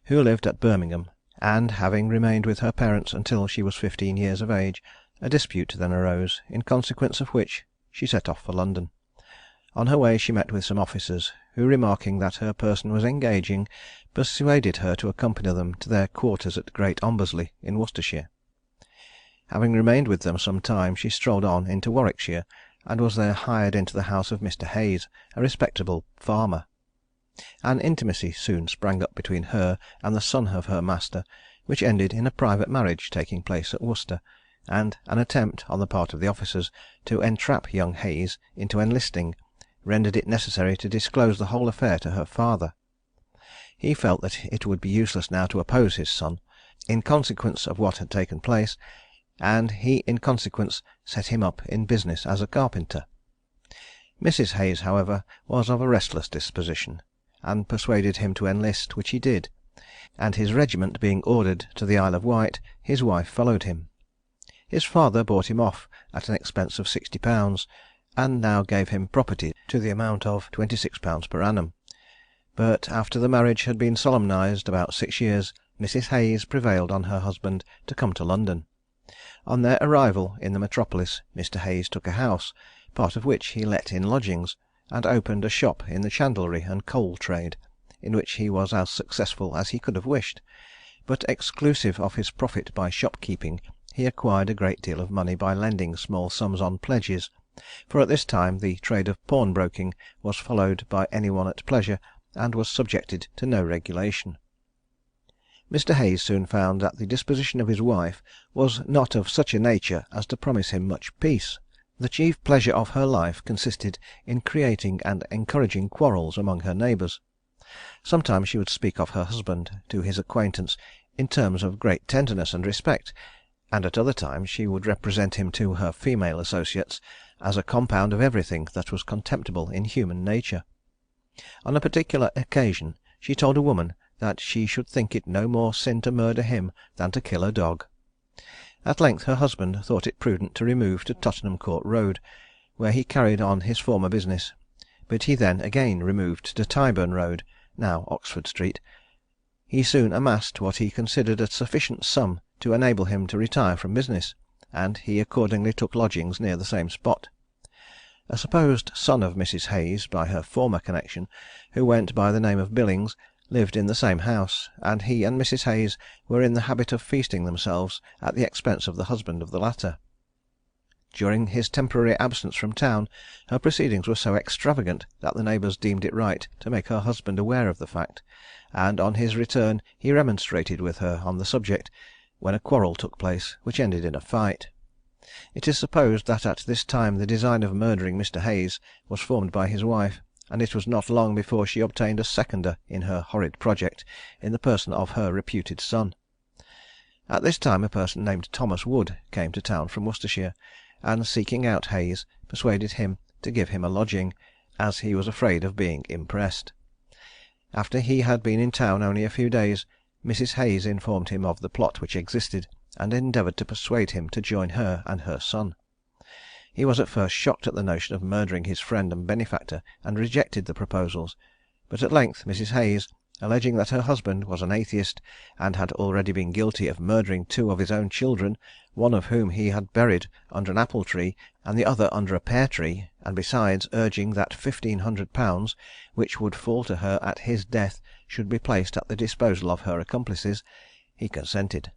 who lived at Birmingham, and having remained with her parents until she was 15 years of age, a dispute then arose, in consequence of which she set off for London. On her way she met with some officers, who, remarking that her person was engaging, persuaded her to accompany them to their quarters at Great Ombersley, in Worcestershire. Having remained with them some time, she strolled on into Warwickshire, and was there hired into the house of Mr. Hayes, a respectable farmer. An intimacy soon sprang up between her and the son of her master, which ended in a private marriage taking place at Worcester, and an attempt, on the part of the officers, to entrap young Hayes into enlisting, rendered it necessary to disclose the whole affair to her father. He felt that it would be useless now to oppose his son, in consequence of what had taken place, and he in consequence set him up in business as a carpenter. Mrs. Hayes, however, was of a restless disposition, and persuaded him to enlist, which he did, and his regiment being ordered to the Isle of Wight, his wife followed him. His father bought him off at an expense of £60, and now gave him property to the amount of £26 per annum. But after the marriage had been solemnized about 6 years, Mrs. Hayes prevailed on her husband to come to London. On their arrival in the metropolis, Mr. Hayes took a house, part of which he let in lodgings, and opened a shop in the chandlery and coal trade, in which he was as successful as he could have wished; but exclusive of his profit by shopkeeping, he acquired a great deal of money by lending small sums on pledges, for at this time the trade of pawnbroking was followed by any one at pleasure, and was subjected to no regulation. Mr. Hayes soon found that the disposition of his wife was not of such a nature as to promise him much peace. The chief pleasure of her life consisted in creating and encouraging quarrels among her neighbours. Sometimes she would speak of her husband to his acquaintance in terms of great tenderness and respect, and at other times she would represent him to her female associates as a compound of everything that was contemptible in human nature. On a particular occasion she told a woman that she should think it no more sin to murder him than to kill a dog. At length her husband thought it prudent to remove to Tottenham Court Road, where he carried on his former business, but he then again removed to Tyburn Road, now Oxford Street. He soon amassed what he considered a sufficient sum to enable him to retire from business, and he accordingly took lodgings near the same spot. A supposed son of Mrs. Hayes, by her former connection, who went by the name of Billings, lived in the same house, and he and Mrs. Hayes were in the habit of feasting themselves at the expense of the husband of the latter. During his temporary absence from town, her proceedings were so extravagant that the neighbours deemed it right to make her husband aware of the fact, and on his return he remonstrated with her on the subject, when a quarrel took place, which ended in a fight. It is supposed that at this time the design of murdering Mr. Hayes was formed by his wife, and it was not long before she obtained a seconder in her horrid project in the person of her reputed son. At this time a person named Thomas Wood came to town from Worcestershire, and seeking out Hayes, persuaded him to give him a lodging, as he was afraid of being impressed. After he had been in town only a few days, Mrs. Hayes informed him of the plot which existed, and endeavoured to persuade him to join her and her son. He was at first shocked at the notion of murdering his friend and benefactor, and rejected the proposals; but at length Mrs. Hayes, alleging that her husband was an atheist, and had already been guilty of murdering 2 of his own children, one of whom he had buried under an apple tree, and the other under a pear tree, and besides urging that £1,500, which would fall to her at his death, should be placed at the disposal of her accomplices, he consented.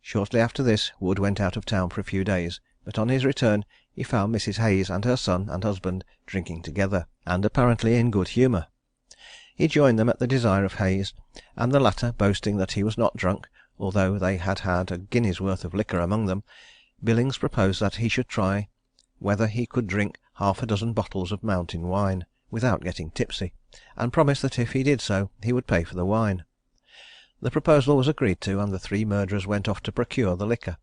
Shortly after this Wood went out of town for a few days, but on his return he found Mrs. Hayes and her son and husband drinking together, and apparently in good humour. He joined them at the desire of Hayes, and the latter boasting that he was not drunk, although they had had a guinea's worth of liquor among them, Billings proposed that he should try whether he could drink 6 bottles of mountain wine, without getting tipsy, and promised that if he did so he would pay for the wine. The proposal was agreed to, and the 3 murderers went off to procure the liquor.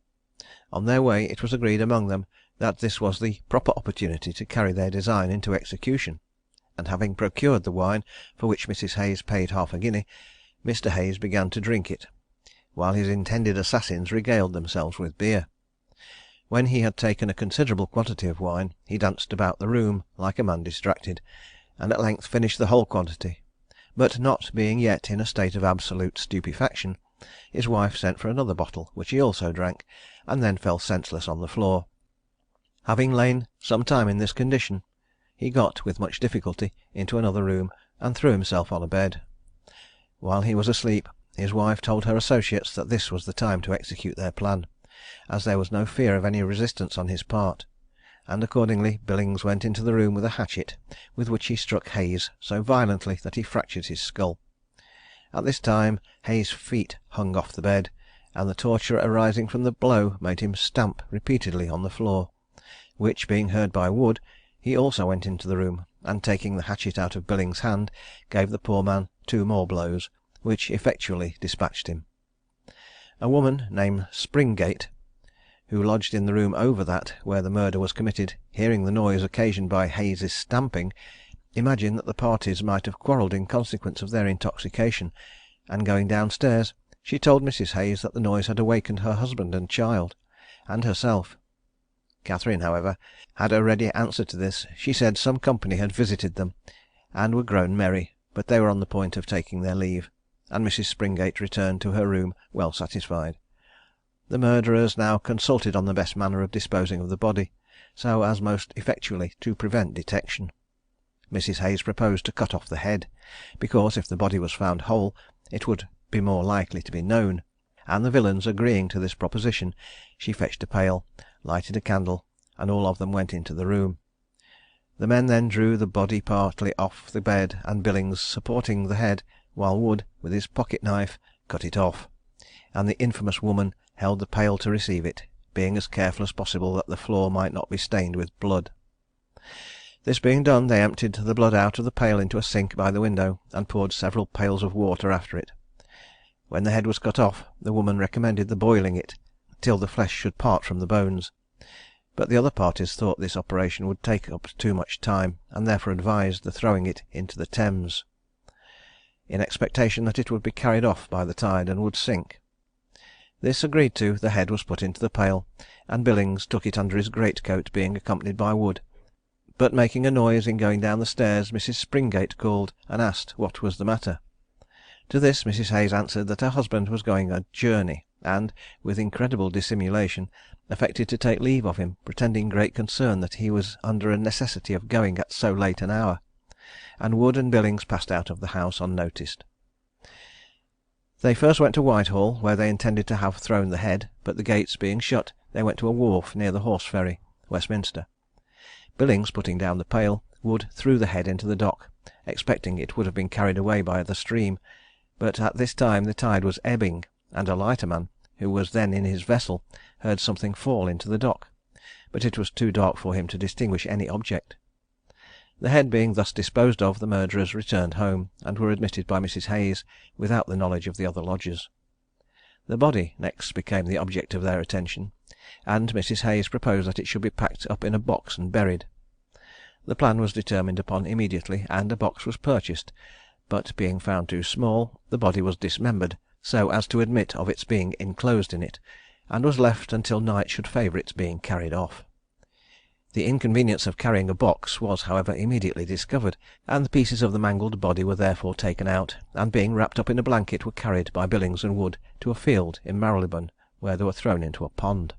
On their way it was agreed among them that this was the proper opportunity to carry their design into execution, and having procured the wine, for which Mrs. Hayes paid half a guinea, Mr. Hayes began to drink it, while his intended assassins regaled themselves with beer. When he had taken a considerable quantity of wine, he danced about the room like a man distracted, and at length finished the whole quantity; but not being yet in a state of absolute stupefaction, his wife sent for another bottle, which he also drank, and then fell senseless on the floor. Having lain some time in this condition, he got, with much difficulty, into another room, and threw himself on a bed. While he was asleep, his wife told her associates that this was the time to execute their plan, as there was no fear of any resistance on his part; and accordingly Billings went into the room with a hatchet, with which he struck Hayes so violently that he fractured his skull. At this time Hayes' feet hung off the bed, and the torture arising from the blow made him stamp repeatedly on the floor, which being heard by Wood, he also went into the room, and taking the hatchet out of Billings' hand, gave the poor man 2 more blows, which effectually dispatched him. A woman named Springate, who lodged in the room over that where the murder was committed, hearing the noise occasioned by Hayes' stamping, imagined that the parties might have quarrelled in consequence of their intoxication, and going down stairs, she told Mrs. Hayes that the noise had awakened her husband and child, and herself. Catherine, however, had a ready answer to this. She said some company had visited them, and were grown merry, but they were on the point of taking their leave, and Mrs. Springate returned to her room well satisfied. The murderers now consulted on the best manner of disposing of the body, so as most effectually to prevent detection. Mrs. Hayes proposed to cut off the head, because if the body was found whole, it would be more likely to be known; and the villains agreeing to this proposition, she fetched a pail, lighted a candle, and all of them went into the room. The men then drew the body partly off the bed, and Billings supporting the head, while Wood, with his pocket knife, cut it off, and the infamous woman held the pail to receive it, being as careful as possible that the floor might not be stained with blood. This being done, they emptied the blood out of the pail into a sink by the window, and poured several pails of water after it. When the head was cut off, the woman recommended the boiling it till the flesh should part from the bones; but the other parties thought this operation would take up too much time, and therefore advised the throwing it into the Thames, in expectation that it would be carried off by the tide and would sink. This agreed to, the head was put into the pail, and Billings took it under his greatcoat, being accompanied by Wood; but making a noise in going down the stairs, Mrs. Springate called, and asked what was the matter. To this Mrs. Hayes answered that her husband was going a journey, and, with incredible dissimulation, affected to take leave of him, pretending great concern that he was under a necessity of going at so late an hour; and Wood and Billings passed out of the house unnoticed. They first went to Whitehall, where they intended to have thrown the head, but the gates being shut, they went to a wharf near the Horse Ferry, Westminster. Billings putting down the pail, Wood threw the head into the dock, expecting it would have been carried away by the stream; but at this time the tide was ebbing, and a lighterman, who was then in his vessel, heard something fall into the dock, but it was too dark for him to distinguish any object. The head being thus disposed of, the murderers returned home, and were admitted by Mrs. Hayes without the knowledge of the other lodgers. The body next became the object of their attention, and Mrs. Hayes proposed that it should be packed up in a box and buried. The plan was determined upon immediately, and a box was purchased, but being found too small, the body was dismembered so as to admit of its being enclosed in it, and was left until night should favour its being carried off. The inconvenience of carrying a box was, however, immediately discovered, and the pieces of the mangled body were therefore taken out, and being wrapped up in a blanket were carried by Billings and Wood to a field in Marylebone, where they were thrown into a pond.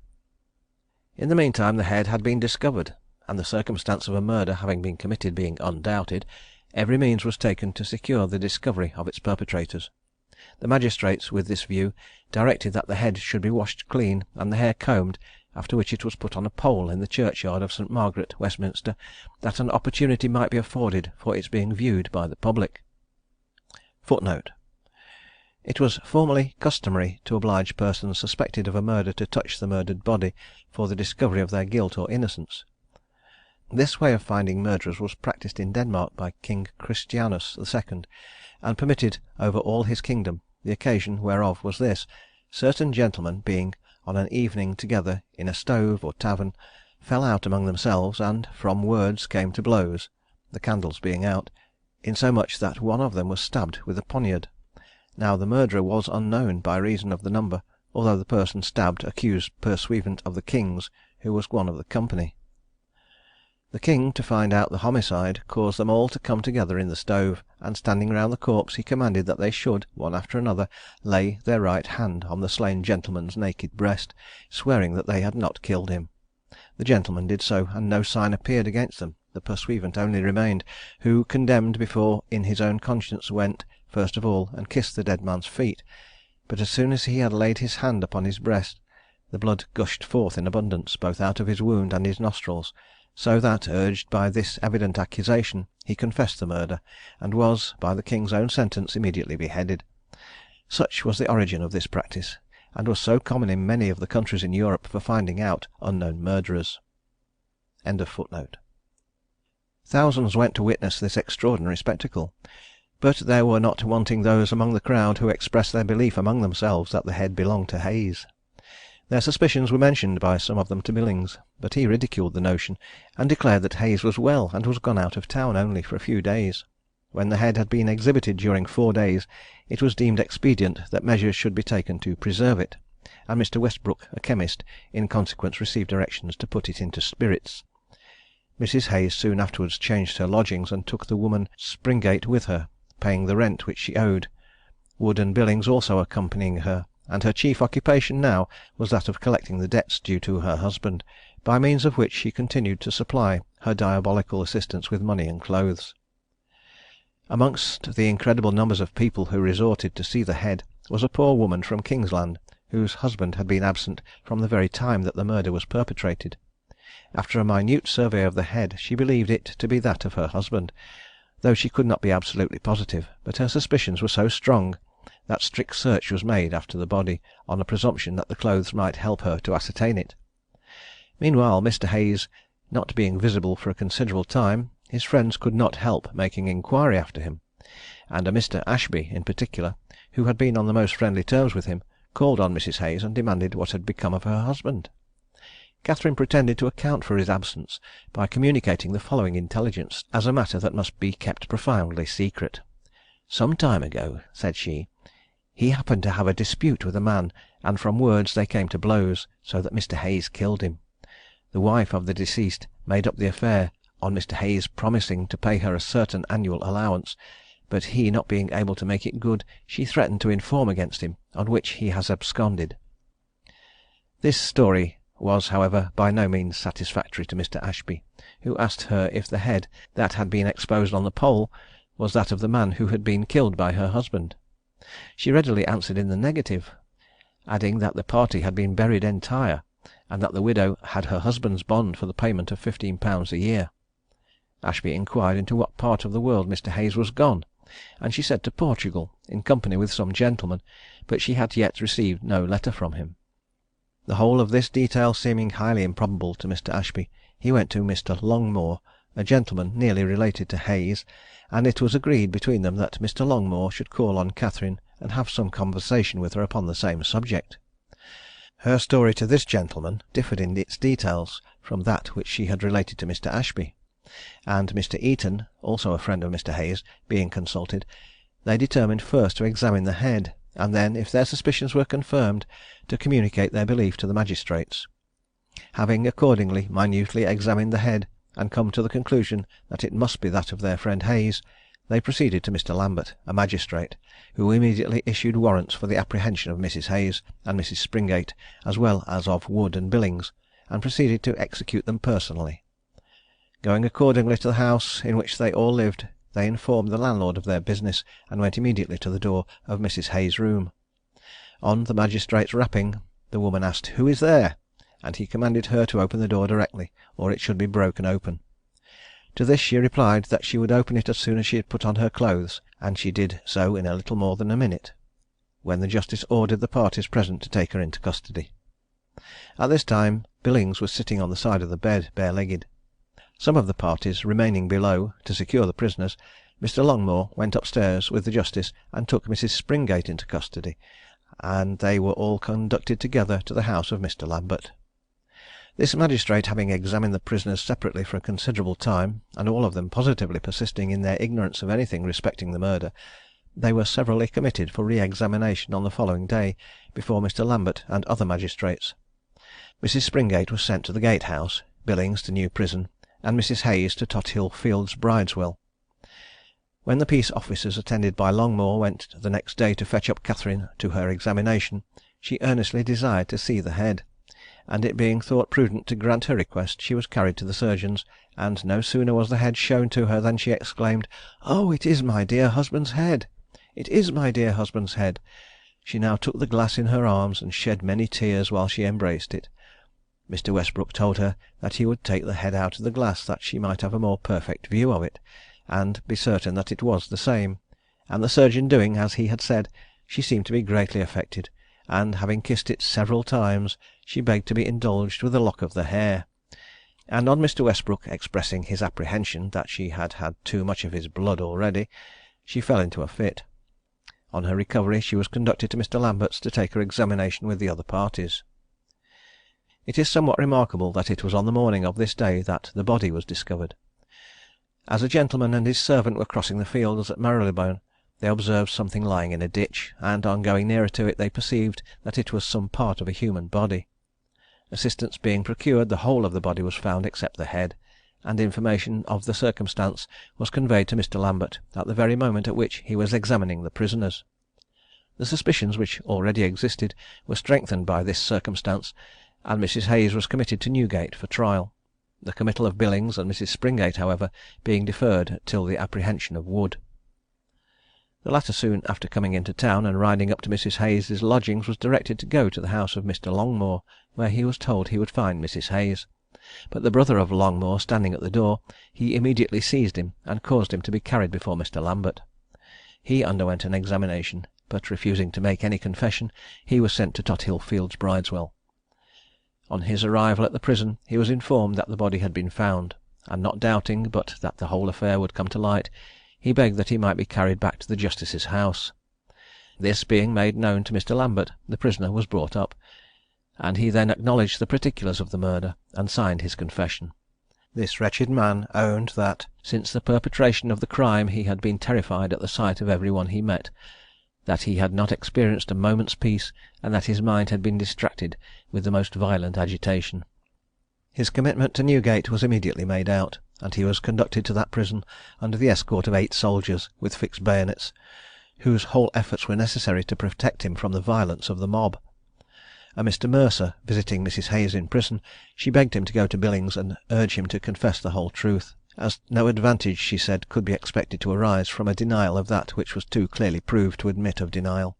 In the meantime the head had been discovered, and the circumstance of a murder having been committed being undoubted, every means was taken to secure the discovery of its perpetrators. The magistrates, with this view, directed that the head should be washed clean and the hair combed, after which it was put on a pole in the churchyard of St. Margaret, Westminster, that an opportunity might be afforded for its being viewed by the public. Footnote: it was formerly customary to oblige persons suspected of a murder to touch the murdered body for the discovery of their guilt or innocence. This way of finding murderers was practised in Denmark by King Christianus II, and permitted over all his kingdom. The occasion whereof was this: certain gentlemen being on an evening together in a stove or tavern, fell out among themselves, and from words came to blows. the candles being out, insomuch that one of them was stabbed with a poniard. Now the murderer was unknown by reason of the number, although the person stabbed accused pursuivant of the king's, who was one of the company. The king, to find out the homicide, caused them all to come together in the stove, and standing round the corpse, he commanded that they should, one after another, lay their right hand on the slain gentleman's naked breast, swearing that they had not killed him. The gentlemen did so, and no sign appeared against them. The pursuivant only remained, who, condemned before in his own conscience, went, first of all, and kissed the dead man's feet, but as soon as he had laid his hand upon his breast, the blood gushed forth in abundance, both out of his wound and his nostrils, so that, urged by this evident accusation, he confessed the murder, and was, by the king's own sentence, immediately beheaded. Such was the origin of this practice, and was so common in many of the countries in Europe for finding out unknown murderers. Thousands went to witness this extraordinary spectacle, but there were not wanting those among the crowd who expressed their belief among themselves that the head belonged to Hayes. Their suspicions were mentioned by some of them to Billings, but he ridiculed the notion, and declared that Hayes was well, and was gone out of town only for a few days. When the head had been exhibited during 4 days, it was deemed expedient that measures should be taken to preserve it, and Mr. Westbrook, a chemist, in consequence received directions to put it into spirits. Mrs. Hayes soon afterwards changed her lodgings, and took the woman Springate with her, paying the rent which she owed, Wood and Billings also accompanying her, and her chief occupation now was that of collecting the debts due to her husband, by means of which she continued to supply her diabolical assistants with money and clothes. Amongst the incredible numbers of people who resorted to see the head was a poor woman from Kingsland, whose husband had been absent from the very time that the murder was perpetrated. After a minute survey of the head, she believed it to be that of her husband, though she could not be absolutely positive, but her suspicions were so strong that strict search was made after the body, on a presumption that the clothes might help her to ascertain it. Meanwhile, Mr. Hayes not being visible for a considerable time, his friends could not help making inquiry after him, and a Mr. Ashby in particular, who had been on the most friendly terms with him, called on Mrs. Hayes and demanded what had become of her husband. Catherine pretended to account for his absence by communicating the following intelligence as a matter that must be kept profoundly secret. "Some time ago," said she, "he happened to have a dispute with a man, and from words they came to blows, so that Mr. Hayes killed him. The wife of the deceased made up the affair on Mr. Hayes promising to pay her a certain annual allowance, but he not being able to make it good, she threatened to inform against him, on which he has absconded." This story was, however, by no means satisfactory to Mr. Ashby, who asked her if the head that had been exposed on the pole was that of the man who had been killed by her husband. She readily answered in the negative, adding that the party had been buried entire, and that the widow had her husband's bond for the payment of £15 a year. Ashby inquired into what part of the world Mr. Hayes was gone, and she said to Portugal, in company with some gentlemen, but she had yet received no letter from him. The whole of this detail seeming highly improbable to Mr. Ashby, he went to Mr. Longmore, a gentleman nearly related to Hayes, and it was agreed between them that Mr. Longmore should call on Catherine and have some conversation with her upon the same subject. Her story to this gentleman differed in its details from that which she had related to Mr. Ashby, and Mr. Eaton, also a friend of Mr. Hayes, being consulted, they determined first to examine the head, and then, if their suspicions were confirmed, to communicate their belief to the magistrates. Having accordingly minutely examined the head, and come to the conclusion that it must be that of their friend Hayes, they proceeded to Mr. Lambert, a magistrate, who immediately issued warrants for the apprehension of Mrs. Hayes and Mrs. Springate, as well as of Wood and Billings, and proceeded to execute them personally. Going accordingly to the house in which they all lived, they informed the landlord of their business, and went immediately to the door of Mrs. Hayes' room. On the magistrate's rapping, the woman asked "Who is there?" and he commanded her to open the door directly, or it should be broken open. To this she replied that she would open it as soon as she had put on her clothes, and she did so in a little more than a minute, when the justice ordered the parties present to take her into custody. At this time Billings was sitting on the side of the bed, bare-legged. Some of the parties remaining below to secure the prisoners, Mr. Longmore went upstairs with the justice and took Mrs. Springate into custody, and they were all conducted together to the house of Mr. Lambert. This magistrate having examined the prisoners separately for a considerable time, and all of them positively persisting in their ignorance of anything respecting the murder, they were severally committed for re examination on the following day, before Mr. Lambert and other magistrates. Mrs. Springate was sent to the Gatehouse, Billings to New Prison, and Mrs. Hayes to Tothill Fields Bridewell. When the peace officers attended by Longmore went the next day to fetch up Catherine to her examination, she earnestly desired to see the head, and it being thought prudent to grant her request, she was carried to the surgeon's, and no sooner was the head shown to her than she exclaimed, "Oh, it is my dear husband's head! It is my dear husband's head!" She now took the glass in her arms, and shed many tears while she embraced it. Mr. Westbrook told her that he would take the head out of the glass that she might have a more perfect view of it, and be certain that it was the same; and the surgeon doing as he had said, she seemed to be greatly affected, and having kissed it several times, she begged to be indulged with a lock of the hair; and on Mr. Westbrook expressing his apprehension that she had had too much of his blood already, she fell into a fit. On her recovery she was conducted to Mr. Lambert's to take her examination with the other parties. It is somewhat remarkable that it was on the morning of this day that the body was discovered. As a gentleman and his servant were crossing the fields at Marylebone, they observed something lying in a ditch, and on going nearer to it they perceived that it was some part of a human body. Assistance being procured, the whole of the body was found except the head, and information of the circumstance was conveyed to Mr. Lambert at the very moment at which he was examining the prisoners. The suspicions which already existed were strengthened by this circumstance, and Mrs. Hayes was committed to Newgate for trial, the committal of Billings and Mrs. Springate, however, being deferred till the apprehension of Wood. The latter soon after coming into town, and riding up to Mrs. Hayes' lodgings, was directed to go to the house of Mr. Longmore, where he was told he would find Mrs. Hayes; but the brother of Longmore standing at the door, he immediately seized him, and caused him to be carried before Mr. Lambert. He underwent an examination, but refusing to make any confession, he was sent to Tothill Fields Bridewell. On his arrival at the prison he was informed that the body had been found, and not doubting but that the whole affair would come to light, he begged that he might be carried back to the justice's house. This being made known to Mr. Lambert, the prisoner was brought up, and he then acknowledged the particulars of the murder, and signed his confession. This wretched man owned that since the perpetration of the crime he had been terrified at the sight of every one he met, that he had not experienced a moment's peace, and that his mind had been distracted with the most violent agitation. His commitment to Newgate was immediately made out, and he was conducted to that prison under the escort of 8 soldiers with fixed bayonets, whose whole efforts were necessary to protect him from the violence of the mob. A Mr. Mercer visiting Mrs. Hayes in prison, she begged him to go to Billings and urge him to confess the whole truth, as no advantage, she said, could be expected to arise from a denial of that which was too clearly proved to admit of denial;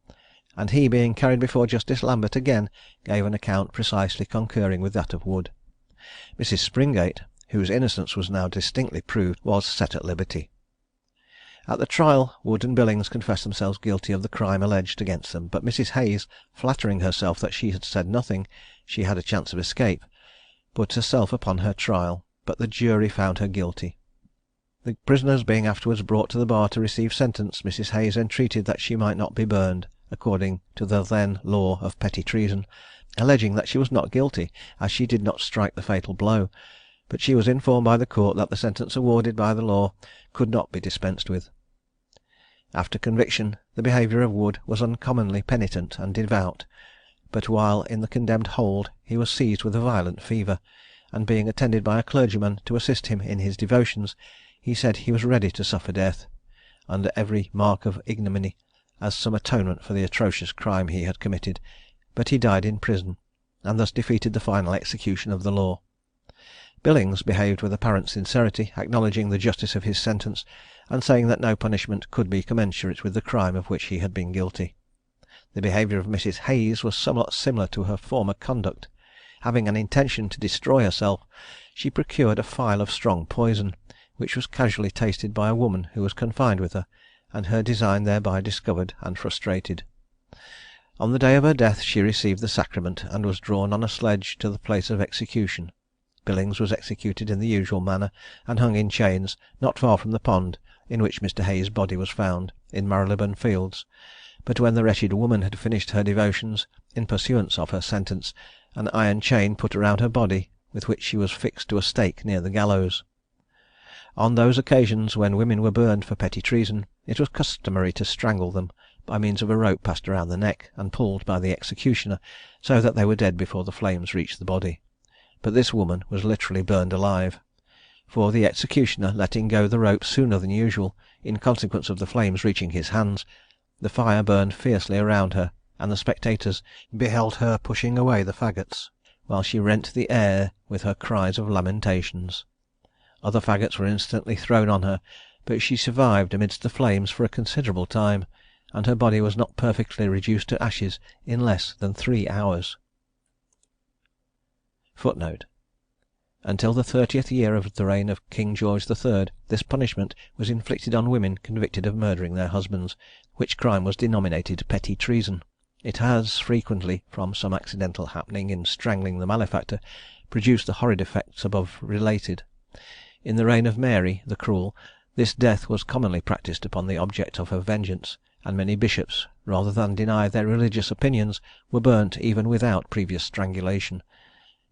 and he being carried before Justice Lambert again, gave an account precisely concurring with that of Wood. Mrs. Springate, whose innocence was now distinctly proved, was set at liberty. At the trial, Wood and Billings confessed themselves guilty of the crime alleged against them, but Mrs. Hayes, flattering herself that she had said nothing she had a chance of escape, put herself upon her trial, but the jury found her guilty. The prisoners being afterwards brought to the bar to receive sentence, Mrs. Hayes entreated that she might not be burned, according to the then law of petty treason, alleging that she was not guilty, as she did not strike the fatal blow; but she was informed by the court that the sentence awarded by the law could not be dispensed with. After conviction, the behaviour of Wood was uncommonly penitent and devout, but while in the condemned hold he was seized with a violent fever, and being attended by a clergyman to assist him in his devotions, he said he was ready to suffer death, under every mark of ignominy, as some atonement for the atrocious crime he had committed, but he died in prison, and thus defeated the final execution of the law. Billings behaved with apparent sincerity, acknowledging the justice of his sentence, and saying that no punishment could be commensurate with the crime of which he had been guilty. The behaviour of Mrs. Hayes was somewhat similar to her former conduct. Having an intention to destroy herself, she procured a phial of strong poison, which was casually tasted by a woman who was confined with her, and her design thereby discovered and frustrated. On the day of her death she received the sacrament, and was drawn on a sledge to the place of execution. Billings was executed in the usual manner, and hung in chains not far from the pond in which Mr. Hayes' body was found, in Marylebone Fields; but when the wretched woman had finished her devotions, in pursuance of her sentence, an iron chain put round her body with which she was fixed to a stake near the gallows. On those occasions when women were burned for petty treason, it was customary to strangle them by means of a rope passed around the neck, and pulled by the executioner, so that they were dead before the flames reached the body. But this woman was literally burned alive, for the executioner letting go the rope sooner than usual, in consequence of the flames reaching his hands, the fire burned fiercely around her, and the spectators beheld her pushing away the faggots, while she rent the air with her cries of lamentations. Other faggots were instantly thrown on her, but she survived amidst the flames for a considerable time, and her body was not perfectly reduced to ashes in less than 3 hours. Footnote: until the 30th year of the reign of King George III, this punishment was inflicted on women convicted of murdering their husbands, which crime was denominated petty treason. It has frequently, from some accidental happening in strangling the malefactor, produced the horrid effects above related. In the reign of Mary the Cruel, this death was commonly practised upon the object of her vengeance, and many bishops, rather than deny their religious opinions, were burnt even without previous strangulation.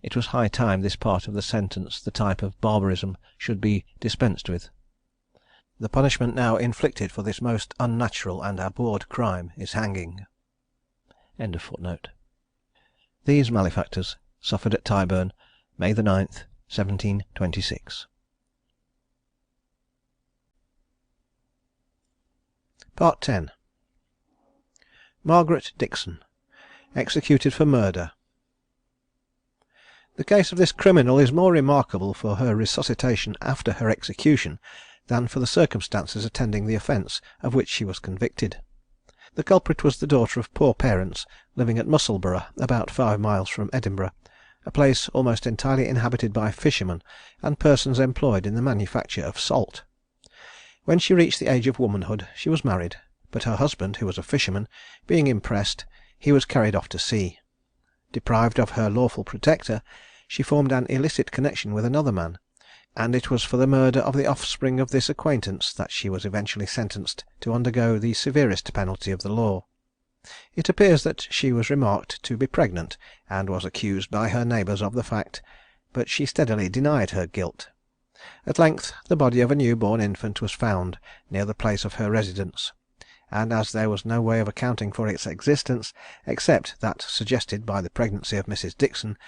It was high time this part of the sentence, the type of barbarism, should be dispensed with. The punishment now inflicted for this most unnatural and abhorred crime is hanging. End of footnote. These malefactors suffered at Tyburn, May 9th, 1726. Part 10. Margaret Dixon, executed for murder. The case of this criminal is more remarkable for her resuscitation after her execution than for the circumstances attending the offence of which she was convicted. The culprit was the daughter of poor parents living at Musselburgh, about 5 miles from Edinburgh, a place almost entirely inhabited by fishermen and persons employed in the manufacture of salt. When she reached the age of womanhood she was married, but her husband, who was a fisherman, being impressed, he was carried off to sea. Deprived of her lawful protector, she formed an illicit connection with another man, and it was for the murder of the offspring of this acquaintance that she was eventually sentenced to undergo the severest penalty of the law. It appears that she was remarked to be pregnant, and was accused by her neighbours of the fact, but she steadily denied her guilt. At length the body of a new-born infant was found near the place of her residence, and as there was no way of accounting for its existence, except that suggested by the pregnancy of Mrs. Dixon,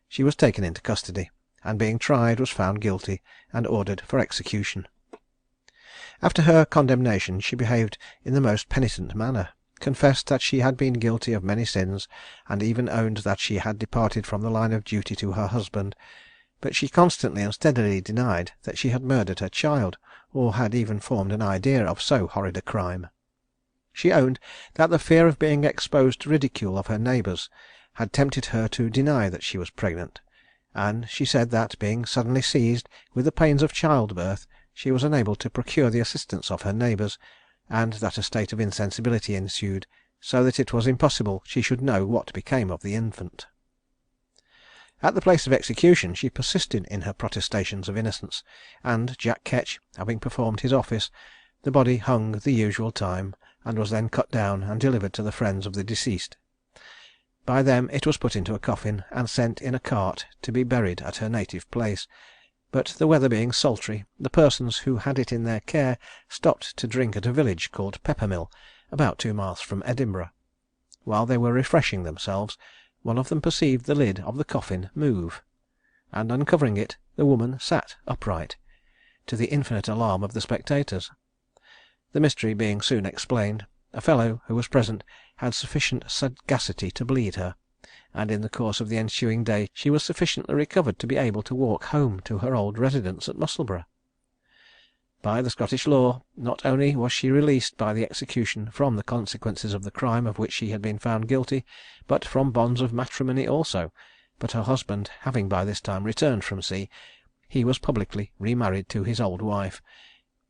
she was taken into custody, and being tried was found guilty and ordered for execution. After her condemnation she behaved in the most penitent manner, confessed that she had been guilty of many sins, and even owned that she had departed from the line of duty to her husband, but she constantly and steadily denied that she had murdered her child, or had even formed an idea of so horrid a crime. She owned that the fear of being exposed to ridicule of her neighbours had tempted her to deny that she was pregnant, and she said that, being suddenly seized with the pains of childbirth, she was unable to procure the assistance of her neighbours, and that a state of insensibility ensued, so that it was impossible she should know what became of the infant. At the place of execution she persisted in her protestations of innocence, and Jack Ketch having performed his office, the body hung the usual time, and was then cut down and delivered to the friends of the deceased. By them it was put into a coffin, and sent in a cart to be buried at her native place, but the weather being sultry, the persons who had it in their care stopped to drink at a village called Peppermill, about 2 miles from Edinburgh. While they were refreshing themselves, one of them perceived the lid of the coffin move, and uncovering it, the woman sat upright, to the infinite alarm of the spectators. The mystery being soon explained, a fellow who was present had sufficient sagacity to bleed her, and in the course of the ensuing day she was sufficiently recovered to be able to walk home to her old residence at Musselburgh. By the Scottish law, not only was she released by the execution from the consequences of the crime of which she had been found guilty, but from bonds of matrimony also, but her husband having by this time returned from sea, he was publicly remarried to his old wife,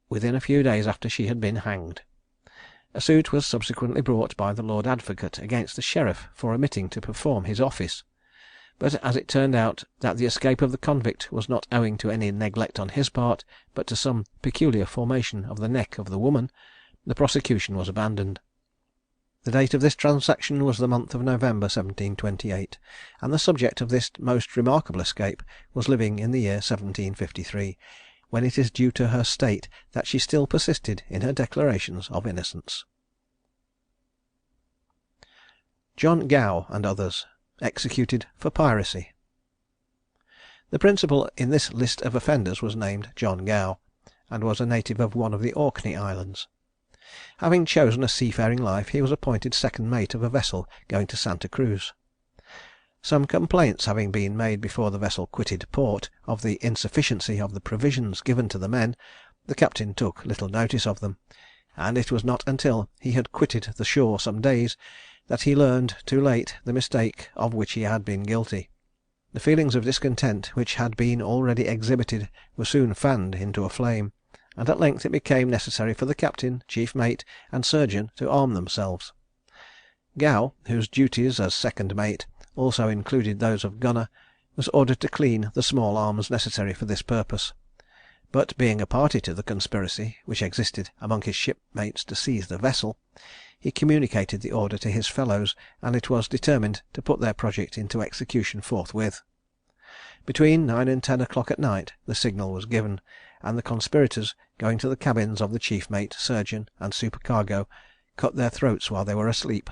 within a few days after she had been hanged. A suit was subsequently brought by the Lord Advocate against the sheriff for omitting to perform his office, but as it turned out that the escape of the convict was not owing to any neglect on his part, but to some peculiar formation of the neck of the woman, the prosecution was abandoned. The date of this transaction was the month of November 1728, and the subject of this most remarkable escape was living in the year 1753, when it is due to her state that she still persisted in her declarations of innocence. John Gow and others, executed for piracy. The principal in this list of offenders was named John Gow, and was a native of one of the Orkney Islands. Having chosen a seafaring life, he was appointed second mate of a vessel going to Santa Cruz. Some complaints having been made before the vessel quitted port of the insufficiency of the provisions given to the men, the captain took little notice of them, and it was not until he had quitted the shore some days that he learned too late the mistake of which he had been guilty. The feelings of discontent which had been already exhibited were soon fanned into a flame, and at length it became necessary for the captain, chief mate, and surgeon to arm themselves. Gow, whose duties as second mate also included those of gunner, was ordered to clean the small arms necessary for this purpose; but being a party to the conspiracy which existed among his shipmates to seize the vessel, he communicated the order to his fellows, and it was determined to put their project into execution forthwith. Between 9 and 10 o'clock at night the signal was given, and the conspirators, going to the cabins of the chief mate, surgeon, and supercargo, cut their throats while they were asleep.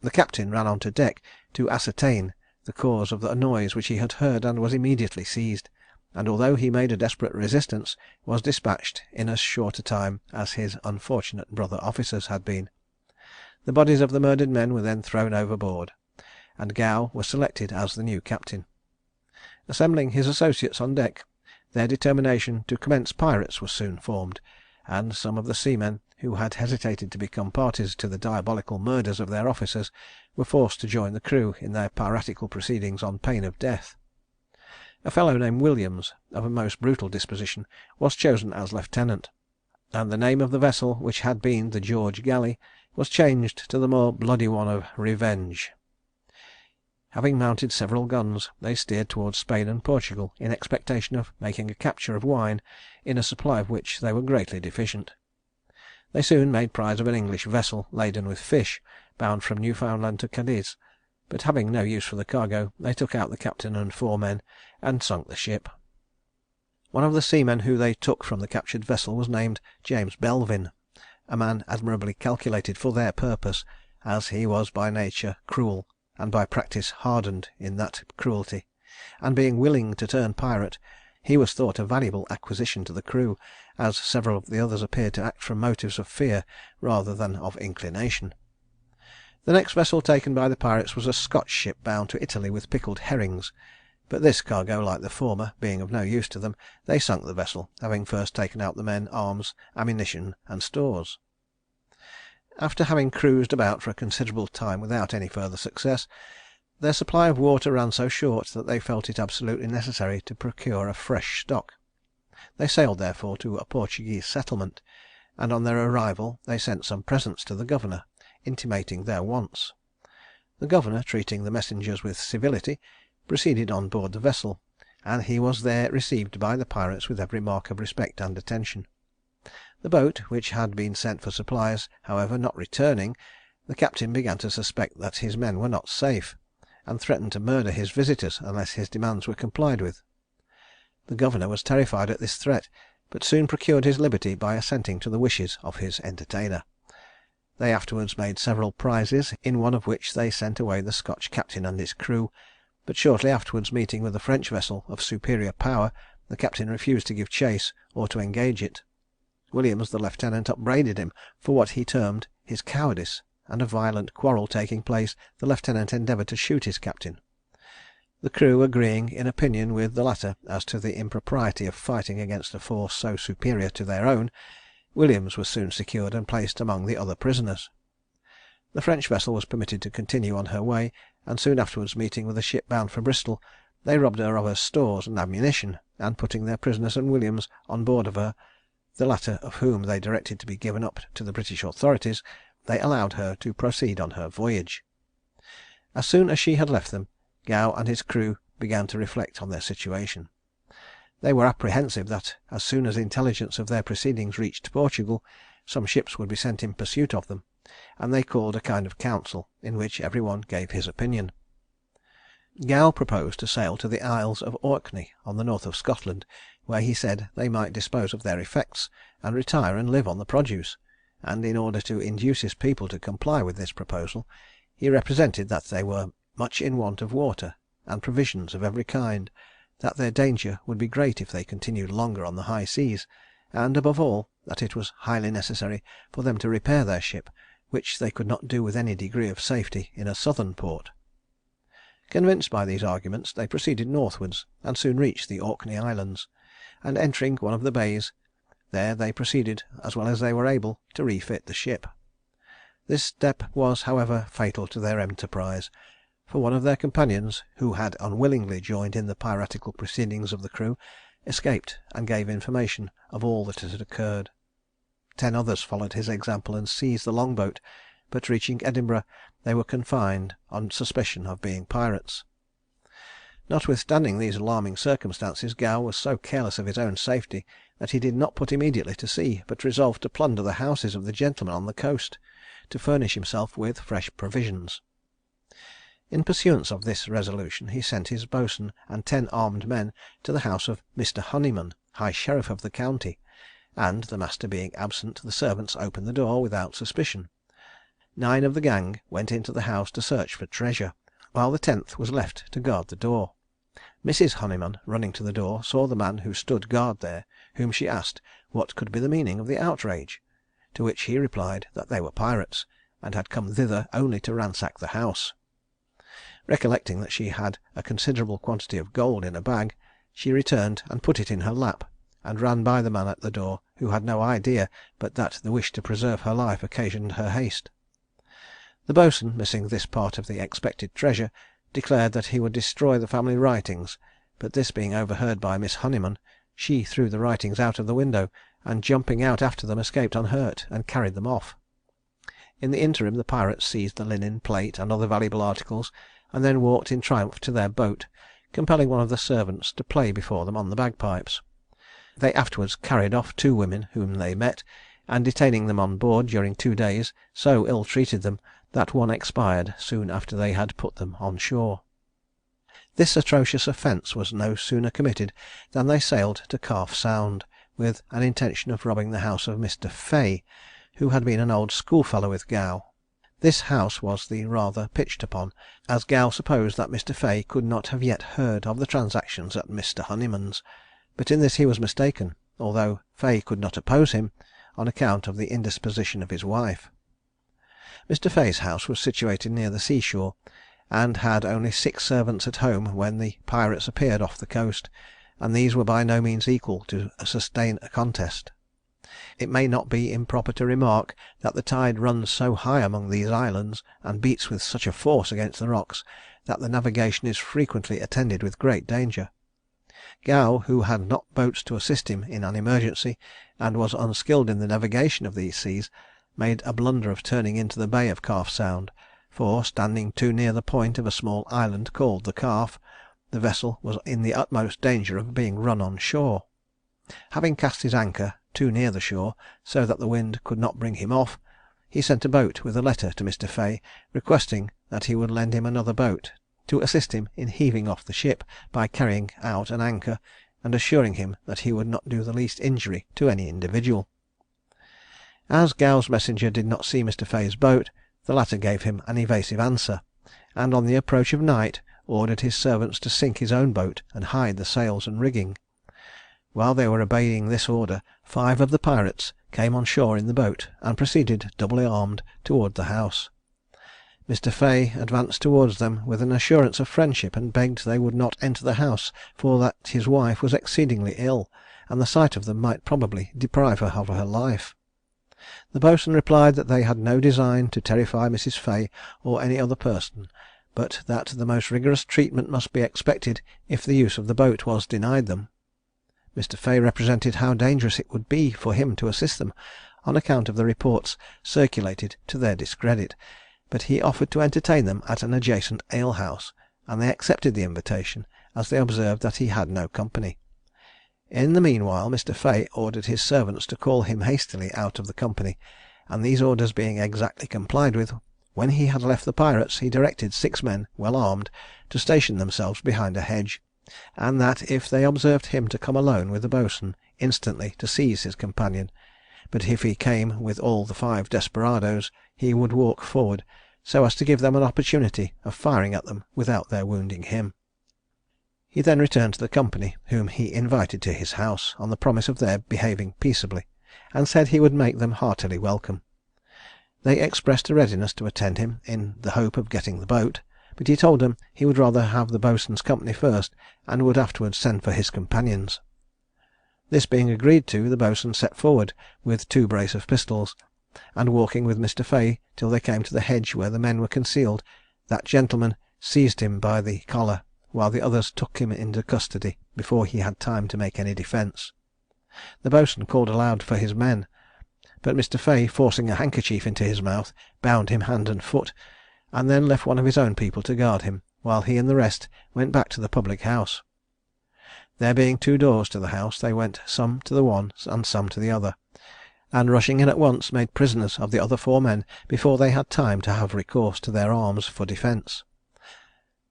The captain ran on to deck to ascertain the cause of the noise which he had heard, and was immediately seized, and although he made a desperate resistance, was dispatched in as short a time as his unfortunate brother officers had been. The bodies of the murdered men were then thrown overboard, and Gow was selected as the new captain. Assembling his associates on deck, their determination to commence pirates was soon formed, and some of the seamen who had hesitated to become parties to the diabolical murders of their officers were forced to join the crew in their piratical proceedings on pain of death. A fellow named Williams, of a most brutal disposition, was chosen as lieutenant, and the name of the vessel, which had been the George Galley, was changed to the more bloody one of Revenge. Having mounted several guns, they steered towards Spain and Portugal, in expectation of making a capture of wine, in a supply of which they were greatly deficient. They soon made prize of an English vessel laden with fish, bound from Newfoundland to Cadiz, but having no use for the cargo, they took out the captain and 4 men, and sunk the ship. One of the seamen who they took from the captured vessel was named James Belvin, a man admirably calculated for their purpose, as he was by nature cruel, and by practice hardened in that cruelty, and being willing to turn pirate, he was thought a valuable acquisition to the crew, as several of the others appeared to act from motives of fear rather than of inclination. The next vessel taken by the pirates was a Scotch ship bound to Italy with pickled herrings, but this cargo, like the former, being of no use to them, they sunk the vessel, having first taken out the men, arms, ammunition, and stores. After having cruised about for a considerable time without any further success, their supply of water ran so short that they felt it absolutely necessary to procure a fresh stock. They sailed therefore to a Portuguese settlement, and on their arrival they sent some presents to the governor, intimating their wants. The governor, treating the messengers with civility, proceeded on board the vessel, and he was there received by the pirates with every mark of respect and attention. The boat, which had been sent for supplies, however, not returning, the captain began to suspect that his men were not safe, and threatened to murder his visitors unless his demands were complied with. The governor was terrified at this threat, but soon procured his liberty by assenting to the wishes of his entertainer. They afterwards made several prizes, in one of which they sent away the Scotch captain and his crew, but shortly afterwards meeting with a French vessel of superior power, the captain refused to give chase or to engage it. Williams, the lieutenant, upbraided him for what he termed his cowardice, and a violent quarrel taking place, the lieutenant endeavoured to shoot his captain. The crew agreeing in opinion with the latter as to the impropriety of fighting against a force so superior to their own, Williams was soon secured and placed among the other prisoners. The French vessel was permitted to continue on her way, and soon afterwards meeting with a ship bound for Bristol, they robbed her of her stores and ammunition, and putting their prisoners and Williams on board of her, the latter of whom they directed to be given up to the British authorities, they allowed her to proceed on her voyage. As soon as she had left them, Gow and his crew began to reflect on their situation. They were apprehensive that as soon as intelligence of their proceedings reached Portugal, some ships would be sent in pursuit of them, and they called a kind of council, in which every one gave his opinion. Gow proposed to sail to the Isles of Orkney, on the north of Scotland, where he said they might dispose of their effects, and retire and live on the produce; and in order to induce his people to comply with this proposal, he represented that they were much in want of water, and provisions of every kind; that their danger would be great if they continued longer on the high seas; and, above all, that it was highly necessary for them to repair their ship, which they could not do with any degree of safety in a southern port. Convinced by these arguments, they proceeded northwards, and soon reached the Orkney Islands, and entering one of the bays, there they proceeded, as well as they were able, to refit the ship. This step was, however, fatal to their enterprise, for one of their companions, who had unwillingly joined in the piratical proceedings of the crew, escaped and gave information of all that had occurred. 10 others followed his example and seized the long boat, but reaching Edinburgh they were confined on suspicion of being pirates. Notwithstanding these alarming circumstances, Gow was so careless of his own safety that he did not put immediately to sea, but resolved to plunder the houses of the gentlemen on the coast, to furnish himself with fresh provisions. In pursuance of this resolution, he sent his boatswain and 10 armed men to the house of Mr. Honeyman, high sheriff of the county, and, the master being absent, the servants opened the door without suspicion. 9 of the gang went into the house to search for treasure, while the 10th was left to guard the door. Mrs. Honeyman, running to the door, saw the man who stood guard there, whom she asked what could be the meaning of the outrage, to which he replied that they were pirates, and had come thither only to ransack the house. Recollecting that she had a considerable quantity of gold in a bag, she returned and put it in her lap, and ran by the man at the door, who had no idea but that the wish to preserve her life occasioned her haste. The boatswain, missing this part of the expected treasure, declared that he would destroy the family writings, but this being overheard by Miss Honeyman, she threw the writings out of the window, and jumping out after them escaped unhurt, and carried them off. In the interim the pirates seized the linen, plate, and other valuable articles, and then walked in triumph to their boat, compelling one of the servants to play before them on the bagpipes. They afterwards carried off 2 women whom they met, and detaining them on board during 2 days, so ill treated them that one expired soon after they had put them on shore. This atrocious offence was no sooner committed than they sailed to Calf Sound, with an intention of robbing the house of Mr. Fay, who had been an old schoolfellow with Gow. This house was the rather pitched upon, as Gow supposed that Mr. Fay could not have yet heard of the transactions at Mr. Honeyman's, but in this he was mistaken, although Fay could not oppose him, on account of the indisposition of his wife. Mr. Fay's house was situated near the sea shore, and had only 6 servants at home when the pirates appeared off the coast, and these were by no means equal to sustain a contest. It may not be improper to remark that the tide runs so high among these islands, and beats with such a force against the rocks, that the navigation is frequently attended with great danger. Gow, who had not boats to assist him in an emergency, and was unskilled in the navigation of these seas, made a blunder of turning into the bay of Calf Sound, for, standing too near the point of a small island called the Calf, the vessel was in the utmost danger of being run on shore. Having cast his anchor too near the shore, so that the wind could not bring him off, he sent a boat with a letter to Mr. Fay, requesting that he would lend him another boat to assist him in heaving off the ship by carrying out an anchor, and assuring him that he would not do the least injury to any individual. As Gow's messenger did not see Mr. Fay's boat, the latter gave him an evasive answer, and on the approach of night ordered his servants to sink his own boat and hide the sails and rigging. While they were obeying this order, 5 of the pirates came on shore in the boat, and proceeded, doubly armed, toward the house. Mr. Fay advanced towards them with an assurance of friendship, and begged they would not enter the house, for that his wife was exceedingly ill, and the sight of them might probably deprive her of her life. The boatswain replied that they had no design to terrify Mrs. Fay or any other person, but that the most rigorous treatment must be expected if the use of the boat was denied them. Mr. Fay represented how dangerous it would be for him to assist them, on account of the reports circulated to their discredit, but he offered to entertain them at an adjacent alehouse, and they accepted the invitation, as they observed that he had no company. In the meanwhile Mr. Fay ordered his servants to call him hastily out of the company, and these orders being exactly complied with, when he had left the pirates he directed 6 men, well armed, to station themselves behind a hedge, and that if they observed him to come alone with the boatswain, instantly to seize his companion, but if he came with all the 5 desperadoes, he would walk forward, so as to give them an opportunity of firing at them without their wounding him. He then returned to the company, whom he invited to his house, on the promise of their behaving peaceably, and said he would make them heartily welcome. They expressed a readiness to attend him, in the hope of getting the boat, but he told them he would rather have the boatswain's company first, and would afterwards send for his companions. This being agreed to, the boatswain set forward with 2 brace of pistols, and walking with Mr. Fea till they came to the hedge where the men were concealed, that gentleman seized him by the collar, while the others took him into custody, before he had time to make any defence. The boatswain called aloud for his men, but Mr. Fea, forcing a handkerchief into his mouth, bound him hand and foot, and then left one of his own people to guard him, while he and the rest went back to the public house. There being 2 doors to the house, they went some to the one and some to the other, and rushing in at once, made prisoners of the other 4 men before they had time to have recourse to their arms for defence.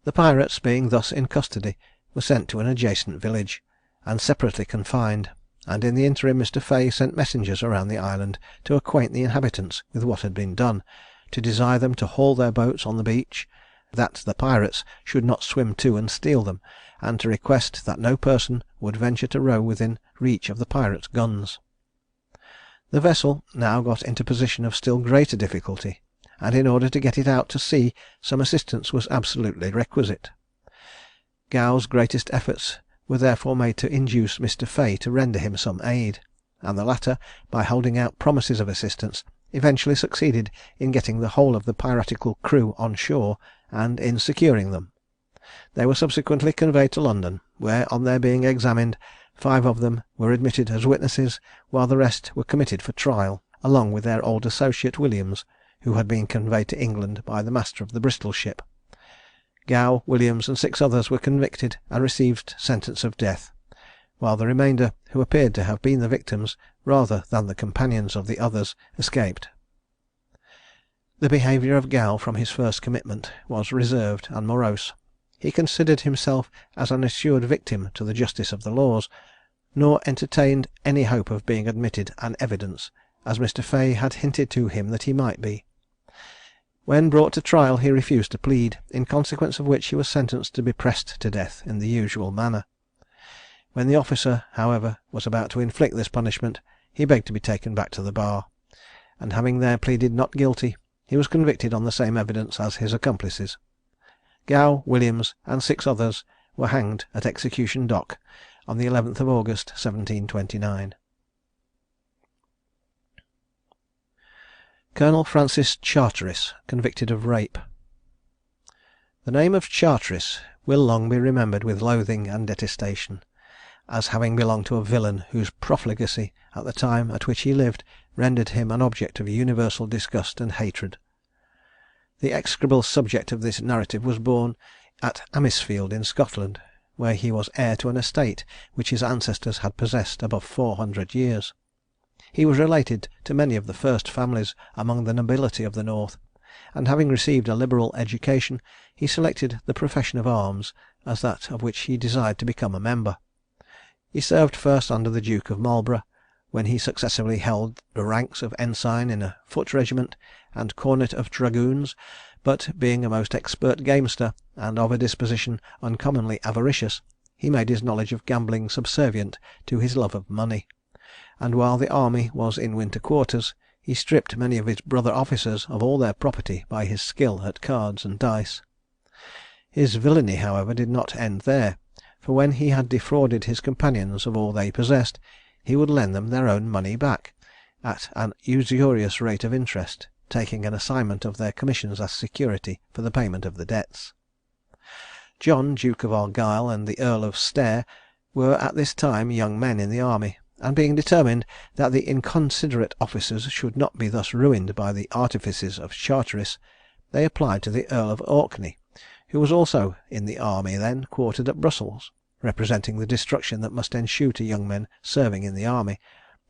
The pirates, being thus in custody, were sent to an adjacent village, and separately confined, and in the interim Mr. Fea sent messengers around the island to acquaint the inhabitants with what had been done, to desire them to haul their boats on the beach, that the pirates should not swim to and steal them, and to request that no person would venture to row within reach of the pirates' guns. The vessel now got into position of still greater difficulty, and in order to get it out to sea some assistance was absolutely requisite. Gow's greatest efforts were therefore made to induce Mr. Fea to render him some aid, and the latter, by holding out promises of assistance, eventually succeeded in getting the whole of the piratical crew on shore, and in securing them. They were subsequently conveyed to London, where, on their being examined, 5 of them were admitted as witnesses, while the rest were committed for trial, along with their old associate Williams, who had been conveyed to England by the master of the Bristol ship. Gow, Williams, and 6 others were convicted and received sentence of death, while the remainder, who appeared to have been the victims rather than the companions of the others, escaped. The behaviour of Gow from his first commitment was reserved and morose. He considered himself as an assured victim to the justice of the laws, nor entertained any hope of being admitted an evidence, as Mr. Fea had hinted to him that he might be. When brought to trial he refused to plead, in consequence of which he was sentenced to be pressed to death in the usual manner. When the officer, however, was about to inflict this punishment, he begged to be taken back to the bar, and having there pleaded not guilty, he was convicted on the same evidence as his accomplices. Gow, Williams, and 6 others were hanged at Execution Dock on the 11th of August 1729. Colonel Francis Charteris, convicted of rape. The name of Charteris will long be remembered with loathing and detestation, as having belonged to a villain whose profligacy, at the time at which he lived, rendered him an object of universal disgust and hatred. The execrable subject of this narrative was born at Amisfield in Scotland, where he was heir to an estate which his ancestors had possessed above 400 years. He was related to many of the first families among the nobility of the north, and having received a liberal education, he selected the profession of arms as that of which he desired to become a member. He served first under the Duke of Marlborough, when he successively held the ranks of ensign in a foot regiment and cornet of dragoons, but being a most expert gamester, and of a disposition uncommonly avaricious, he made his knowledge of gambling subservient to his love of money, and while the army was in winter quarters, he stripped many of his brother officers of all their property by his skill at cards and dice. His villainy, however, did not end there, for when he had defrauded his companions of all they possessed, he would lend them their own money back, at an usurious rate of interest, taking an assignment of their commissions as security for the payment of the debts. John, Duke of Argyle, and the Earl of Stair were at this time young men in the army, and being determined that the inconsiderate officers should not be thus ruined by the artifices of Charteris, they applied to the Earl of Orkney, who was also in the army then quartered at Brussels, representing the destruction that must ensue to young men serving in the army,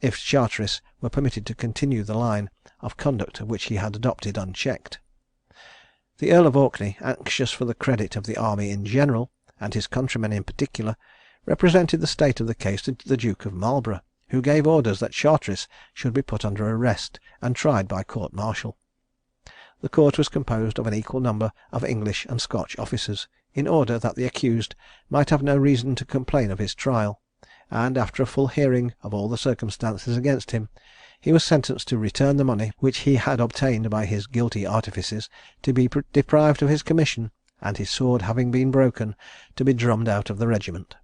if Charteris were permitted to continue the line of conduct which he had adopted unchecked. The Earl of Orkney, anxious for the credit of the army in general, and his countrymen in particular, represented the state of the case to the Duke of Marlborough, who gave orders that Charteris should be put under arrest and tried by court martial. The court was composed of an equal number of English and Scotch officers, in order that the accused might have no reason to complain of his trial; and after a full hearing of all the circumstances against him, he was sentenced to return the money which he had obtained by his guilty artifices, to be deprived of his commission, and his sword having been broken, to be drummed out of the regiment.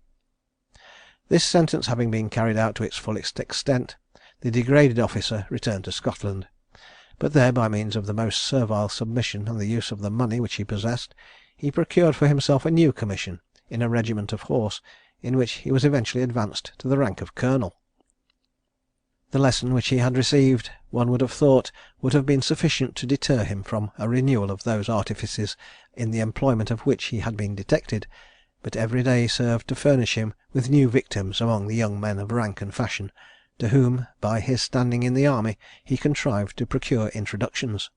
This sentence having been carried out to its fullest extent, the degraded officer returned to Scotland; but there, by means of the most servile submission and the use of the money which he possessed, he procured for himself a new commission in a regiment of horse, in which he was eventually advanced to the rank of colonel. The lesson which he had received, one would have thought, would have been sufficient to deter him from a renewal of those artifices in the employment of which he had been detected, but every day served to furnish him with new victims among the young men of rank and fashion, to whom, by his standing in the army, he contrived to procure introductions.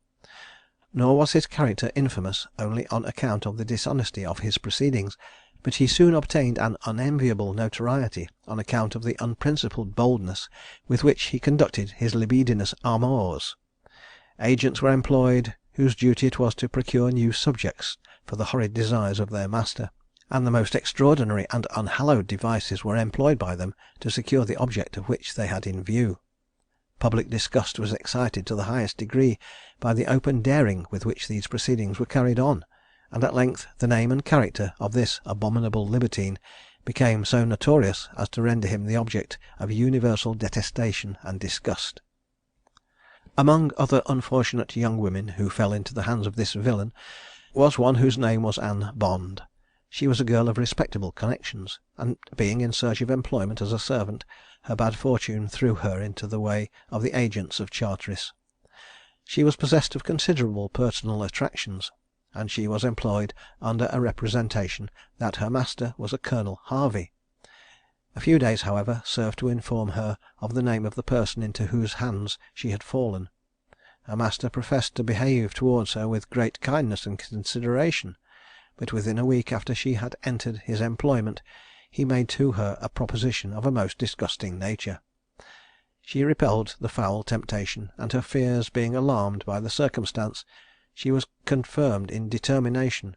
Nor was his character infamous only on account of the dishonesty of his proceedings, but he soon obtained an unenviable notoriety on account of the unprincipled boldness with which he conducted his libidinous amours. Agents were employed whose duty it was to procure new subjects for the horrid desires of their master, and the most extraordinary and unhallowed devices were employed by them to secure the object of which they had in view. Public disgust was excited to the highest degree by the open daring with which these proceedings were carried on, and at length the name and character of this abominable libertine became so notorious as to render him the object of universal detestation and disgust. Among other unfortunate young women who fell into the hands of this villain was one whose name was Anne Bond. She was a girl of respectable connections, and being in search of employment as a servant, her bad fortune threw her into the way of the agents of Charteris. She was possessed of considerable personal attractions, and she was employed under a representation that her master was a Colonel Harvey. A few days, however, served to inform her of the name of the person into whose hands she had fallen. Her master professed to behave towards her with great kindness and consideration, but within a week after she had entered his employment, he made to her a proposition of a most disgusting nature. She repelled the foul temptation, and her fears being alarmed by the circumstance, she was confirmed in determination,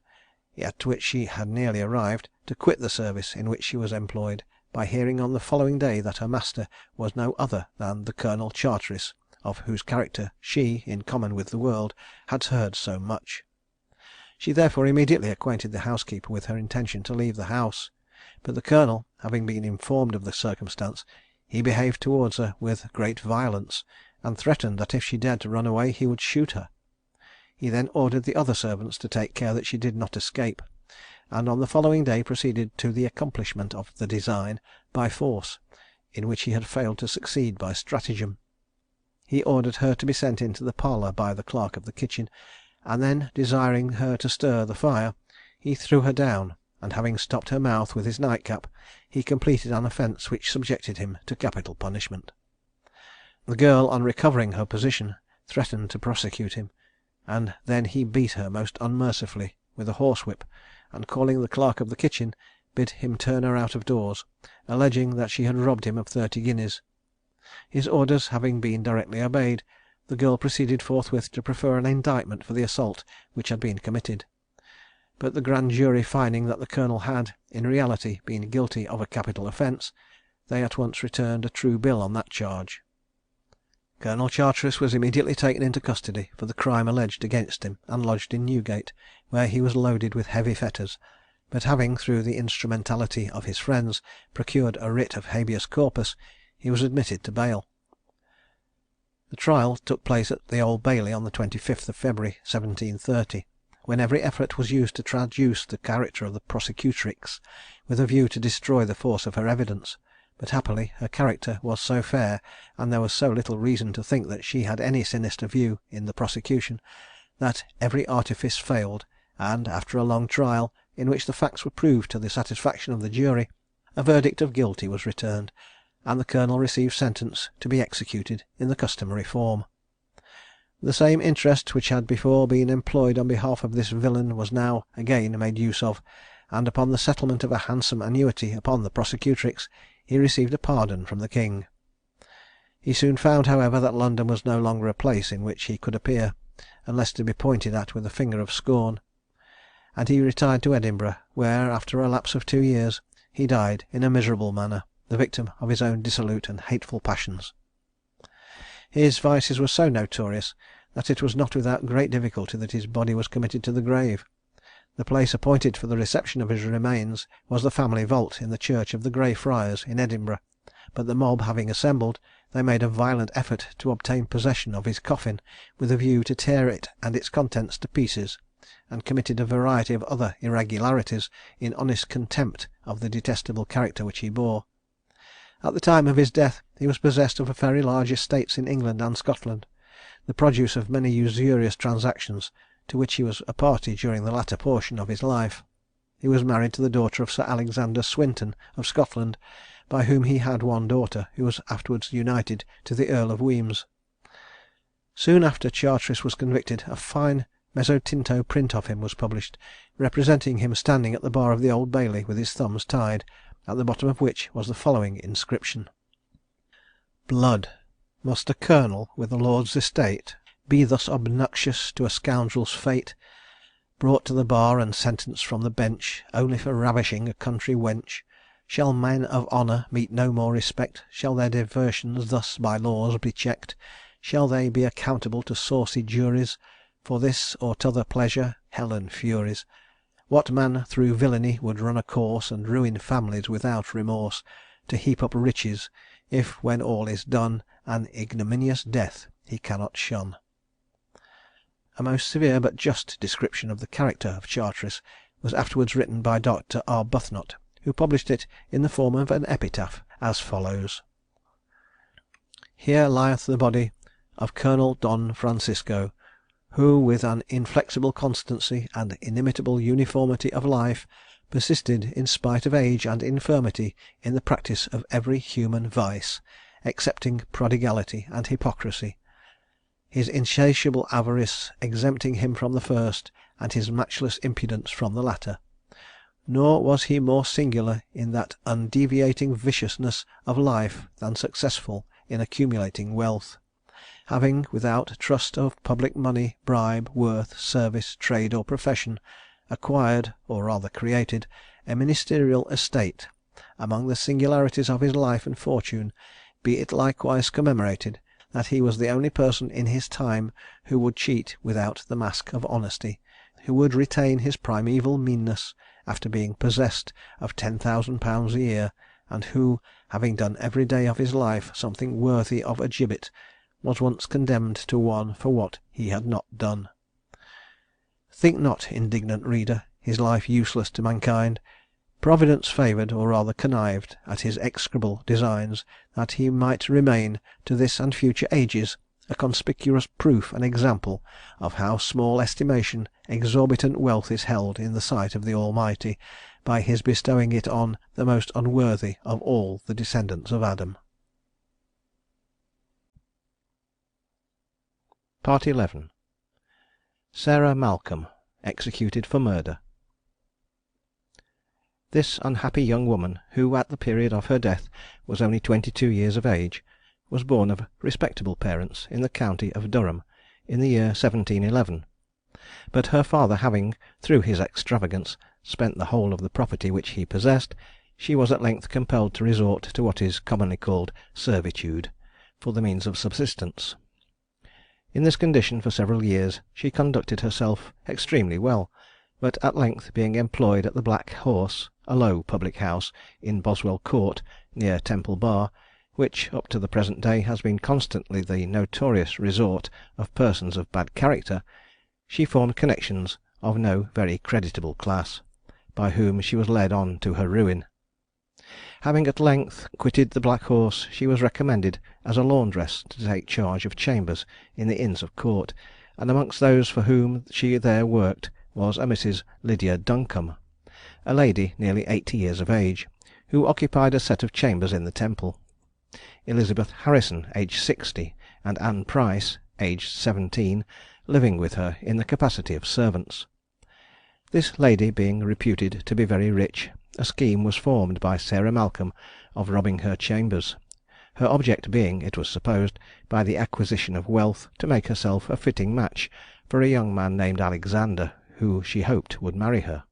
at which she had nearly arrived, to quit the service in which she was employed, by hearing on the following day that her master was no other than the Colonel Charteris, of whose character she, in common with the world, had heard so much. She therefore immediately acquainted the housekeeper with her intention to leave the house; but the colonel, having been informed of the circumstance, he behaved towards her with great violence, and threatened that if she dared to run away he would shoot her. He then ordered the other servants to take care that she did not escape, and on the following day proceeded to the accomplishment of the design by force, in which he had failed to succeed by stratagem. He ordered her to be sent into the parlour by the clerk of the kitchen, and then, desiring her to stir the fire, he threw her down, and having stopped her mouth with his nightcap, he completed an offence which subjected him to capital punishment. The girl, on recovering her position, threatened to prosecute him, and then he beat her most unmercifully with a horsewhip, and calling the clerk of the kitchen, bid him turn her out of doors, alleging that she had robbed him of 30 guineas. His orders having been directly obeyed, the girl proceeded forthwith to prefer an indictment for the assault which had been committed; but the grand jury finding that the colonel had, in reality, been guilty of a capital offence, they at once returned a true bill on that charge. Colonel Charteris was immediately taken into custody for the crime alleged against him, and lodged in Newgate, where he was loaded with heavy fetters; but having, through the instrumentality of his friends, procured a writ of habeas corpus, he was admitted to bail. The trial took place at the Old Bailey on the 25th of February 1730, when every effort was used to traduce the character of the prosecutrix, with a view to destroy the force of her evidence; but happily her character was so fair, and there was so little reason to think that she had any sinister view in the prosecution, that every artifice failed, and after a long trial, in which the facts were proved to the satisfaction of the jury, a verdict of guilty was returned, and the colonel received sentence to be executed in the customary form. The same interest which had before been employed on behalf of this villain was now again made use of, and upon the settlement of a handsome annuity upon the prosecutrix, he received a pardon from the king. He soon found, however, that London was no longer a place in which he could appear, unless to be pointed at with a finger of scorn, and he retired to Edinburgh, where, after a lapse of 2 years, he died in a miserable manner, the victim of his own dissolute and hateful passions. His vices were so notorious that it was not without great difficulty that his body was committed to the grave. The place appointed for the reception of his remains was the family vault in the church of the Grey Friars in Edinburgh, but the mob having assembled, they made a violent effort to obtain possession of his coffin, with a view to tear it and its contents to pieces, and committed a variety of other irregularities in honest contempt of the detestable character which he bore. At the time of his death he was possessed of very large estates in England and Scotland, the produce of many usurious transactions, to which he was a party during the latter portion of his life. He was married to the daughter of Sir Alexander Swinton of Scotland, by whom he had one daughter, who was afterwards united to the Earl of Wemyss. Soon after Charteris was convicted, a fine mezzotinto print of him was published, representing him standing at the bar of the Old Bailey with his thumbs tied, at the bottom of which was the following inscription: "Blood! Must a colonel with a lord's estate be thus obnoxious to a scoundrel's fate, brought to the bar and sentenced from the bench, only for ravishing a country wench? Shall men of honour meet no more respect? Shall their diversions thus by laws be checked? Shall they be accountable to saucy juries for this or t'other pleasure? Hell and furies! What man through villainy would run a course, and ruin families without remorse, to heap up riches, if, when all is done, an ignominious death he cannot shun?" A most severe but just description of the character of Charteris was afterwards written by Dr. Arbuthnot, who published it in the form of an epitaph, as follows: "Here lieth the body of Colonel Don Francisco, who, with an inflexible constancy and inimitable uniformity of life, persisted, in spite of age and infirmity, in the practice of every human vice, excepting prodigality and hypocrisy, his insatiable avarice exempting him from the first, and his matchless impudence from the latter. Nor was he more singular in that undeviating viciousness of life than successful in accumulating wealth, having, without trust of public money, bribe, worth, service, trade, or profession, acquired, or rather created, a ministerial estate. Among the singularities of his life and fortune, be it likewise commemorated, that he was the only person in his time who would cheat without the mask of honesty, who would retain his primeval meanness after being possessed of £10,000 a year, and who, having done every day of his life something worthy of a gibbet, was once condemned to one for what he had not done. Think not, indignant reader, his life useless to mankind. Providence favoured, or rather connived at his execrable designs, that he might remain to this and future ages a conspicuous proof and example of how small estimation exorbitant wealth is held in the sight of the Almighty, by his bestowing it on the most unworthy of all the descendants of Adam." Part 11. Sarah Malcolm, executed for murder. This unhappy young woman, who at the period of her death was only 22 years of age, was born of respectable parents in the county of Durham, in the year 1711; but her father having, through his extravagance, spent the whole of the property which he possessed, she was at length compelled to resort to what is commonly called servitude, for the means of subsistence. In this condition for several years she conducted herself extremely well, but at length being employed at the Black Horse, a low public house in Boswell Court, near Temple Bar, which up to the present day has been constantly the notorious resort of persons of bad character, she formed connections of no very creditable class, by whom she was led on to her ruin. Having at length quitted the Black Horse, she was recommended as a laundress to take charge of chambers in the Inns of Court, and amongst those for whom she there worked was a Mrs. Lydia Duncombe, a lady nearly 80 years of age, who occupied a set of chambers in the Temple. Elizabeth Harrison, aged 60, and Anne Price, aged 17, living with her in the capacity of servants. This lady being reputed to be very rich, a scheme was formed by Sarah Malcolm of robbing her chambers, her object being, it was supposed, by the acquisition of wealth, to make herself a fitting match for a young man named Alexander, who she hoped would marry her.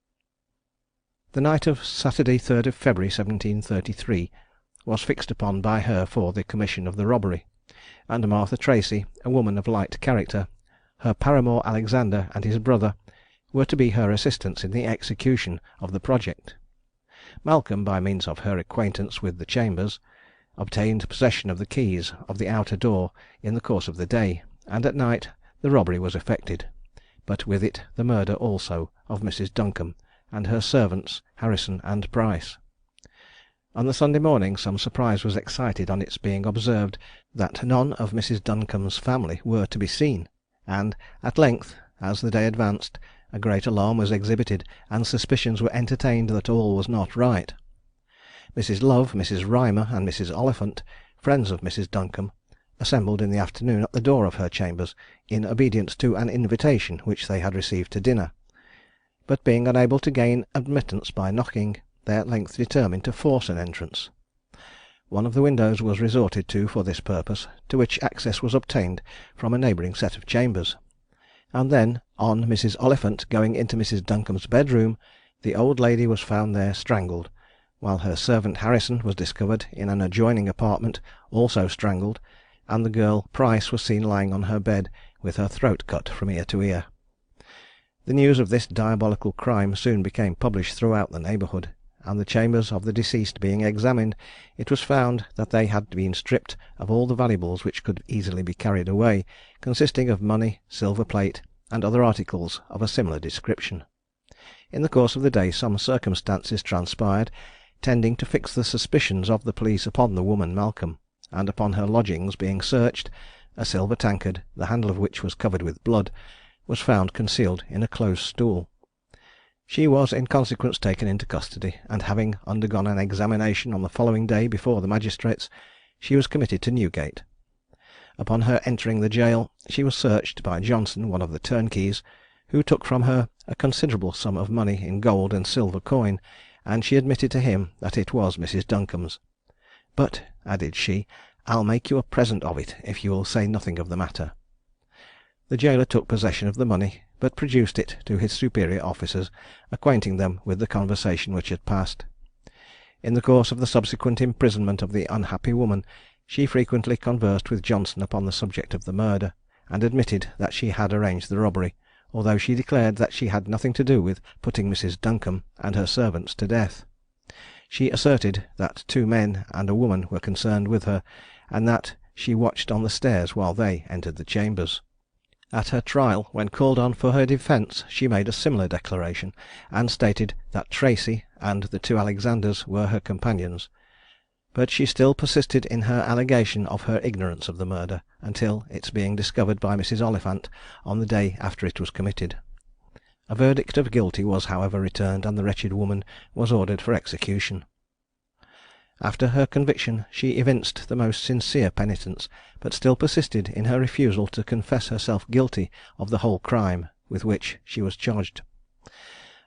The night of Saturday 3rd of February 1733 was fixed upon by her for the commission of the robbery, and Martha Tracy, a woman of light character, her paramour Alexander, and his brother, were to be her assistants in the execution of the project. Malcolm, by means of her acquaintance with the chambers, obtained possession of the keys of the outer door in the course of the day, and at night the robbery was effected, but with it the murder also of Mrs. Duncombe and her servants Harrison and Price. On the Sunday morning some surprise was excited on its being observed that none of Mrs. Duncombe's family were to be seen, and at length, as the day advanced, a great alarm was exhibited, and suspicions were entertained that all was not right. Mrs. Love, Mrs. Rymer, and Mrs. Oliphant, friends of Mrs. Duncombe, assembled in the afternoon at the door of her chambers, in obedience to an invitation which they had received to dinner; but being unable to gain admittance by knocking, they at length determined to force an entrance. One of the windows was resorted to for this purpose, to which access was obtained from a neighbouring set of chambers, and then, on Mrs. Oliphant going into Mrs. Duncombe's bedroom, the old lady was found there strangled, while her servant Harrison was discovered in an adjoining apartment, also strangled, and the girl Price was seen lying on her bed with her throat cut from ear to ear. The news of this diabolical crime soon became published throughout the neighbourhood, and the chambers of the deceased being examined, it was found that they had been stripped of all the valuables which could easily be carried away, consisting of money, silver plate, and other articles of a similar description. In the course of the day some circumstances transpired, tending to fix the suspicions of the police upon the woman Malcolm, and upon her lodgings being searched, a silver tankard, the handle of which was covered with blood, was found concealed in a close stool. She was in consequence taken into custody, and having undergone an examination on the following day before the magistrates, she was committed to Newgate. Upon her entering the gaol, she was searched by Johnson, one of the turnkeys, who took from her a considerable sum of money in gold and silver coin, and she admitted to him that it was Mrs. Duncombe's. "But," added she, "I'll make you a present of it if you will say nothing of the matter." The gaoler took possession of the money, but produced it to his superior officers, acquainting them with the conversation which had passed. In the course of the subsequent imprisonment of the unhappy woman, she frequently conversed with Johnson upon the subject of the murder, and admitted that she had arranged the robbery, although she declared that she had nothing to do with putting Mrs. Duncombe and her servants to death. She asserted that 2 men and a woman were concerned with her, and that she watched on the stairs while they entered the chambers. At her trial, when called on for her defence, she made a similar declaration, and stated that Tracy and the 2 Alexanders were her companions; but she still persisted in her allegation of her ignorance of the murder, until its being discovered by Mrs. Oliphant on the day after it was committed. A verdict of guilty was however returned, and the wretched woman was ordered for execution. After her conviction she evinced the most sincere penitence, but still persisted in her refusal to confess herself guilty of the whole crime with which she was charged.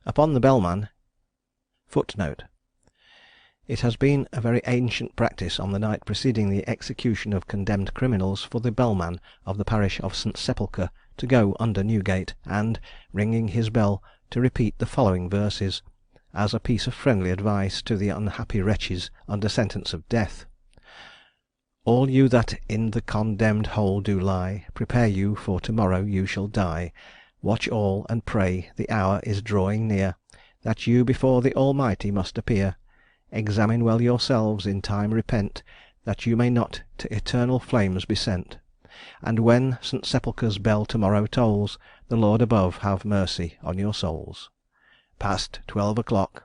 Upon the bellman, [Footnote: It has been a very ancient practice on the night preceding the execution of condemned criminals for the bellman of the parish of St. Sepulchre to go under Newgate, and, ringing his bell, to repeat the following verses, as a piece of friendly advice to the unhappy wretches under sentence of death: All you that in the condemned hole do lie, prepare you, for to-morrow you shall die. Watch all, and pray, the hour is drawing near, that you before the Almighty must appear. Examine well yourselves, in time repent, that you may not to eternal flames be sent. And when St. Sepulchre's bell to-morrow tolls, the Lord above have mercy on your souls. Past 12 o'clock.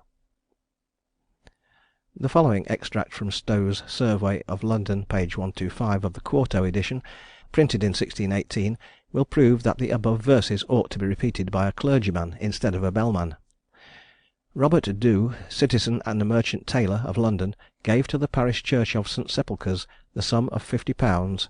The following extract from Stowe's Survey of London, page 125 of the quarto edition, printed in 1618, will prove that the above verses ought to be repeated by a clergyman instead of a bellman. Robert Dew, citizen and merchant tailor of London, gave to the parish church of St. Sepulchre's the sum of £50,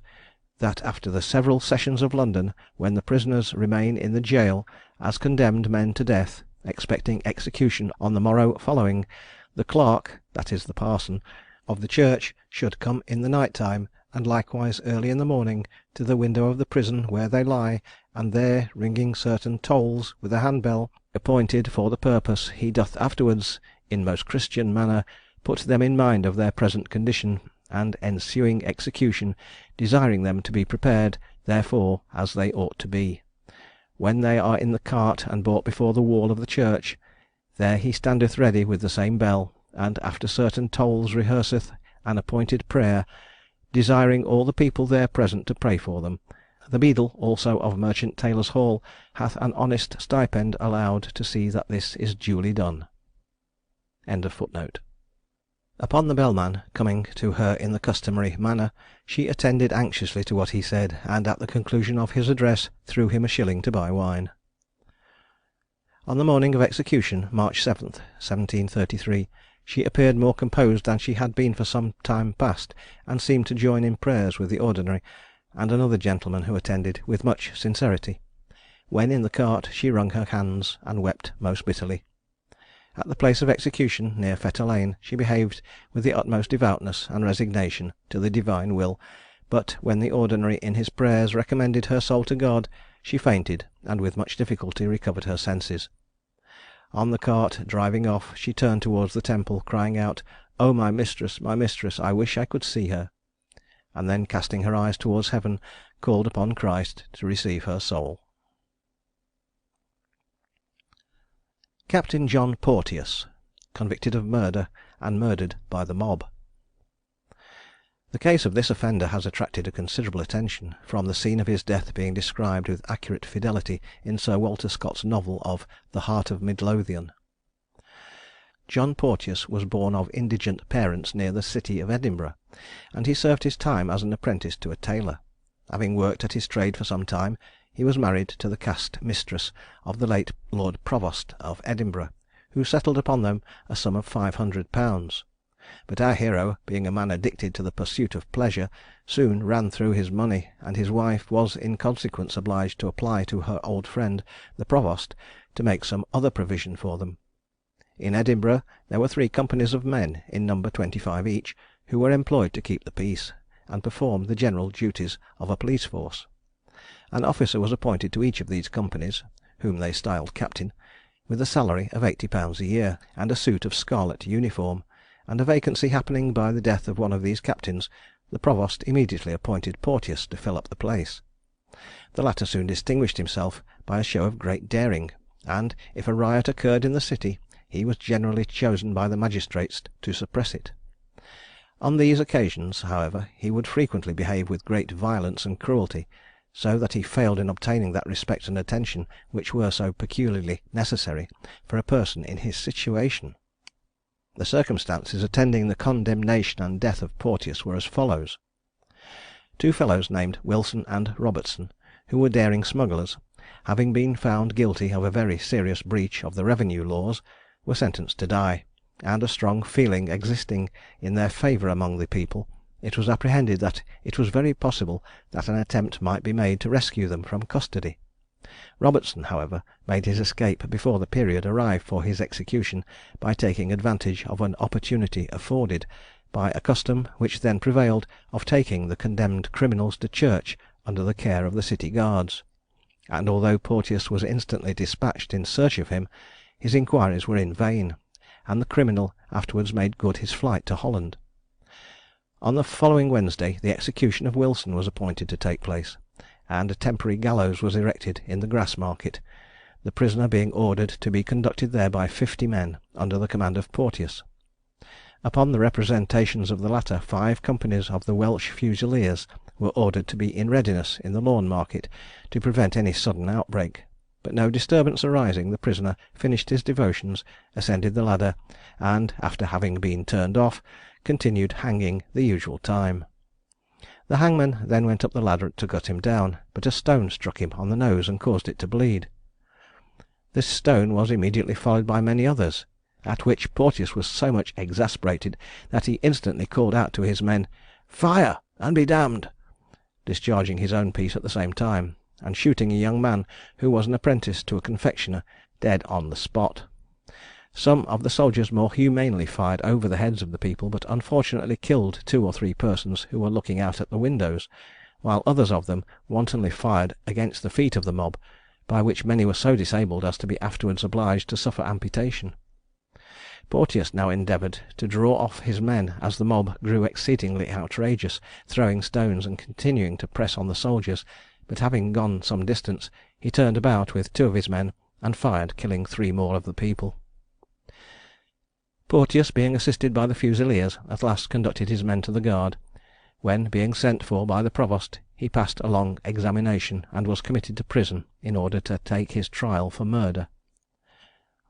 that after the several sessions of London, when the prisoners remain in the gaol as condemned men to death, expecting execution on the morrow following, the clerk, that is the parson, of the church should come in the night time, and likewise early in the morning, to the window of the prison where they lie, and there ringing certain tolls with a handbell appointed for the purpose, he doth afterwards, in most Christian manner, put them in mind of their present condition, and ensuing execution, desiring them to be prepared therefore as they ought to be. When they are in the cart and brought before the wall of the church, there he standeth ready with the same bell, and after certain tolls rehearseth an appointed prayer, desiring all the people there present to pray for them. The beadle also of Merchant Taylor's Hall hath an honest stipend allowed to see that this is duly done. Upon the bellman coming to her in the customary manner, she attended anxiously to what he said, and at the conclusion of his address threw him a shilling to buy wine. On the morning of execution, March 7th, 1733, she appeared more composed than she had been for some time past, and seemed to join in prayers with the ordinary and another gentleman who attended with much sincerity. When in the cart she wrung her hands and wept most bitterly. At the place of execution, near Fetter Lane, she behaved with the utmost devoutness and resignation to the divine will, but when the ordinary in his prayers recommended her soul to God, she fainted, and with much difficulty recovered her senses. On the cart driving off, she turned towards the temple, crying out, "Oh, my mistress, I wish I could see her," and then casting her eyes towards heaven, called upon Christ to receive her soul. Captain John Porteous, convicted of murder, and murdered by the mob. The case of this offender has attracted a considerable attention, from the scene of his death being described with accurate fidelity in Sir Walter Scott's novel of The Heart of Midlothian. John Porteous was born of indigent parents near the city of Edinburgh, and he served his time as an apprentice to a tailor. Having worked at his trade for some time, he was married to the caste mistress of the late Lord Provost of Edinburgh, who settled upon them a sum of £500. But our hero, being a man addicted to the pursuit of pleasure, soon ran through his money, and his wife was in consequence obliged to apply to her old friend the Provost to make some other provision for them. In Edinburgh there were 3 companies of men, in number 25 each, who were employed to keep the peace, and perform the general duties of a police force. An officer was appointed to each of these companies, whom they styled captain, with a salary of £80 a year, and a suit of scarlet uniform, and a vacancy happening by the death of one of these captains, the Provost immediately appointed Porteous to fill up the place. The latter soon distinguished himself by a show of great daring, and if a riot occurred in the city, he was generally chosen by the magistrates to suppress it. On these occasions, however, he would frequently behave with great violence and cruelty, so that he failed in obtaining that respect and attention which were so peculiarly necessary for a person in his situation. The circumstances attending the condemnation and death of Porteous were as follows. 2 fellows named Wilson and Robertson, who were daring smugglers, having been found guilty of a very serious breach of the revenue laws, were sentenced to die, and a strong feeling existing in their favour among the people, it was apprehended that it was very possible that an attempt might be made to rescue them from custody. Robertson, however, made his escape before the period arrived for his execution, by taking advantage of an opportunity afforded by a custom which then prevailed of taking the condemned criminals to church under the care of the city guards; and although Porteous was instantly dispatched in search of him, his inquiries were in vain, and the criminal afterwards made good his flight to Holland. On the following Wednesday the execution of Wilson was appointed to take place, and a temporary gallows was erected in the Grassmarket, the prisoner being ordered to be conducted there by 50 men under the command of Porteous. Upon the representations of the latter, 5 companies of the Welsh Fusiliers were ordered to be in readiness in the Lawn Market to prevent any sudden outbreak; but no disturbance arising, the prisoner finished his devotions, ascended the ladder, and, after having been turned off, continued hanging the usual time. The hangman then went up the ladder to cut him down, but a stone struck him on the nose and caused it to bleed. This stone was immediately followed by many others, at which Porteous was so much exasperated that he instantly called out to his men, "Fire, and be damned!" discharging his own piece at the same time, and shooting a young man who was an apprentice to a confectioner dead on the spot. Some of the soldiers more humanely fired over the heads of the people, but unfortunately killed 2 or 3 persons who were looking out at the windows, while others of them wantonly fired against the feet of the mob, by which many were so disabled as to be afterwards obliged to suffer amputation. Porteous now endeavoured to draw off his men as the mob grew exceedingly outrageous, throwing stones and continuing to press on the soldiers, but having gone some distance, he turned about with 2 of his men and fired, killing 3 more of the people. Porteous, being assisted by the Fusiliers, at last conducted his men to the guard, when, being sent for by the provost, he passed a long examination, and was committed to prison in order to take his trial for murder.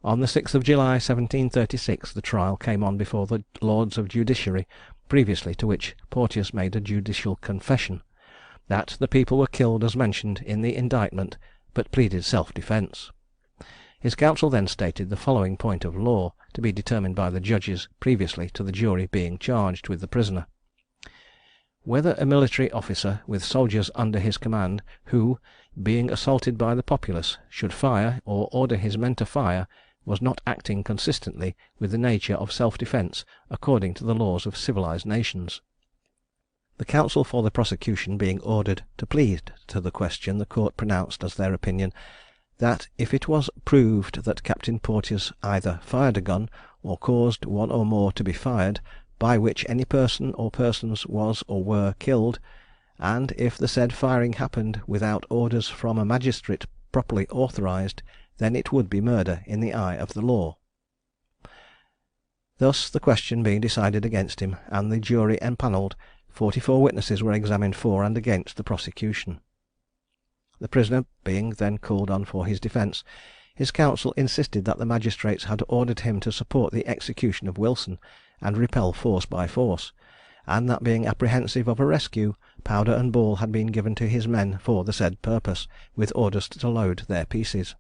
On the 6th of July 1736 the trial came on before the Lords of Judiciary, previously to which Porteous made a judicial confession, that the people were killed as mentioned in the indictment, but pleaded self-defence. His counsel then stated the following point of law, to be determined by the judges previously to the jury being charged with the prisoner: whether a military officer with soldiers under his command, who, being assaulted by the populace, should fire, or order his men to fire, was not acting consistently with the nature of self-defence according to the laws of civilised nations. The counsel for the prosecution being ordered to plead to the question, the court pronounced as their opinion, that if it was proved that Captain Porteous either fired a gun, or caused one or more to be fired, by which any person or persons was or were killed, and if the said firing happened without orders from a magistrate properly authorised, then it would be murder in the eye of the law. Thus, the question being decided against him, and the jury empanelled, 44 witnesses were examined for and against the prosecution. The prisoner being then called on for his defence, his counsel insisted that the magistrates had ordered him to support the execution of Wilson, and repel force by force, and that being apprehensive of a rescue, powder and ball had been given to his men for the said purpose, with orders to load their pieces.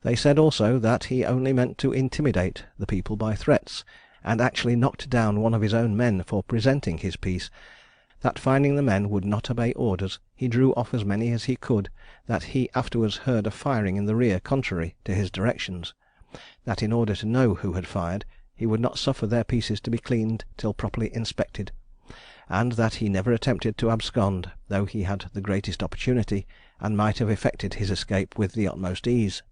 They said also that he only meant to intimidate the people by threats, and actually knocked down one of his own men for presenting his piece; that finding the men would not obey orders, he drew off as many as he could; that he afterwards heard a firing in the rear contrary to his directions; that in order to know who had fired, he would not suffer their pieces to be cleaned till properly inspected; and that he never attempted to abscond, though he had the greatest opportunity, and might have effected his escape with the utmost ease.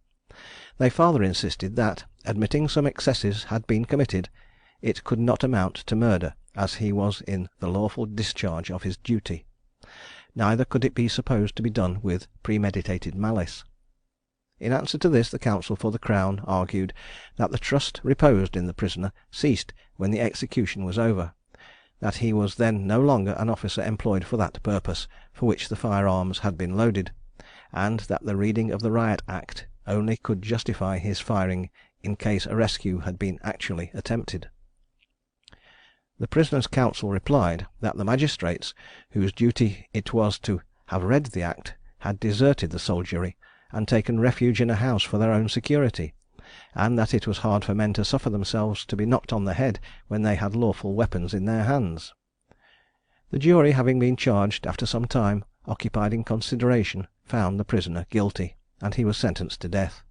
They farther insisted that, admitting some excesses had been committed, it could not amount to murder, as he was in the lawful discharge of his duty; neither could it be supposed to be done with premeditated malice. In answer to this, the counsel for the Crown argued that the trust reposed in the prisoner ceased when the execution was over, that he was then no longer an officer employed for that purpose for which the firearms had been loaded, and that the reading of the Riot Act only could justify his firing in case a rescue had been actually attempted. The prisoner's counsel replied that the magistrates, whose duty it was to have read the Act, had deserted the soldiery, and taken refuge in a house for their own security, and that it was hard for men to suffer themselves to be knocked on the head when they had lawful weapons in their hands. The jury, having been charged after some time occupied in consideration, found the prisoner guilty, and he was sentenced to death.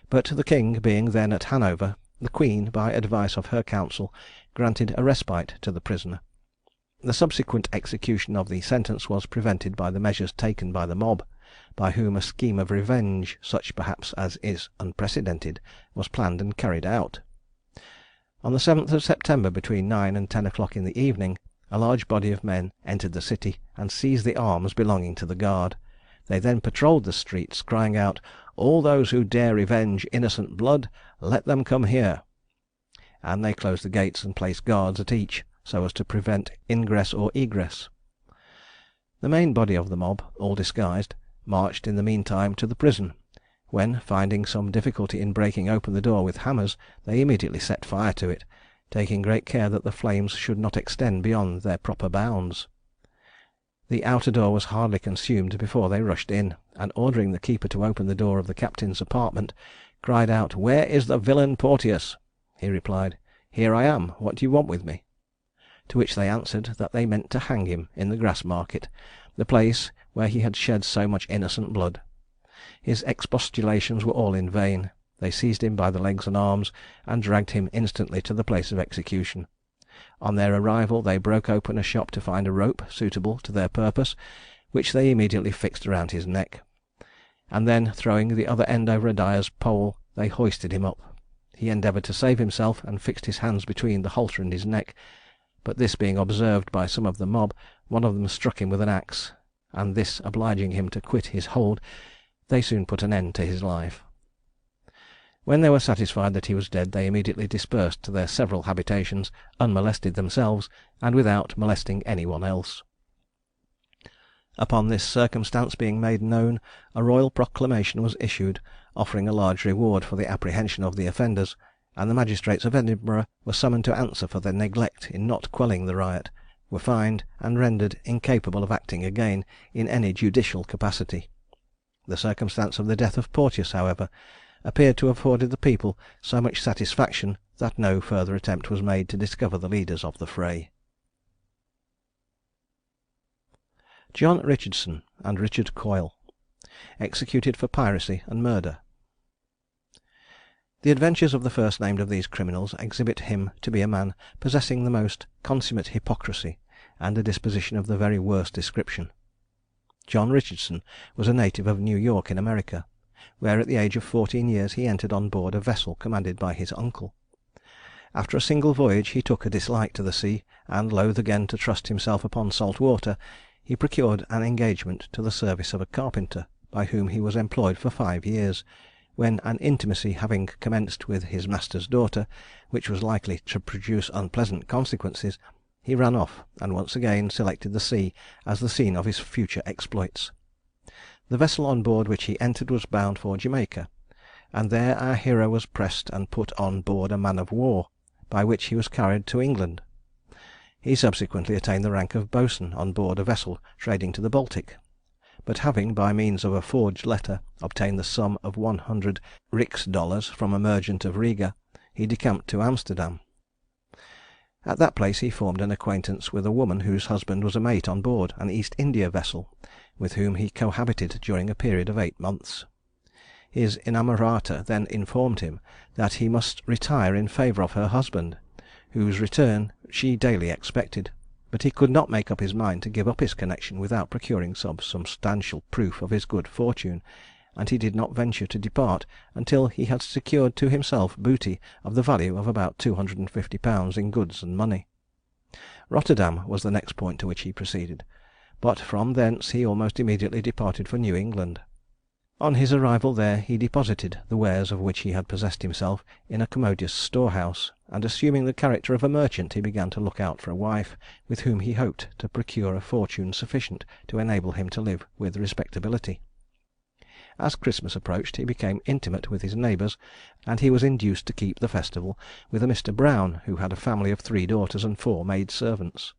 But the king being then at Hanover, the queen, by advice of her council, granted a respite to the prisoner. The subsequent execution of the sentence was prevented by the measures taken by the mob, by whom a scheme of revenge, such perhaps as is unprecedented, was planned and carried out. On the 7th of September, between 9 and 10 o'clock in the evening, a large body of men entered the city, and seized the arms belonging to the guard. They then patrolled the streets, crying out, "All those who dare revenge innocent blood, let them come here;" and they closed the gates and placed guards at each, so as to prevent ingress or egress. The main body of the mob, all disguised, marched in the meantime to the prison, when, finding some difficulty in breaking open the door with hammers, they immediately set fire to it, taking great care that the flames should not extend beyond their proper bounds. The outer door was hardly consumed before they rushed in, and ordering the keeper to open the door of the captain's apartment, cried out, "Where is the villain Porteous?" He replied, "Here I am, what do you want with me?" To which they answered that they meant to hang him in the Grassmarket, the place where he had shed so much innocent blood. His expostulations were all in vain. They seized him by the legs and arms, and dragged him instantly to the place of execution. On their arrival they broke open a shop to find a rope suitable to their purpose, which they immediately fixed around his neck, and then throwing the other end over a dyer's pole, they hoisted him up. He endeavoured to save himself, and fixed his hands between the halter and his neck, but this being observed by some of the mob, one of them struck him with an axe, and this obliging him to quit his hold, they soon put an end to his life. When they were satisfied that he was dead, they immediately dispersed to their several habitations, unmolested themselves, and without molesting any one else. Upon this circumstance being made known, a royal proclamation was issued, offering a large reward for the apprehension of the offenders, and the magistrates of Edinburgh were summoned to answer for their neglect in not quelling the riot, were fined, and rendered incapable of acting again in any judicial capacity. The circumstance of the death of Porteous, however, appeared to have afforded the people so much satisfaction that no further attempt was made to discover the leaders of the fray. John Richardson and Richard Coyle, executed for piracy and murder. The adventures of the first named of these criminals exhibit him to be a man possessing the most consummate hypocrisy, and a disposition of the very worst description. John Richardson was a native of New York in America, where at the age of 14 years he entered on board a vessel commanded by his uncle. After a single voyage he took a dislike to the sea, and loath again to trust himself upon salt water, he procured an engagement to the service of a carpenter, by whom he was employed for 5 years, when an intimacy having commenced with his master's daughter, which was likely to produce unpleasant consequences, he ran off, and once again selected the sea as the scene of his future exploits. The vessel on board which he entered was bound for Jamaica, and there our hero was pressed and put on board a man of war, by which he was carried to England. He subsequently attained the rank of boatswain on board a vessel trading to the Baltic, but having, by means of a forged letter, obtained the sum of 100 Rix from a merchant of Riga, he decamped to Amsterdam. At that place he formed an acquaintance with a woman whose husband was a mate on board an East India vessel, with whom he cohabited during a period of 8 months. His inamorata then informed him that he must retire in favour of her husband, whose return she daily expected, but he could not make up his mind to give up his connection without procuring some substantial proof of his good fortune, and he did not venture to depart until he had secured to himself booty of the value of about £250 in goods and money. Rotterdam was the next point to which he proceeded, but from thence he almost immediately departed for New England. On his arrival there he deposited the wares of which he had possessed himself in a commodious storehouse, and assuming the character of a merchant he began to look out for a wife, with whom he hoped to procure a fortune sufficient to enable him to live with respectability. As Christmas approached he became intimate with his neighbours, and he was induced to keep the festival with a Mr. Brown, who had a family of 3 daughters and 4 maid servants.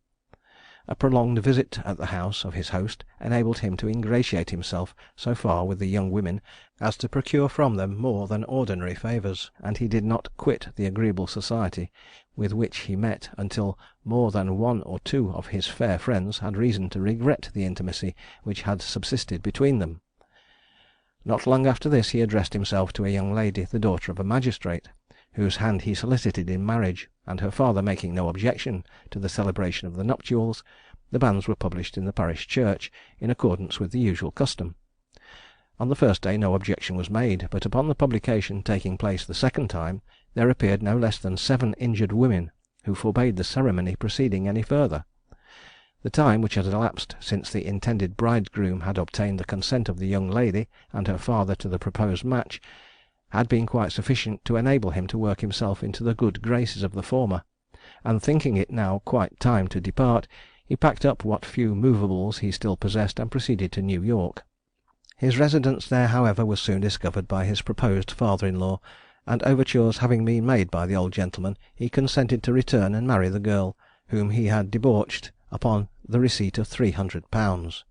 A prolonged visit at the house of his host enabled him to ingratiate himself so far with the young women as to procure from them more than ordinary favours, and he did not quit the agreeable society with which he met until more than 1 or 2 of his fair friends had reason to regret the intimacy which had subsisted between them. Not long after this he addressed himself to a young lady, the daughter of a magistrate, whose hand he solicited in marriage, and her father making no objection to the celebration of the nuptials, the banns were published in the parish church, in accordance with the usual custom. On the first day no objection was made, but upon the publication taking place the second time, there appeared no less than 7 injured women, who forbade the ceremony proceeding any further. The time which had elapsed since the intended bridegroom had obtained the consent of the young lady and her father to the proposed match, had been quite sufficient to enable him to work himself into the good graces of the former, and thinking it now quite time to depart, he packed up what few movables he still possessed and proceeded to New York. His residence there, however, was soon discovered by his proposed father-in-law, and overtures having been made by the old gentleman, he consented to return and marry the girl, whom he had debauched, upon the receipt of £300.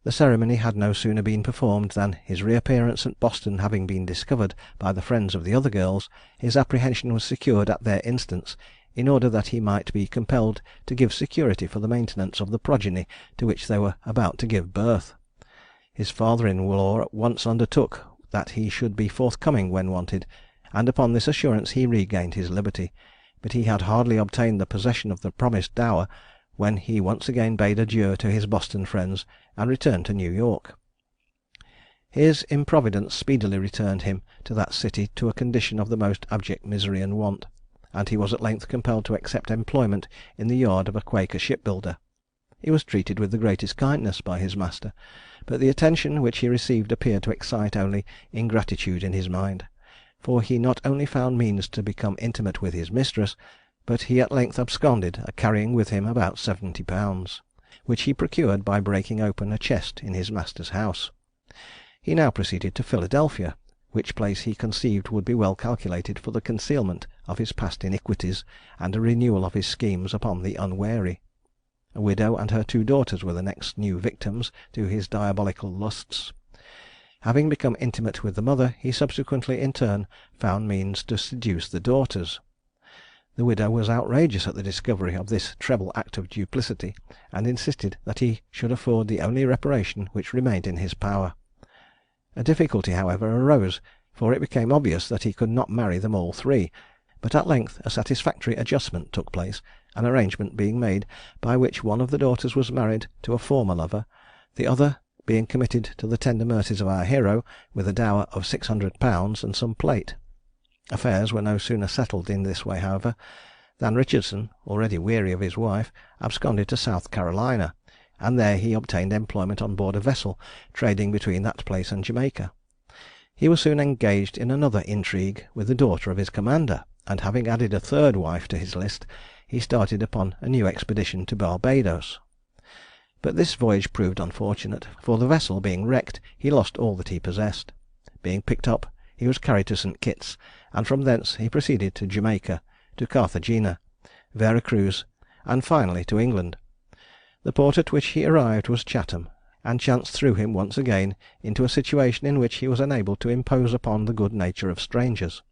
The ceremony had no sooner been performed than, his reappearance at Boston having been discovered by the friends of the other girls, his apprehension was secured at their instance, in order that he might be compelled to give security for the maintenance of the progeny to which they were about to give birth. His father-in-law at once undertook that he should be forthcoming when wanted, and upon this assurance he regained his liberty; but he had hardly obtained the possession of the promised dower when he once again bade adieu to his Boston friends, and returned to New York. His improvidence speedily returned him to that city to a condition of the most abject misery and want, and he was at length compelled to accept employment in the yard of a Quaker shipbuilder. He was treated with the greatest kindness by his master, but the attention which he received appeared to excite only ingratitude in his mind, for he not only found means to become intimate with his mistress, but he at length absconded, carrying with him about £70, which he procured by breaking open a chest in his master's house. He now proceeded to Philadelphia, which place he conceived would be well calculated for the concealment of his past iniquities, and a renewal of his schemes upon the unwary. A widow and her 2 daughters were the next new victims to his diabolical lusts. Having become intimate with the mother, he subsequently in turn found means to seduce the daughters. The widow was outrageous at the discovery of this treble act of duplicity, and insisted that he should afford the only reparation which remained in his power. A difficulty, however, arose, for it became obvious that he could not marry them all 3, but at length a satisfactory adjustment took place, an arrangement being made by which one of the daughters was married to a former lover, the other being committed to the tender mercies of our hero, with a dower of £600 and some plate. Affairs were no sooner settled in this way, however, than Richardson, already weary of his wife, absconded to South Carolina, and there he obtained employment on board a vessel trading between that place and Jamaica. He was soon engaged in another intrigue with the daughter of his commander, and having added a 3rd wife to his list, he started upon a new expedition to Barbados. But this voyage proved unfortunate, for the vessel being wrecked, he lost all that he possessed. Being picked up, he was carried to St. Kitts, and from thence he proceeded to Jamaica, to Carthagena, Vera Cruz, and finally to England. The port at which he arrived was Chatham, and chance threw him once again into a situation in which he was unable to impose upon the good nature of strangers.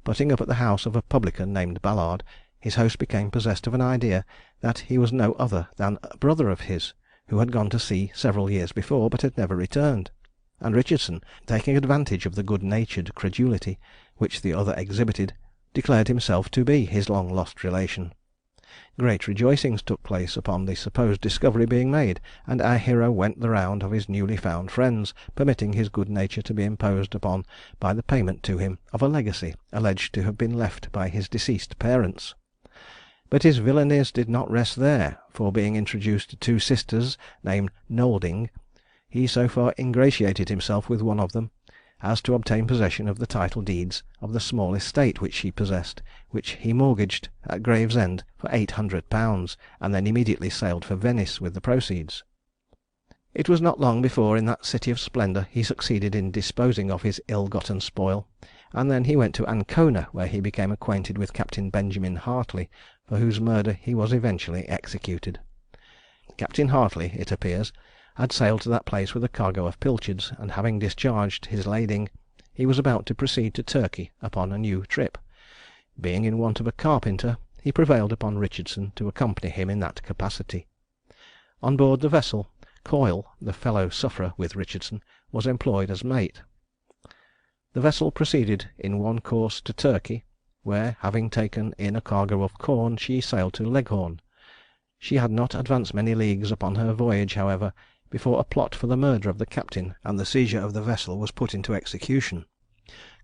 Putting up at the house of a publican named Ballard, his host became possessed of an idea that he was no other than a brother of his, who had gone to sea several years before, but had never returned; and Richardson, taking advantage of the good-natured credulity which the other exhibited, declared himself to be his long-lost relation. Great rejoicings took place upon the supposed discovery being made, and our hero went the round of his newly found friends, permitting his good nature to be imposed upon by the payment to him of a legacy alleged to have been left by his deceased parents. But his villainies did not rest there, for being introduced to 2 sisters named Knowlding, he so far ingratiated himself with one of them as to obtain possession of the title deeds of the small estate which she possessed, which he mortgaged at Gravesend for £800, and then immediately sailed for Venice with the proceeds. It was not long before, in that city of splendour, he succeeded in disposing of his ill-gotten spoil, and then he went to Ancona, where he became acquainted with Captain Benjamin Hartley, for whose murder he was eventually executed. Captain Hartley, it appears, had sailed to that place with a cargo of pilchards, and having discharged his lading, he was about to proceed to Turkey upon a new trip. Being in want of a carpenter, he prevailed upon Richardson to accompany him in that capacity. On board the vessel, Coyle, the fellow sufferer with Richardson, was employed as mate. The vessel proceeded in one course to Turkey, where, having taken in a cargo of corn, she sailed to Leghorn. She had not advanced many leagues upon her voyage, however, before a plot for the murder of the captain and the seizure of the vessel was put into execution.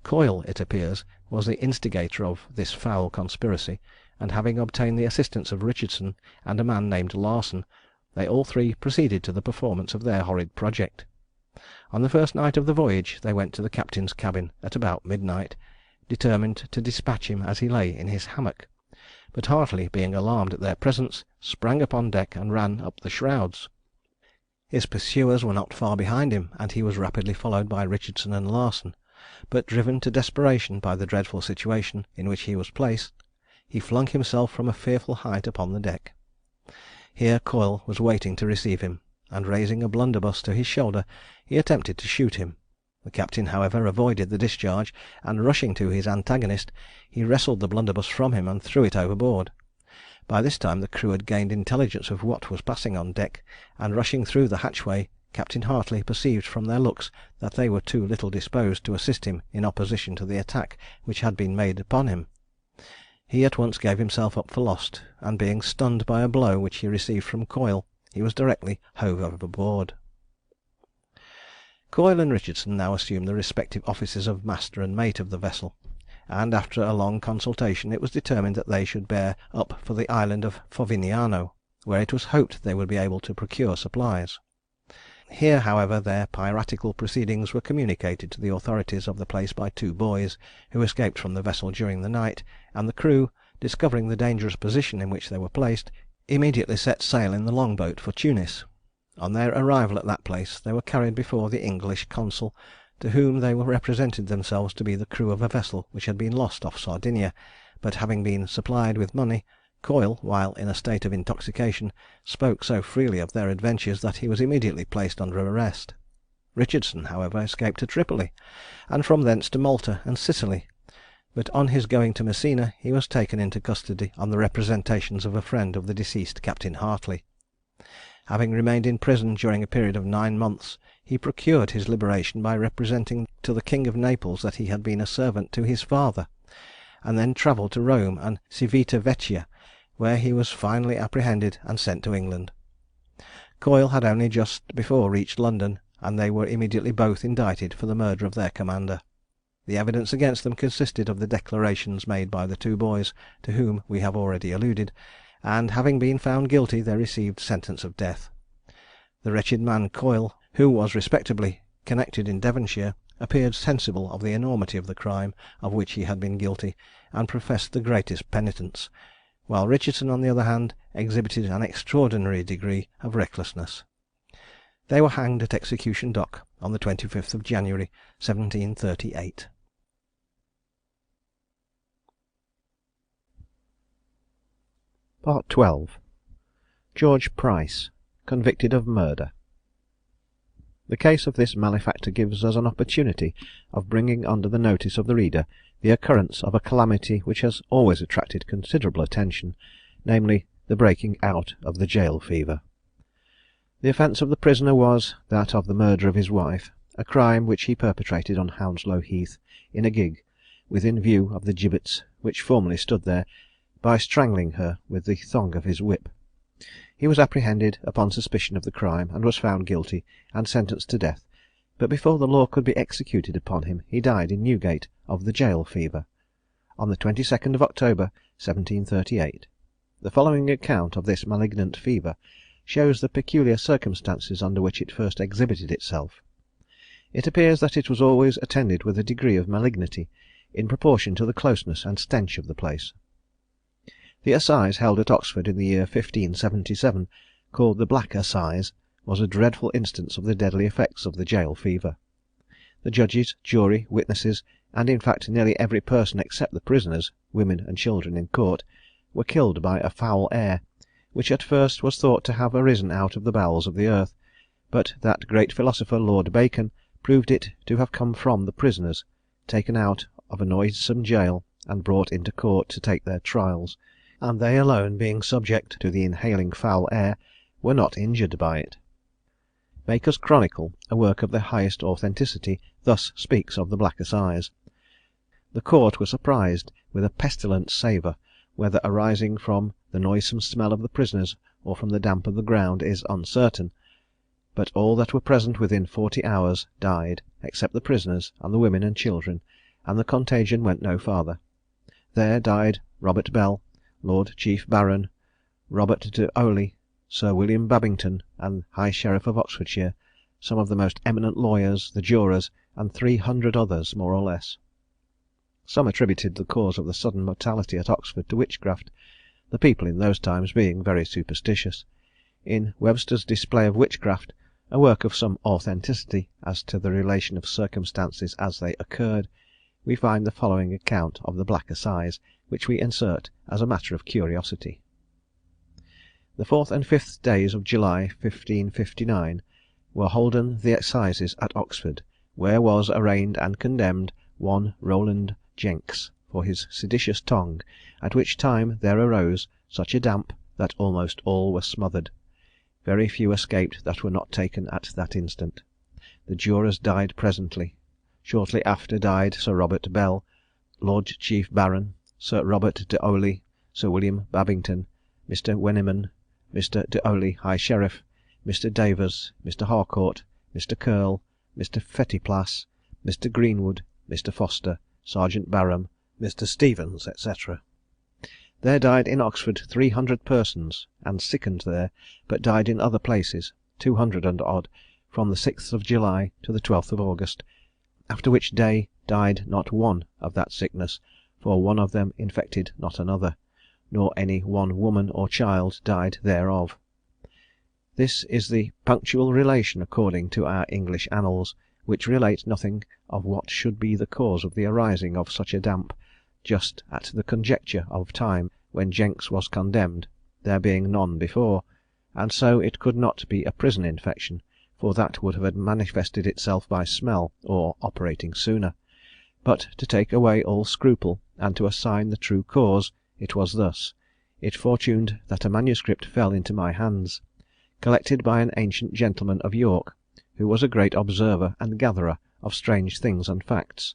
Coyle, it appears, was the instigator of this foul conspiracy, and having obtained the assistance of Richardson and a man named Larson, they all 3 proceeded to the performance of their horrid project. On the first night of the voyage they went to the captain's cabin at about midnight, determined to dispatch him as he lay in his hammock, but Hartley, being alarmed at their presence, sprang upon deck and ran up the shrouds. His pursuers were not far behind him, and he was rapidly followed by Richardson and Larson, but driven to desperation by the dreadful situation in which he was placed, he flung himself from a fearful height upon the deck. Here Coyle was waiting to receive him, and raising a blunderbuss to his shoulder, he attempted to shoot him. The captain, however, avoided the discharge, and rushing to his antagonist, he wrested the blunderbuss from him and threw it overboard. By this time the crew had gained intelligence of what was passing on deck, and rushing through the hatchway, Captain Hartley perceived from their looks that they were too little disposed to assist him in opposition to the attack which had been made upon him. He at once gave himself up for lost, and being stunned by a blow which he received from Coyle, he was directly hove overboard. Coyle and Richardson now assumed the respective offices of master and mate of the vessel, and after a long consultation it was determined that they should bear up for the island of Fovignano, where it was hoped they would be able to procure supplies. Here, however, their piratical proceedings were communicated to the authorities of the place by two boys, who escaped from the vessel during the night, and the crew, discovering the dangerous position in which they were placed, immediately set sail in the long boat for Tunis. On their arrival at that place they were carried before the English consul, to whom they represented themselves to be the crew of a vessel which had been lost off Sardinia, but having been supplied with money, Coyle, while in a state of intoxication, spoke so freely of their adventures that he was immediately placed under arrest. Richardson, however, escaped to Tripoli, and from thence to Malta and Sicily, but on his going to Messina he was taken into custody on the representations of a friend of the deceased Captain Hartley. Having remained in prison during a period of 9 months, he procured his liberation by representing to the King of Naples that he had been a servant to his father, and then travelled to Rome and Civita Vecchia, where he was finally apprehended and sent to England. Coyle had only just before reached London, and they were immediately both indicted for the murder of their commander. The evidence against them consisted of the declarations made by the two boys to whom we have already alluded, and having been found guilty they received sentence of death. The wretched man Coyle, who was respectably connected in Devonshire, appeared sensible of the enormity of the crime of which he had been guilty, and professed the greatest penitence, while Richardson, on the other hand, exhibited an extraordinary degree of recklessness. They were hanged at Execution Dock on the 25th of January 1738. Part 12. George Price, convicted of murder. The case of this malefactor gives us an opportunity of bringing under the notice of the reader the occurrence of a calamity which has always attracted considerable attention, namely, the breaking out of the jail fever. The offence of the prisoner was that of the murder of his wife, a crime which he perpetrated on Hounslow Heath, in a gig, within view of the gibbets which formerly stood there, by strangling her with the thong of his whip. He was apprehended upon suspicion of the crime, and was found guilty, and sentenced to death, but before the law could be executed upon him he died in Newgate of the jail fever, on the 22nd of October 1738. The following account of this malignant fever shows the peculiar circumstances under which it first exhibited itself. It appears that it was always attended with a degree of malignity, in proportion to the closeness and stench of the place. The assize held at Oxford in the year 1577, called the Black Assize, was a dreadful instance of the deadly effects of the jail fever. The judges, jury, witnesses, and in fact nearly every person except the prisoners, women and children in court, were killed by a foul air, which at first was thought to have arisen out of the bowels of the earth, but that great philosopher Lord Bacon proved it to have come from the prisoners, taken out of a noisome jail, and brought into court to take their trials, and they alone, being subject to the inhaling foul air, were not injured by it. Baker's Chronicle, a work of the highest authenticity, thus speaks of the Black Assize: "The court were surprised with a pestilent savour, whether arising from the noisome smell of the prisoners, or from the damp of the ground, is uncertain; but all that were present within 40 hours died, except the prisoners, and the women and children, and the contagion went no farther. There died Robert Bell, Lord Chief Baron, Robert de Olie, Sir William Babington, and High Sheriff of Oxfordshire, some of the most eminent lawyers, the jurors, and 300 others, more or less." Some attributed the cause of the sudden mortality at Oxford to witchcraft, the people in those times being very superstitious. In Webster's Display of Witchcraft, a work of some authenticity as to the relation of circumstances as they occurred, we find the following account of the Black Assize, which we insert as a matter of curiosity. The 4th and 5th days of July 1559 were holden the assizes at Oxford, where was arraigned and condemned one Rowland Jenks for his seditious tongue, at which time there arose such a damp that almost all were smothered. Very few escaped that were not taken at that instant. The jurors died presently. Shortly after died Sir Robert Bell, Lord Chief Baron, Sir Robert de Olie, Sir William Babington, Mr. Weneman, Mr. de Olie High Sheriff, Mr. Davers, Mr. Harcourt, Mr. Curle, Mr. Fettiplass, Mr. Greenwood, Mr. Foster, Sergeant Barham, Mr. Stevens, etc. There died in Oxford 300 persons, and sickened there, but died in other places 200 and odd, from the 6th of July to the 12th of August, after which day died not one of that sickness, for one of them infected not another, nor any one woman or child died thereof. This is the punctual relation according to our English annals, which relate nothing of what should be the cause of the arising of such a damp, just at the conjuncture of time when Jenks was condemned, there being none before, and so it could not be a prison infection, for that would have manifested itself by smell, or operating sooner. But to take away all scruple, and to assign the true cause, it was thus: it fortuned that a manuscript fell into my hands, collected by an ancient gentleman of York, who was a great observer and gatherer of strange things and facts,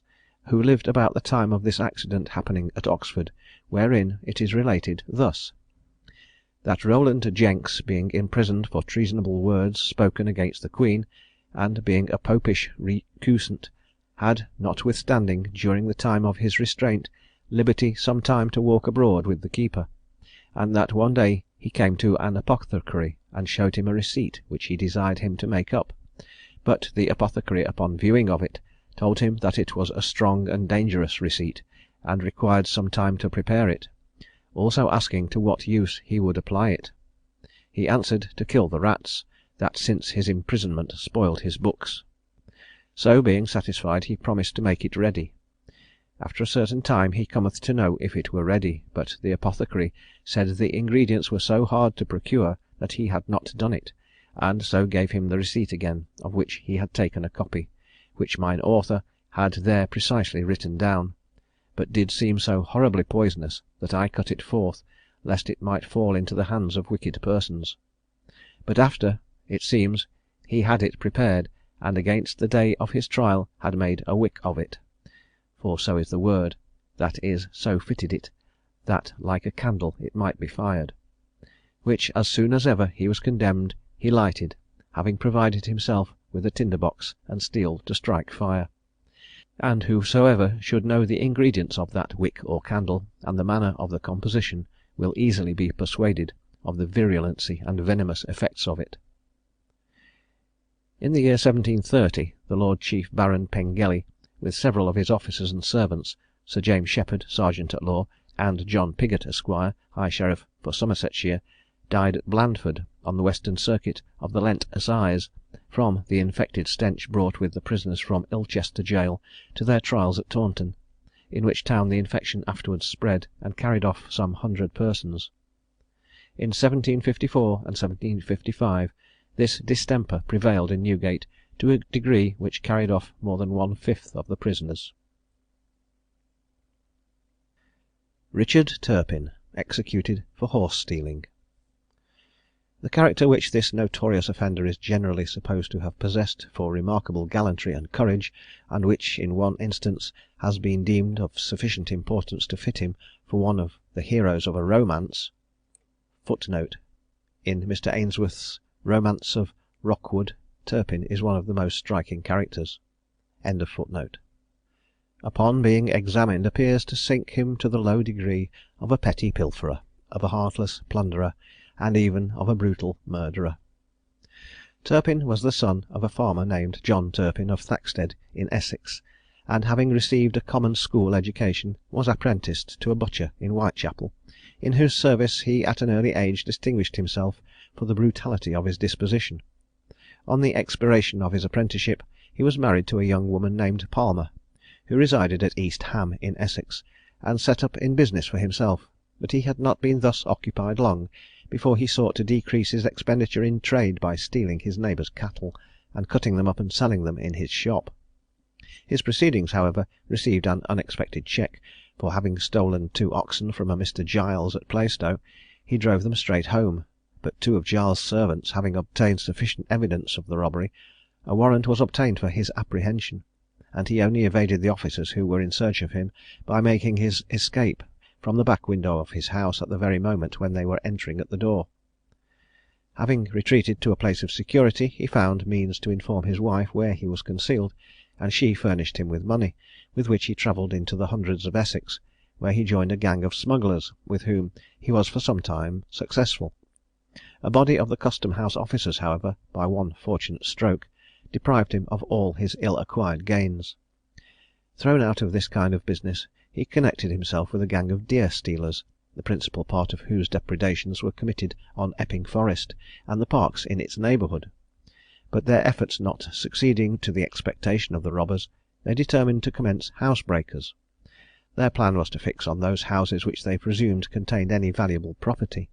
who lived about the time of this accident happening at Oxford, wherein it is related thus: that Rowland Jenks being imprisoned for treasonable words spoken against the Queen, and being a popish recusant, had, notwithstanding, during the time of his restraint, liberty some time to walk abroad with the keeper, and that one day he came to an apothecary and showed him a receipt which he desired him to make up, but the apothecary, upon viewing of it, told him that it was a strong and dangerous receipt, and required some time to prepare it, also asking to what use he would apply it. He answered to kill the rats, that since his imprisonment spoiled his books. So being satisfied, he promised to make it ready. After a certain time he cometh to know if it were ready, but the apothecary said the ingredients were so hard to procure that he had not done it, and so gave him the receipt again, of which he had taken a copy, which mine author had there precisely written down, but did seem so horribly poisonous that I cut it forth, lest it might fall into the hands of wicked persons. But after, it seems, he had it prepared, and against the day of his trial had made a wick of it, for so is the word, that is, so fitted it, that like a candle it might be fired, which as soon as ever he was condemned he lighted, having provided himself with a tinder box and steel to strike fire. And whosoever should know the ingredients of that wick or candle, and the manner of the composition, will easily be persuaded of the virulency and venomous effects of it. In the year 1730, the Lord Chief Baron Pengelly, with several of his officers and servants, Sir James Shepherd, Sergeant-at-Law, and John Pigot, Esquire, High Sheriff for Somersetshire, died at Blandford, on the Western Circuit of the Lent Assize, from the infected stench brought with the prisoners from Ilchester Gaol to their trials at Taunton, in which town the infection afterwards spread, and carried off some 100 persons. In 1754 and 1755 this distemper prevailed in Newgate to a degree which carried off more than 1/5 of the prisoners. Richard Turpin, executed for horse stealing. The character which this notorious offender is generally supposed to have possessed for remarkable gallantry and courage, and which in one instance has been deemed of sufficient importance to fit him for one of the heroes of a romance, [Footnote: In Mr. Ainsworth's Romance of Rookwood, Turpin is one of the most striking characters.] upon being examined appears to sink him to the low degree of a petty pilferer, of a heartless plunderer, and even of a brutal murderer. Turpin was the son of a farmer named John Turpin of Thaxted in Essex, and having received a common school education, was apprenticed to a butcher in Whitechapel, in whose service he at an early age distinguished himself for the brutality of his disposition. On the expiration of his apprenticeship he was married to a young woman named Palmer, who resided at East Ham in Essex, and set up in business for himself; but he had not been thus occupied long before he sought to decrease his expenditure in trade by stealing his neighbours' cattle, and cutting them up and selling them in his shop. His proceedings, however, received an unexpected check, for having stolen 2 oxen from a Mr. Giles at Plaistow, he drove them straight home; but 2 of Giles's servants having obtained sufficient evidence of the robbery, a warrant was obtained for his apprehension, and he only evaded the officers who were in search of him by making his escape from the back window of his house at the very moment when they were entering at the door. Having retreated to a place of security, he found means to inform his wife where he was concealed, and she furnished him with money, with which he travelled into the hundreds of Essex, where he joined a gang of smugglers, with whom he was for some time successful. A body of the custom house officers, however, by one fortunate stroke, deprived him of all his ill-acquired gains. Thrown out of this kind of business, he connected himself with a gang of deer stealers, the principal part of whose depredations were committed on Epping Forest and the parks in its neighbourhood; but their efforts not succeeding to the expectation of the robbers, they determined to commence housebreakers. Their plan was to fix on those houses which they presumed contained any valuable property,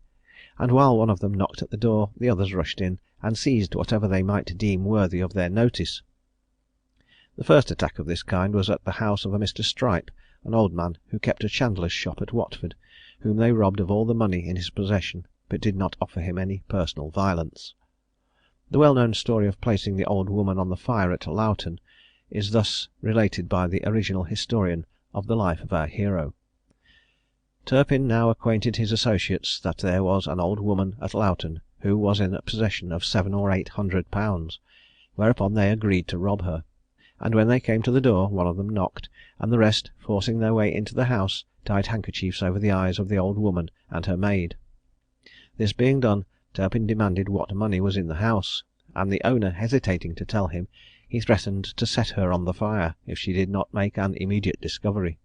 and while one of them knocked at the door, the others rushed in, and seized whatever they might deem worthy of their notice. The first attack of this kind was at the house of a Mr. Stripe, an old man who kept a chandler's shop at Watford, whom they robbed of all the money in his possession, but did not offer him any personal violence. The well-known story of placing the old woman on the fire at Loughton is thus related by the original historian of the life of our hero. Turpin now acquainted his associates that there was an old woman at Loughton who was in possession of £700 or £800, whereupon they agreed to rob her; and when they came to the door, one of them knocked, and the rest, forcing their way into the house, tied handkerchiefs over the eyes of the old woman and her maid. This being done, Turpin demanded what money was in the house, and the owner hesitating to tell him, he threatened to set her on the fire if she did not make an immediate discovery.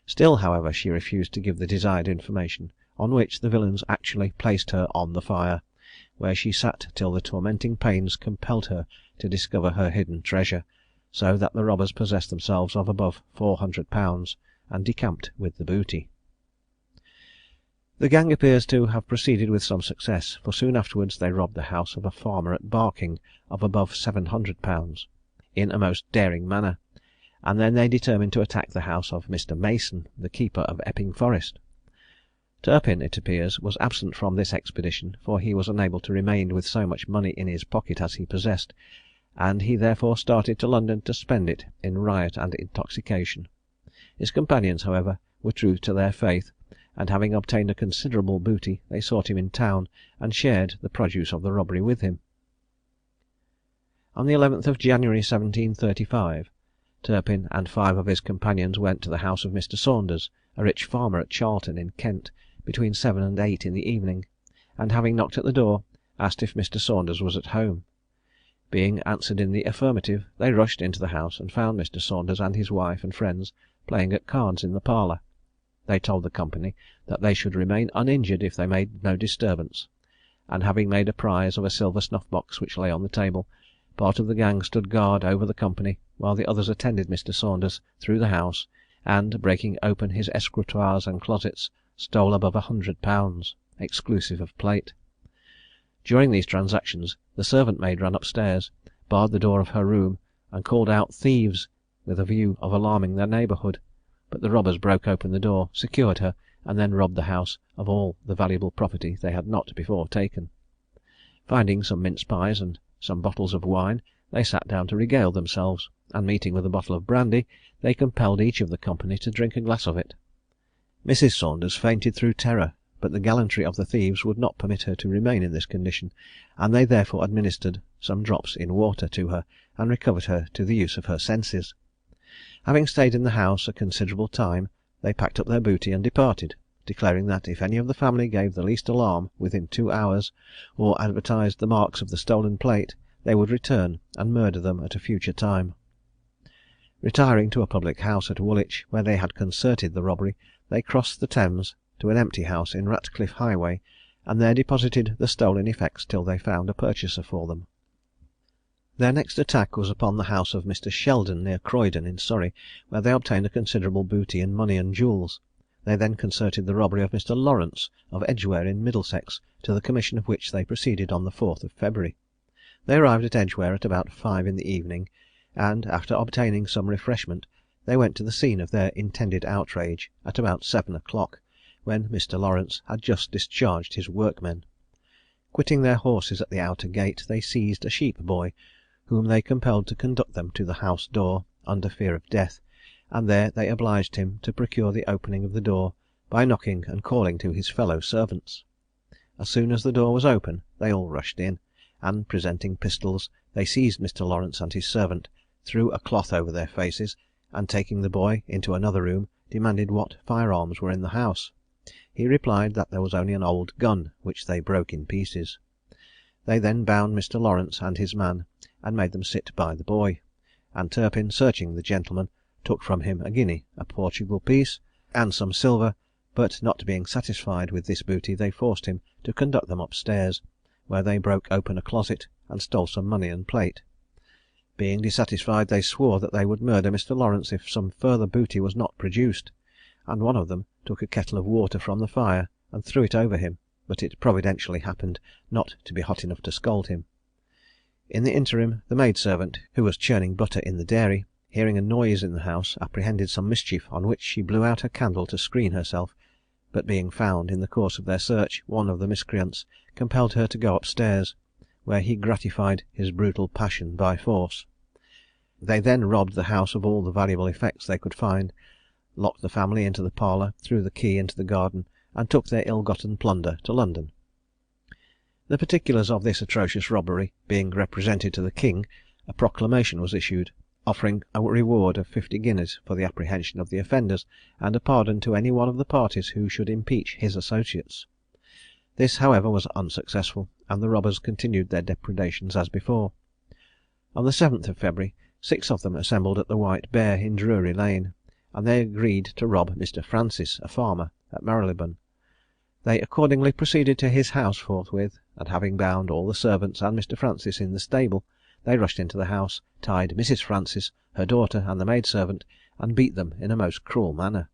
Still, however, she refused to give the desired information, on which the villains actually placed her on the fire, where she sat till the tormenting pains compelled her to discover her hidden treasure, so that the robbers possessed themselves of above £400, and decamped with the booty. The gang appears to have proceeded with some success, for soon afterwards they robbed the house of a farmer at Barking of above £700, in a most daring manner, and then they determined to attack the house of Mr. Mason, the keeper of Epping Forest. Turpin, it appears, was absent from this expedition, for he was unable to remain with so much money in his pocket as he possessed, and he therefore started to London to spend it in riot and intoxication. His companions, however, were true to their faith, and having obtained a considerable booty, they sought him in town, and shared the produce of the robbery with him. On the 11th of January 1735, Turpin and 5 of his companions went to the house of Mr. Saunders, a rich farmer at Charlton in Kent, between 7 and 8 in the evening, and having knocked at the door, asked if Mr. Saunders was at home. Being answered in the affirmative, they rushed into the house, and found Mr. Saunders and his wife and friends playing at cards in the parlour. They told the company that they should remain uninjured if they made no disturbance, and having made a prize of a silver snuff box which lay on the table, part of the gang stood guard over the company, while the others attended Mr. Saunders through the house, and, breaking open his escritoires and closets, stole above £100, exclusive of plate. During these transactions, the servant maid ran upstairs, barred the door of her room, and called out "thieves," with a view of alarming their neighbourhood; but the robbers broke open the door, secured her, and then robbed the house of all the valuable property they had not before taken. Finding some mince pies and some bottles of wine, they sat down to regale themselves, and meeting with a bottle of brandy, they compelled each of the company to drink a glass of it. Mrs. Saunders fainted through terror, but the gallantry of the thieves would not permit her to remain in this condition, and they therefore administered some drops in water to her, and recovered her to the use of her senses. Having stayed in the house a considerable time, they packed up their booty and departed, declaring that if any of the family gave the least alarm within 2 hours, or advertised the marks of the stolen plate, they would return and murder them at a future time. Retiring to a public house at Woolwich, where they had concerted the robbery, they crossed the Thames to an empty house in Ratcliffe Highway, and there deposited the stolen effects till they found a purchaser for them. Their next attack was upon the house of Mr. Sheldon, near Croydon, in Surrey, where they obtained a considerable booty in money and jewels. They then concerted the robbery of Mr. Lawrence, of Edgware in Middlesex, to the commission of which they proceeded on the 4th of February. They arrived at Edgware at about 5 in the evening, and, after obtaining some refreshment, they went to the scene of their intended outrage at about 7 o'clock, when Mr. Lawrence had just discharged his workmen. Quitting their horses at the outer gate, they seized a sheep boy, whom they compelled to conduct them to the house door, under fear of death, and there they obliged him to procure the opening of the door by knocking and calling to his fellow servants. As soon as the door was open, they all rushed in, and presenting pistols, they seized Mr. Lawrence and his servant, threw a cloth over their faces, and taking the boy into another room, demanded what firearms were in the house. He replied that there was only an old gun, which they broke in pieces. They then bound Mr. Lawrence and his man, and made them sit by the boy, and Turpin, searching the gentleman, took from him a guinea, a Portugal piece, and some silver, but not being satisfied with this booty, they forced him to conduct them upstairs, where they broke open a closet, and stole some money and plate. Being dissatisfied, they swore that they would murder Mr. Lawrence if some further booty was not produced, and one of them took a kettle of water from the fire and threw it over him, but it providentially happened not to be hot enough to scald him. In the interim, the maidservant, who was churning butter in the dairy, hearing a noise in the house, apprehended some mischief, on which she blew out her candle to screen herself, but being found in the course of their search, one of the miscreants compelled her to go upstairs, where he gratified his brutal passion by force. They then robbed the house of all the valuable effects they could find, locked the family into the parlour, threw the key into the garden, and took their ill-gotten plunder to London. The particulars of this atrocious robbery being represented to the king, a proclamation was issued, offering a reward of 50 guineas for the apprehension of the offenders, and a pardon to any one of the parties who should impeach his associates. This, however, was unsuccessful, and the robbers continued their depredations as before. On the 7th of February, 6 of them assembled at the White Bear in Drury Lane, and they agreed to rob Mr. Francis, a farmer, at Marylebone. They accordingly proceeded to his house forthwith, and having bound all the servants and Mr. Francis in the stable, they rushed into the house, tied Mrs. Francis, her daughter, and the maidservant, and beat them in a most cruel manner.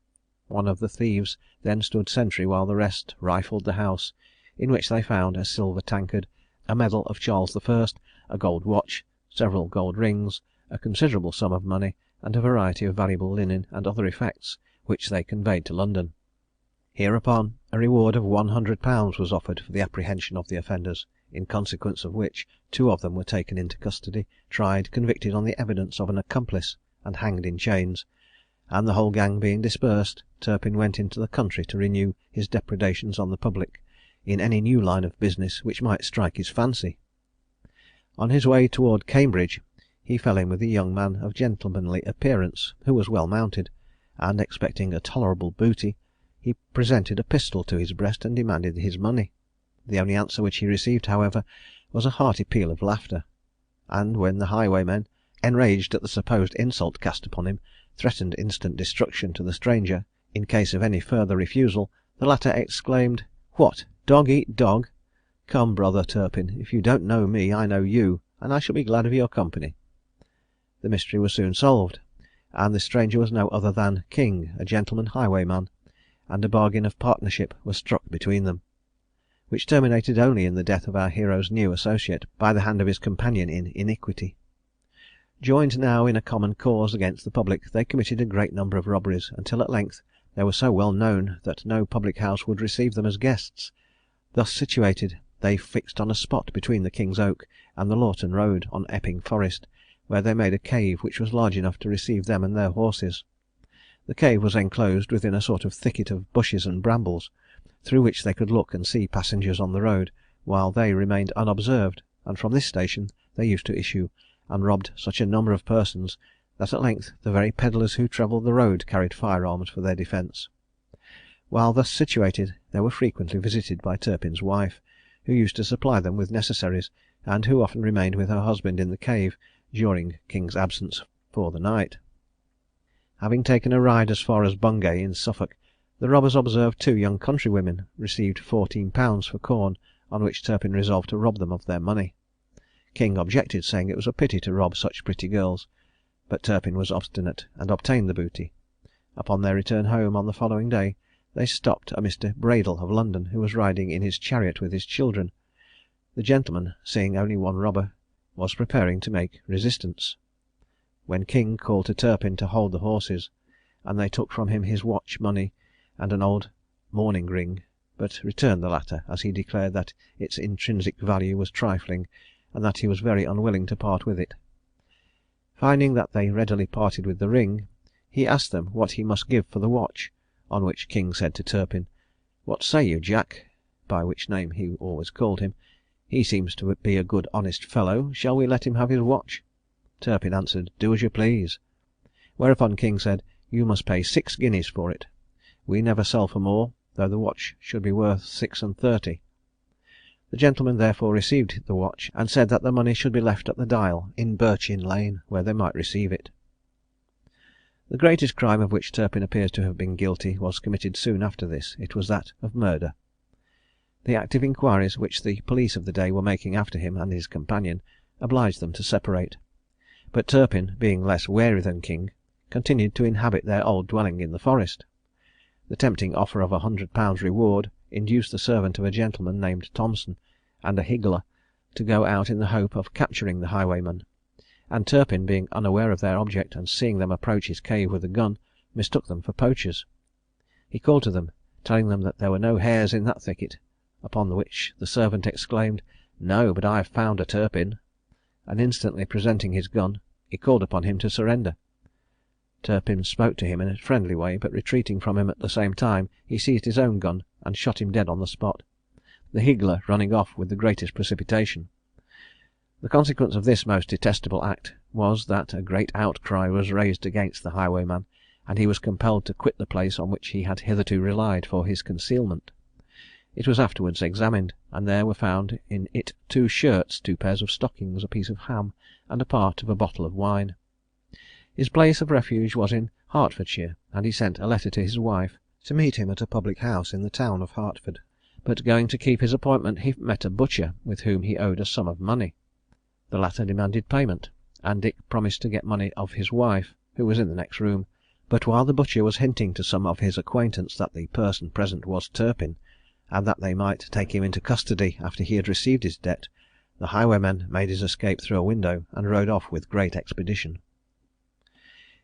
One of the thieves then stood sentry while the rest rifled the house, in which they found a silver tankard, a medal of Charles I, a gold watch, several gold rings, a considerable sum of money, and a variety of valuable linen and other effects, which they conveyed to London. Hereupon a reward of £100 was offered for the apprehension of the offenders, in consequence of which 2 of them were taken into custody, tried, convicted on the evidence of an accomplice, and hanged in chains; and the whole gang being dispersed, Turpin went into the country to renew his depredations on the public, in any new line of business which might strike his fancy. On his way toward Cambridge, he fell in with a young man of gentlemanly appearance, who was well mounted, and expecting a tolerable booty, he presented a pistol to his breast and demanded his money. The only answer which he received, however, was a hearty peal of laughter; and when the highwaymen, enraged at the supposed insult cast upon him, threatened instant destruction to the stranger in case of any further refusal, the latter exclaimed, "What, dog eat dog? Come, brother Turpin, if you don't know me, I know you, and I shall be glad of your company." The mystery was soon solved, and the stranger was no other than King, a gentleman highwayman, and a bargain of partnership was struck between them, which terminated only in the death of our hero's new associate by the hand of his companion in iniquity. Joined now in a common cause against the public, they committed a great number of robberies, until at length they were so well known that no public house would receive them as guests. Thus situated, they fixed on a spot between the King's Oak and the Lawton Road, on Epping Forest, where they made a cave which was large enough to receive them and their horses. The cave was enclosed within a sort of thicket of bushes and brambles, through which they could look and see passengers on the road, while they remained unobserved, and from this station they used to issue, and robbed such a number of persons, that at length the very pedlars who travelled the road carried firearms for their defence. While thus situated, they were frequently visited by Turpin's wife, who used to supply them with necessaries, and who often remained with her husband in the cave during King's absence for the night. Having taken a ride as far as Bungay in Suffolk, the robbers observed 2 young countrywomen received £14 for corn, on which Turpin resolved to rob them of their money. King objected, saying it was a pity to rob such pretty girls, but Turpin was obstinate, and obtained the booty. Upon their return home on the following day, they stopped a Mr. Bradle of London, who was riding in his chariot with his children. The gentleman, seeing only one robber, was preparing to make resistance, when King called to Turpin to hold the horses, and they took from him his watch, money, and an old mourning ring, but returned the latter, as he declared that its intrinsic value was trifling, and that he was very unwilling to part with it. Finding that they readily parted with the ring, he asked them what he must give for the watch, on which King said to Turpin, "What say you, Jack?" by which name he always called him. "He seems to be a good honest fellow. Shall we let him have his watch?" Turpin answered, "Do as you please." Whereupon King said, "You must pay 6 guineas for it. We never sell for more, though the watch should be worth 36. The gentleman therefore received the watch, and said that the money should be left at the Dial, in Birchin Lane, where they might receive it. The greatest crime of which Turpin appears to have been guilty was committed soon after this. It was that of murder. The active inquiries which the police of the day were making after him and his companion obliged them to separate; but Turpin, being less wary than King, continued to inhabit their old dwelling in the forest. The tempting offer of £100 reward induced the servant of a gentleman named Thompson, and a higgler, to go out in the hope of capturing the highwayman; and Turpin, being unaware of their object, and seeing them approach his cave with a gun, mistook them for poachers. He called to them, telling them that there were no hares in that thicket, upon which the servant exclaimed, "No, but I have found a Turpin," and instantly presenting his gun, he called upon him to surrender. Turpin spoke to him in a friendly way, but retreating from him at the same time, he seized his own gun and shot him dead on the spot, the higgler running off with the greatest precipitation. The consequence of this most detestable act was, that a great outcry was raised against the highwayman, and he was compelled to quit the place on which he had hitherto relied for his concealment. It was afterwards examined, and there were found in it 2 shirts, 2 pairs of stockings, a piece of ham, and a part of a bottle of wine. His place of refuge was in Hertfordshire, and he sent a letter to his wife to meet him at a public house in the town of Hertford; but going to keep his appointment, he met a butcher with whom he owed a sum of money. The latter demanded payment, and Dick promised to get money of his wife, who was in the next room; but while the butcher was hinting to some of his acquaintance that the person present was Turpin, and that they might take him into custody after he had received his debt, the highwayman made his escape through a window, and rode off with great expedition.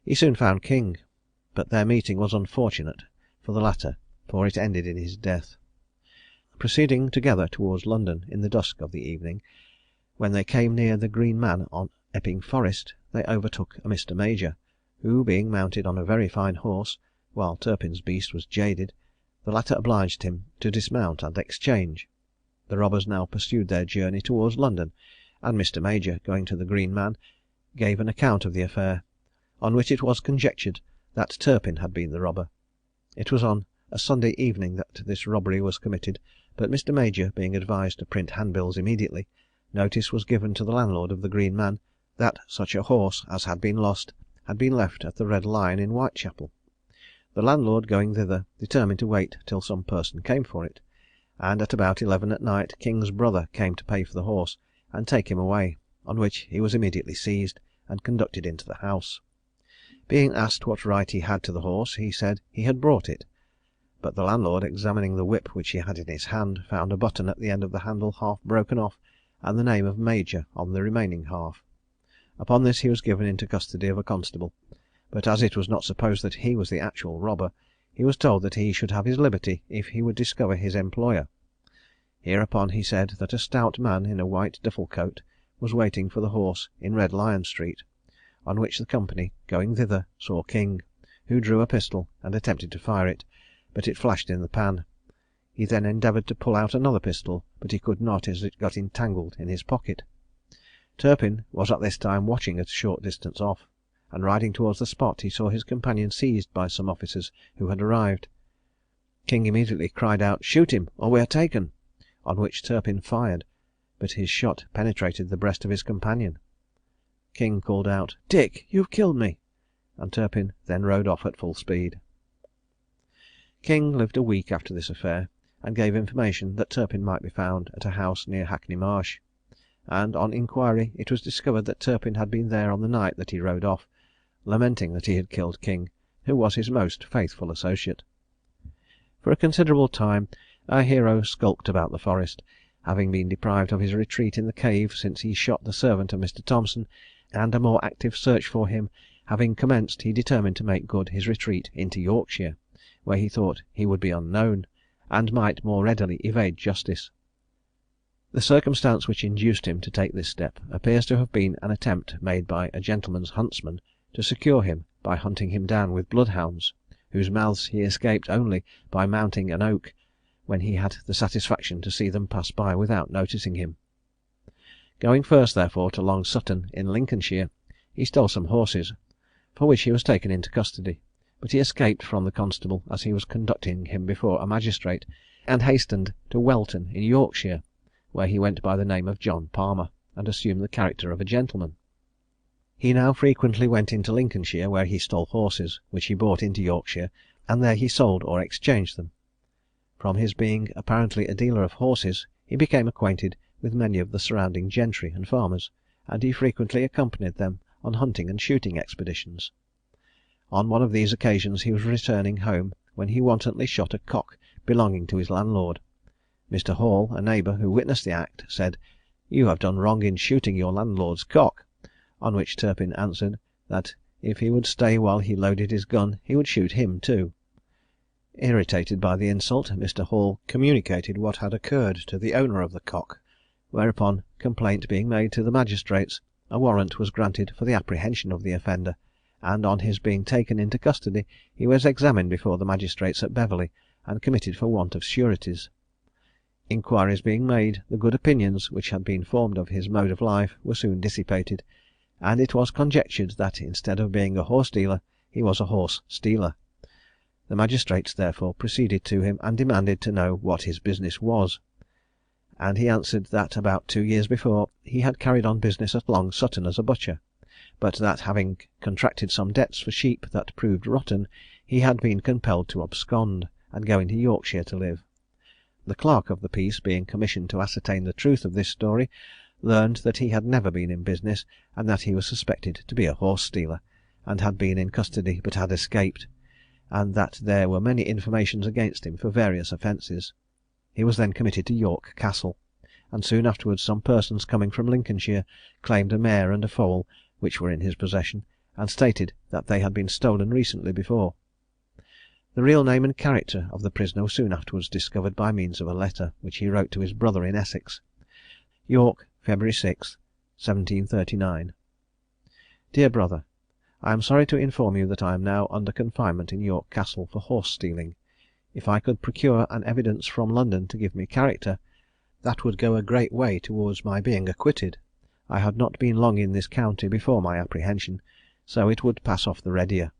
He soon found King, but their meeting was unfortunate for the latter, for it ended in his death. Proceeding together towards London in the dusk of the evening, when they came near the Green Man on Epping Forest, they overtook a Mr. Major, who, being mounted on a very fine horse, while Turpin's beast was jaded, the latter obliged him to dismount and exchange. The robbers now pursued their journey towards London, and Mr. Major, going to the Green Man, gave an account of the affair, on which it was conjectured that Turpin had been the robber. It was on a Sunday evening that this robbery was committed, but Mr. Major being advised to print handbills immediately, notice was given to the landlord of the Green Man that such a horse as had been lost had been left at the Red Lion in Whitechapel. The landlord, going thither, determined to wait till some person came for it, and at about 11 at night King's brother came to pay for the horse and take him away, on which he was immediately seized and conducted into the house. Being asked what right he had to the horse, he said he had brought it; but the landlord, examining the whip which he had in his hand, found a button at the end of the handle half broken off, and the name of Major on the remaining half. Upon this he was given into custody of a constable, but as it was not supposed that he was the actual robber, he was told that he should have his liberty if he would discover his employer. Hereupon he said that a stout man in a white duffle coat was waiting for the horse in Red Lion Street, on which the company, going thither, saw King, who drew a pistol and attempted to fire it, but it flashed in the pan. He then endeavoured to pull out another pistol, but he could not, as it got entangled in his pocket. Turpin was at this time watching at a short distance off, and riding towards the spot, he saw his companion seized by some officers who had arrived. King immediately cried out, "Shoot him, or we are taken!" on which Turpin fired, but his shot penetrated the breast of his companion. King called out, "Dick, you've killed me!" and Turpin then rode off at full speed. King lived a week after this affair, and gave information that Turpin might be found at a house near Hackney Marsh; and on inquiry it was discovered that Turpin had been there on the night that he rode off, lamenting that he had killed King, who was his most faithful associate. For For a considerable time our hero skulked about the forest, having been deprived of his retreat in the cave since he shot the servant of Mr. Thompson, and a more active search for him having commenced, he determined to make good his retreat into Yorkshire, where he thought he would be unknown, and might more readily evade justice. The circumstance which induced him to take this step appears to have been an attempt made by a gentleman's huntsman to secure him by hunting him down with bloodhounds, whose mouths he escaped only by mounting an oak, when he had the satisfaction to see them pass by without noticing him. Going first, therefore, to Long Sutton, in Lincolnshire, he stole some horses, for which he was taken into custody; but he escaped from the constable as he was conducting him before a magistrate, and hastened to Welton, in Yorkshire, where he went by the name of John Palmer, and assumed the character of a gentleman. He now frequently went into Lincolnshire, where he stole horses, which he brought into Yorkshire, and there he sold or exchanged them. From his being apparently a dealer of horses, he became acquainted with many of the surrounding gentry and farmers, and he frequently accompanied them on hunting and shooting expeditions. On one of these occasions he was returning home, when he wantonly shot a cock belonging to his landlord. Mr. Hall, a neighbour who witnessed the act, said, "You have done wrong in shooting your landlord's cock;" on which Turpin answered, that if he would stay while he loaded his gun, he would shoot him too. Irritated by the insult, Mr. Hall communicated what had occurred to the owner of the cock, whereupon, complaint being made to the magistrates, a warrant was granted for the apprehension of the offender, and on his being taken into custody he was examined before the magistrates at Beverley, and committed for want of sureties. Inquiries being made, the good opinions which had been formed of his mode of life were soon dissipated, and it was conjectured that instead of being a horse dealer he was a horse stealer. The magistrates therefore proceeded to him, and demanded to know what his business was, and he answered that about 2 years before he had carried on business at Long Sutton as a butcher, but that having contracted some debts for sheep that proved rotten, he had been compelled to abscond, and go into Yorkshire to live. The clerk of the peace, being commissioned to ascertain the truth of this story, learned that he had never been in business, and that he was suspected to be a horse stealer, and had been in custody but had escaped, and that there were many informations against him for various offences. He was then committed to York Castle, and soon afterwards some persons coming from Lincolnshire claimed a mare and a foal which were in his possession, and stated that they had been stolen recently before. The real name and character of the prisoner was soon afterwards discovered by means of a letter which he wrote to his brother in Essex. York, February 6, 1739. Dear Brother, I am sorry to inform you that I am now under confinement in York Castle for horse stealing. If I could procure an evidence from London to give me character, that would go a great way towards my being acquitted. I had not been long in this county before my apprehension, so it would pass off the readier.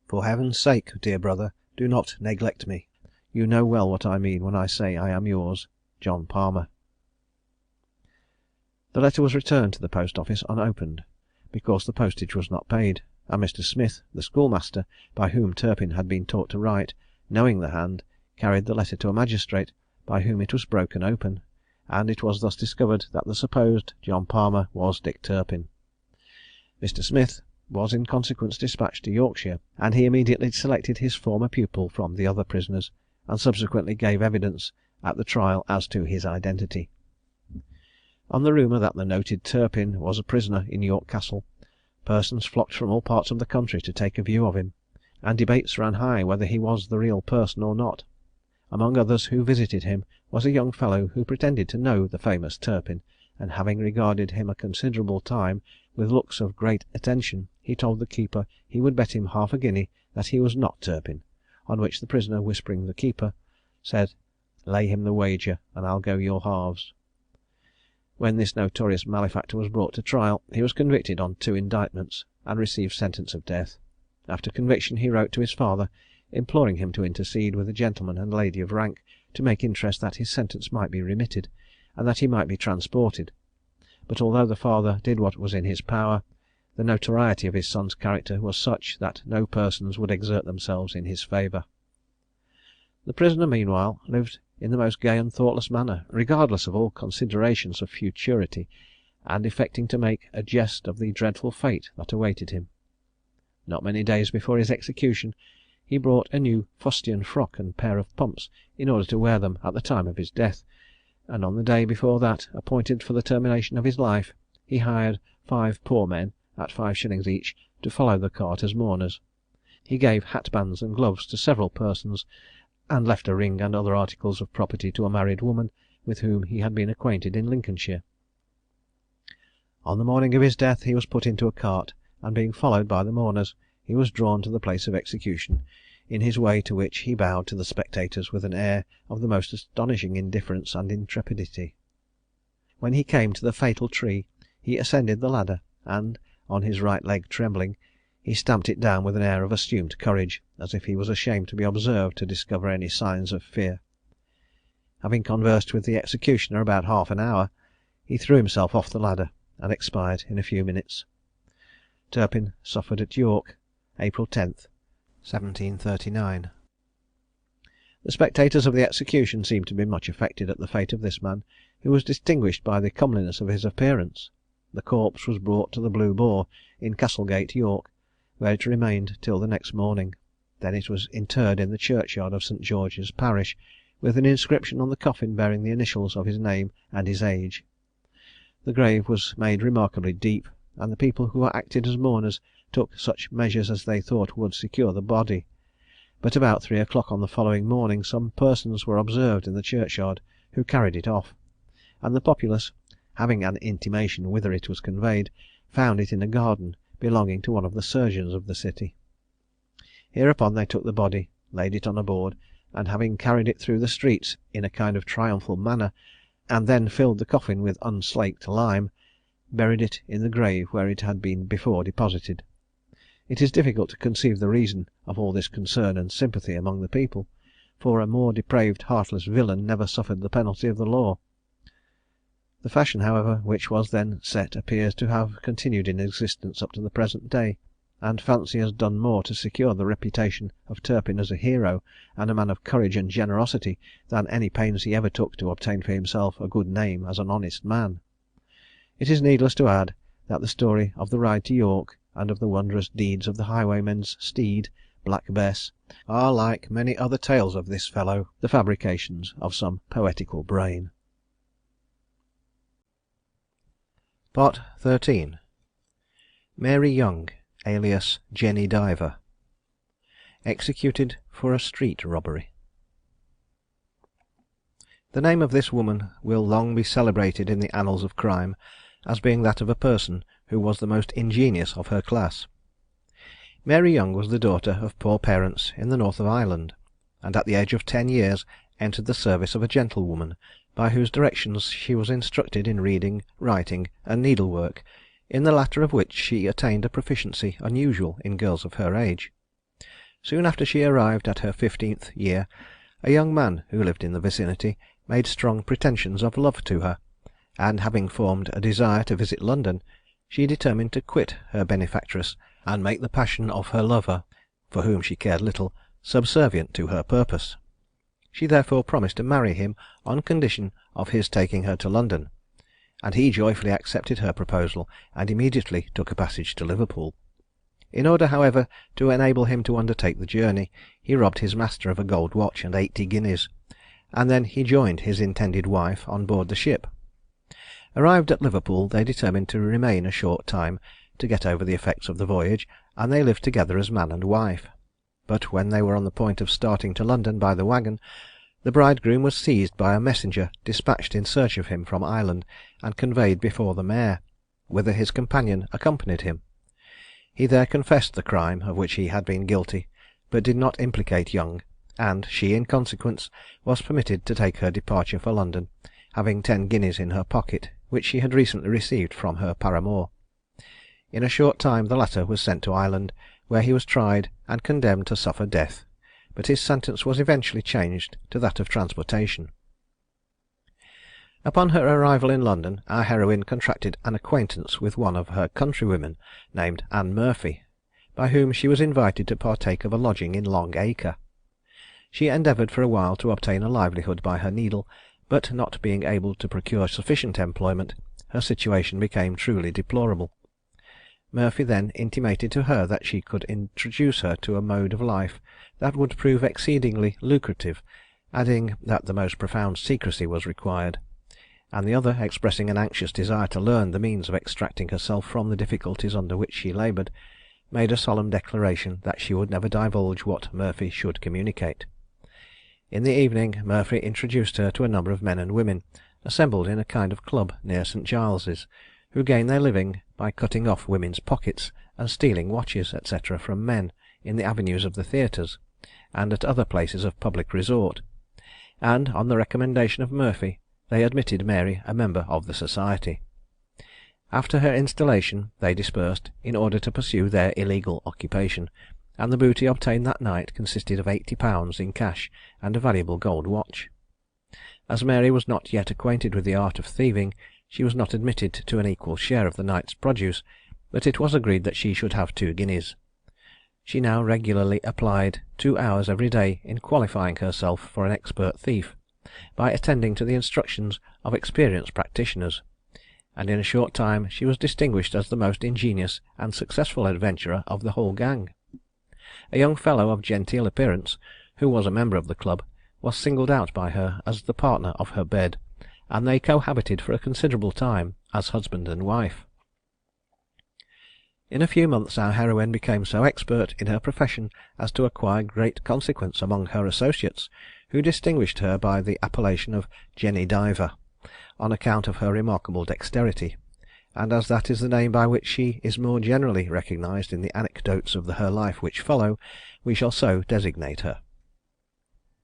For heaven's sake, dear brother, do not neglect me. You know well what I mean when I say I am yours, John Palmer. The letter was returned to the post office unopened, because the postage was not paid, and Mr. Smith, the schoolmaster, by whom Turpin had been taught to write, knowing the hand, carried the letter to a magistrate, by whom it was broken open, and it was thus discovered that the supposed John Palmer was Dick Turpin. Mr. Smith was in consequence dispatched to Yorkshire, and he immediately selected his former pupil from the other prisoners, and subsequently gave evidence at the trial as to his identity. On the rumour that the noted Turpin was a prisoner in York Castle, persons flocked from all parts of the country to take a view of him, and debates ran high whether he was the real person or not. Among others who visited him was a young fellow who pretended to know the famous Turpin, and having regarded him a considerable time with looks of great attention, he told the keeper he would bet him half a guinea that he was not Turpin, on which the prisoner, whispering the keeper, said, "Lay him the wager, and I'll go your halves." When this notorious malefactor was brought to trial, he was convicted on 2 indictments, and received sentence of death. After conviction he wrote to his father, imploring him to intercede with a gentleman and lady of rank to make interest that his sentence might be remitted, and that he might be transported. But although the father did what was in his power, the notoriety of his son's character was such that no persons would exert themselves in his favour. The prisoner meanwhile lived in the most gay and thoughtless manner, regardless of all considerations of futurity, and affecting to make a jest of the dreadful fate that awaited him. Not many days before his execution, he bought a new fustian frock and pair of pumps in order to wear them at the time of his death, and on the day before that appointed for the termination of his life, he hired 5 poor men, at 5 shillings each, to follow the cart as mourners. He gave hatbands and gloves to several persons, and left a ring and other articles of property to a married woman with whom he had been acquainted in Lincolnshire. On the morning of his death he was put into a cart, and being followed by the mourners, he was drawn to the place of execution, in his way to which he bowed to the spectators with an air of the most astonishing indifference and intrepidity. When he came to the fatal tree, he ascended the ladder, and, on his right leg trembling, he stamped it down with an air of assumed courage, as if he was ashamed to be observed to discover any signs of fear. Having conversed with the executioner about half an hour, he threw himself off the ladder, and expired in a few minutes. Turpin suffered at York, April 10th, 1739. The spectators of the execution seemed to be much affected at the fate of this man, who was distinguished by the comeliness of his appearance. The corpse was brought to the Blue Boar, in Castlegate, York, where it remained till the next morning. Then it was interred in the churchyard of St. George's parish, with an inscription on the coffin bearing the initials of his name and his age. The grave was made remarkably deep, and the people who acted as mourners took such measures as they thought would secure the body. But about 3 o'clock on the following morning some persons were observed in the churchyard, who carried it off, and the populace, having an intimation whither it was conveyed, found it in a garden belonging to one of the surgeons of the city. Hereupon they took the body, laid it on a board, and having carried it through the streets in a kind of triumphal manner, and then filled the coffin with unslaked lime, buried it in the grave where it had been before deposited. It is difficult to conceive the reason of all this concern and sympathy among the people, for a more depraved heartless villain never suffered the penalty of the law. The fashion, however, which was then set appears to have continued in existence up to the present day, and fancy has done more to secure the reputation of Turpin as a hero and a man of courage and generosity than any pains he ever took to obtain for himself a good name as an honest man. It is needless to add that the story of the ride to York, and of the wondrous deeds of the highwayman's steed, Black Bess, are, like many other tales of this fellow, the fabrications of some poetical brain. Part 13. Mary Young, alias Jenny Diver, executed for a street robbery. The name of this woman will long be celebrated in the annals of crime as being that of a person who was the most ingenious of her class. Mary Young was the daughter of poor parents in the north of Ireland, and at the age of 10 years entered the service of a gentlewoman, by whose directions she was instructed in reading, writing, and needlework, in the latter of which she attained a proficiency unusual in girls of her age. Soon after she arrived at her 15th year, a young man who lived in the vicinity made strong pretensions of love to her, and having formed a desire to visit London, she determined to quit her benefactress, and make the passion of her lover, for whom she cared little, subservient to her purpose. She therefore promised to marry him on condition of his taking her to London, and he joyfully accepted her proposal, and immediately took a passage to Liverpool. In order, however, to enable him to undertake the journey, he robbed his master of a gold watch and 80 guineas, and then he joined his intended wife on board the ship. Arrived at Liverpool, they determined to remain a short time to get over the effects of the voyage, and they lived together as man and wife. But when they were on the point of starting to London by the waggon, the bridegroom was seized by a messenger dispatched in search of him from Ireland, and conveyed before the mayor, whither his companion accompanied him. He there confessed the crime of which he had been guilty, but did not implicate Young, and she in consequence was permitted to take her departure for London, having 10 guineas in her pocket, which she had recently received from her paramour. In a short time the latter was sent to Ireland, where he was tried and condemned to suffer death, but his sentence was eventually changed to that of transportation. Upon her arrival in London, our heroine contracted an acquaintance with one of her countrywomen, named Anne Murphy, by whom she was invited to partake of a lodging in Long Acre. She endeavoured for a while to obtain a livelihood by her needle, but not being able to procure sufficient employment, her situation became truly deplorable. Murphy then intimated to her that she could introduce her to a mode of life that would prove exceedingly lucrative, adding that the most profound secrecy was required; and the other, expressing an anxious desire to learn the means of extracting herself from the difficulties under which she laboured, made a solemn declaration that she would never divulge what Murphy should communicate. In the evening Murphy introduced her to a number of men and women, assembled in a kind of club near St. Giles's, who gain their living by cutting off women's pockets and stealing watches, &c. from men in the avenues of the theatres, and at other places of public resort; and, on the recommendation of Murphy, they admitted Mary a member of the society. After her installation they dispersed, in order to pursue their illegal occupation, and the booty obtained that night consisted of £80 in cash and a valuable gold watch. As Mary was not yet acquainted with the art of thieving, she was not admitted to an equal share of the night's produce, but it was agreed that she should have 2 guineas. She now regularly applied 2 hours every day in qualifying herself for an expert thief, by attending to the instructions of experienced practitioners, and in a short time she was distinguished as the most ingenious and successful adventurer of the whole gang. A young fellow of genteel appearance, who was a member of the club, was singled out by her as the partner of her bed, and they cohabited for a considerable time as husband and wife. In a few months our heroine became so expert in her profession as to acquire great consequence among her associates, who distinguished her by the appellation of Jenny Diver, on account of her remarkable dexterity, and as that is the name by which she is more generally recognised in the anecdotes of her life which follow, we shall so designate her.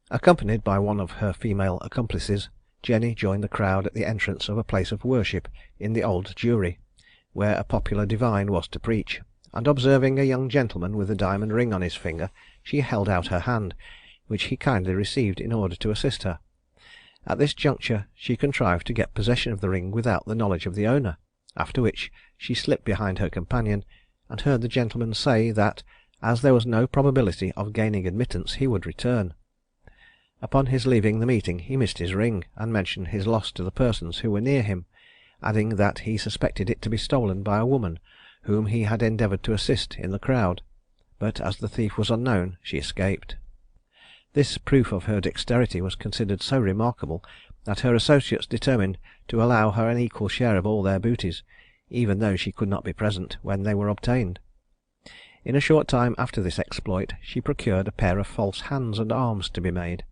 Accompanied by one of her female accomplices, Jenny joined the crowd at the entrance of a place of worship in the Old Jewry, where a popular divine was to preach, and observing a young gentleman with a diamond ring on his finger, she held out her hand, which he kindly received in order to assist her. At this juncture she contrived to get possession of the ring without the knowledge of the owner, after which she slipped behind her companion, and heard the gentleman say that, as there was no probability of gaining admittance, he would return. Upon his leaving the meeting he missed his ring, and mentioned his loss to the persons who were near him, adding that he suspected it to be stolen by a woman whom he had endeavoured to assist in the crowd, but as the thief was unknown she escaped. This proof of her dexterity was considered so remarkable that her associates determined to allow her an equal share of all their booties, even though she could not be present when they were obtained. In a short time after this exploit she procured a pair of false hands and arms to be made,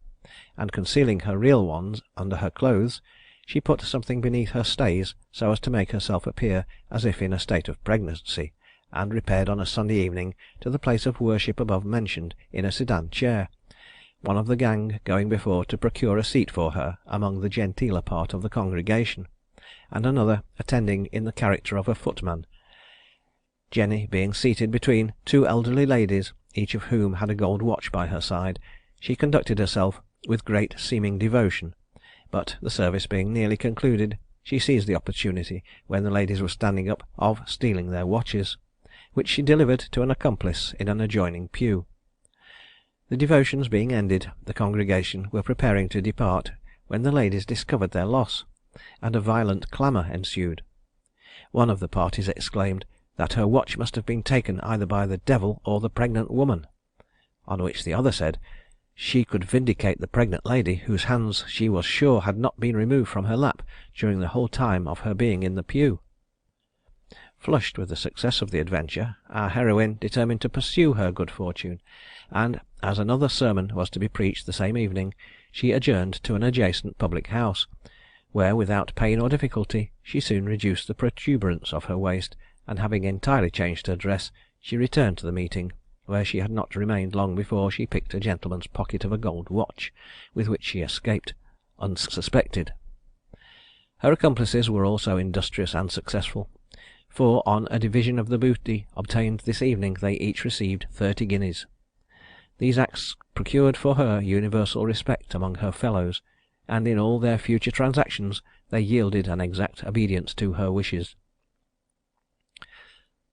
and concealing her real ones under her clothes, she put something beneath her stays so as to make herself appear as if in a state of pregnancy, and repaired on a Sunday evening to the place of worship above mentioned in a sedan chair, one of the gang going before to procure a seat for her among the genteeler part of the congregation, and another attending in the character of a footman. Jenny being seated between 2 elderly ladies, each of whom had a gold watch by her side, she conducted herself with great seeming devotion, but the service being nearly concluded, she seized the opportunity, when the ladies were standing up, of stealing their watches, which she delivered to an accomplice in an adjoining pew. The devotions being ended, the congregation were preparing to depart, when the ladies discovered their loss, and a violent clamour ensued. One of the parties exclaimed that her watch must have been taken either by the devil or the pregnant woman, on which the other said she could vindicate the pregnant lady, whose hands she was sure had not been removed from her lap during the whole time of her being in the pew. Flushed with the success of the adventure, our heroine determined to pursue her good fortune, and, as another sermon was to be preached the same evening, she adjourned to an adjacent public house, where, without pain or difficulty, she soon reduced the protuberance of her waist, and having entirely changed her dress, she returned to the meeting, where she had not remained long before she picked a gentleman's pocket of a gold watch, with which she escaped unsuspected. Her accomplices were also industrious and successful, for on a division of the booty obtained this evening they each received 30 guineas. These acts procured for her universal respect among her fellows, and in all their future transactions they yielded an exact obedience to her wishes.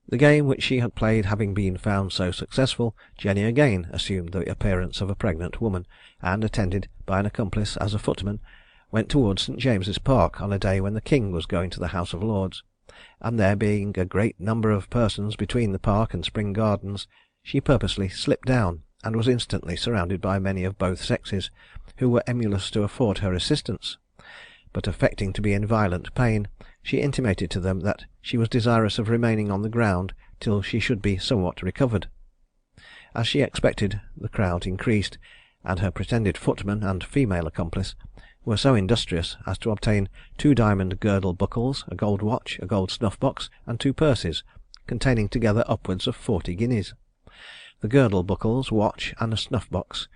The game which she had played having been found so successful, Jenny again assumed the appearance of a pregnant woman, and, attended by an accomplice as a footman, went towards St. James's Park on a day when the King was going to the House of Lords. and there being a great number of persons between the park and Spring Gardens, she purposely slipped down, and was instantly surrounded by many of both sexes, who were emulous to afford her assistance; but affecting to be in violent pain, she intimated to them that she was desirous of remaining on the ground till she should be somewhat recovered. As she expected, the crowd increased, and her pretended footman and female accomplice were so industrious as to obtain 2 diamond girdle buckles, a gold watch, a gold snuff box, and 2 purses, containing together upwards of 40 guineas. The girdle buckles, watch, and snuff box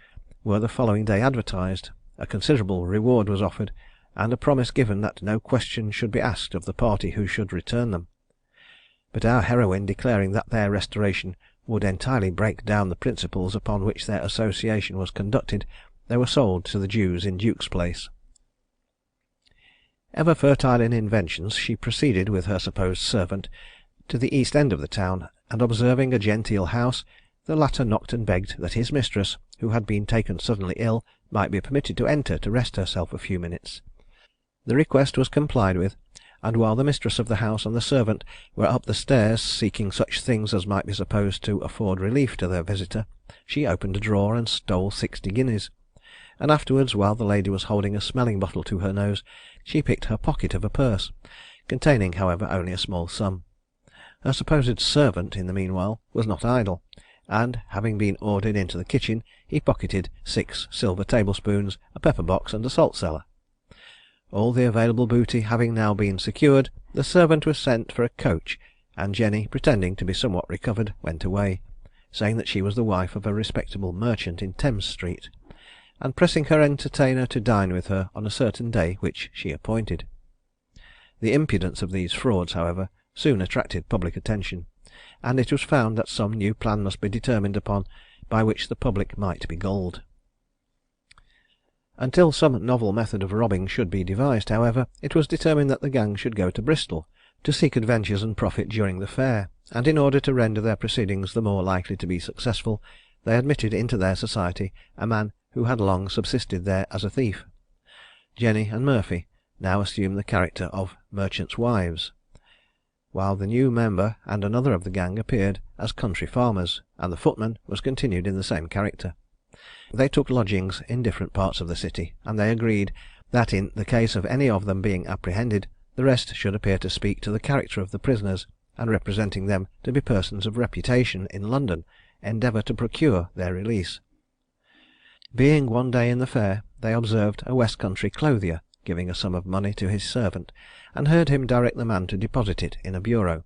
were the following day advertised, a considerable reward was offered, and a promise given that no question should be asked of the party who should return them. But our heroine declaring that their restoration would entirely break down the principles upon which their association was conducted, they were sold to the Jews in Duke's Place. Ever fertile in inventions, she proceeded with her supposed servant to the east end of the town, and observing a genteel house, the latter knocked and begged that his mistress, who had been taken suddenly ill, might be permitted to enter to rest herself a few minutes. The request was complied with, and while the mistress of the house and the servant were up the stairs seeking such things as might be supposed to afford relief to their visitor, she opened a drawer and stole 60 guineas, and afterwards, while the lady was holding a smelling bottle to her nose, she picked her pocket of a purse, containing, however, only a small sum. Her supposed servant, in the meanwhile, was not idle, and, having been ordered into the kitchen, he pocketed 6 silver tablespoons, a pepper box, and a salt cellar. All the available booty having now been secured, the servant was sent for a coach, and Jenny, pretending to be somewhat recovered, went away, saying that she was the wife of a respectable merchant in Thames Street, and pressing her entertainer to dine with her on a certain day which she appointed. The impudence of these frauds, however, soon attracted public attention, and it was found that some new plan must be determined upon by which the public might be gulled. Until some novel method of robbing should be devised, however, it was determined that the gang should go to Bristol to seek adventures and profit during the fair, and in order to render their proceedings the more likely to be successful, they admitted into their society a man who had long subsisted there as a thief. Jenny and Murphy now assumed the character of merchants' wives, while the new member and another of the gang appeared as country farmers, and the footman was continued in the same character. They took lodgings in different parts of the city, and they agreed that in the case of any of them being apprehended, the rest should appear to speak to the character of the prisoners, and representing them to be persons of reputation in London, endeavour to procure their release. Being one day in the fair, they observed a West Country clothier giving a sum of money to his servant, and heard him direct the man to deposit it in a bureau.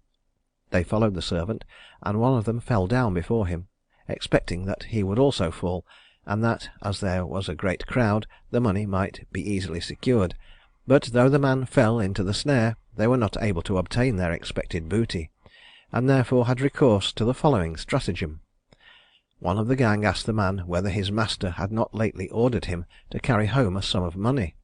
They followed the servant, and one of them fell down before him, expecting that he would also fall, and that, as there was a great crowd, the money might be easily secured; but though the man fell into the snare, they were not able to obtain their expected booty, and therefore had recourse to the following stratagem. One of the gang asked the man whether his master had not lately ordered him to carry home a sum of money,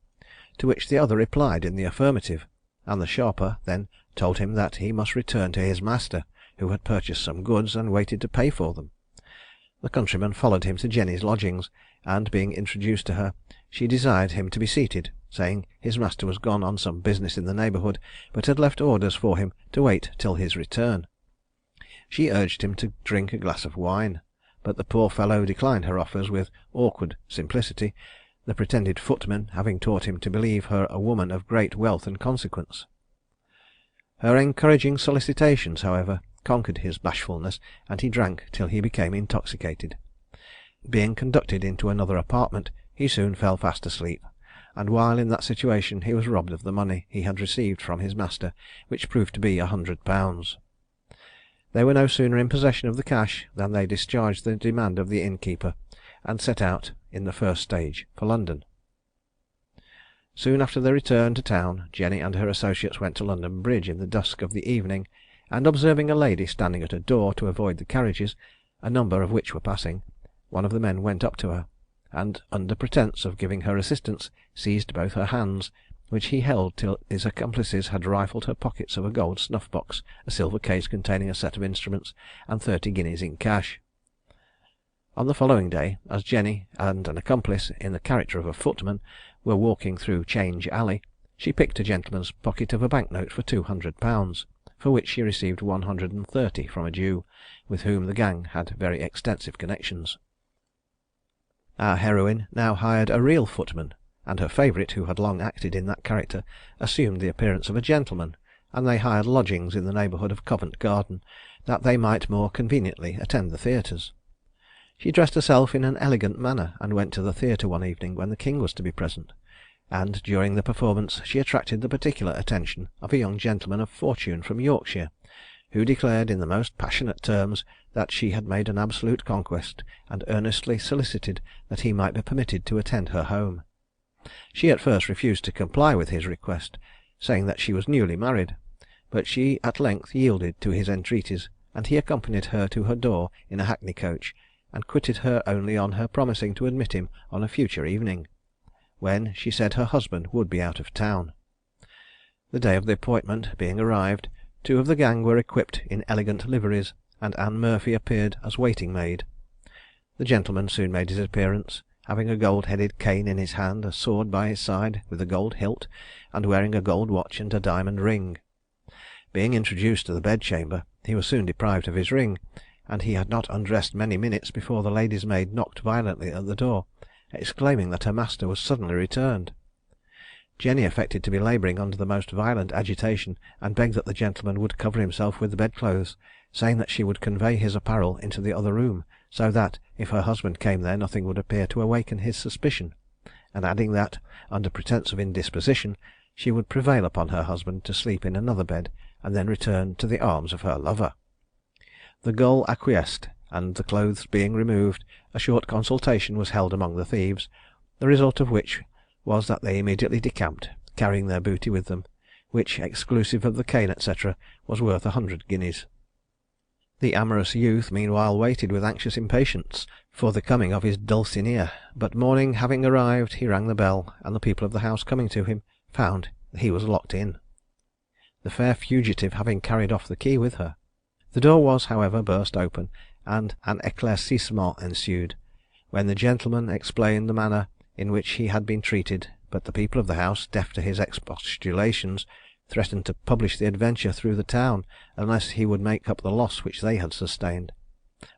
to which the other replied in the affirmative, and the sharper then told him that he must return to his master, who had purchased some goods and waited to pay for them. The countryman followed him to Jenny's lodgings, and being introduced to her, she desired him to be seated, saying his master was gone on some business in the neighbourhood, but had left orders for him to wait till his return. She urged him to drink a glass of wine, but the poor fellow declined her offers with awkward simplicity, the pretended footman having taught him to believe her a woman of great wealth and consequence. Her encouraging solicitations, however, conquered his bashfulness, and he drank till he became intoxicated. Being conducted into another apartment, he soon fell fast asleep, and while in that situation he was robbed of the money he had received from his master, which proved to be £100. They were no sooner in possession of the cash than they discharged the demand of the innkeeper, and set out in the first stage for London. Soon after their return to town, Jenny and her associates went to London Bridge in the dusk of the evening, and observing a lady standing at a door to avoid the carriages, a number of which were passing, one of the men went up to her, and under pretence of giving her assistance, seized both her hands, which he held till his accomplices had rifled her pockets of a gold snuff box, a silver case containing a set of instruments, and 30 guineas in cash. On the following day, as Jenny and an accomplice, in the character of a footman, were walking through Change Alley, she picked a gentleman's pocket of a bank note for £200, for which she received 130 from a Jew, with whom the gang had very extensive connections. Our heroine now hired a real footman, and her favourite, who had long acted in that character, assumed the appearance of a gentleman, and they hired lodgings in the neighbourhood of Covent Garden, that they might more conveniently attend the theatres. She dressed herself in an elegant manner, and went to the theatre one evening when the king was to be present, and during the performance she attracted the particular attention of a young gentleman of fortune from Yorkshire, who declared in the most passionate terms that she had made an absolute conquest, and earnestly solicited that he might be permitted to attend her home. She at first refused to comply with his request, saying that she was newly married, but she at length yielded to his entreaties, and he accompanied her to her door in a hackney coach, and quitted her only on her promising to admit him on a future evening, when she said her husband would be out of town. The day of the appointment being arrived, two of the gang were equipped in elegant liveries, and Anne Murphy appeared as waiting maid. The gentleman soon made his appearance, having a gold-headed cane in his hand, a sword by his side with a gold hilt, and wearing a gold watch and a diamond ring. Being introduced to the bedchamber, he was soon deprived of his ring, and he had not undressed many minutes before the lady's maid knocked violently at the door, exclaiming that her master was suddenly returned. Jenny affected to be labouring under the most violent agitation, and begged that the gentleman would cover himself with the bedclothes, saying that she would convey his apparel into the other room, so that, if her husband came there, nothing would appear to awaken his suspicion, and adding that, under pretence of indisposition, she would prevail upon her husband to sleep in another bed, and then return to the arms of her lover. The gull acquiesced, and the clothes being removed, a short consultation was held among the thieves, the result of which was that they immediately decamped, carrying their booty with them, which, exclusive of the cane, &c., was worth 100 guineas. The amorous youth meanwhile waited with anxious impatience for the coming of his Dulcinea, but morning having arrived, he rang the bell, and the people of the house coming to him, found he was locked in, the fair fugitive having carried off the key with her. The door was, however, burst open, and an éclaircissement ensued, when the gentleman explained the manner in which he had been treated, but the people of the house, deaf to his expostulations, threatened to publish the adventure through the town, unless he would make up the loss which they had sustained.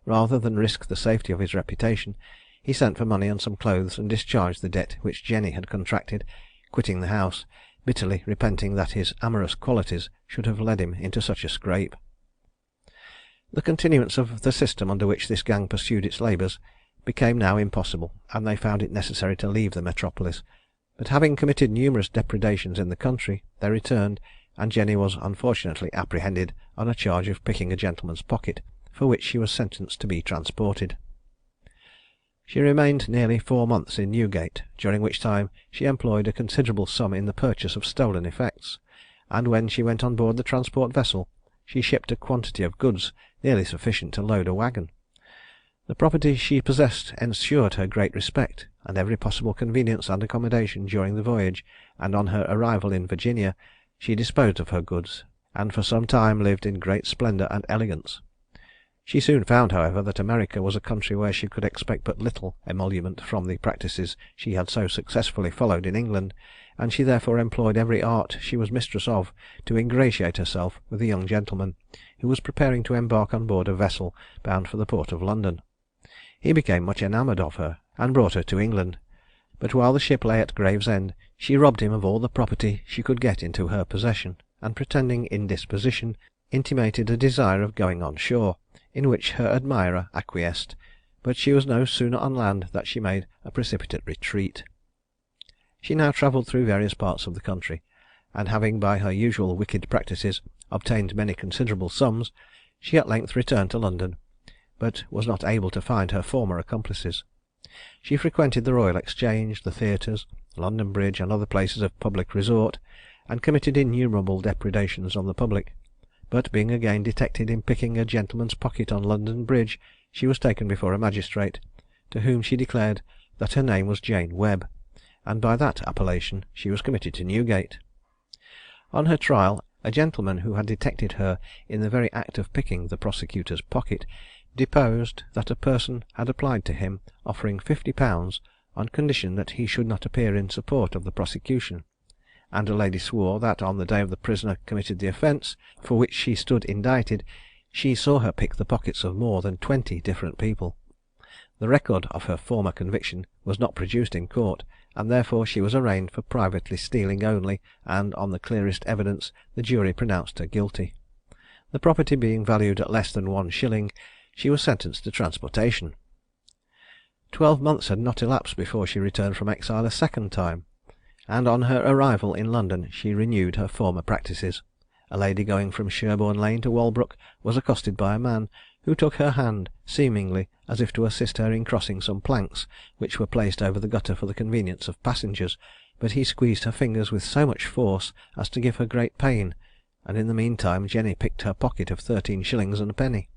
Rather than risk the safety of his reputation, he sent for money and some clothes, and discharged the debt which Jenny had contracted, quitting the house, bitterly repenting that his amorous qualities should have led him into such a scrape. The continuance of the system under which this gang pursued its labours became now impossible, and they found it necessary to leave the metropolis, but having committed numerous depredations in the country, they returned, and Jenny was unfortunately apprehended on a charge of picking a gentleman's pocket, for which she was sentenced to be transported. She remained nearly 4 months in Newgate, during which time she employed a considerable sum in the purchase of stolen effects, and when she went on board the transport vessel, she shipped a quantity of goods nearly sufficient to load a waggon. The property she possessed ensured her great respect, and every possible convenience and accommodation during the voyage, and on her arrival in Virginia she disposed of her goods, and for some time lived in great splendour and elegance. She soon found, however, that America was a country where she could expect but little emolument from the practices she had so successfully followed in England, and she therefore employed every art she was mistress of to ingratiate herself with a young gentleman who was preparing to embark on board a vessel bound for the port of London. He became much enamoured of her, and brought her to England, but while the ship lay at Gravesend, she robbed him of all the property she could get into her possession, and pretending indisposition, intimated a desire of going on shore, in which her admirer acquiesced, but she was no sooner on land than she made a precipitate retreat. She now travelled through various parts of the country, and having by her usual wicked practices obtained many considerable sums, she at length returned to London, but was not able to find her former accomplices. She frequented the Royal Exchange, the theatres, London Bridge, and other places of public resort, and committed innumerable depredations on the public, but being again detected in picking a gentleman's pocket on London Bridge, she was taken before a magistrate, to whom she declared that her name was Jane Webb, and by that appellation she was committed to Newgate. On her trial, a gentleman who had detected her in the very act of picking the prosecutor's pocket deposed that a person had applied to him offering £50 on condition that he should not appear in support of the prosecution, and a lady swore that on the day the prisoner committed the offence for which she stood indicted, she saw her pick the pockets of more than 20 different people. The record of her former conviction was not produced in court, and therefore she was arraigned for privately stealing only, and on the clearest evidence the jury pronounced her guilty. The property being valued at less than 1 shilling, she was sentenced to transportation. 12 months had not elapsed before she returned from exile a second time, and on her arrival in London she renewed her former practices. A lady going from Sherborne Lane to Walbrook was accosted by a man, who took her hand, seemingly as if to assist her in crossing some planks which were placed over the gutter for the convenience of passengers, but he squeezed her fingers with so much force as to give her great pain, and in the meantime Jenny picked her pocket of 13 shillings and a penny.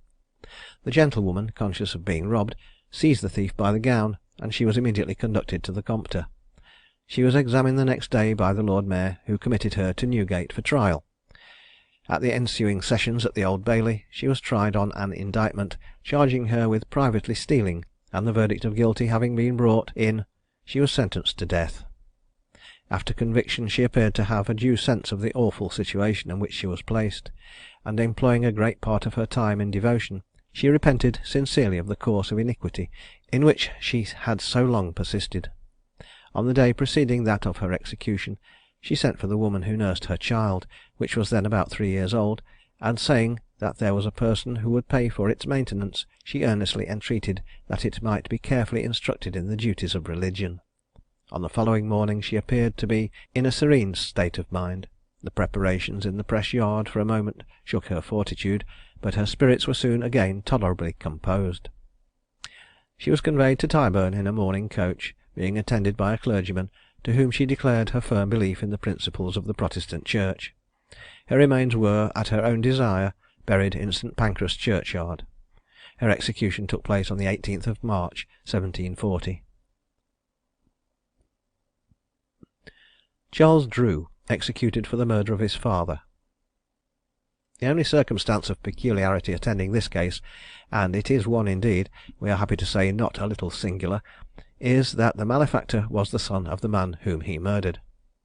The gentlewoman, conscious of being robbed, seized the thief by the gown, and she was immediately conducted to the Compter. She was examined the next day by the Lord Mayor, who committed her to Newgate for trial. At the ensuing sessions at the Old Bailey she was tried on an indictment charging her with privately stealing, and the verdict of guilty having been brought in, she was sentenced to death. After conviction she appeared to have a due sense of the awful situation in which she was placed, and employing a great part of her time in devotion, she repented sincerely of the course of iniquity in which she had so long persisted. On the day preceding that of her execution, she sent for the woman who nursed her child, which was then about 3 years old, and saying that there was a person who would pay for its maintenance, she earnestly entreated that it might be carefully instructed in the duties of religion. On the following morning she appeared to be in a serene state of mind. The preparations in the press yard for a moment shook her fortitude, but her spirits were soon again tolerably composed. She was conveyed to Tyburn in a mourning coach, being attended by a clergyman, to whom she declared her firm belief in the principles of the Protestant Church. Her remains were, at her own desire, buried in St. Pancras churchyard. Her execution took place on the 18th of March 1740. Charles Drew, executed for the murder of his father. The only circumstance of peculiarity attending this case, and it is one indeed, we are happy to say not a little singular, is that the malefactor was the son of the man whom he murdered.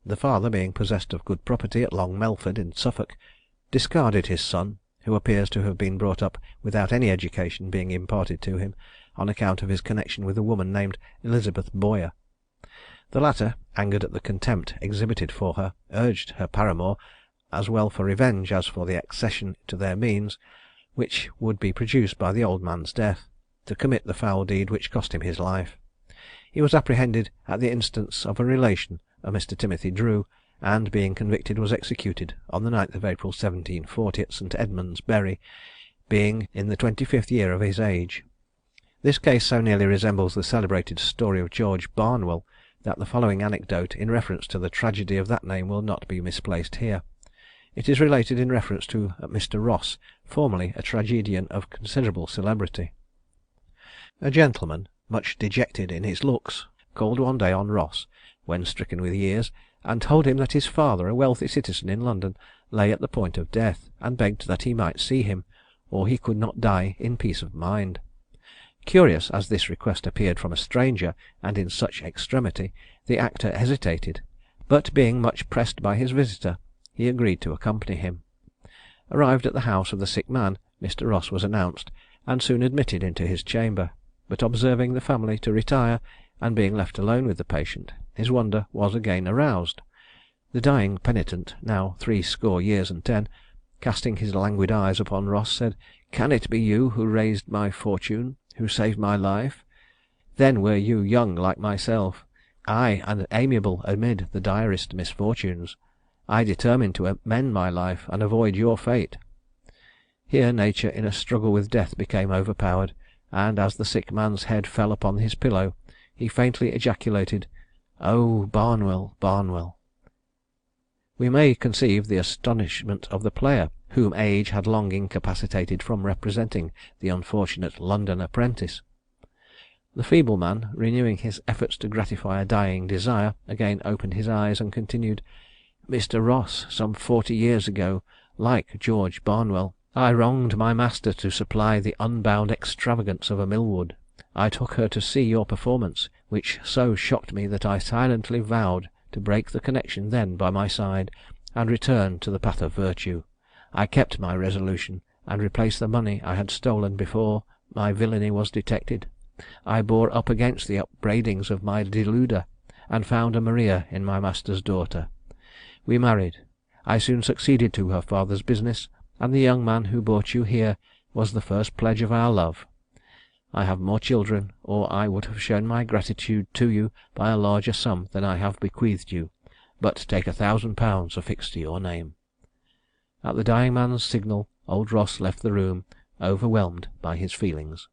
The father, being possessed of good property at Long Melford in Suffolk, discarded his son, who appears to have been brought up without any education being imparted to him, on account of his connexion with a woman named Elizabeth Boyer. The latter, angered at the contempt exhibited for her, urged her paramour, as well for revenge as for the accession to their means, which would be produced by the old man's death, to commit the foul deed which cost him his life. He was apprehended at the instance of a relation of Mr. Timothy Drew, and being convicted was executed on the 9th of April 1740 at St. Edmund's, Bury, being in the 25th year of his age. This case so nearly resembles the celebrated story of George Barnwell, that the following anecdote in reference to the tragedy of that name will not be misplaced here. It is related in reference to Mr. Ross, formerly a tragedian of considerable celebrity. A gentleman, much dejected in his looks, called one day on Ross, when stricken with years, and told him that his father, a wealthy citizen in London, lay at the point of death, and begged that he might see him, or he could not die in peace of mind. Curious as this request appeared from a stranger, and in such extremity, the actor hesitated, but being much pressed by his visitor, he agreed to accompany him. Arrived at the house of the sick man, Mr. Ross was announced, and soon admitted into his chamber, but observing the family to retire, and being left alone with the patient, his wonder was again aroused. The dying penitent, now 80 years and 10, casting his languid eyes upon Ross, said, "Can it be you who raised my fortune, who saved my life? Then were you young like myself, I, and amiable amid the direst misfortunes. I determined to amend my life, and avoid your fate." Here nature in a struggle with death became overpowered, and as the sick man's head fell upon his pillow, he faintly ejaculated, "Oh, Barnwell, Barnwell!" We may conceive the astonishment of the player, whom age had long incapacitated from representing the unfortunate London apprentice. The feeble man, renewing his efforts to gratify a dying desire, again opened his eyes, and continued, "Mr. Ross, some 40 years ago, like George Barnwell, I wronged my master to supply the unbound extravagance of a Millwood. I took her to see your performance, which so shocked me that I silently vowed to break the connection then by my side, and return to the path of virtue. I kept my resolution, and replaced the money I had stolen before my villainy was detected. I bore up against the upbraidings of my deluder, and found a Maria in my master's daughter. We married. I soon succeeded to her father's business, and the young man who brought you here was the first pledge of our love. I have more children, or I would have shown my gratitude to you by a larger sum than I have bequeathed you, but take £1,000 affixed to your name." At the dying man's signal old Ross left the room, overwhelmed by his feelings.